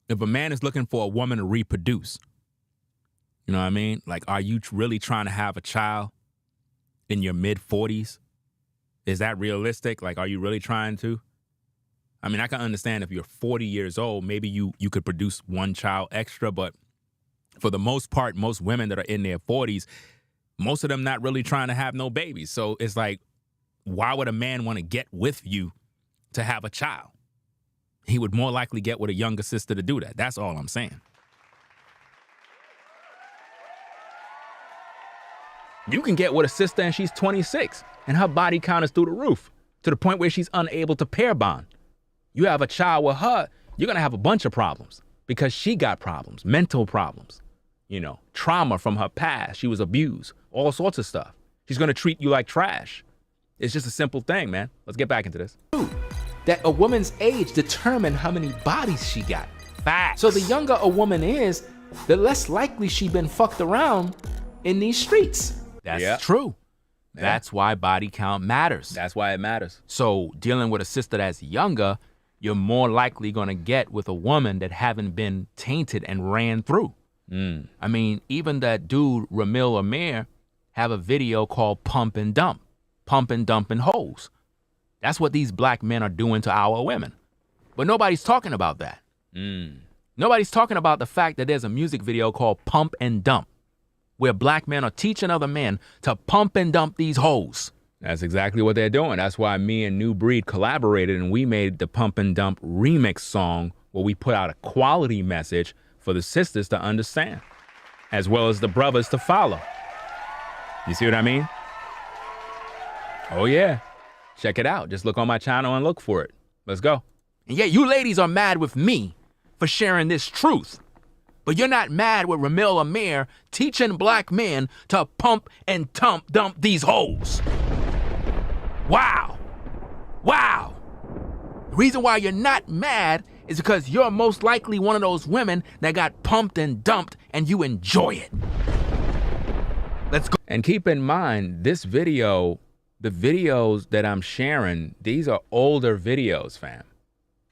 if a man is looking for a woman to reproduce, you know what I mean? Like, are you really trying to have a child in your mid-40s? Is that realistic? Like, are you really trying to? I mean, I can understand if you're 40 years old, maybe you could produce one child extra, but for the most part, most women that are in their 40s, most of them not really trying to have no babies. So it's like, why would a man want to get with you to have a child? He would more likely get with a younger sister to do that. That's all I'm saying. You can get with a sister and she's 26 and her body count is through the roof to the point where she's unable to pair bond. You have a child with her, you're going to have a bunch of problems because she got problems, mental problems, you know, trauma from her past. She was abused, all sorts of stuff. She's going to treat you like trash. It's just a simple thing, man. Let's get back into this. That a woman's age determines how many bodies she got. Facts. So the younger a woman is, the less likely she been fucked around in these streets. That's true. That's why body count matters. That's why it matters. So dealing with a sister that's younger, you're more likely going to get with a woman that haven't been tainted and ran through. I mean, even that dude, Ramil Amir, have a video called Pump and Dump. Pump and dumping hoes. That's what these black men are doing to our women. But nobody's talking about that. Nobody's talking about the fact that there's a music video called Pump and Dump, where black men are teaching other men to pump and dump these hoes. That's exactly what they're doing. That's why me and New Breed collaborated and we made the Pump and Dump remix song where we put out a quality message for the sisters to understand, as well as the brothers to follow. You see what I mean? Oh yeah. Check it out. Just look on my channel and look for it. Let's go. And yet you ladies are mad with me for sharing this truth. But you're not mad with Ramil Amir teaching black men to pump and dump these hoes. Wow. Wow. The reason why you're not mad is because you're most likely one of those women that got pumped and dumped and you enjoy it. Let's go. And keep in mind, this video, the videos that I'm sharing, these are older videos, fam.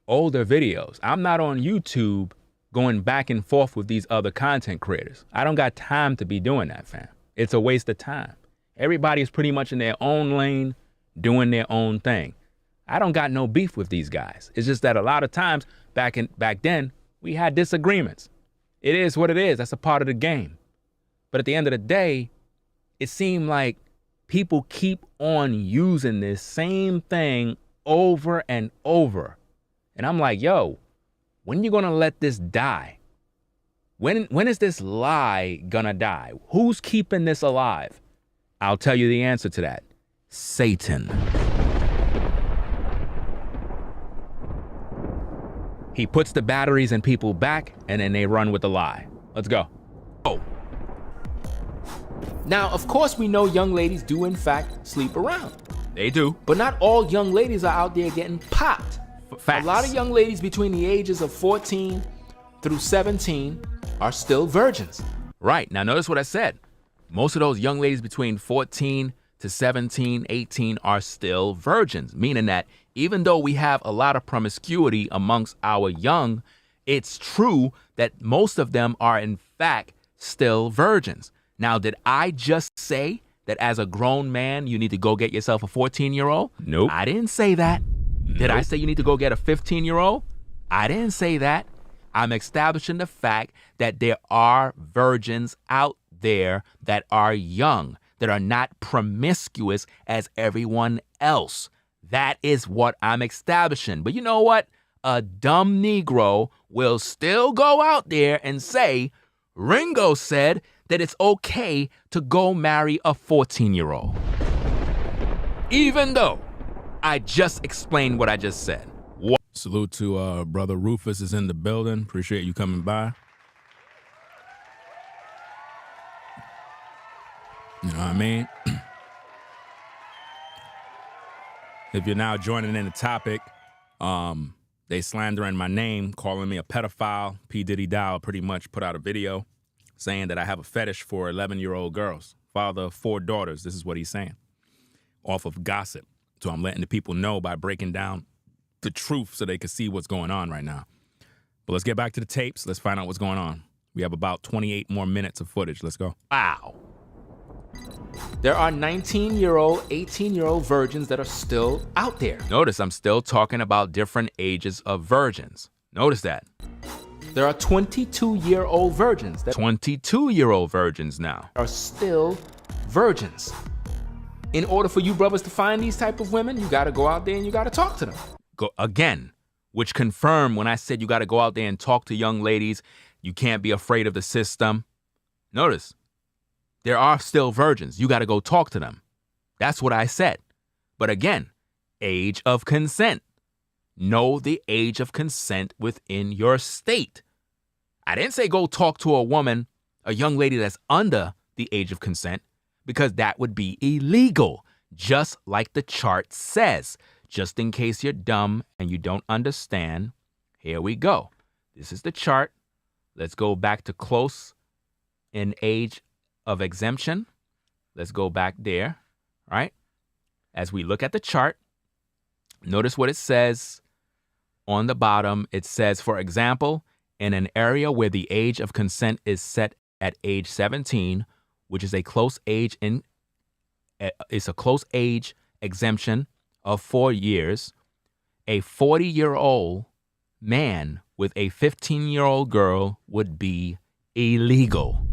Older videos. I'm not on YouTube going back and forth with these other content creators. I don't got time to be doing that, fam. It's a waste of time. Everybody is pretty much in their own lane, doing their own thing. I don't got no beef with these guys. It's just that a lot of times back then, we had disagreements. It is what it is. That's a part of the game. But at the end of the day, it seemed like people keep on using this same thing over and over. And I'm like, yo, when are you gonna let this die? When is this lie gonna die? Who's keeping this alive? I'll tell you the answer to that. Satan. He puts the batteries in people back and then they run with the lie. Let's go. Oh. Now, of course, we know young ladies do in fact sleep around. They do. But not all young ladies are out there getting popped. Facts. A lot of young ladies between the ages of 14 through 17 are still virgins. Right. Now, notice what I said. Most of those young ladies between 14 to 17, 18 are still virgins, meaning that even though we have a lot of promiscuity amongst our young, it's true that most of them are in fact still virgins. Now, did I just say that as a grown man, you need to go get yourself a 14-year-old? Nope. I didn't say that. Nope. Did I say you need to go get a 15-year-old? I didn't say that. I'm establishing the fact that there are virgins out there that are young, that are not promiscuous as everyone else. That is what I'm establishing. But you know what? A dumb Negro will still go out there and say, Ringo said that it's okay to go marry a 14-year-old. Even though I just explained what I just said. Salute to brother Rufus is in the building. Appreciate you coming by. You know what I mean? If you're now joining in the topic, they slandering my name, calling me a pedophile. P.Diddy Dowell pretty much put out a video saying that I have a fetish for 11-year-old girls. Father of 4 daughters, this is what he's saying, off of gossip. So I'm letting the people know by breaking down the truth so they can see what's going on right now. But let's get back to the tapes. Let's find out what's going on. We have about 28 more minutes of footage. Let's go. Wow. There are 19-year-old, 18-year-old virgins that are still out there. Notice I'm still talking about different ages of virgins. Notice that. There are 22-year-old virgins that 22-year-old virgins now are still virgins. In order for you brothers to find these type of women, you got to go out there and you got to talk to them. Go again, which confirmed when I said you got to go out there and talk to young ladies. You can't be afraid of the system. Notice, there are still virgins. You got to go talk to them. That's what I said. But again, age of consent. Know the age of consent within your state. I didn't say go talk to a woman, a young lady that's under the age of consent, because that would be illegal, just like the chart says. Just in case you're dumb and you don't understand, here we go. This is the chart. Let's go back to close in age of exemption. Let's go back there, right? As we look at the chart, notice what it says on the bottom. It says, for example, in an area where the age of consent is set at age 17, which is a close age exemption of 4 years, a 40-year-old man with a 15-year-old girl would be illegal.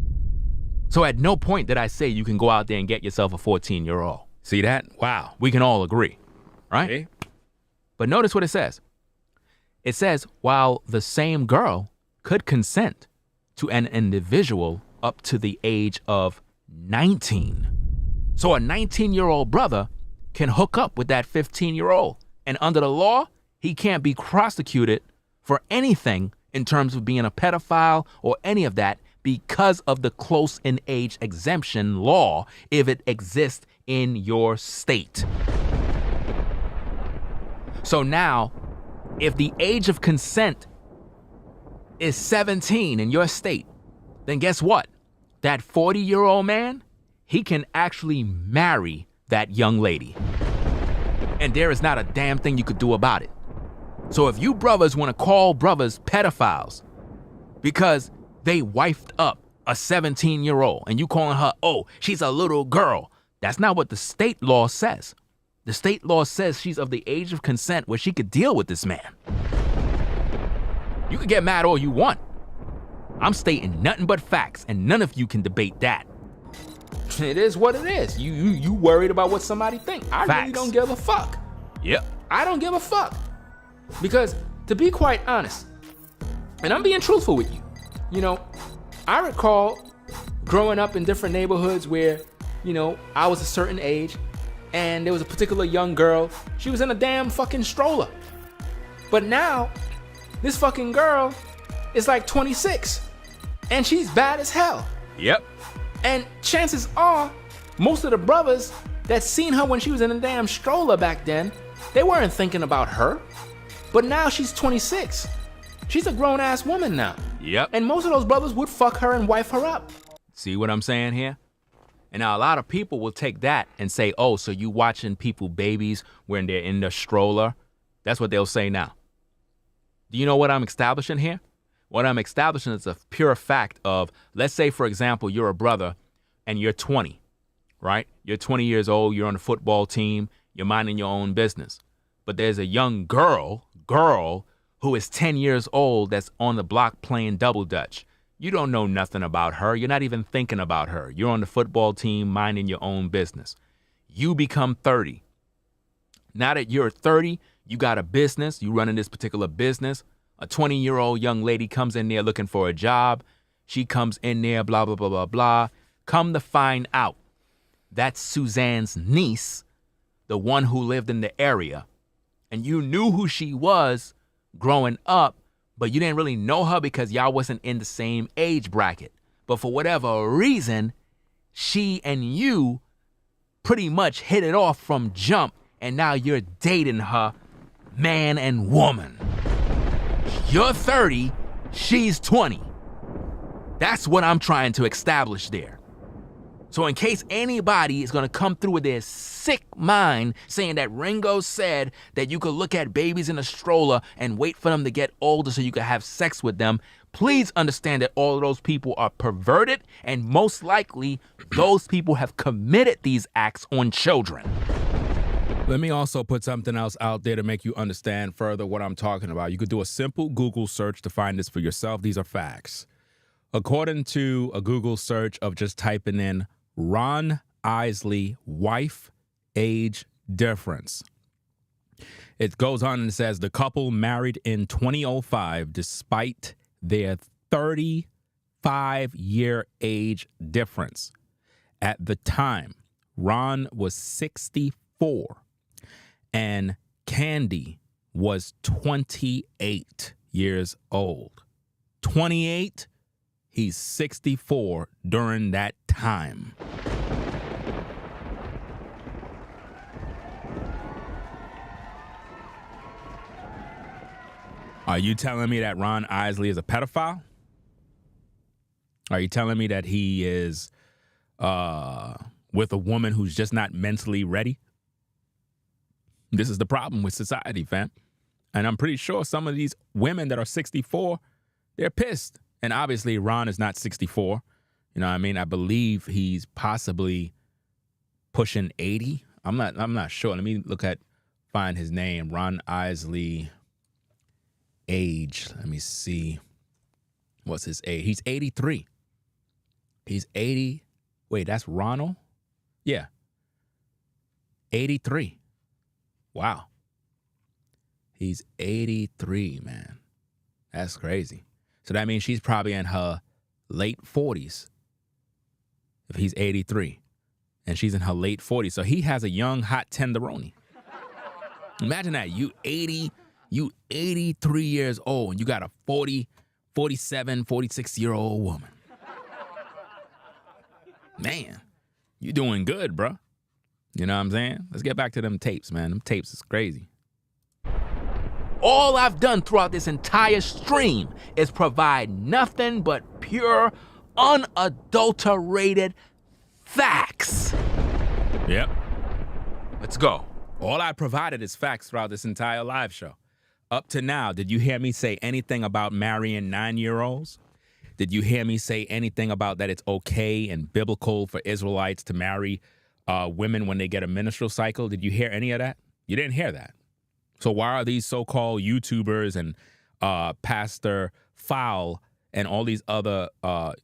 So at no point did I say you can go out there and get yourself a 14-year-old. See that? Wow. We can all agree, right? Okay. But notice what it says. It says, while the same girl could consent to an individual up to the age of 19. So a 19-year-old brother can hook up with that 15-year-old. And under the law, he can't be prosecuted for anything in terms of being a pedophile or any of that because of the close in age exemption law if it exists in your state. So now, if the age of consent is 17 in your state, then guess what? That 40-year-old man, he can actually marry that young lady. And there is not a damn thing you could do about it. So if you brothers want to call brothers pedophiles because they wifed up a 17-year-old and you calling her, oh, she's a little girl, that's not what the state law says. The state law says she's of the age of consent where she could deal with this man. You can get mad all you want. I'm stating nothing but facts, and none of you can debate that. It is what it is. You worried about what somebody think. I really don't give a fuck. Yep. I don't give a fuck. Because to be quite honest, and I'm being truthful with you, you know, I recall growing up in different neighborhoods where, you know, I was a certain age and there was a particular young girl. She was in a damn fucking stroller. But now, this fucking girl is like 26 and she's bad as hell. Yep. And chances are, most of the brothers that seen her when she was in a damn stroller back then, they weren't thinking about her. But now she's 26. She's a grown-ass woman now. Yep. And most of those brothers would fuck her and wife her up. See what I'm saying here? And now a lot of people will take that and say, oh, so you watching people babies when they're in the stroller? That's what they'll say now. Do you know what I'm establishing here? What I'm establishing is a pure fact of, let's say, for example, you're a brother and you're 20, right? You're 20 years old, you're on the football team, you're minding your own business. But there's a young girl who is 10 years old that's on the block playing double dutch. You don't know nothing about her. You're not even thinking about her. You're on the football team minding your own business. You become 30. Now that you're 30, you got a business, you running this particular business. A 20-year-old young lady comes in there looking for a job. She comes in there, blah, blah, blah, blah, blah. Come to find out, that's Suzanne's niece, the one who lived in the area. And you knew who she was growing up, but you didn't really know her because y'all wasn't in the same age bracket. But for whatever reason, she and you pretty much hit it off from jump, and now you're dating her, man and woman. You're 30, she's 20. That's what I'm trying to establish there. So in case anybody is gonna come through with their sick mind saying that Ringo said that you could look at babies in a stroller and wait for them to get older so you could have sex with them, please understand that all of those people are perverted, and most likely those people have committed these acts on children. Let me also put something else out there to make you understand further what I'm talking about. You could do a simple Google search to find this for yourself. These are facts. According to a Google search of just typing in Ron Isley wife age difference, it goes on and says the couple married in 2005 despite their 35-year age difference. At the time, Ron was 64 and Candy was 28 years old. 28, he's 64 during that time. Are you telling me that Ron Isley is a pedophile? Are you telling me that he is with a woman who's just not mentally ready? This is the problem with society, fam. And I'm pretty sure some of these women that are 64, they're pissed. And obviously Ron is not 64. You know what I mean? I believe he's possibly pushing 80. I'm not sure. Let me find his name. Ron Isley age. Let me see. What's his age? He's 83. He's 80. Wait, that's Ronald? Yeah. 83. Wow. He's 83, man. That's crazy. So that means she's probably in her late 40s if he's 83. And she's in her late 40s. So he has a young, hot tenderoni. Imagine that. You 80, You 83 years old and you got a 40, 47, 46-year-old woman. Man, you doing good, bro. You know what I'm saying? Let's get back to them tapes, man. Them tapes is crazy. All I've done throughout this entire stream is provide nothing but pure, unadulterated facts. Yep. Let's go. All I provided is facts throughout this entire live show. Up to now, did you hear me say anything about marrying 9-year-olds? Did you hear me say anything about that it's okay and biblical for Israelites to marry women when they get a menstrual cycle? Did you hear any of that? You didn't hear that. So why are these so-called YouTubers and Pastor Foul and all these other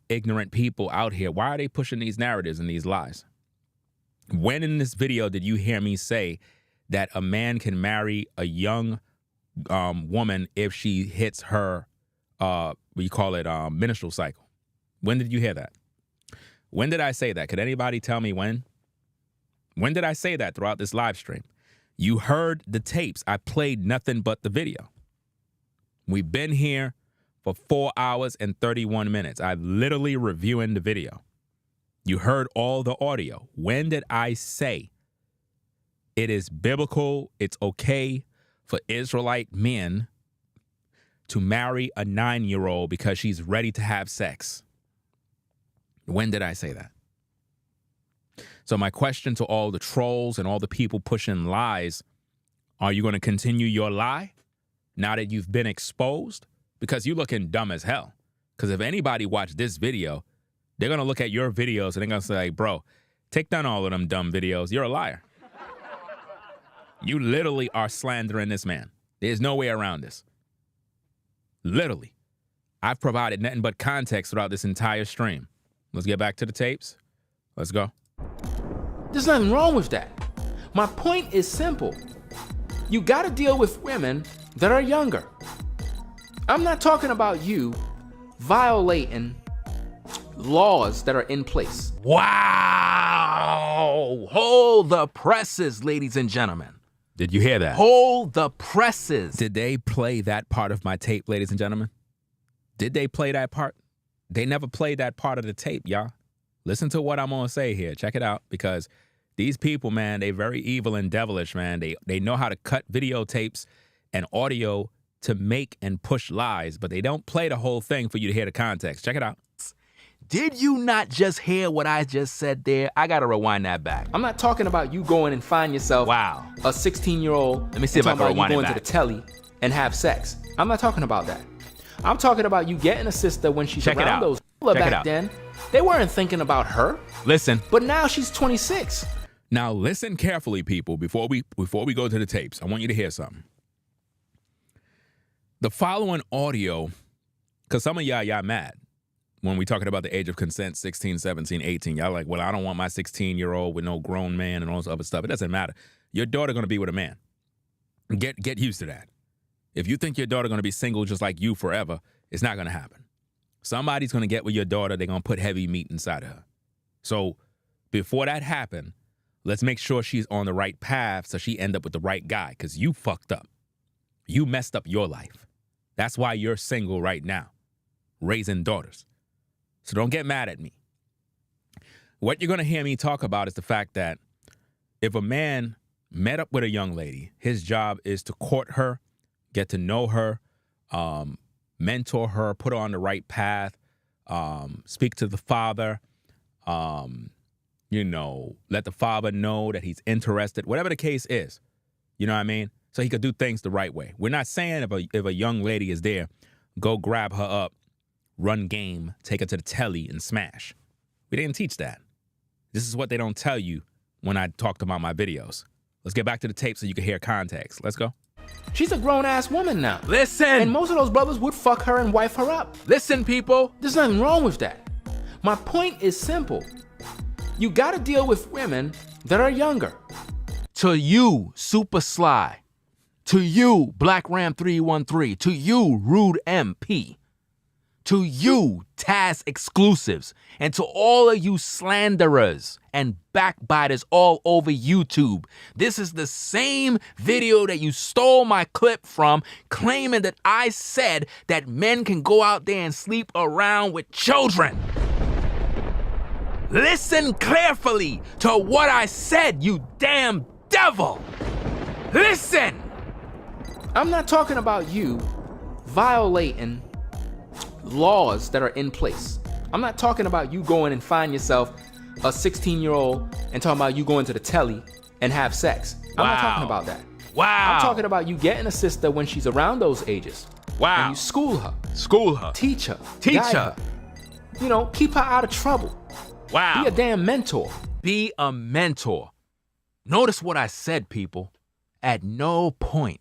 ignorant people out here, why are they pushing these narratives and these lies? When in this video did you hear me say that a man can marry a young woman if she hits her, menstrual cycle? When did you hear that? When did I say that? Could anybody tell me when? When did I say that throughout this live stream? You heard the tapes. I played nothing but the video. We've been here for 4 hours and 31 minutes. I'm literally reviewing the video. You heard all the audio. When did I say it is biblical, it's okay for Israelite men to marry a 9-year-old because she's ready to have sex? When did I say that? So my question to all the trolls and all the people pushing lies, are you going to continue your lie now that you've been exposed? Because you're looking dumb as hell. Because if anybody watched this video, they're going to look at your videos and they're going to say, bro, take down all of them dumb videos. You're a liar. You literally are slandering this man. There's no way around this. Literally. I've provided nothing but context throughout this entire stream. Let's get back to the tapes. Let's go. There's nothing wrong with that. My point is simple. You gotta deal with women that are younger. I'm not talking about you violating laws that are in place. Wow! Hold the presses, ladies and gentlemen. Did you hear that? Hold the presses. Did they play that part of my tape, ladies and gentlemen? Did they play that part? They never played that part of the tape, y'all. Listen to what I'm gonna say here. Check it out, because these people, man, they very evil and devilish, man. They know how to cut videotapes and audio to make and push lies, but they don't play the whole thing for you to hear the context. Check it out. Did you not just hear what I just said there? I gotta rewind that back. I'm not talking about you going and find yourself a 16-year-old. Let me see if I can rewind it back. Going to the telly and have sex. I'm not talking about that. I'm talking about you getting a sister when she's around those. Back then, they weren't thinking about her. Listen. But now she's 26. Now listen carefully, people. Before we go to the tapes, I want you to hear something. The following audio, because some of y'all mad when we talking about the age of consent, 16, 17, 18. Y'all like, well, I don't want my 16-year-old with no grown man and all this other stuff. It doesn't matter. Your daughter gonna be with a man. Get used to that. If you think your daughter gonna be single just like you forever, it's not gonna happen. Somebody's gonna get with your daughter. They're gonna put heavy meat inside of her. So before that happen, let's make sure she's on the right path so she end up with the right guy, because you fucked up. You messed up your life. That's why you're single right now, raising daughters. So don't get mad at me. What you're going to hear me talk about is the fact that if a man met up with a young lady, his job is to court her, get to know her, mentor her, put her on the right path, speak to the father, let the father know that he's interested, whatever the case is. You know what I mean? So he could do things the right way. We're not saying if a young lady is there, go grab her up, run game, take her to the telly and smash. We didn't teach that. This is what they don't tell you when I talked about my videos. Let's get back to the tape so you can hear context. Let's go. She's a grown-ass woman now. Listen! And most of those brothers would fuck her and wife her up. Listen, people! There's nothing wrong with that. My point is simple. You gotta deal with women that are younger. To you, Super Sly. To you, Black Ram 313. To you, Rude MP. To you, Taz exclusives, and to all of you slanderers and backbiters all over YouTube. This is the same video that you stole my clip from, claiming that I said that men can go out there and sleep around with children. Listen carefully to what I said, you damn devil. Listen. I'm not talking about you violating laws that are in place. I'm not talking about you going and find yourself a 16-year-old and talking about you going to the telly and have sex. I'm not talking about that. Wow. I'm talking about you getting a sister when she's around those ages. Wow. And you school her. School her. Teach her. Teach guide her. You know, keep her out of trouble. Wow. Be a damn mentor. Be a mentor. Notice what I said, people. At no point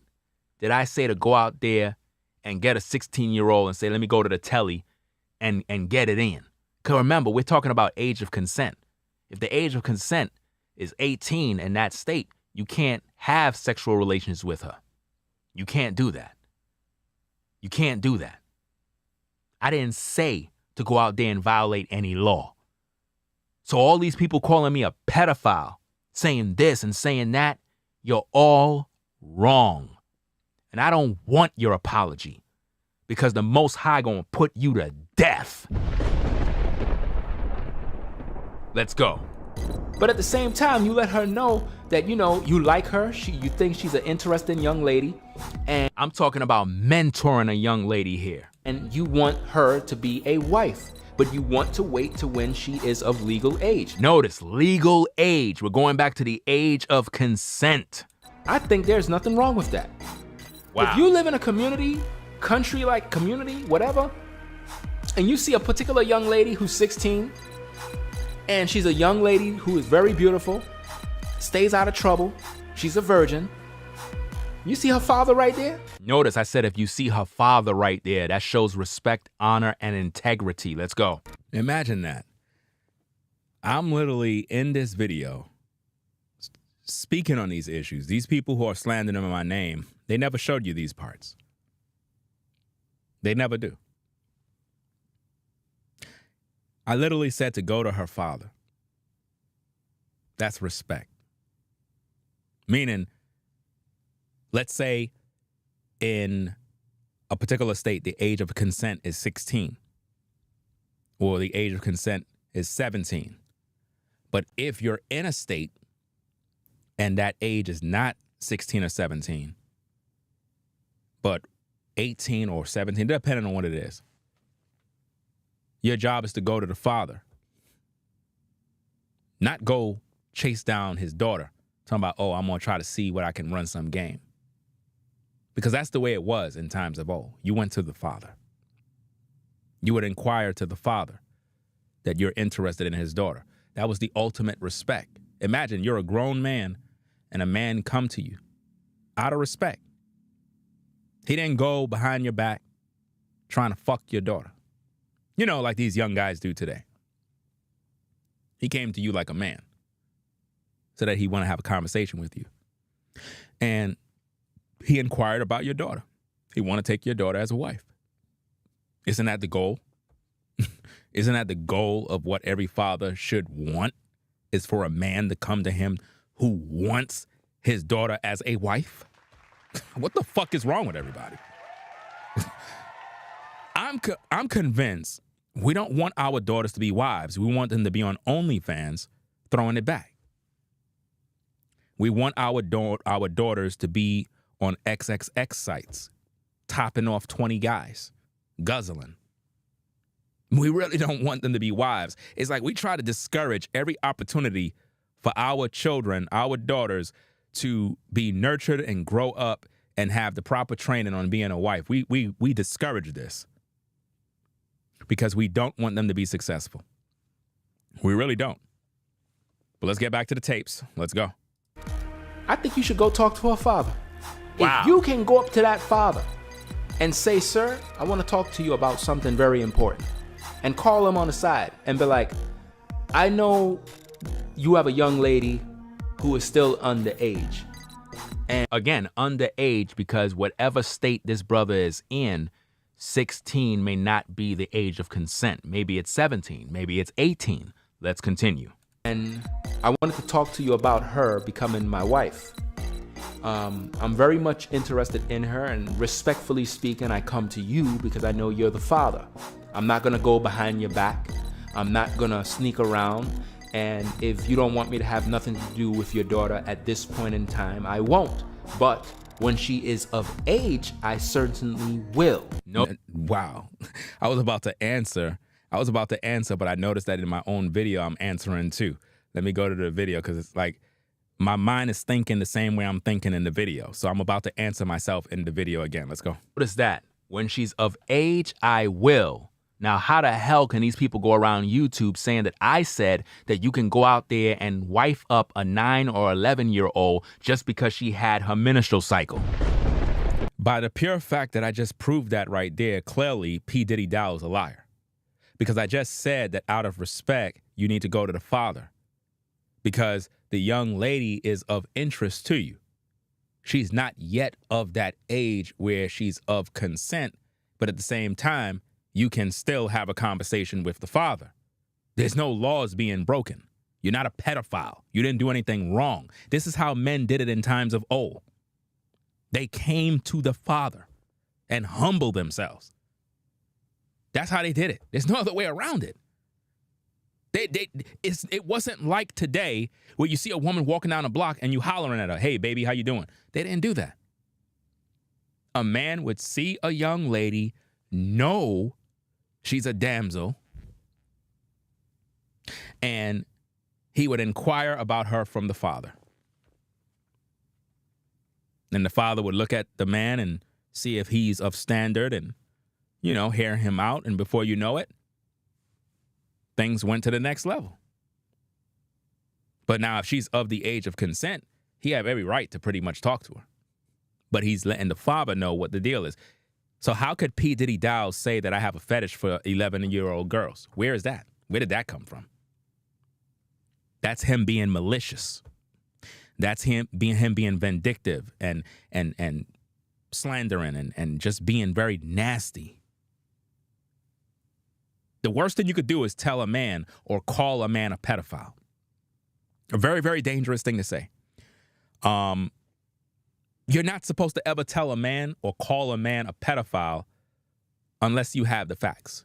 did I say to go out there and get a 16-year-old and say, let me go to the telly and get it in. Because remember, we're talking about age of consent. If the age of consent is 18 in that state, you can't have sexual relations with her. You can't do that. You can't do that. I didn't say to go out there and violate any law. So all these people calling me a pedophile, saying this and saying that, you're all wrong. And I don't want your apology because the Most High gonna put you to death. Let's go. But at the same time, you let her know that, you know, you like her. You think she's an interesting young lady. And I'm talking about mentoring a young lady here. And you want her to be a wife. But you want to wait to when she is of legal age. Notice, legal age. We're going back to the age of consent. I think there's nothing wrong with that. Wow. If you live in a community, country-like community, whatever, and you see a particular young lady who's 16, and she's a young lady who is very beautiful, stays out of trouble, she's a virgin, you see her father right there? Notice I said if you see her father right there, that shows respect, honor, and integrity. Let's go. Imagine that. I'm literally in this video speaking on these issues. These people who are slandering my name, they never showed you these parts. They never do. I literally said to go to her father. That's respect. Meaning, let's say in a particular state, the age of consent is 16, or the age of consent is 17. But if you're in a state and that age is not 16 or 17, but 18 or 17, depending on what it is, your job is to go to the father, not go chase down his daughter, talking about, oh, I'm going to try to see what I can run some game. Because that's the way it was in times of old. You went to the father. You would inquire to the father that you're interested in his daughter. That was the ultimate respect. Imagine you're a grown man and a man come to you out of respect. He didn't go behind your back trying to fuck your daughter. You know, like these young guys do today. He came to you like a man so that he want to have a conversation with you. And he inquired about your daughter. He want to take your daughter as a wife. Isn't that the goal? Isn't that the goal of what every father should want? Is for a man to come to him who wants his daughter as a wife? What the fuck is wrong with everybody? I'm convinced we don't want our daughters to be wives. We want them to be on OnlyFans throwing it back. We want our daughters to be on XXX sites, topping off 20 guys, guzzling. We really don't want them to be wives. It's like we try to discourage every opportunity for our children, our daughters, to be nurtured and grow up and have the proper training on being a wife. We discourage this because we don't want them to be successful. We really don't. But let's get back to the tapes. Let's go. I think you should go talk to her father. Wow. If you can go up to that father and say, sir, I want to talk to you about something very important, and call him on the side and be like, I know you have a young lady who is still underage. And again, underage because whatever state this brother is in, 16 may not be the age of consent. Maybe it's 17, maybe it's 18. Let's continue. And I wanted to talk to you about her becoming my wife. I'm very much interested in her, and respectfully speaking, I come to you because I know you're the father. I'm not gonna go behind your back. I'm not gonna sneak around. And if you don't want me to have nothing to do with your daughter at this point in time, I won't. But when she is of age, I certainly will. No, wow. I was about to answer, but I noticed that in my own video, I'm answering too. Let me go to the video because it's like my mind is thinking the same way I'm thinking in the video. So I'm about to answer myself in the video again. Let's go. What is that? When she's of age, I will. Now, how the hell can these people go around YouTube saying that I said that you can go out there and wife up a 9 or 11-year-old just because she had her menstrual cycle? By the pure fact that I just proved that right there, clearly P.Diddy Dowell is a liar. Because I just said that out of respect, you need to go to the father. Because the young lady is of interest to you. She's not yet of that age where she's of consent, but at the same time, you can still have a conversation with the father. There's no laws being broken. You're not a pedophile. You didn't do anything wrong. This is how men did it in times of old. They came to the father and humbled themselves. That's how they did it. There's no other way around it. It wasn't like today where you see a woman walking down the block and you hollering at her, "Hey, baby, how you doing?" They didn't do that. A man would see a young lady, know she's a damsel, and he would inquire about her from the father. And the father would look at the man and see if he's of standard and, hear him out. And before you know it, things went to the next level. But now if she's of the age of consent, he have every right to pretty much talk to her. But he's letting the father know what the deal is. So how could P. Diddy Dowell say that I have a fetish for 11-year-old girls? Where is that? Where did that come from? That's him being malicious. That's him being vindictive and slandering and just being very nasty. The worst thing you could do is tell a man or call a man a pedophile. A very, very dangerous thing to say. You're not supposed to ever tell a man or call a man a pedophile unless you have the facts.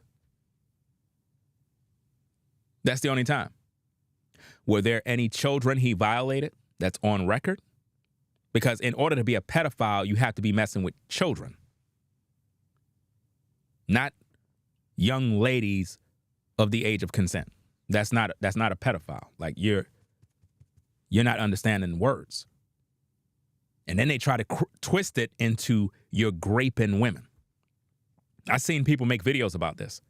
That's the only time. Were there any children he violated that's on record? Because in order to be a pedophile, you have to be messing with children. Not young ladies of the age of consent. That's not a pedophile. Like you're not understanding words. And then they try to twist it into you're graping women. I've seen people make videos about this.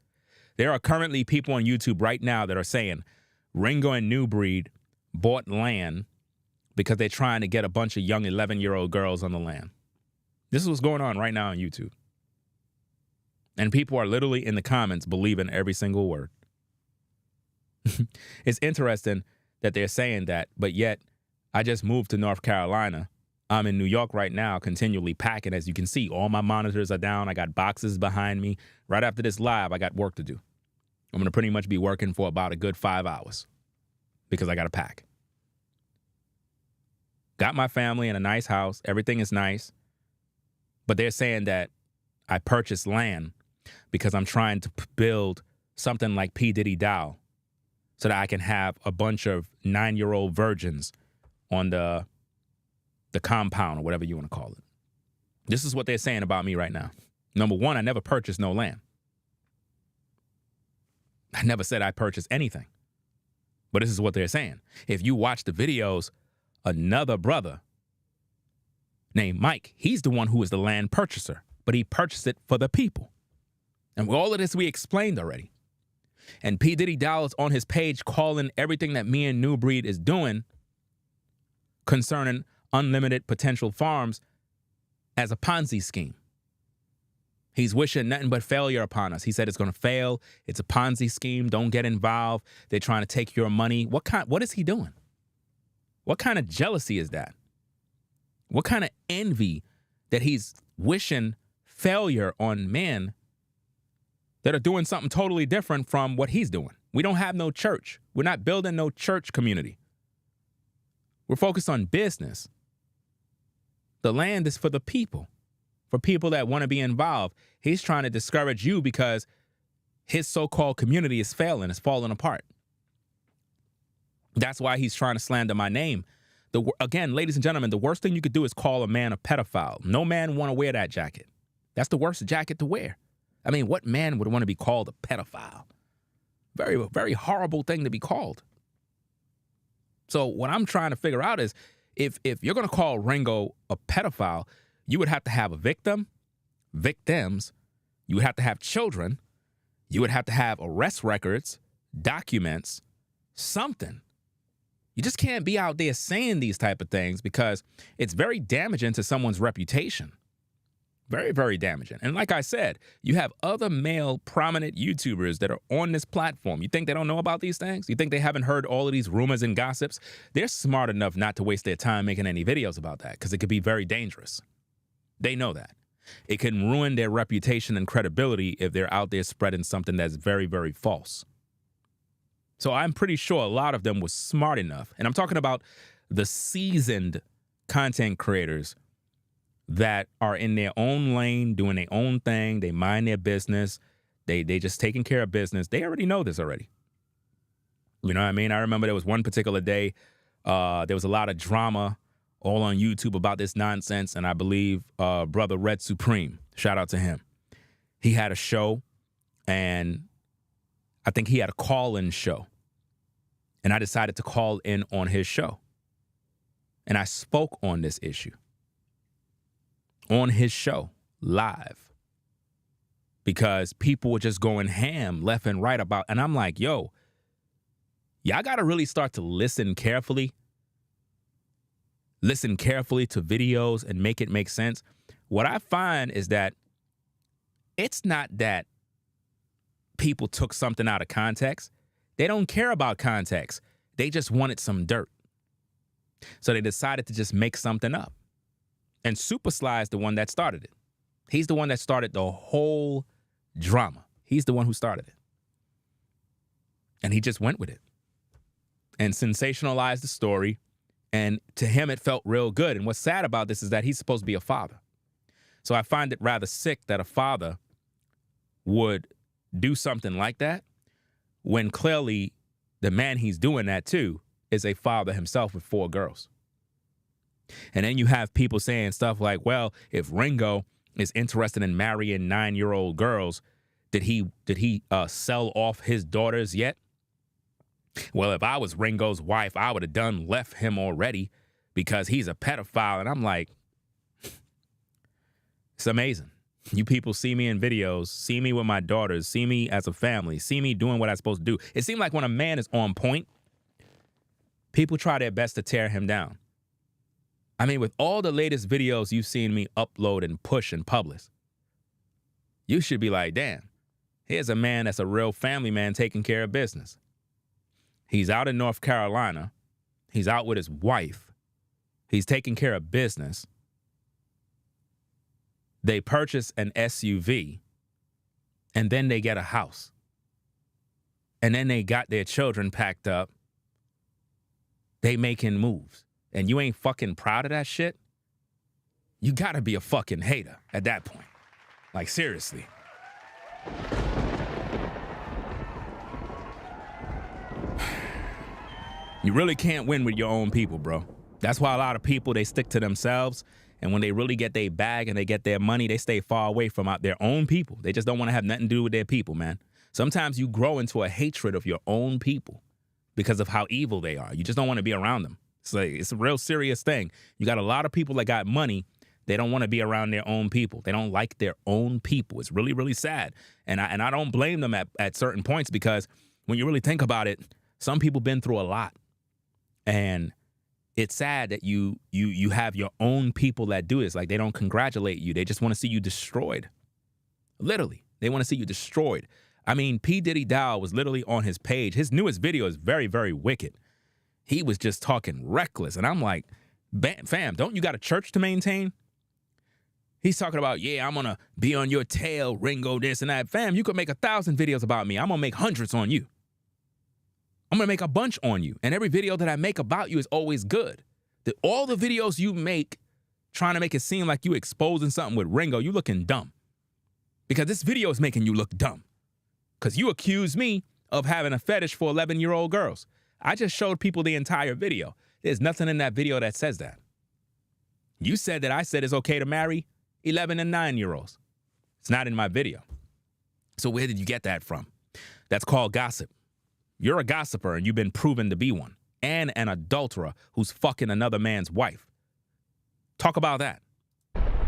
There are currently people on YouTube right now that are saying Ringo and New Breed bought land because they're trying to get a bunch of young 11-year-old girls on the land. This is what's going on right now on YouTube. And people are literally in the comments believing every single word. It's interesting that they're saying that, but yet I just moved to North Carolina. I'm in New York right now, continually packing. As you can see, all my monitors are down. I got boxes behind me. Right after this live, I got work to do. I'm going to pretty much be working for about a good 5 hours because I got to pack. Got my family in a nice house. Everything is nice. But they're saying that I purchased land because I'm trying to build something like P. Diddy Dowell so that I can have a bunch of 9-year-old virgins on the compound or whatever you want to call it. This is what they're saying about me right now. Number one, I never purchased no land. I never said I purchased anything. But this is what they're saying. If you watch the videos, another brother named Mike, he's the one who is the land purchaser, but he purchased it for the people. And with all of this, we explained already. And P. Diddy Dowell is on his page calling everything that me and New Breed is doing concerning unlimited potential farms as a Ponzi scheme. He's wishing nothing but failure upon us. He said it's going to fail. It's a Ponzi scheme. Don't get involved. They're trying to take your money. What is he doing? What kind of jealousy is that? What kind of envy that he's wishing failure on men that are doing something totally different from what he's doing. We don't have no church. We're not building no church community. We're focused on business. The land is for the people that want to be involved. He's trying to discourage you because his so-called community is failing, it's falling apart. That's why he's trying to slander my name. Again, ladies and gentlemen, the worst thing you could do is call a man a pedophile. No man want to wear that jacket. That's the worst jacket to wear. I mean, what man would want to be called a pedophile? Very, very horrible thing to be called. So what I'm trying to figure out is if you're going to call Ringo a pedophile, you would have to have a victim, victims, you would have to have children, you would have to have arrest records, documents, something. You just can't be out there saying these type of things because it's very damaging to someone's reputation. Very, very damaging. And like I said, you have other male prominent YouTubers that are on this platform. You think they don't know about these things? You think they haven't heard all of these rumors and gossips? They're smart enough not to waste their time making any videos about that because it could be very dangerous. They know that. It can ruin their reputation and credibility if they're out there spreading something that's very, very false. So I'm pretty sure a lot of them were smart enough. And I'm talking about the seasoned content creators that are in their own lane, doing their own thing. They mind their business. They just taking care of business. They already know this already. You know what I mean? I remember there was one particular day, there was a lot of drama all on YouTube about this nonsense. And I believe Brother Red Supreme, shout out to him. He had a show and I think he had a call-in show. And I decided to call in on his show. And I spoke on this issue. On his show, live. Because people were just going ham left and right about, and I'm like, yo, y'all gotta really start to listen carefully. Listen carefully to videos and make it make sense. What I find is that it's not that people took something out of context. They don't care about context. They just wanted some dirt. So they decided to just make something up. And Super Sly is the one that started it. He's the one that started the whole drama. He's the one who started it. And he just went with it and sensationalized the story. And to him, it felt real good. And what's sad about this is that he's supposed to be a father. So I find it rather sick that a father would do something like that when clearly the man he's doing that to is a father himself with 4 girls. And then you have people saying stuff like, well, if Ringo is interested in marrying 9-year-old girls, did he sell off his daughters yet? Well, if I was Ringo's wife, I would have left him already because he's a pedophile. And I'm like, it's amazing. You people see me in videos, see me with my daughters, see me as a family, see me doing what I'm supposed to do. It seems like when a man is on point, people try their best to tear him down. I mean, with all the latest videos you've seen me upload and push and publish, you should be like, damn, here's a man that's a real family man taking care of business. He's out in North Carolina. He's out with his wife. He's taking care of business. They purchase an SUV, and then they get a house. And then they got their children packed up. They making moves. And you ain't fucking proud of that shit? You gotta be a fucking hater at that point. Like, seriously. You really can't win with your own people, bro. That's why a lot of people, they stick to themselves. And when they really get their bag and they get their money, they stay far away from their own people. They just don't want to have nothing to do with their people, man. Sometimes you grow into a hatred of your own people because of how evil they are. You just don't want to be around them. It's a real serious thing. You got a lot of people that got money. They don't want to be around their own people. They don't like their own people. It's really, really sad. And I don't blame them at certain points because when you really think about it, some people been through a lot. And it's sad that you have your own people that do this. Like, they don't congratulate you. They just want to see you destroyed. Literally. They want to see you destroyed. I mean, P.Diddy Dowell was literally on his page. His newest video is very, very wicked. He was just talking reckless. And I'm like, fam, don't you got a church to maintain? He's talking about, yeah, I'm gonna be on your tail, Ringo, this and that. Fam, you could make 1,000 videos about me. I'm gonna make hundreds on you. I'm gonna make a bunch on you. And every video that I make about you is always good. All the videos you make trying to make it seem like you exposing something with Ringo, you looking dumb. Because this video is making you look dumb. Because you accuse me of having a fetish for 11-year-old girls. I just showed people the entire video. There's nothing in that video that says that. You said that I said it's okay to marry 11 and 9-year-olds. It's not in my video. So where did you get that from? That's called gossip. You're a gossiper and you've been proven to be one. And an adulterer who's fucking another man's wife. Talk about that.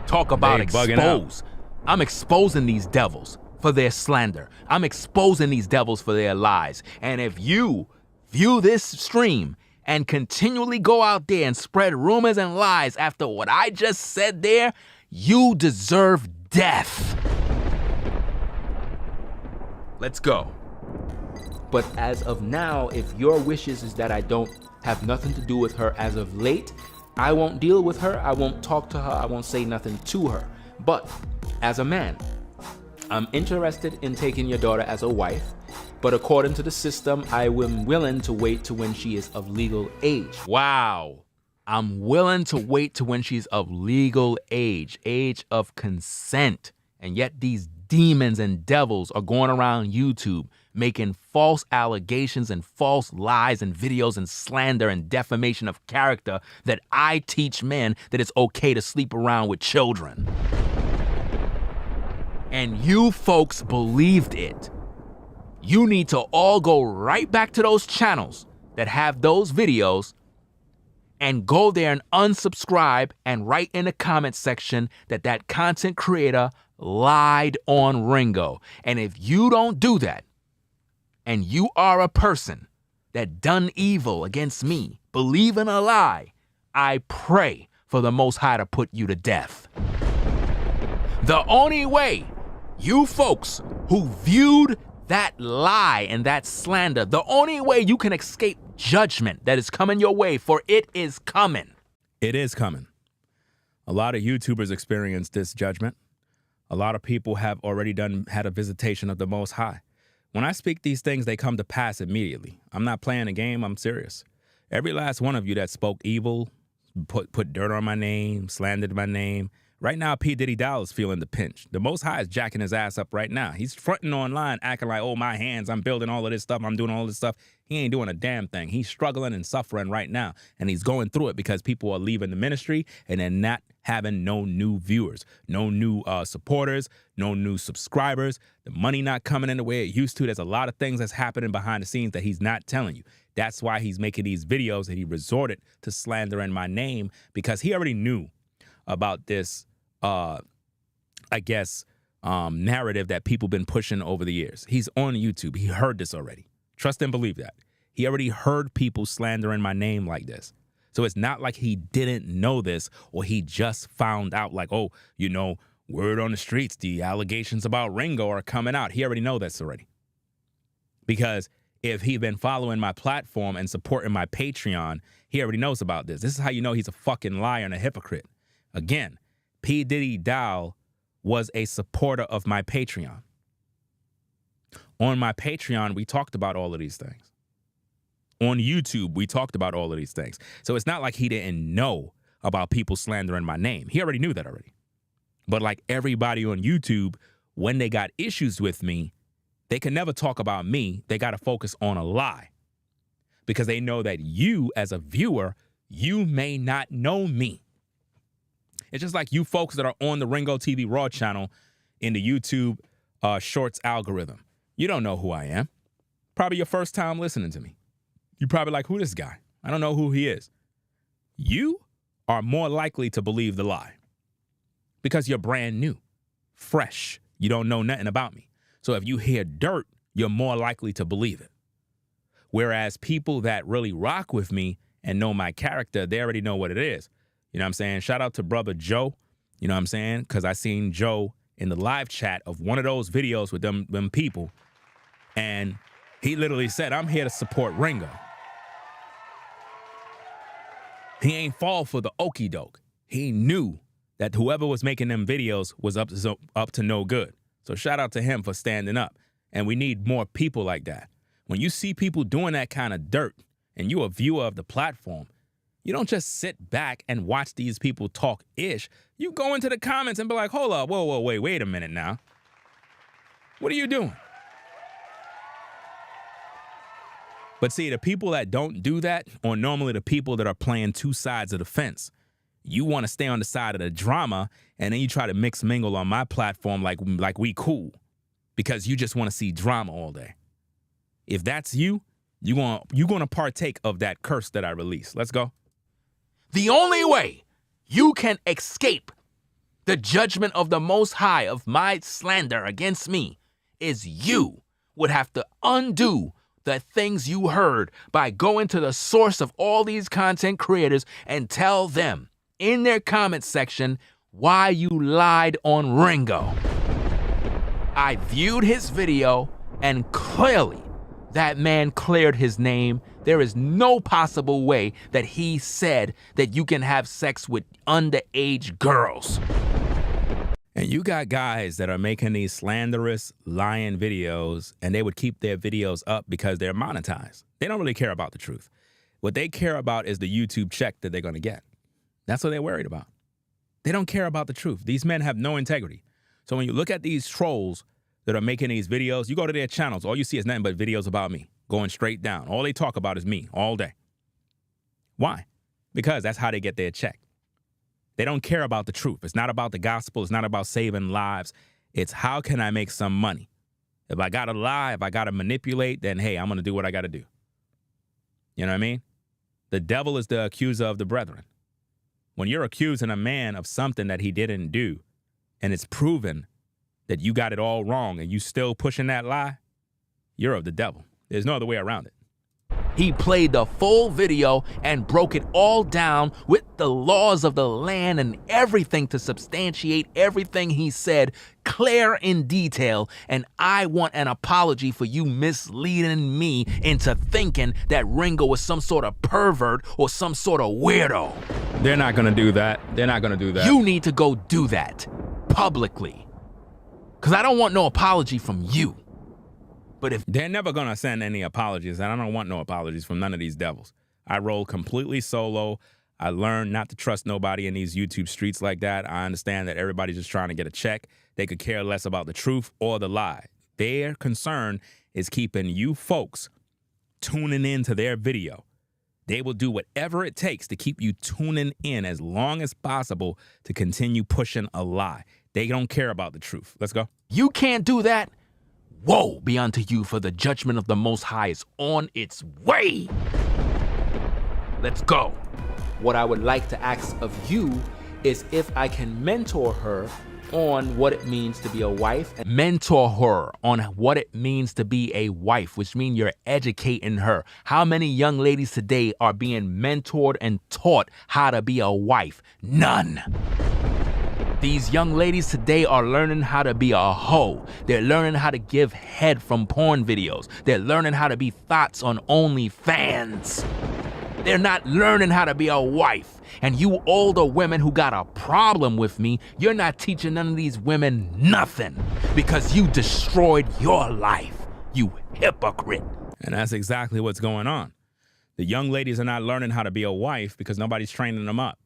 Talk about They bugging expose. I'm exposing these devils for their slander. I'm exposing these devils for their lies. And if you view this stream and continually go out there and spread rumors and lies after what I just said there, you deserve death. Let's go. But as of now, if your wishes is that I don't have nothing to do with her as of late, I won't deal with her, I won't talk to her, I won't say nothing to her. But as a man, I'm interested in taking your daughter as a wife, but according to the system, I am willing to wait to when she is of legal age. Wow. I'm willing to wait to when she's of legal age of consent. And yet these demons and devils are going around YouTube making false allegations and false lies and videos and slander and defamation of character that I teach men that it's okay to sleep around with children. And you folks believed it. You need to all go right back to those channels that have those videos and go there and unsubscribe and write in the comment section that that content creator lied on Ringo. And if you don't do that, and you are a person that done evil against me, believing a lie, I pray for the Most High to put you to death. The only way you folks who viewed that lie and that slander, the only way you can escape judgment that is coming your way, for it is coming. It is coming. A lot of YouTubers experience this judgment. A lot of people have already had a visitation of the Most High. When I speak these things, they come to pass immediately. I'm not playing a game, I'm serious. Every last one of you that spoke evil, put dirt on my name, slandered my name, right now P.Diddy Dowell is feeling the pinch. The Most High is jacking his ass up right now. He's fronting online, acting like, oh, my hands, I'm building all of this stuff, I'm doing all this stuff. He ain't doing a damn thing. He's struggling and suffering right now, and he's going through it because people are leaving the ministry and they're not having no new viewers, no new supporters, no new subscribers, the money not coming in the way it used to. There's a lot of things that's happening behind the scenes that he's not telling you. That's why he's making these videos and he resorted to slandering my name, because he already knew about this, I guess, narrative that people been pushing over the years. He's on YouTube. He heard this already. Trust and believe that. He already heard people slandering my name like this. So it's not like he didn't know this or he just found out like, oh, you know, word on the streets, the allegations about Ringo are coming out. He already know this already. Because if he'd been following my platform and supporting my Patreon, he already knows about this. This is how you know he's a fucking liar and a hypocrite. Again, P.Diddy Dowell was a supporter of my Patreon. On my Patreon, we talked about all of these things. On YouTube, we talked about all of these things. So it's not like he didn't know about people slandering my name. He already knew that already. But like everybody on YouTube, when they got issues with me, they can never talk about me. They got to focus on a lie. Because they know that you, as a viewer, you may not know me. It's just like you folks that are on the Ringo TV Raw channel in the YouTube Shorts algorithm. You don't know who I am. Probably your first time listening to me. You're probably like, who this guy? I don't know who he is. You are more likely to believe the lie because you're brand new, fresh. You don't know nothing about me. So if you hear dirt, you're more likely to believe it. Whereas people that really rock with me and know my character, they already know what it is. You know what I'm saying? Shout out to brother Joe. You know what I'm saying? Because I seen Joe in the live chat of one of those videos with them people. And he literally said, I'm here to support Ringo. He ain't fall for the okey doke. He knew that whoever was making them videos was up to no good. So shout out to him for standing up. And we need more people like that. When you see people doing that kind of dirt and you're a viewer of the platform, you don't just sit back and watch these people talk ish. You go into the comments and be like, hold up, whoa, wait a minute now. What are you doing? But see, the people that don't do that are normally the people that are playing two sides of the fence. You want to stay on the side of the drama, and then you try to mix mingle on my platform like we cool because you just want to see drama all day. If that's you, you're going to partake of that curse that I release. Let's go. The only way you can escape the judgment of the Most High of my slander against me is you would have to undo the things you heard by going to the source of all these content creators and tell them in their comment section why you lied on Ringo. I viewed his video and clearly that man cleared his name. There is no possible way that he said that you can have sex with underage girls. And you got guys that are making these slanderous, lying videos, and they would keep their videos up because they're monetized. They don't really care about the truth. What they care about is the YouTube check that they're going to get. That's what they're worried about. They don't care about the truth. These men have no integrity. So when you look at these trolls that are making these videos, you go to their channels, all you see is nothing but videos about me, going straight down. All they talk about is me all day. Why? Because that's how they get their check. They don't care about the truth. It's not about the gospel. It's not about saving lives. It's how can I make some money? If I got to lie, if I got to manipulate, then, hey, I'm going to do what I got to do. You know what I mean? The devil is the accuser of the brethren. When you're accusing a man of something that he didn't do, and it's proven that you got it all wrong and you still pushing that lie, you're of the devil. There's no other way around it. He played the full video and broke it all down with the laws of the land and everything to substantiate everything he said, clear in detail. And I want an apology for you misleading me into thinking that Ringo was some sort of pervert or some sort of weirdo. They're not going to do that. They're not going to do that. You need to go do that publicly. Because I don't want no apology from you. But if they're never going to send any apologies, and I don't want no apologies from none of these devils. I roll completely solo. I learned not to trust nobody in these YouTube streets like that. I understand that everybody's just trying to get a check. They could care less about the truth or the lie. Their concern is keeping you folks tuning into their video. They will do whatever it takes to keep you tuning in as long as possible to continue pushing a lie. They don't care about the truth. Let's go. You can't do that. Woe be unto you, for the judgment of the Most High is on its way. Let's go. What I would like to ask of you is if I can mentor her on what it means to be a wife. And mentor her on what it means to be a wife, which means you're educating her. How many young ladies today are being mentored and taught how to be a wife? None. These young ladies today are learning how to be a hoe. They're learning how to give head from porn videos. They're learning how to be thoughts on OnlyFans. They're not learning how to be a wife. And you older women who got a problem with me, you're not teaching none of these women nothing because you destroyed your life, you hypocrite. And that's exactly what's going on. The young ladies are not learning how to be a wife because nobody's training them up.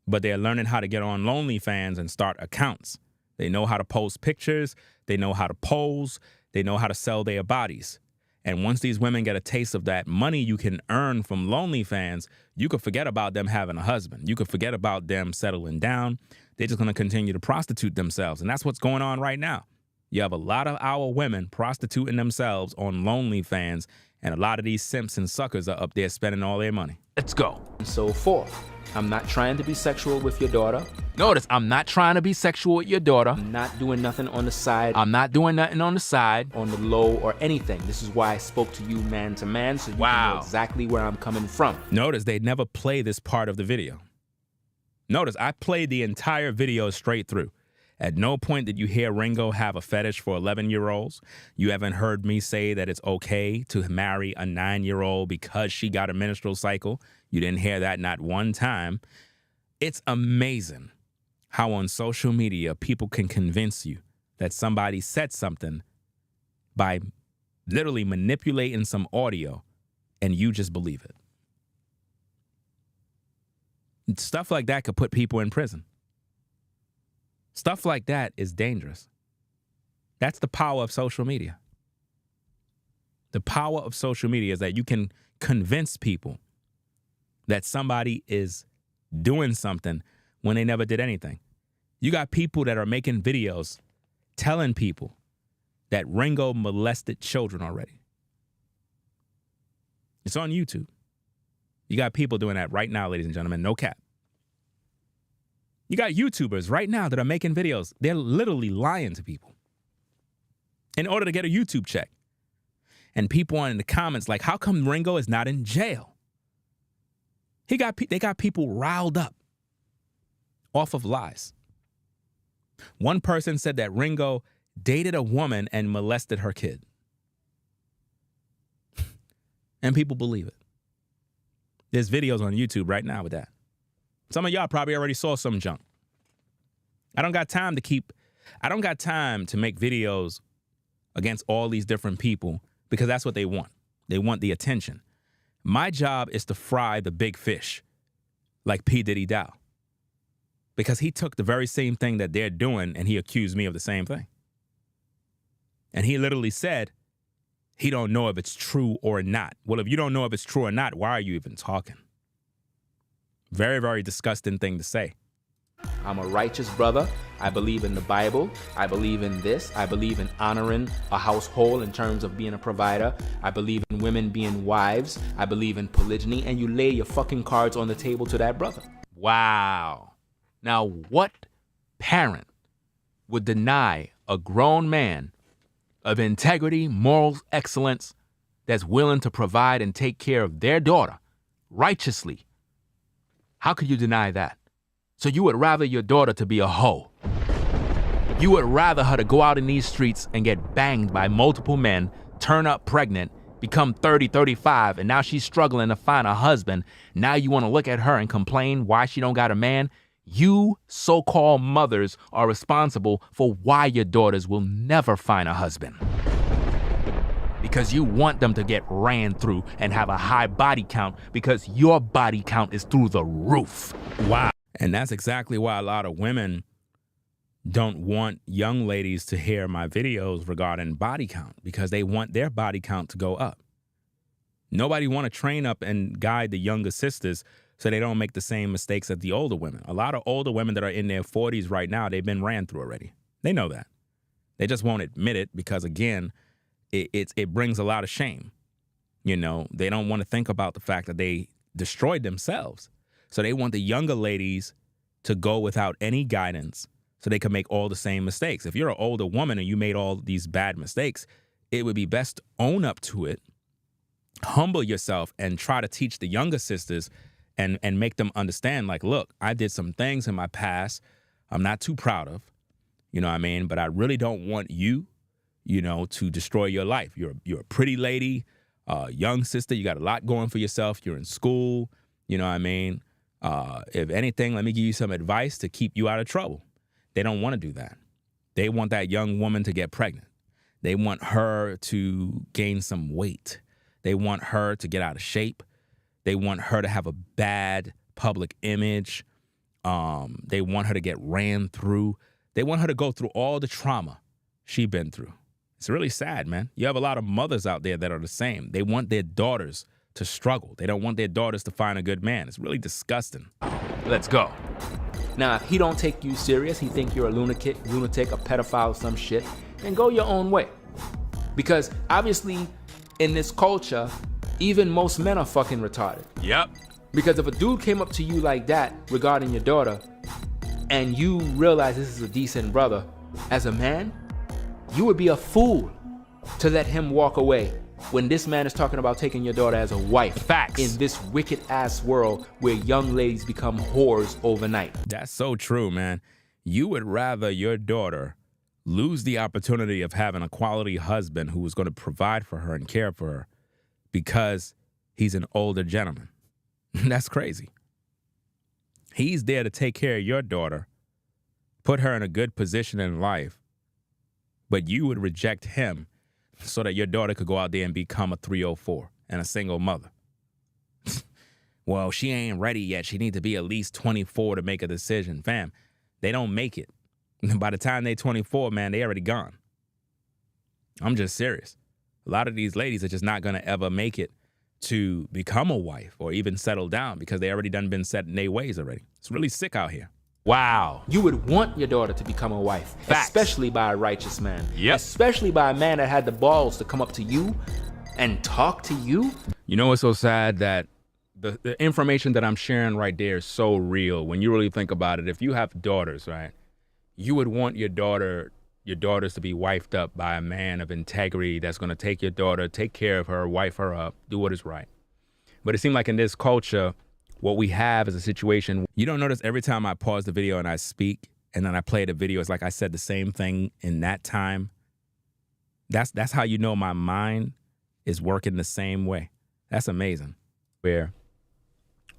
But they're learning how to get on OnlyFans and start accounts. They know how to post pictures. They know how to pose. They know how to sell their bodies. And once these women get a taste of that money you can earn from OnlyFans, you could forget about them having a husband. You could forget about them settling down. They're just going to continue to prostitute themselves. And that's what's going on right now. You have a lot of our women prostituting themselves on OnlyFans, and a lot of these simps and suckers are up there spending all their money. Let's go. And so forth. I'm not trying to be sexual with your daughter. Notice, I'm not trying to be sexual with your daughter. I'm not doing nothing on the side. I'm not doing nothing on the side, on the low, or anything. This is why I spoke to you man to man, so you can know exactly where I'm coming from. Notice they never play this part of the video. Notice I played the entire video straight through. At no point did you hear Ringo have a fetish for 11-year-olds. You haven't heard me say that it's okay to marry a 9-year-old because she got a menstrual cycle. You didn't hear that not one time. It's amazing how on social media people can convince you that somebody said something by literally manipulating some audio and you just believe it. Stuff like that could put people in prison. Stuff like that is dangerous. That's the power of social media. The power of social media is that you can convince people that somebody is doing something when they never did anything. You got people that are making videos telling people that Ringo molested children already. It's on YouTube. You got people doing that right now, ladies and gentlemen, no cap. You got YouTubers right now that are making videos. They're literally lying to people in order to get a YouTube check. And people are in the comments like, how come Ringo is not in jail? They got people riled up off of lies. One person said that Ringo dated a woman and molested her kid. And people believe it. There's videos on YouTube right now with that. Some of y'all probably already saw some junk. I don't got time to make videos against all these different people because that's what they want. They want the attention. My job is to fry the big fish like P.Diddy Dowell, because he took the very same thing that they're doing and he accused me of the same thing. And he literally said he don't know if it's true or not. Well, if you don't know if it's true or not, why are you even talking? Very, very disgusting thing to say. I'm a righteous brother. I believe in the Bible. I believe in this. I believe in honoring a household in terms of being a provider. I believe in women being wives. I believe in polygyny. And you lay your fucking cards on the table to that brother. Wow. Now, what parent would deny a grown man of integrity, moral excellence, that's willing to provide and take care of their daughter righteously? How could you deny that? So you would rather your daughter to be a hoe. You would rather her to go out in these streets and get banged by multiple men, turn up pregnant, become 30, 35, and now she's struggling to find a husband. Now you want to look at her and complain why she don't got a man? You so-called mothers are responsible for why your daughters will never find a husband. Because you want them to get ran through and have a high body count because your body count is through the roof. Wow. And that's exactly why a lot of women don't want young ladies to hear my videos regarding body count, because they want their body count to go up. Nobody want to train up and guide the younger sisters so they don't make the same mistakes as the older women. A lot of older women that are in their 40s right now, they've been ran through already. They know that. They just won't admit it because, again, it brings a lot of shame. You know, they don't want to think about the fact that they destroyed themselves. So they want the younger ladies to go without any guidance so they can make all the same mistakes. If you're an older woman and you made all these bad mistakes, it would be best to own up to it, humble yourself, and try to teach the younger sisters and make them understand, like, look, I did some things in my past I'm not too proud of, you know what I mean? But I really don't want you, you know, to destroy your life. You're a pretty lady, young sister. You got a lot going for yourself. You're in school, you know what I mean? If anything, let me give you some advice to keep you out of trouble. They don't want to do that. They want that young woman to get pregnant. They want her to gain some weight. They want her to get out of shape. They want her to have a bad public image. They want her to get ran through. They want her to go through all the trauma she's been through. It's really sad, man. You have a lot of mothers out there that are the same. They want their daughters to struggle. They don't want their daughters to find a good man. It's really disgusting. Let's go. Now, if he don't take you serious, he think you're a lunatic, a pedophile, some shit, then go your own way. Because obviously, in this culture, even most men are fucking retarded. Yep. Because if a dude came up to you like that regarding your daughter, and you realize this is a decent brother, as a man, you would be a fool to let him walk away when this man is talking about taking your daughter as a wife. Facts. In this wicked ass world where young ladies become whores overnight. That's so true, man. You would rather your daughter lose the opportunity of having a quality husband who was going to provide for her and care for her because he's an older gentleman. That's crazy. He's there to take care of your daughter, put her in a good position in life, but you would reject him so that your daughter could go out there and become a 304 and a single mother. Well, she ain't ready yet. She needs to be at least 24 to make a decision. Fam, they don't make it. By the time they're 24, man, they already gone. I'm just serious. A lot of these ladies are just not going to ever make it to become a wife or even settle down because they already done been set in their ways already. It's really sick out here. Wow. You would want your daughter to become a wife, Facts. especially by a righteous man. Yep. Especially by a man that had the balls to come up to you and talk to you. You know what's so sad? That the information that I'm sharing right there is so real. When you really think about it, if you have daughters, right, you would want your daughters to be wifed up by a man of integrity that's going to take your daughter, take care of her, wife her up, do what is right. But it seemed like in this culture, what we have is a situation. You don't notice every time I pause the video and I speak and then I play the video, it's like I said the same thing in that time. That's how you know my mind is working the same way. That's amazing. Where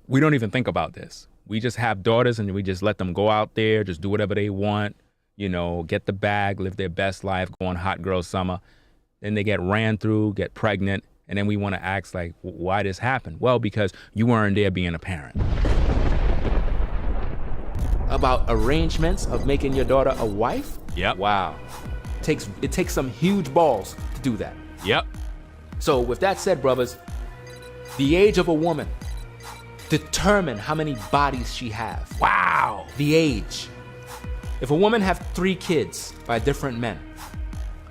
we don't even think about this. We just have daughters and we just let them go out there, just do whatever they want, you know, get the bag, live their best life, go on hot girl summer. Then they get ran through, get pregnant. And then we want to ask, like, why this happened? Well, because you weren't there being a parent. About arrangements of making your daughter a wife? Yep. Wow. It takes some huge balls to do that. Yep. So with that said, brothers, the age of a woman determine how many bodies she have. Wow. The age. If a woman have 3 kids by different men,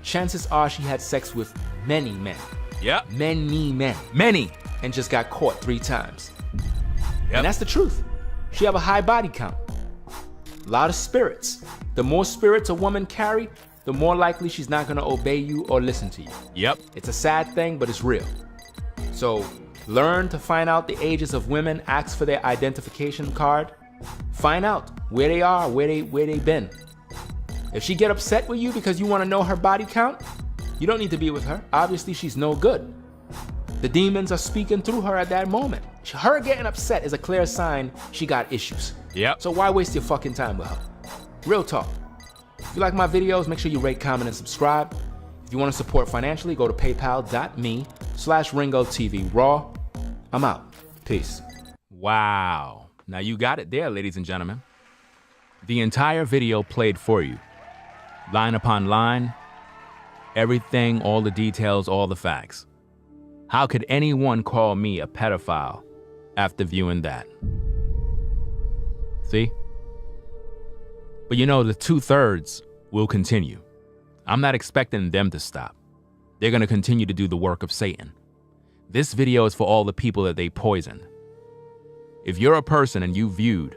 chances are she had sex with many men. Yep. Many men. Many. And just got caught 3 times. Yep. And that's the truth. She have a high body count. A lot of spirits. The more spirits a woman carry, the more likely she's not gonna obey you or listen to you. Yep. It's a sad thing, but it's real. So learn to find out the ages of women, ask for their identification card. Find out where they are, where they been. If she get upset with you because you wanna know her body count, you don't need to be with her. Obviously, she's no good. The demons are speaking through her at that moment. Her getting upset is a clear sign she got issues. Yep. So why waste your fucking time with her? Real talk. If you like my videos, make sure you rate, comment, and subscribe. If you want to support financially, go to paypal.me/RingoTV Raw. I'm out. Peace. Wow. Now you got it there, ladies and gentlemen. The entire video played for you. Line upon line. Everything, all the details, all the facts. How could anyone call me a pedophile after viewing that? See? But you know, the 2/3 will continue. I'm not expecting them to stop. They're going to continue to do the work of Satan. This video is for all the people that they poisoned. If you're a person and you viewed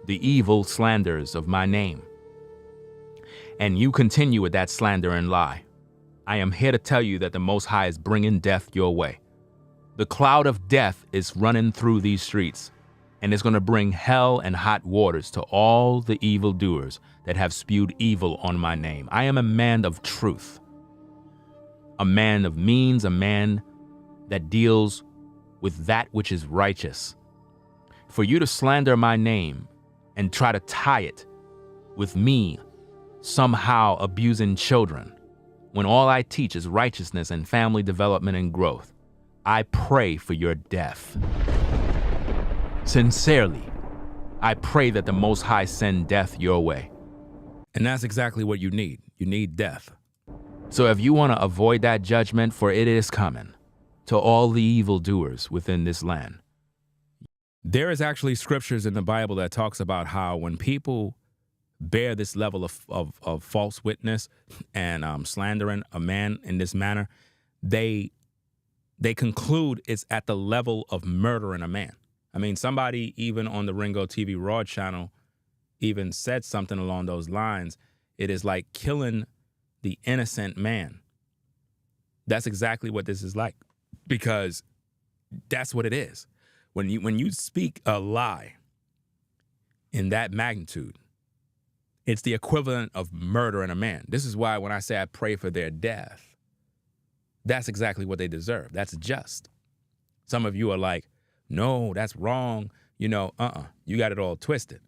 the evil slanders of my name, and you continue with that slander and lie, I am here to tell you that the Most High is bringing death your way. The cloud of death is running through these streets, and it's going to bring hell and hot waters to all the evildoers that have spewed evil on my name. I am a man of truth, a man of means, a man that deals with that which is righteous. For you to slander my name and try to tie it with me somehow abusing children, when all I teach is righteousness and family development and growth, I pray for your death. Sincerely, I pray that the Most High send death your way. And that's exactly what you need. You need death. So if you want to avoid that judgment, for it is coming to all the evildoers within this land. There is actually scriptures in the Bible that talks about how when people bear this level of false witness and slandering a man in this manner, they conclude it's at the level of murdering a man. I mean, somebody even on the Ringo TV Raw channel even said something along those lines. It is like killing the innocent man. That's exactly what this is like, because that's what it is. When you speak a lie in that magnitude, it's the equivalent of murdering a man. This is why when I say I pray for their death, that's exactly what they deserve. That's just. Some of you are like, no, that's wrong. You know, you got it all twisted.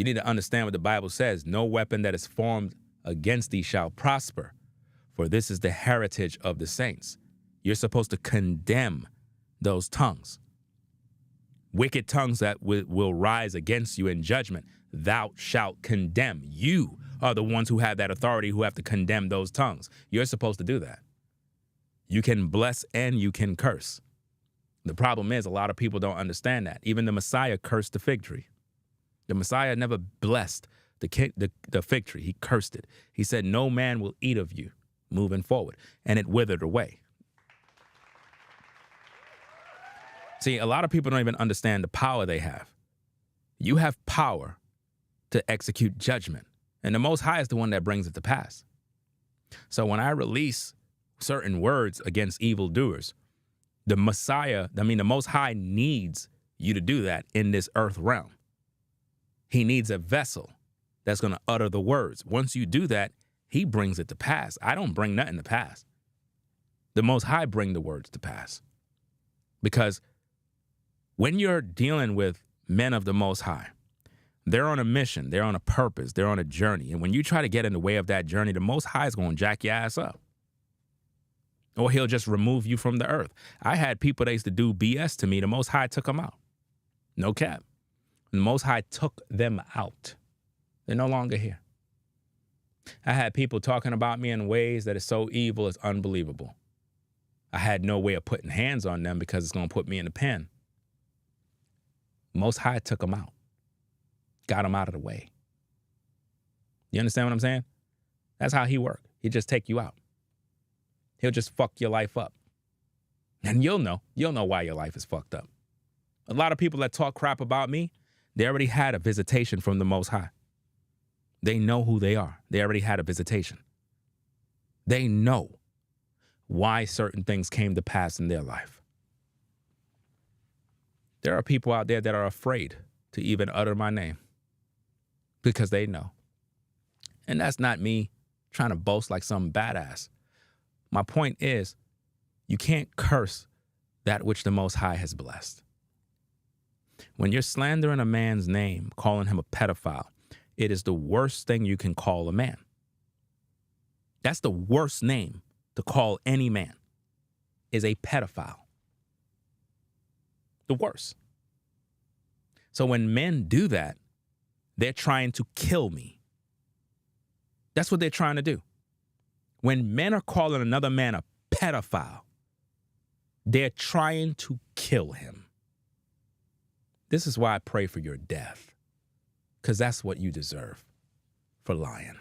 You need to understand what the Bible says. No weapon that is formed against thee shall prosper, for this is the heritage of the saints. You're supposed to condemn those tongues. Wicked tongues that will rise against you in judgment, thou shalt condemn. You are the ones who have that authority, who have to condemn those tongues. You're supposed to do that. You can bless and you can curse. The problem is a lot of people don't understand that. Even the Messiah cursed the fig tree. The Messiah never blessed the fig tree. He cursed it. He said, no man will eat of you moving forward. And it withered away. See, a lot of people don't even understand the power they have. You have power to execute judgment. And the Most High is the one that brings it to pass. So when I release certain words against evildoers, the Most High needs you to do that in this earth realm. He needs a vessel that's going to utter the words. Once you do that, he brings it to pass. I don't bring nothing to pass. The Most High bring the words to pass. Because when you're dealing with men of the Most High, they're on a mission, they're on a purpose, they're on a journey. And when you try to get in the way of that journey, the Most High is going to jack your ass up. Or he'll just remove you from the earth. I had people that used to do BS to me. The Most High took them out. No cap. The Most High took them out. They're no longer here. I had people talking about me in ways that is so evil, it's unbelievable. I had no way of putting hands on them because it's going to put me in the pen. Most High took them out. Got them out of the way. You understand what I'm saying? That's how he works. He'll just take you out. He'll just fuck your life up. And you'll know why your life is fucked up. A lot of people that talk crap about me, they already had a visitation from the Most High. They know who they are. They already had a visitation. They know why certain things came to pass in their life. There are people out there that are afraid to even utter my name because they know. And that's not me trying to boast like some badass. My point is, you can't curse that which the Most High has blessed. When you're slandering a man's name, calling him a pedophile, it is the worst thing you can call a man. That's the worst name to call any man, is a pedophile. The worst. So when men do that, they're trying to kill me. That's what they're trying to do. When men are calling another man a pedophile, they're trying to kill him. This is why I pray for your death, because that's what you deserve for lying.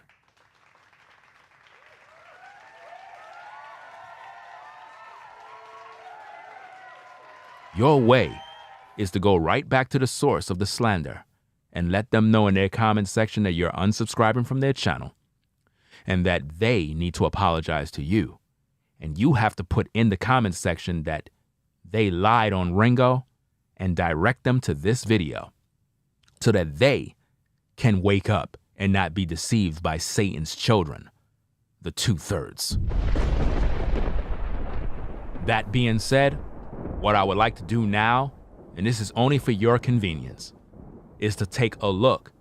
Your way is to go right back to the source of the slander and let them know in their comment section that you're unsubscribing from their channel and that they need to apologize to you. And you have to put in the comment section that they lied on Ringo and direct them to this video so that they can wake up and not be deceived by Satan's children, the 2/3. That being said, what I would like to do now, and this is only for your convenience, is to take a look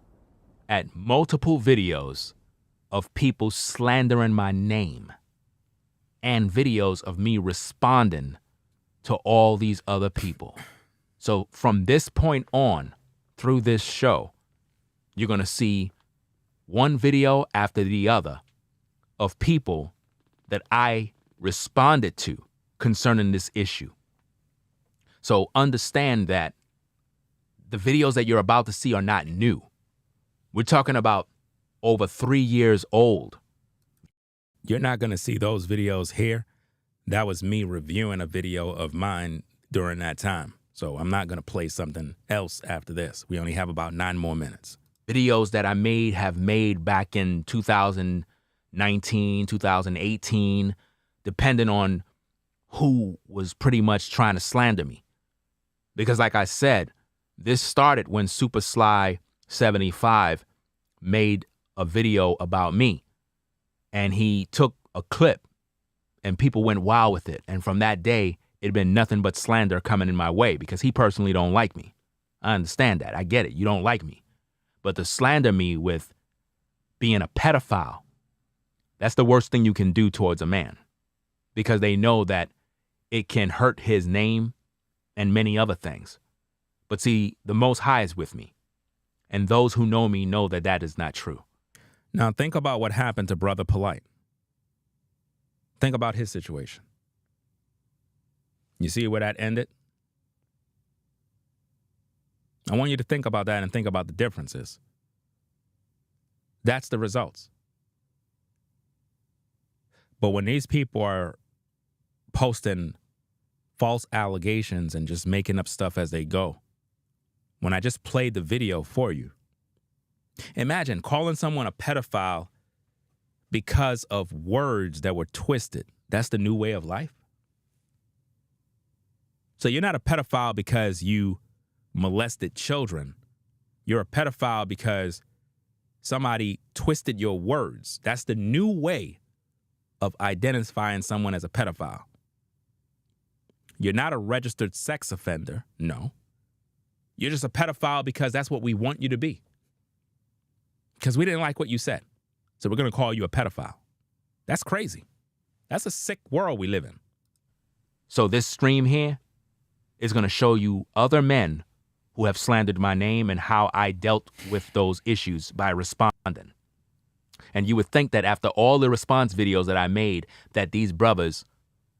at multiple videos of people slandering my name and videos of me responding to all these other people. So from this point on, through this show, you're going to see one video after the other of people that I responded to concerning this issue. So understand that the videos that you're about to see are not new. We're talking about over 3 years old. You're not going to see those videos here. That was me reviewing a video of mine during that time. So I'm not going to play something else after this. We only have about 9 more minutes. Videos that I have made back in 2019, 2018, depending on who was pretty much trying to slander me. Because like I said, this started when Super Sly 75 made a video about me. And he took a clip and people went wild with it. And from that day, it'd been nothing but slander coming in my way because he personally don't like me. I understand that. I get it. You don't like me. But to slander me with being a pedophile, that's the worst thing you can do towards a man, because they know that it can hurt his name and many other things. But see, the Most High is with me, and those who know me know that that is not true. Now think about what happened to Brother Polite. Think about his situation. You see where that ended? I want you to think about that and think about the differences. That's the results. But when these people are posting false allegations and just making up stuff as they go, when I just played the video for you, imagine calling someone a pedophile because of words that were twisted. That's the new way of life. So you're not a pedophile because you molested children. You're a pedophile because somebody twisted your words. That's the new way of identifying someone as a pedophile. You're not a registered sex offender. No. You're just a pedophile because that's what we want you to be. Because we didn't like what you said. So we're going to call you a pedophile. That's crazy. That's a sick world we live in. So this stream here is going to show you other men who have slandered my name and how I dealt with those issues by responding. And you would think that after all the response videos that I made, that these brothers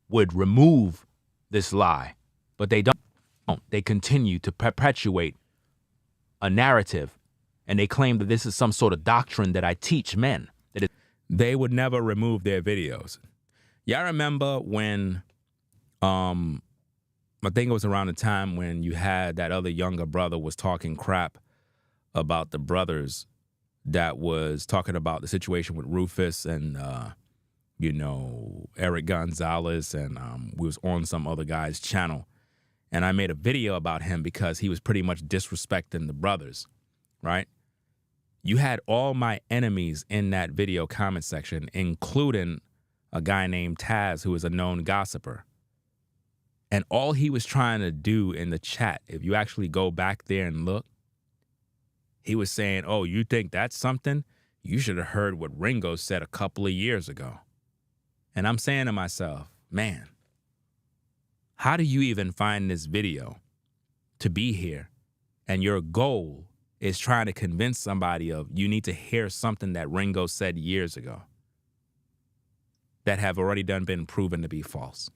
would remove this lie, but they don't. They continue to perpetuate a narrative, and they claim that this is some sort of doctrine that I teach men. They would never remove their videos. Y'all remember when, I think it was around the time when you had that other younger brother was talking crap about the brothers that was talking about the situation with Rufus and, Eric Gonzalez, and we was on some other guy's channel. And I made a video about him because he was pretty much disrespecting the brothers, right? You had all my enemies in that video comment section, including a guy named Taz, who is a known gossiper. And all he was trying to do in the chat, if you actually go back there and look, he was saying, oh, you think that's something? You should have heard what Ringo said a couple of years ago. And I'm saying to myself, man, how do you even find this video to be here? And your goal is trying to convince somebody of you need to hear something that Ringo said years ago that have already been proven to be false.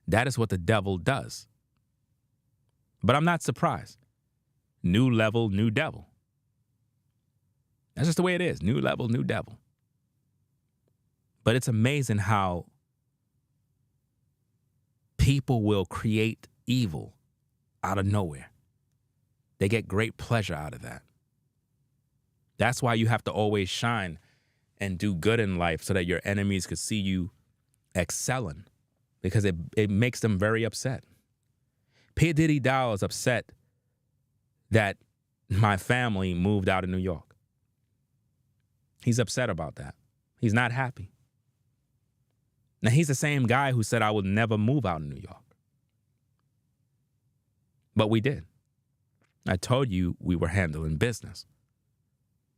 That is what the devil does. But I'm not surprised. New level, new devil. That's just the way it is. New level, new devil. But it's amazing how people will create evil out of nowhere. They get great pleasure out of that. That's why you have to always shine and do good in life so that your enemies could see you excelling, because it makes them very upset. P.Diddy Dowell is upset that my family moved out of New York. He's upset about that. He's not happy. Now, he's the same guy who said I would never move out of New York. But we did. I told you we were handling business.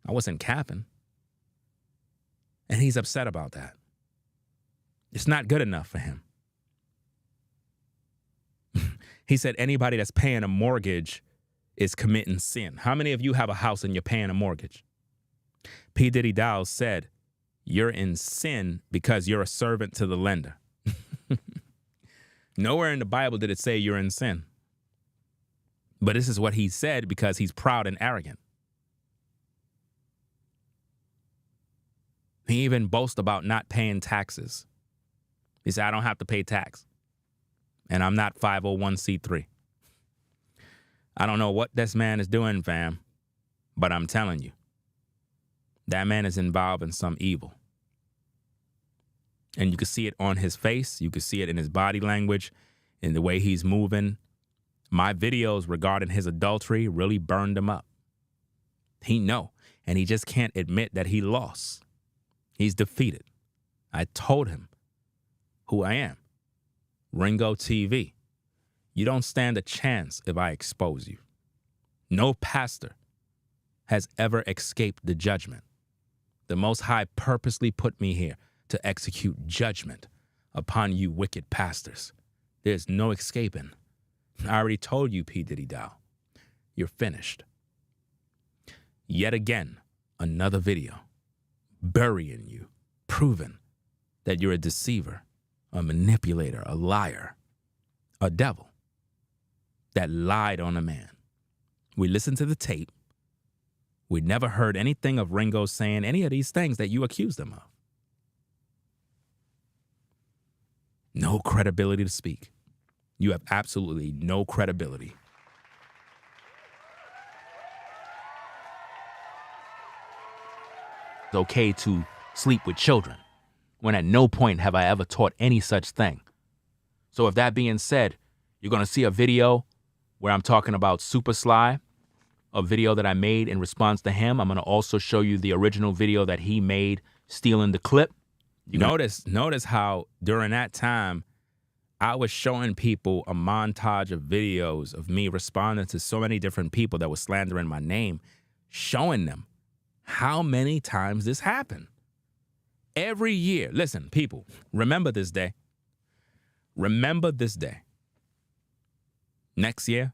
I wasn't capping. And he's upset about that. It's not good enough for him. He said anybody that's paying a mortgage is committing sin. How many of you have a house and you're paying a mortgage? P. Diddy Dowell said, you're in sin because you're a servant to the lender. Nowhere in the Bible did it say you're in sin. But this is what he said because he's proud and arrogant. He even boasts about not paying taxes. He said, I don't have to pay tax. And I'm not 501c3. I don't know what this man is doing, fam, but I'm telling you, that man is involved in some evil. And you can see it on his face. You can see it in his body language, in the way he's moving. My videos regarding his adultery really burned him up. He know, and he just can't admit that he lost. He's defeated. I told him who I am. Ringo TV. You don't stand a chance if I expose you. No pastor has ever escaped the judgment. The Most High purposely put me here to execute judgment upon you wicked pastors. There's no escaping. I already told you, P.Diddy Dowell. You're finished. Yet again, another video burying you, proving that you're a deceiver, a manipulator, a liar, a devil that lied on a man. We listened to the tape. We never heard anything of Ringo saying any of these things that you accused him of. No credibility to speak. You have absolutely no credibility. It's okay to sleep with children, when at no point have I ever taught any such thing. So if that being said, you're going to see a video where I'm talking about Super Sly, a video that I made in response to him. I'm going to also show you the original video that he made stealing the clip. Notice how during that time, I was showing people a montage of videos of me responding to so many different people that were slandering my name, showing them how many times this happened. Every year. Listen, people, remember this day. Remember this day. Next year,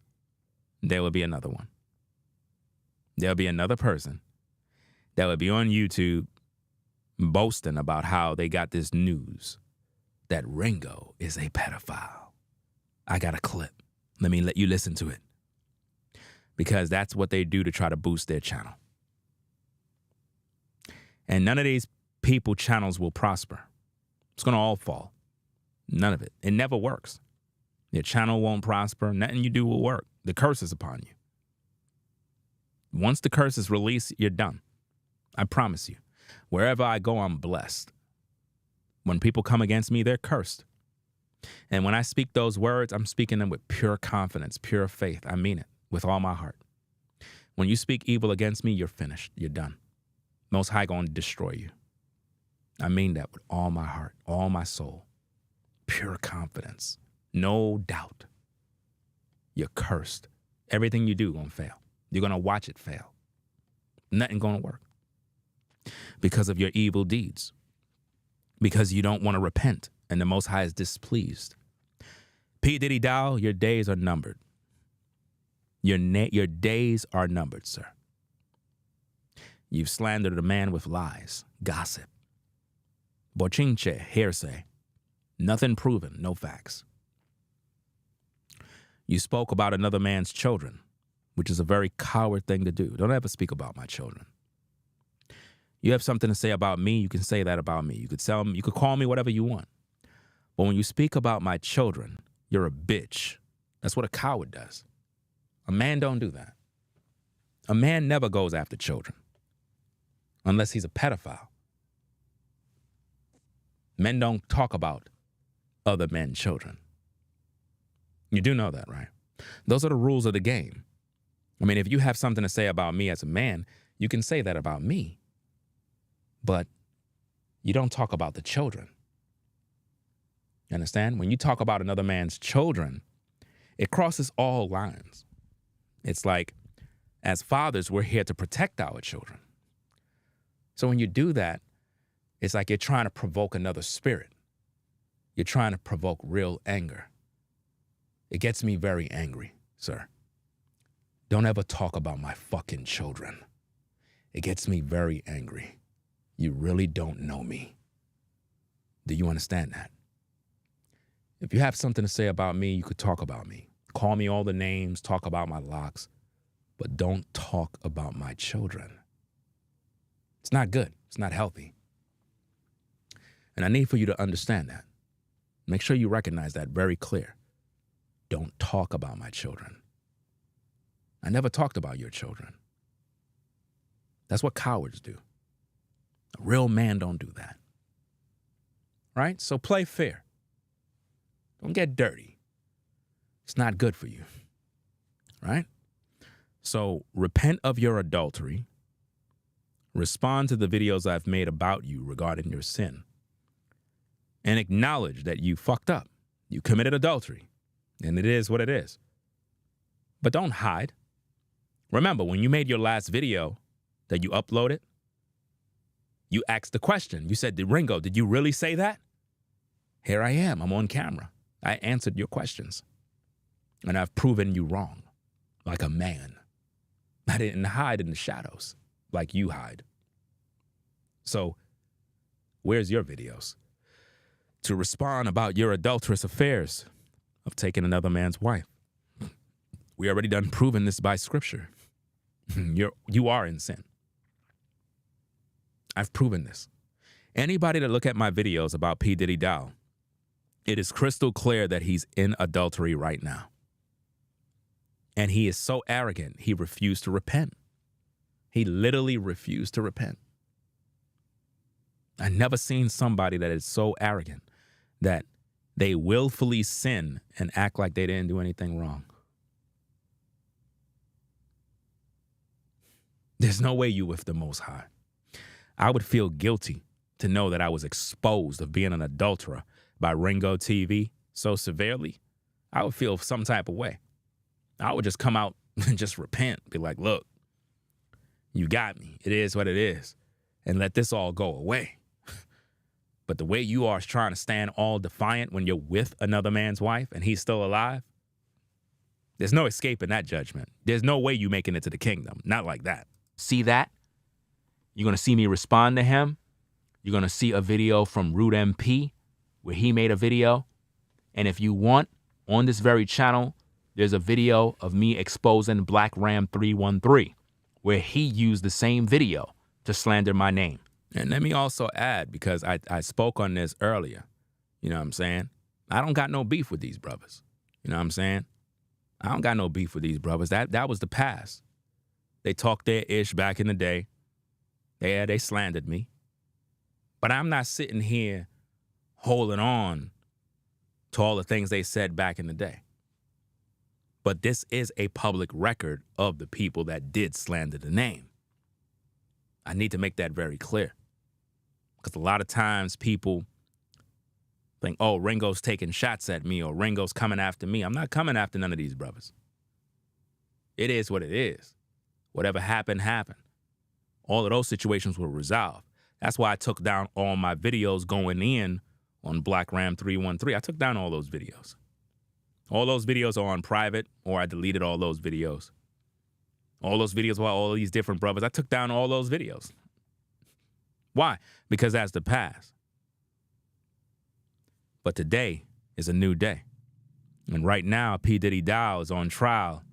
there will be another one. There'll be another person that will be on YouTube boasting about how they got this news that Ringo is a pedophile. I got a clip. Let me let you listen to it. Because that's what they do to try to boost their channel. And none of these people channels will prosper. It's going to all fall. None of it. It never works. Your channel won't prosper. Nothing you do will work. The curse is upon you. Once the curse is released, you're done. I promise you. Wherever I go, I'm blessed. When people come against me, they're cursed. And when I speak those words, I'm speaking them with pure confidence, pure faith. I mean it with all my heart. When you speak evil against me, you're finished. You're done. Most High going to destroy you. I mean that with all my heart, all my soul. Pure confidence. No doubt. You're cursed. Everything you do going to fail. You're going to watch it fail. Nothing going to work. Because of your evil deeds. Because you don't want to repent, and the Most High is displeased. P.Diddy Dowell, your days are numbered. Your days are numbered, sir. You've slandered a man with lies, gossip, bochinche, hearsay, nothing proven, no facts. You spoke about another man's children, which is a very coward thing to do. Don't ever speak about my children. You have something to say about me, you can say that about me. You could call me whatever you want. But when you speak about my children, you're a bitch. That's what a coward does. A man don't do that. A man never goes after children. Unless he's a pedophile. Men don't talk about other men's children. You do know that, right? Those are the rules of the game. I mean, if you have something to say about me as a man, you can say that about me. But you don't talk about the children. You understand? When you talk about another man's children, it crosses all lines. It's like, as fathers, we're here to protect our children. So when you do that, it's like you're trying to provoke another spirit. You're trying to provoke real anger. It gets me very angry, sir. Don't ever talk about my fucking children. It gets me very angry. You really don't know me. Do you understand that? If you have something to say about me, you could talk about me. Call me all the names, talk about my locks, but don't talk about my children. It's not good. It's not healthy. And I need for you to understand that. Make sure you recognize that very clear. Don't talk about my children. I never talked about your children. That's what cowards do. A real man don't do that. Right? So play fair. Don't get dirty. It's not good for you. Right? So repent of your adultery. Respond to the videos I've made about you regarding your sin. And acknowledge that you fucked up. You committed adultery. And it is what it is. But don't hide. Remember, when you made your last video that you uploaded, you asked the question. You said, Ringo, did you really say that? Here I am. I'm on camera. I answered your questions. And I've proven you wrong, like a man. I didn't hide in the shadows like you hide. So, where's your videos? To respond about your adulterous affairs of taking another man's wife. We already done proven this by scripture. You are in sin. I've proven this. Anybody that look at my videos about P. Diddy Dowell, it is crystal clear that he's in adultery right now. And he is so arrogant, he refused to repent. He literally refused to repent. I never seen somebody that is so arrogant that they willfully sin and act like they didn't do anything wrong. There's no way you with the Most High. I would feel guilty to know that I was exposed of being an adulterer by Ringo TV so severely. I would feel some type of way. I would just come out and just repent, be like, look, you got me. It is what it is. And let this all go away. But the way you are is trying to stand all defiant when you're with another man's wife and he's still alive. There's no escaping that judgment. There's no way you making it to the kingdom. Not like that. See that? You're going to see me respond to him. You're going to see a video from Root MP where he made a video. And if you want, on this very channel, there's a video of me exposing Black Ram 313 where he used the same video to slander my name. And let me also add, because I spoke on this earlier, you know what I'm saying? I don't got no beef with these brothers. You know what I'm saying? I don't got no beef with these brothers. That was the past. They talked their ish back in the day. They slandered me. But I'm not sitting here holding on to all the things they said back in the day. But this is a public record of the people that did slander the name. I need to make that very clear. Because a lot of times people think, oh, Ringo's taking shots at me or Ringo's coming after me. I'm not coming after none of these brothers. It is what it is. Whatever happened, happened. All of those situations were resolved. That's why I took down all my videos going in on Black Ram 313. I took down all those videos. All those videos are on private, or I deleted all those videos. All those videos about all these different brothers, I took down all those videos. Why? Because that's the past. But today is a new day. And right now, P. Diddy Dowell is on trial,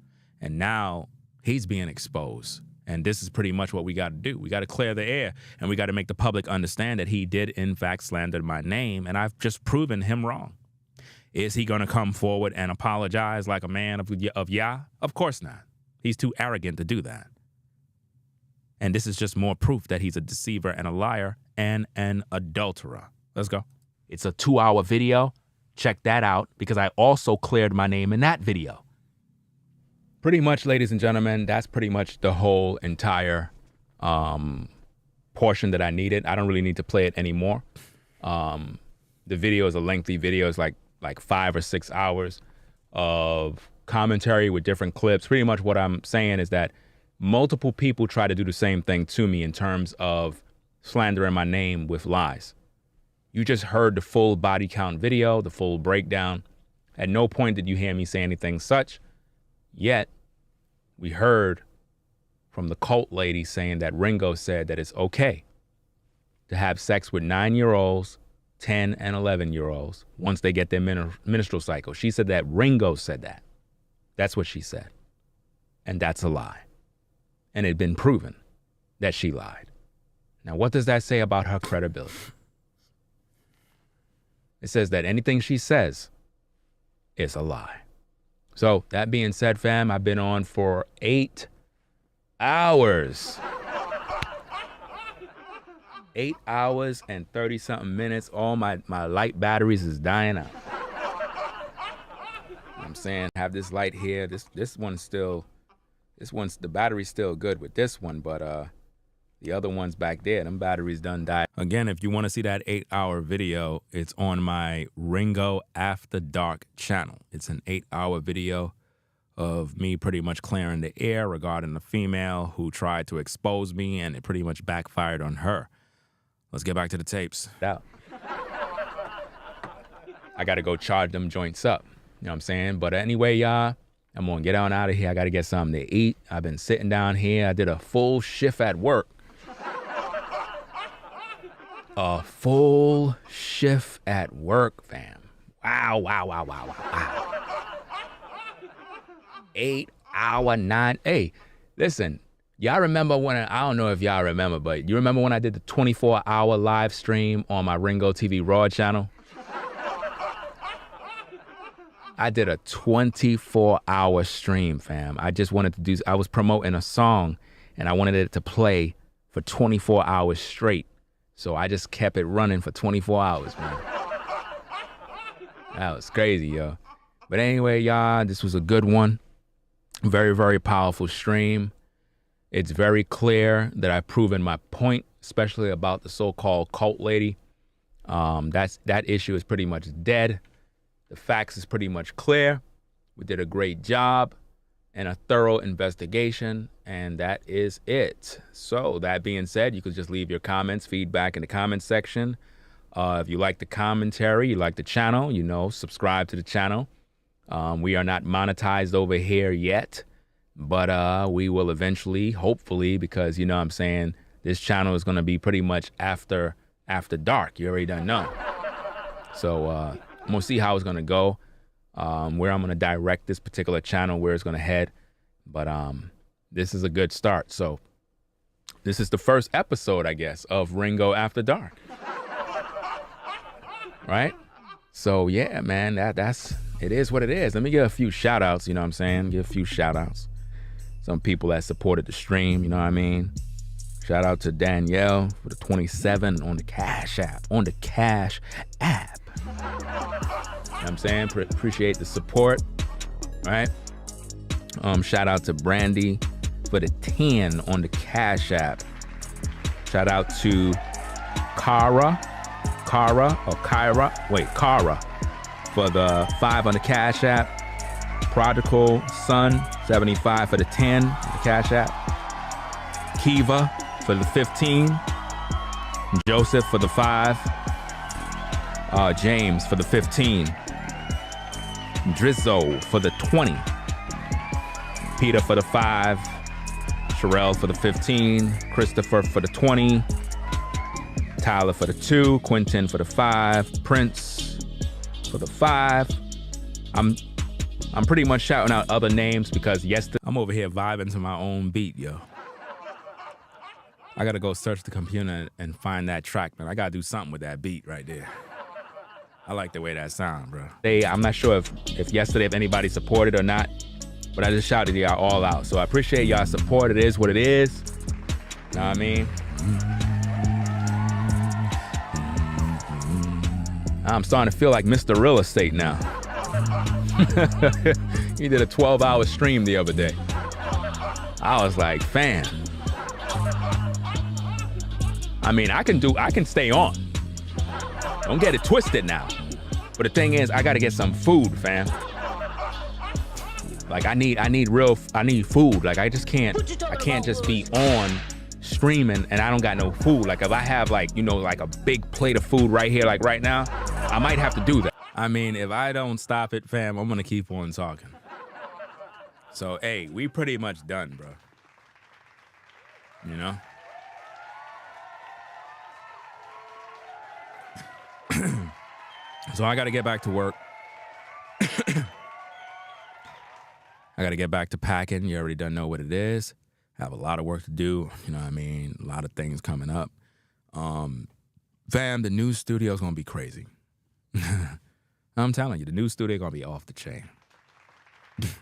and now he's being exposed. And this is pretty much what we got to do. We got to clear the air, and we got to make the public understand that he did, in fact, slander my name, and I've just proven him wrong. Is he going to come forward and apologize like a man of Yah? Of course not. He's too arrogant to do that. And this is just more proof that he's a deceiver and a liar and an adulterer. Let's go. It's a 2-hour video. Check that out because I also cleared my name in that video. Pretty much, ladies and gentlemen, that's pretty much the whole entire portion that I needed. I don't really need to play it anymore. The video is a lengthy video. It's like 5 or 6 hours of commentary with different clips. Pretty much what I'm saying is that multiple people try to do the same thing to me in terms of slandering my name with lies. You just heard the full body count video, the full breakdown. At no point did you hear me say anything such. Yet, we heard from the cult lady saying that Ringo said that it's okay to have sex with 9-year-olds, 10 and 11-year-olds once they get their menstrual cycle. She said that Ringo said that. That's what she said. And that's a lie. And it had been proven that she lied. Now, what does that say about her credibility? It says that anything she says is a lie. So that being said, fam, I've been on for 8 hours. 8 hours and 30-something minutes. All my light batteries is dying out. I'm saying, have this light here. The battery's still good with this one, but the other ones back there, them batteries done died. Again, if you want to see that 8-hour video, it's on my Ringo After Dark channel. It's an 8-hour video of me pretty much clearing the air regarding the female who tried to expose me, and it pretty much backfired on her. Let's get back to the tapes. I got to go charge them joints up. You know what I'm saying? But anyway, y'all, I'm going to get on out of here. I got to get something to eat. I've been sitting down here. I did a full shift at work. A full shift at work, fam. Wow. 8 hour, 9. Hey, listen, y'all remember when, I don't know if y'all remember, but you remember when I did the 24-hour live stream on my Ringo TV Raw channel? I did a 24-hour stream, fam. I just wanted to do, I was promoting a song and I wanted it to play for 24 hours straight. So I just kept it running for 24 hours, man. That was crazy, yo. But anyway, y'all, this was a good one. Very, very powerful stream. It's very clear that I've proven my point, especially about the so-called cult lady. That issue is pretty much dead. The facts is pretty much clear. We did a great job and a thorough investigation, and that is it. So that being said, you could just leave your comments, feedback in the comments section. If you like the commentary, you like the channel, you know, subscribe to the channel. We are not monetized over here yet, but we will eventually, hopefully, because, you know what I'm saying, this channel is going to be pretty much after dark. You already done know. So I'm going to see how it's going to go, where I'm going to direct this particular channel, where it's going to head. But this is a good start. So this is the first episode, I guess, of Ringo After Dark. Right? So yeah, man, that's it is what it is. Let me give a few shout outs, you know what I'm saying? Give a few shout outs. Some people that supported the stream, you know what I mean? Shout out to Danielle for the 27 on the Cash App. You know what I'm saying? Appreciate the support, right? Shout out to Brandy for the 10 on the Cash App. Shout out to Kara for the 5 on the Cash App. Prodigal Son 75 for the 10 on the Cash App. Kiva for the 15. Joseph for the 5. James for the 15. Drizzo for the 20. Peter for the 5. Sherelle for the 15. Christopher for the 20. Tyler for the 2. Quentin for the 5. Prince for the 5. I'm pretty much shouting out other names because yesterday I'm over here vibing to my own beat, yo. I gotta go search the computer and find that track, man. I gotta do something with that beat right there. I like the way that sound, bro. I'm not sure if yesterday if anybody supported or not, but I just shouted y'all all out. So I appreciate y'all support. It is what it is. Know what I mean? I'm starting to feel like Mr. Real Estate now. He did a 12-hour stream the other day. I was like, fam. I mean, I can stay on. Don't get it twisted now. But the thing is, I gotta get some food, fam. Like I need food. Like I can't just be on streaming and I don't got no food. Like if I have like, you know, like a big plate of food right here, like right now, I might have to do that. I mean, if I don't stop it, fam, I'm gonna keep on talking. So, hey, we pretty much done, bro. You know? So I gotta get back to work. I gotta get back to packing. You already done know what it is. Have a lot of work to do. You know what I mean? A lot of things coming up. Fam, the new studio's gonna be crazy. I'm telling you, the new studio gonna be off the chain. It's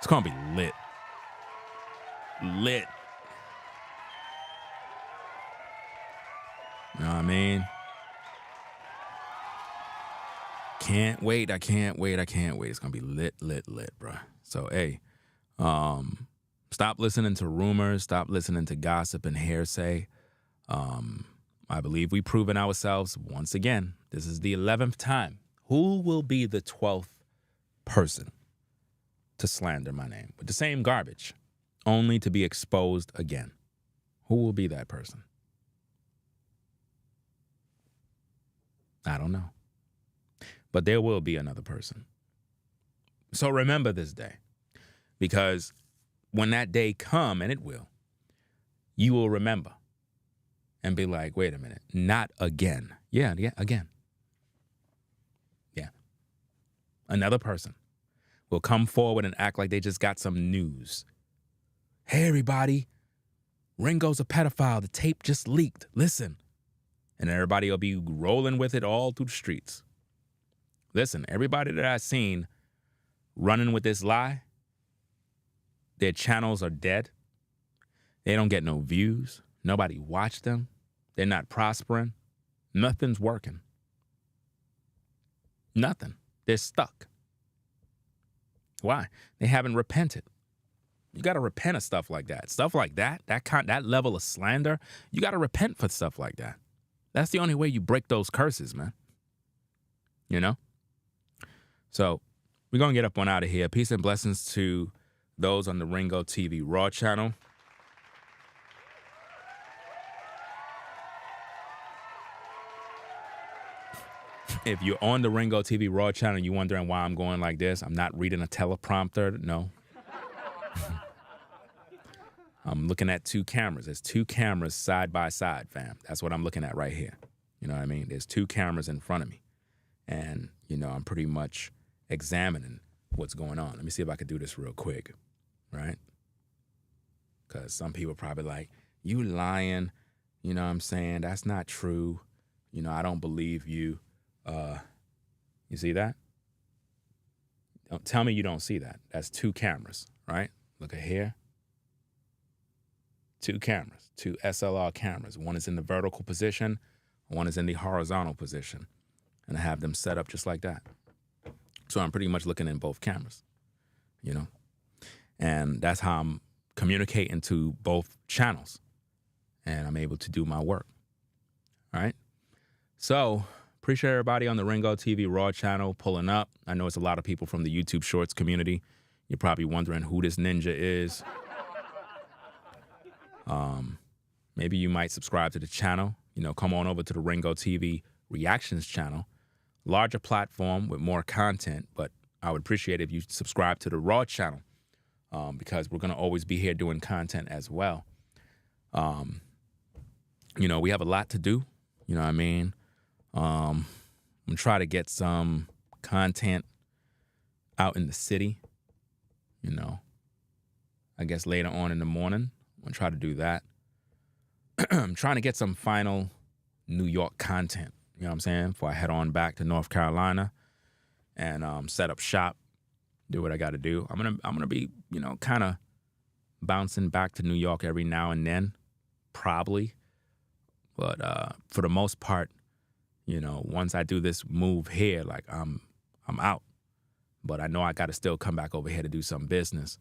gonna be lit. Lit. You know what I mean? Can't wait. I can't wait. It's gonna be lit, bro. So, hey, stop listening to rumors. Stop listening to gossip and hearsay. I believe we've proven ourselves once again. This is the 11th time. Who will be the 12th person to slander my name with the same garbage, only to be exposed again. Who will be that person? I don't know. But there will be another person. So remember this day, because when that day come, and it will, you will remember and be like, wait a minute, not again. Yeah, again. Yeah. Another person will come forward and act like they just got some news. Hey, everybody, Ringo's a pedophile. The tape just leaked. Listen. And everybody will be rolling with it all through the streets. Listen, everybody that I've seen running with this lie, their channels are dead. They don't get no views. Nobody watched them. They're not prospering. Nothing's working. Nothing. They're stuck. Why? They haven't repented. You got to repent of stuff like that. Stuff like that, that level of slander, you got to repent for stuff like that. That's the only way you break those curses, man. You know? So we're going to get up on out of here. Peace and blessings to those on the Ringo TV Raw channel. If you're on the Ringo TV Raw channel and you're wondering why I'm going like this, I'm not reading a teleprompter. No. I'm looking at two cameras. There's two cameras side by side, fam. That's what I'm looking at right here. You know what I mean? There's two cameras in front of me. And, you know, I'm pretty much examining what's going on. Let me see if I could do this real quick, right? Because some people are probably like, you lying. You know what I'm saying? That's not true. You know, I don't believe you. You see that? Don't tell me you don't see that. That's two cameras, right? Look at here. Two cameras, two SLR cameras. One is in the vertical position, one is in the horizontal position. And I have them set up just like that. So I'm pretty much looking in both cameras, you know? And that's how I'm communicating to both channels. And I'm able to do my work, all right? So appreciate everybody on the Ringo TV Raw channel pulling up. I know it's a lot of people from the YouTube Shorts community. You're probably wondering who this ninja is. Maybe you might subscribe to the channel. You know, come on over to the Ringo TV Reactions channel. Larger platform with more content, but I would appreciate it if you subscribe to the Raw channel because we're going to always be here doing content as well. You know, we have a lot to do. You know what I mean? I'm going to try to get some content out in the city, you know, I guess later on in the morning. I'm going to try to do that. I'm trying to get some final New York content, you know what I'm saying, before I head on back to North Carolina and set up shop, do what I got to do. I'm gonna be, you know, kind of bouncing back to New York every now and then, probably. But for the most part, you know, once I do this move here, like I'm out. But I know I got to still come back over here to do some business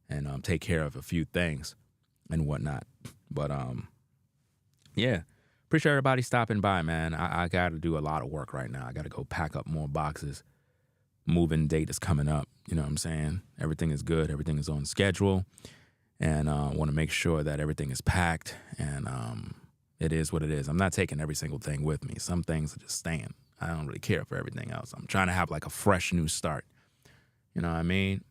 and take care of a few things and whatnot. But yeah, appreciate everybody stopping by, man. I got to do a lot of work right now. I got to go pack up more boxes. Moving date is coming up. You know what I'm saying? Everything is good. Everything is on schedule. And I want to make sure that everything is packed. And it is what it is. I'm not taking every single thing with me. Some things are just staying. I don't really care for everything else. I'm trying to have like a fresh new start. You know what I mean?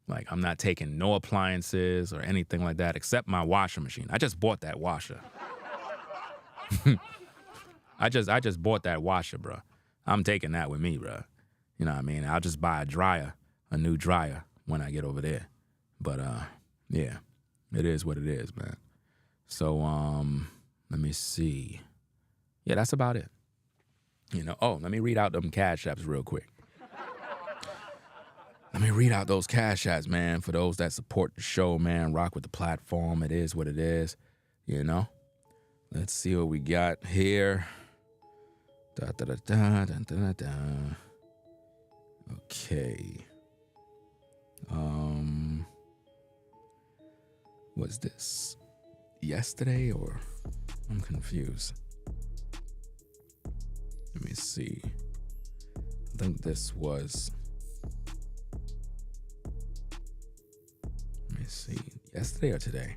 Like I'm not taking no appliances or anything like that except my washing machine. I just bought that washer. I just bought that washer, bro. I'm taking that with me, bro. You know what I mean? I'll just buy a new dryer when I get over there. But yeah, it is what it is, man. So let me see. Yeah, that's about it. You know, oh, let me read out them cash apps real quick. Let me read out those cash apps, man, for those that support the show, man, rock with the platform. It is what it is, you know. Let's see what we got here. Da, da, da, da, da, da, da. Okay. Was this yesterday or I'm confused. Let me see. I think this was yesterday or today?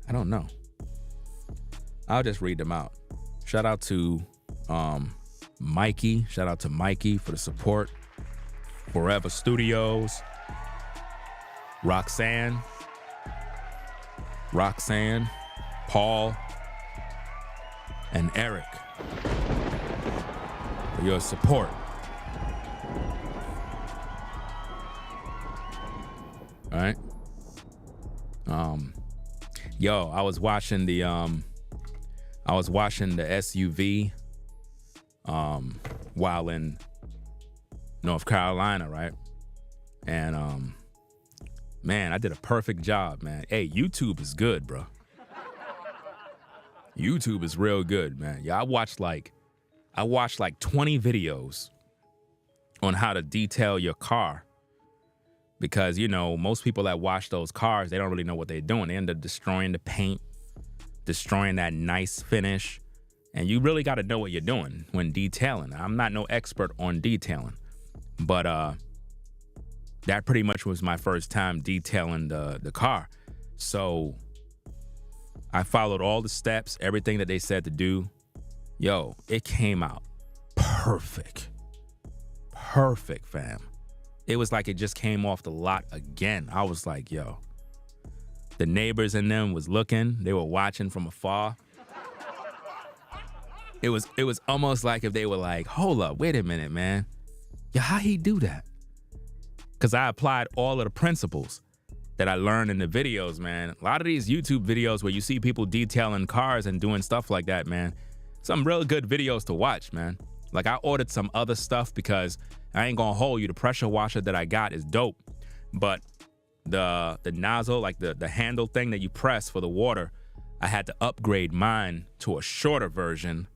I don't know. I'll just read them out. Shout out to Mikey. Shout out to Mikey for the support. Forever Studios. Roxanne, Paul, and Eric for your support. All right. Yo, I was watching the SUV while in North Carolina, right? And man, I did a perfect job, man. Hey, YouTube is good, bro. YouTube is real good, man. Yeah, I watched like 20 videos on how to detail your car. Because, you know, most people that wash those cars, they don't really know what they're doing. They end up destroying the paint, destroying that nice finish. And you really got to know what you're doing when detailing. I'm not no expert on detailing, but that pretty much was my first time detailing the car. So I followed all the steps, everything that they said to do. Yo, it came out perfect. Perfect, fam. It was like it just came off the lot again. I was like, yo, the neighbors in them was looking. They were watching from afar. It was almost like if they were like, hold up, wait a minute, man. Yeah, how he do that? Because I applied all of the principles that I learned in the videos, man. A lot of these YouTube videos where you see people detailing cars and doing stuff like that, man. Some real good videos to watch, man. Like I ordered some other stuff because I ain't gonna hold you. The pressure washer that I got is dope. But the nozzle, like the handle thing that you press for the water, I had to upgrade mine to a shorter version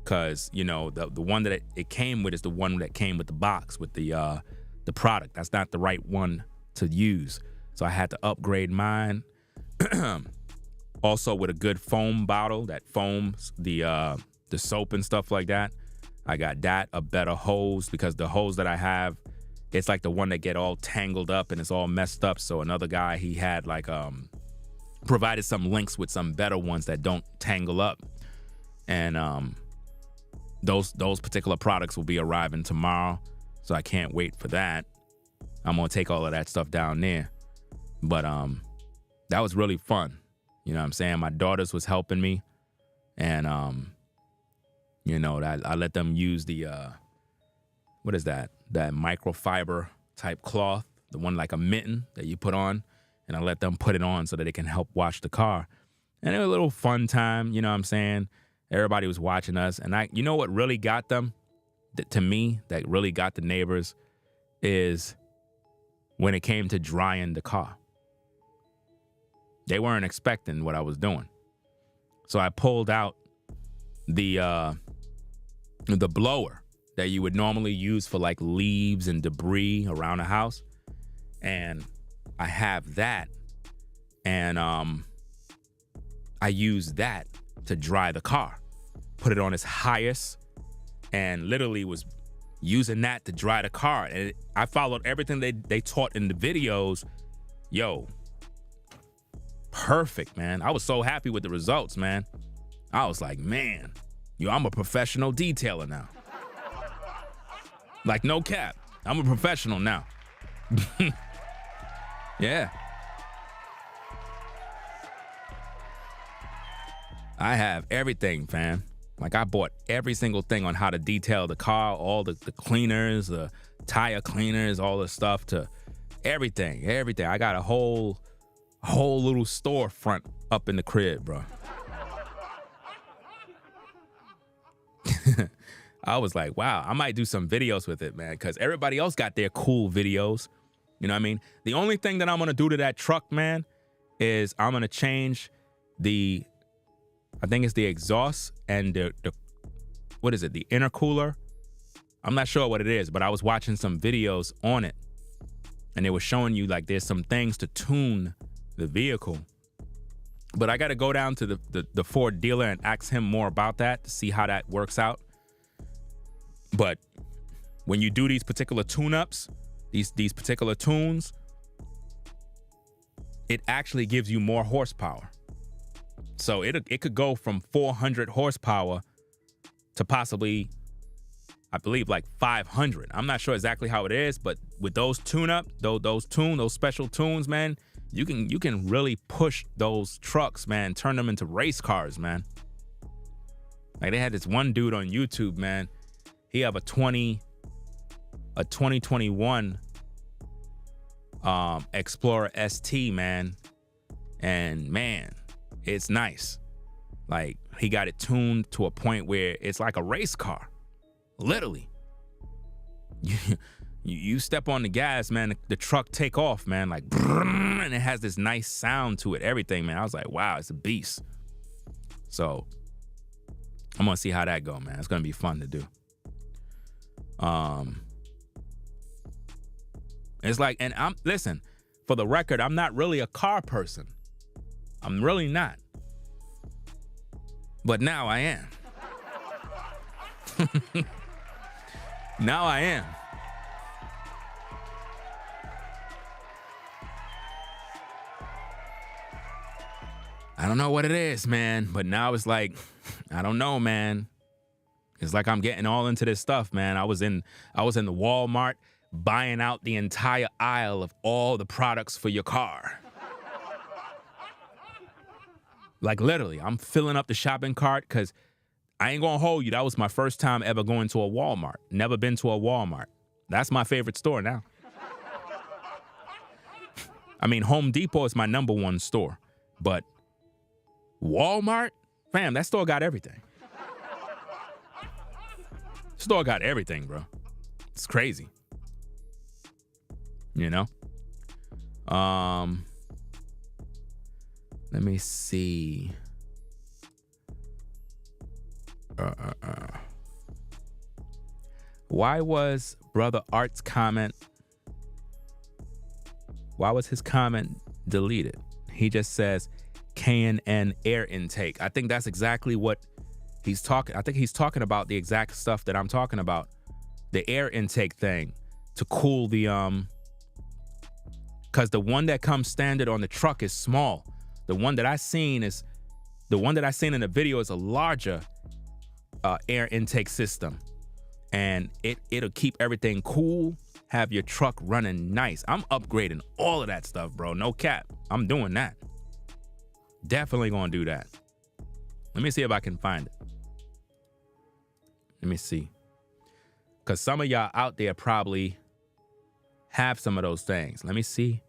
because, you know, the one that it came with is the one that came with the box with the product. That's not the right one to use. So I had to upgrade mine. Also with a good foam bottle that foams the soap and stuff like that. I got that, a better hose, because the hose that I have, it's like the one that get all tangled up and it's all messed up. So another guy, he had like provided some links with some better ones that don't tangle up. And those particular products will be arriving tomorrow. So I can't wait for that. I'm gonna take all of that stuff down there. But that was really fun. You know what I'm saying? My daughters was helping me. And you know, that I let them use the what is that? That microfiber type cloth, the one like a mitten that you put on, and I let them put it on so that they can help wash the car. And it was a little fun time, you know what I'm saying? Everybody was watching us, and you know what really got them, to me, that really got the neighbors, is when it came to drying the car. They weren't expecting what I was doing. So I pulled out the blower that you would normally use for like leaves and debris around the house. And I have that. And I used that to dry the car. Put it on its highest and literally was using that to dry the car. And I followed everything they taught in the videos. Yo, perfect, man. I was so happy with the results, man. I was like, man, yo, I'm a professional detailer now. Like, no cap. I'm a professional now. Yeah. I have everything, fam. Like, I bought every single thing on how to detail the car, all the cleaners, the tire cleaners, all the stuff, to everything. I got a whole little storefront up in the crib, bro. I was like, wow, I might do some videos with it, man, because everybody else got their cool videos. You know what I mean? The only thing that I'm going to do to that truck, man, is I'm going to change I think it's the exhaust and the what is it? The intercooler. I'm not sure what it is, but I was watching some videos on it, and they were showing you like there's some things to tune the vehicle. But I got to go down to the Ford dealer and ask him more about that to see how that works out. But when you do these particular tune-ups, these particular tunes, it actually gives you more horsepower. So it could go from 400 horsepower to possibly, I believe, like 500. I'm not sure exactly how it is, but with those tune-up, those special tunes, man, you can really push those trucks, man, turn them into race cars, man. Like they had this one dude on YouTube, man. He have a 2021 Explorer ST, man, and man, it's nice. Like he got it tuned to a point where it's like a race car, literally. You step on the gas, man, the truck take off, man, like, and it has this nice sound to it, everything, man. I was like, wow, it's a beast. So I'm gonna see how that go, man. It's gonna be fun to do. It's like, and listen, for the record, I'm not really a car person. I'm really not. But now I am. Now I am. I don't know what it is, man, but now it's like, I don't know, man. It's like I'm getting all into this stuff, man. I was in the Walmart buying out the entire aisle of all the products for your car. Like literally, I'm filling up the shopping cart because I ain't gonna hold you. That was my first time ever going to a Walmart. Never been to a Walmart. That's my favorite store now. I mean, Home Depot is my #1 store, but Walmart, fam, that store got everything. Store got everything, bro. It's crazy. You know? Let me see. Why was Brother Art's comment? Why was his comment deleted? He just says K&N air intake. I think that's exactly what he's talking. I think he's talking about the exact stuff that I'm talking about. The air intake thing to cool the because the one that comes standard on the truck is small. The one that I seen in the video is a larger air intake system, and it'll keep everything cool, have your truck running nice. I'm upgrading all of that stuff, bro. No cap. I'm doing that. Definitely gonna do that. Let me see if I can find it. Let me see. Because some of y'all out there probably have some of those things. Let me see.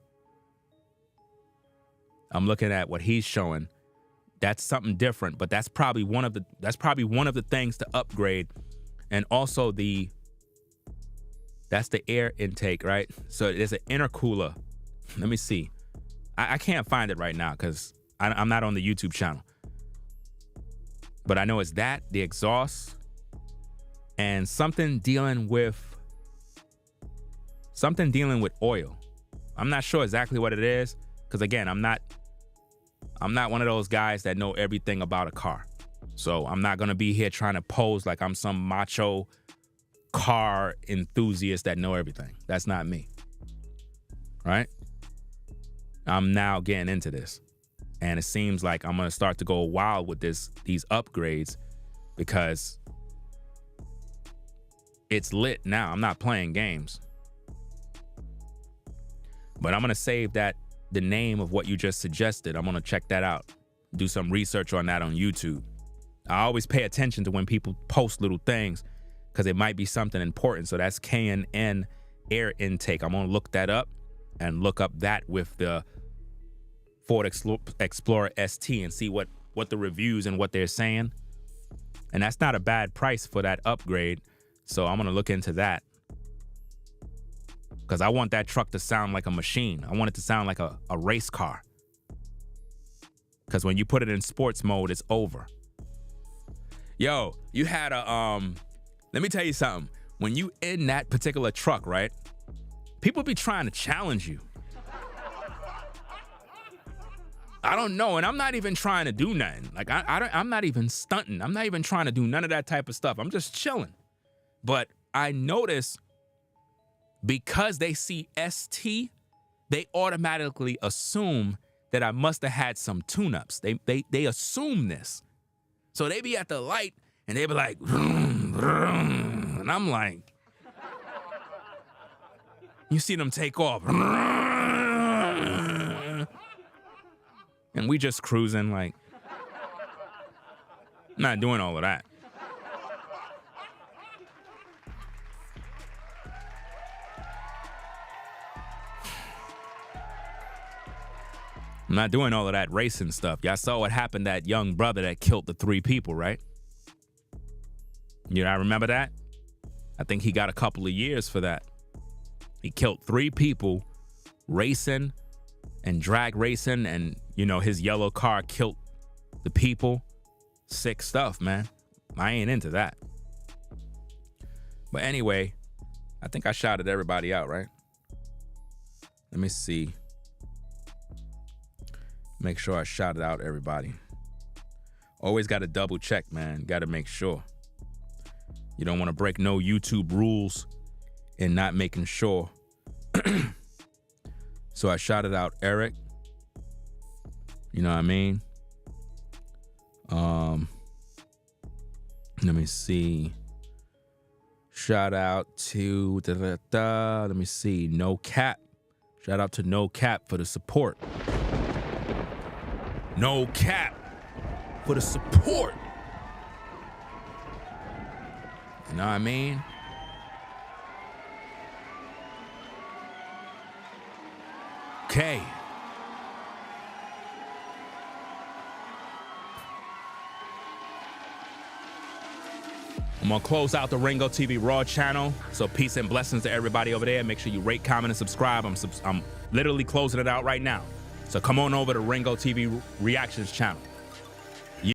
I'm looking at what he's showing. That's something different, but that's probably one of the things to upgrade. And also that's the air intake, right? So there's an intercooler. Let me see. I can't find it right now because I'm not on the YouTube channel. But I know it's that, the exhaust, and something dealing with oil. I'm not sure exactly what it is, because again, I'm not one of those guys that know everything about a car. So I'm not gonna be here trying to pose like I'm some macho car enthusiast that know everything. That's not me. Right? I'm now getting into this. And it seems like I'm gonna start to go wild with these upgrades because it's lit now. I'm not playing games. But I'm gonna save the name of what you just suggested. I'm gonna check that out. Do some research on that on YouTube. I always pay attention to when people post little things because it might be something important. So that's K&N air intake. I'm gonna look that up and look up that with the Ford Explorer ST and see what the reviews and what they're saying. And that's not a bad price for that upgrade. So I'm gonna look into that. Because I want that truck to sound like a machine. I want it to sound like a race car. Because when you put it in sports mode, it's over. Yo, you had let me tell you something. When you in that particular truck, right? People be trying to challenge you. I don't know, and I'm not even trying to do nothing. Like, I'm not even stunting. I'm not even trying to do none of that type of stuff. I'm just chilling. But I notice because they see ST, they automatically assume that I must have had some tune-ups. They assume this. So they be at the light and they be like, vroom, vroom. And I'm like, you see them take off. And we just cruising like, not doing all of that. I'm not doing all of that racing stuff. Y'all saw what happened to that young brother that killed the 3 people, right? I remember that? I think he got a couple of years for that. He killed 3 people racing and drag racing, and, his yellow car killed the people. Sick stuff, man. I ain't into that. But anyway, I think I shouted everybody out, right? Let me see. Make sure I shouted out everybody. Always got to double check, man. Got to make sure. You don't want to break no YouTube rules and not making sure. So I shouted out Eric. You know what I mean? Let me see. Shout out to let me see. No Cap. Shout out to No Cap for the support. No Cap for the support. You know what I mean? Okay. I'm gonna close out the Ringo TV Raw channel. So peace and blessings to everybody over there. Make sure you rate, comment, and subscribe. I'm literally closing it out right now. So come on over to Ringo TV Reactions channel.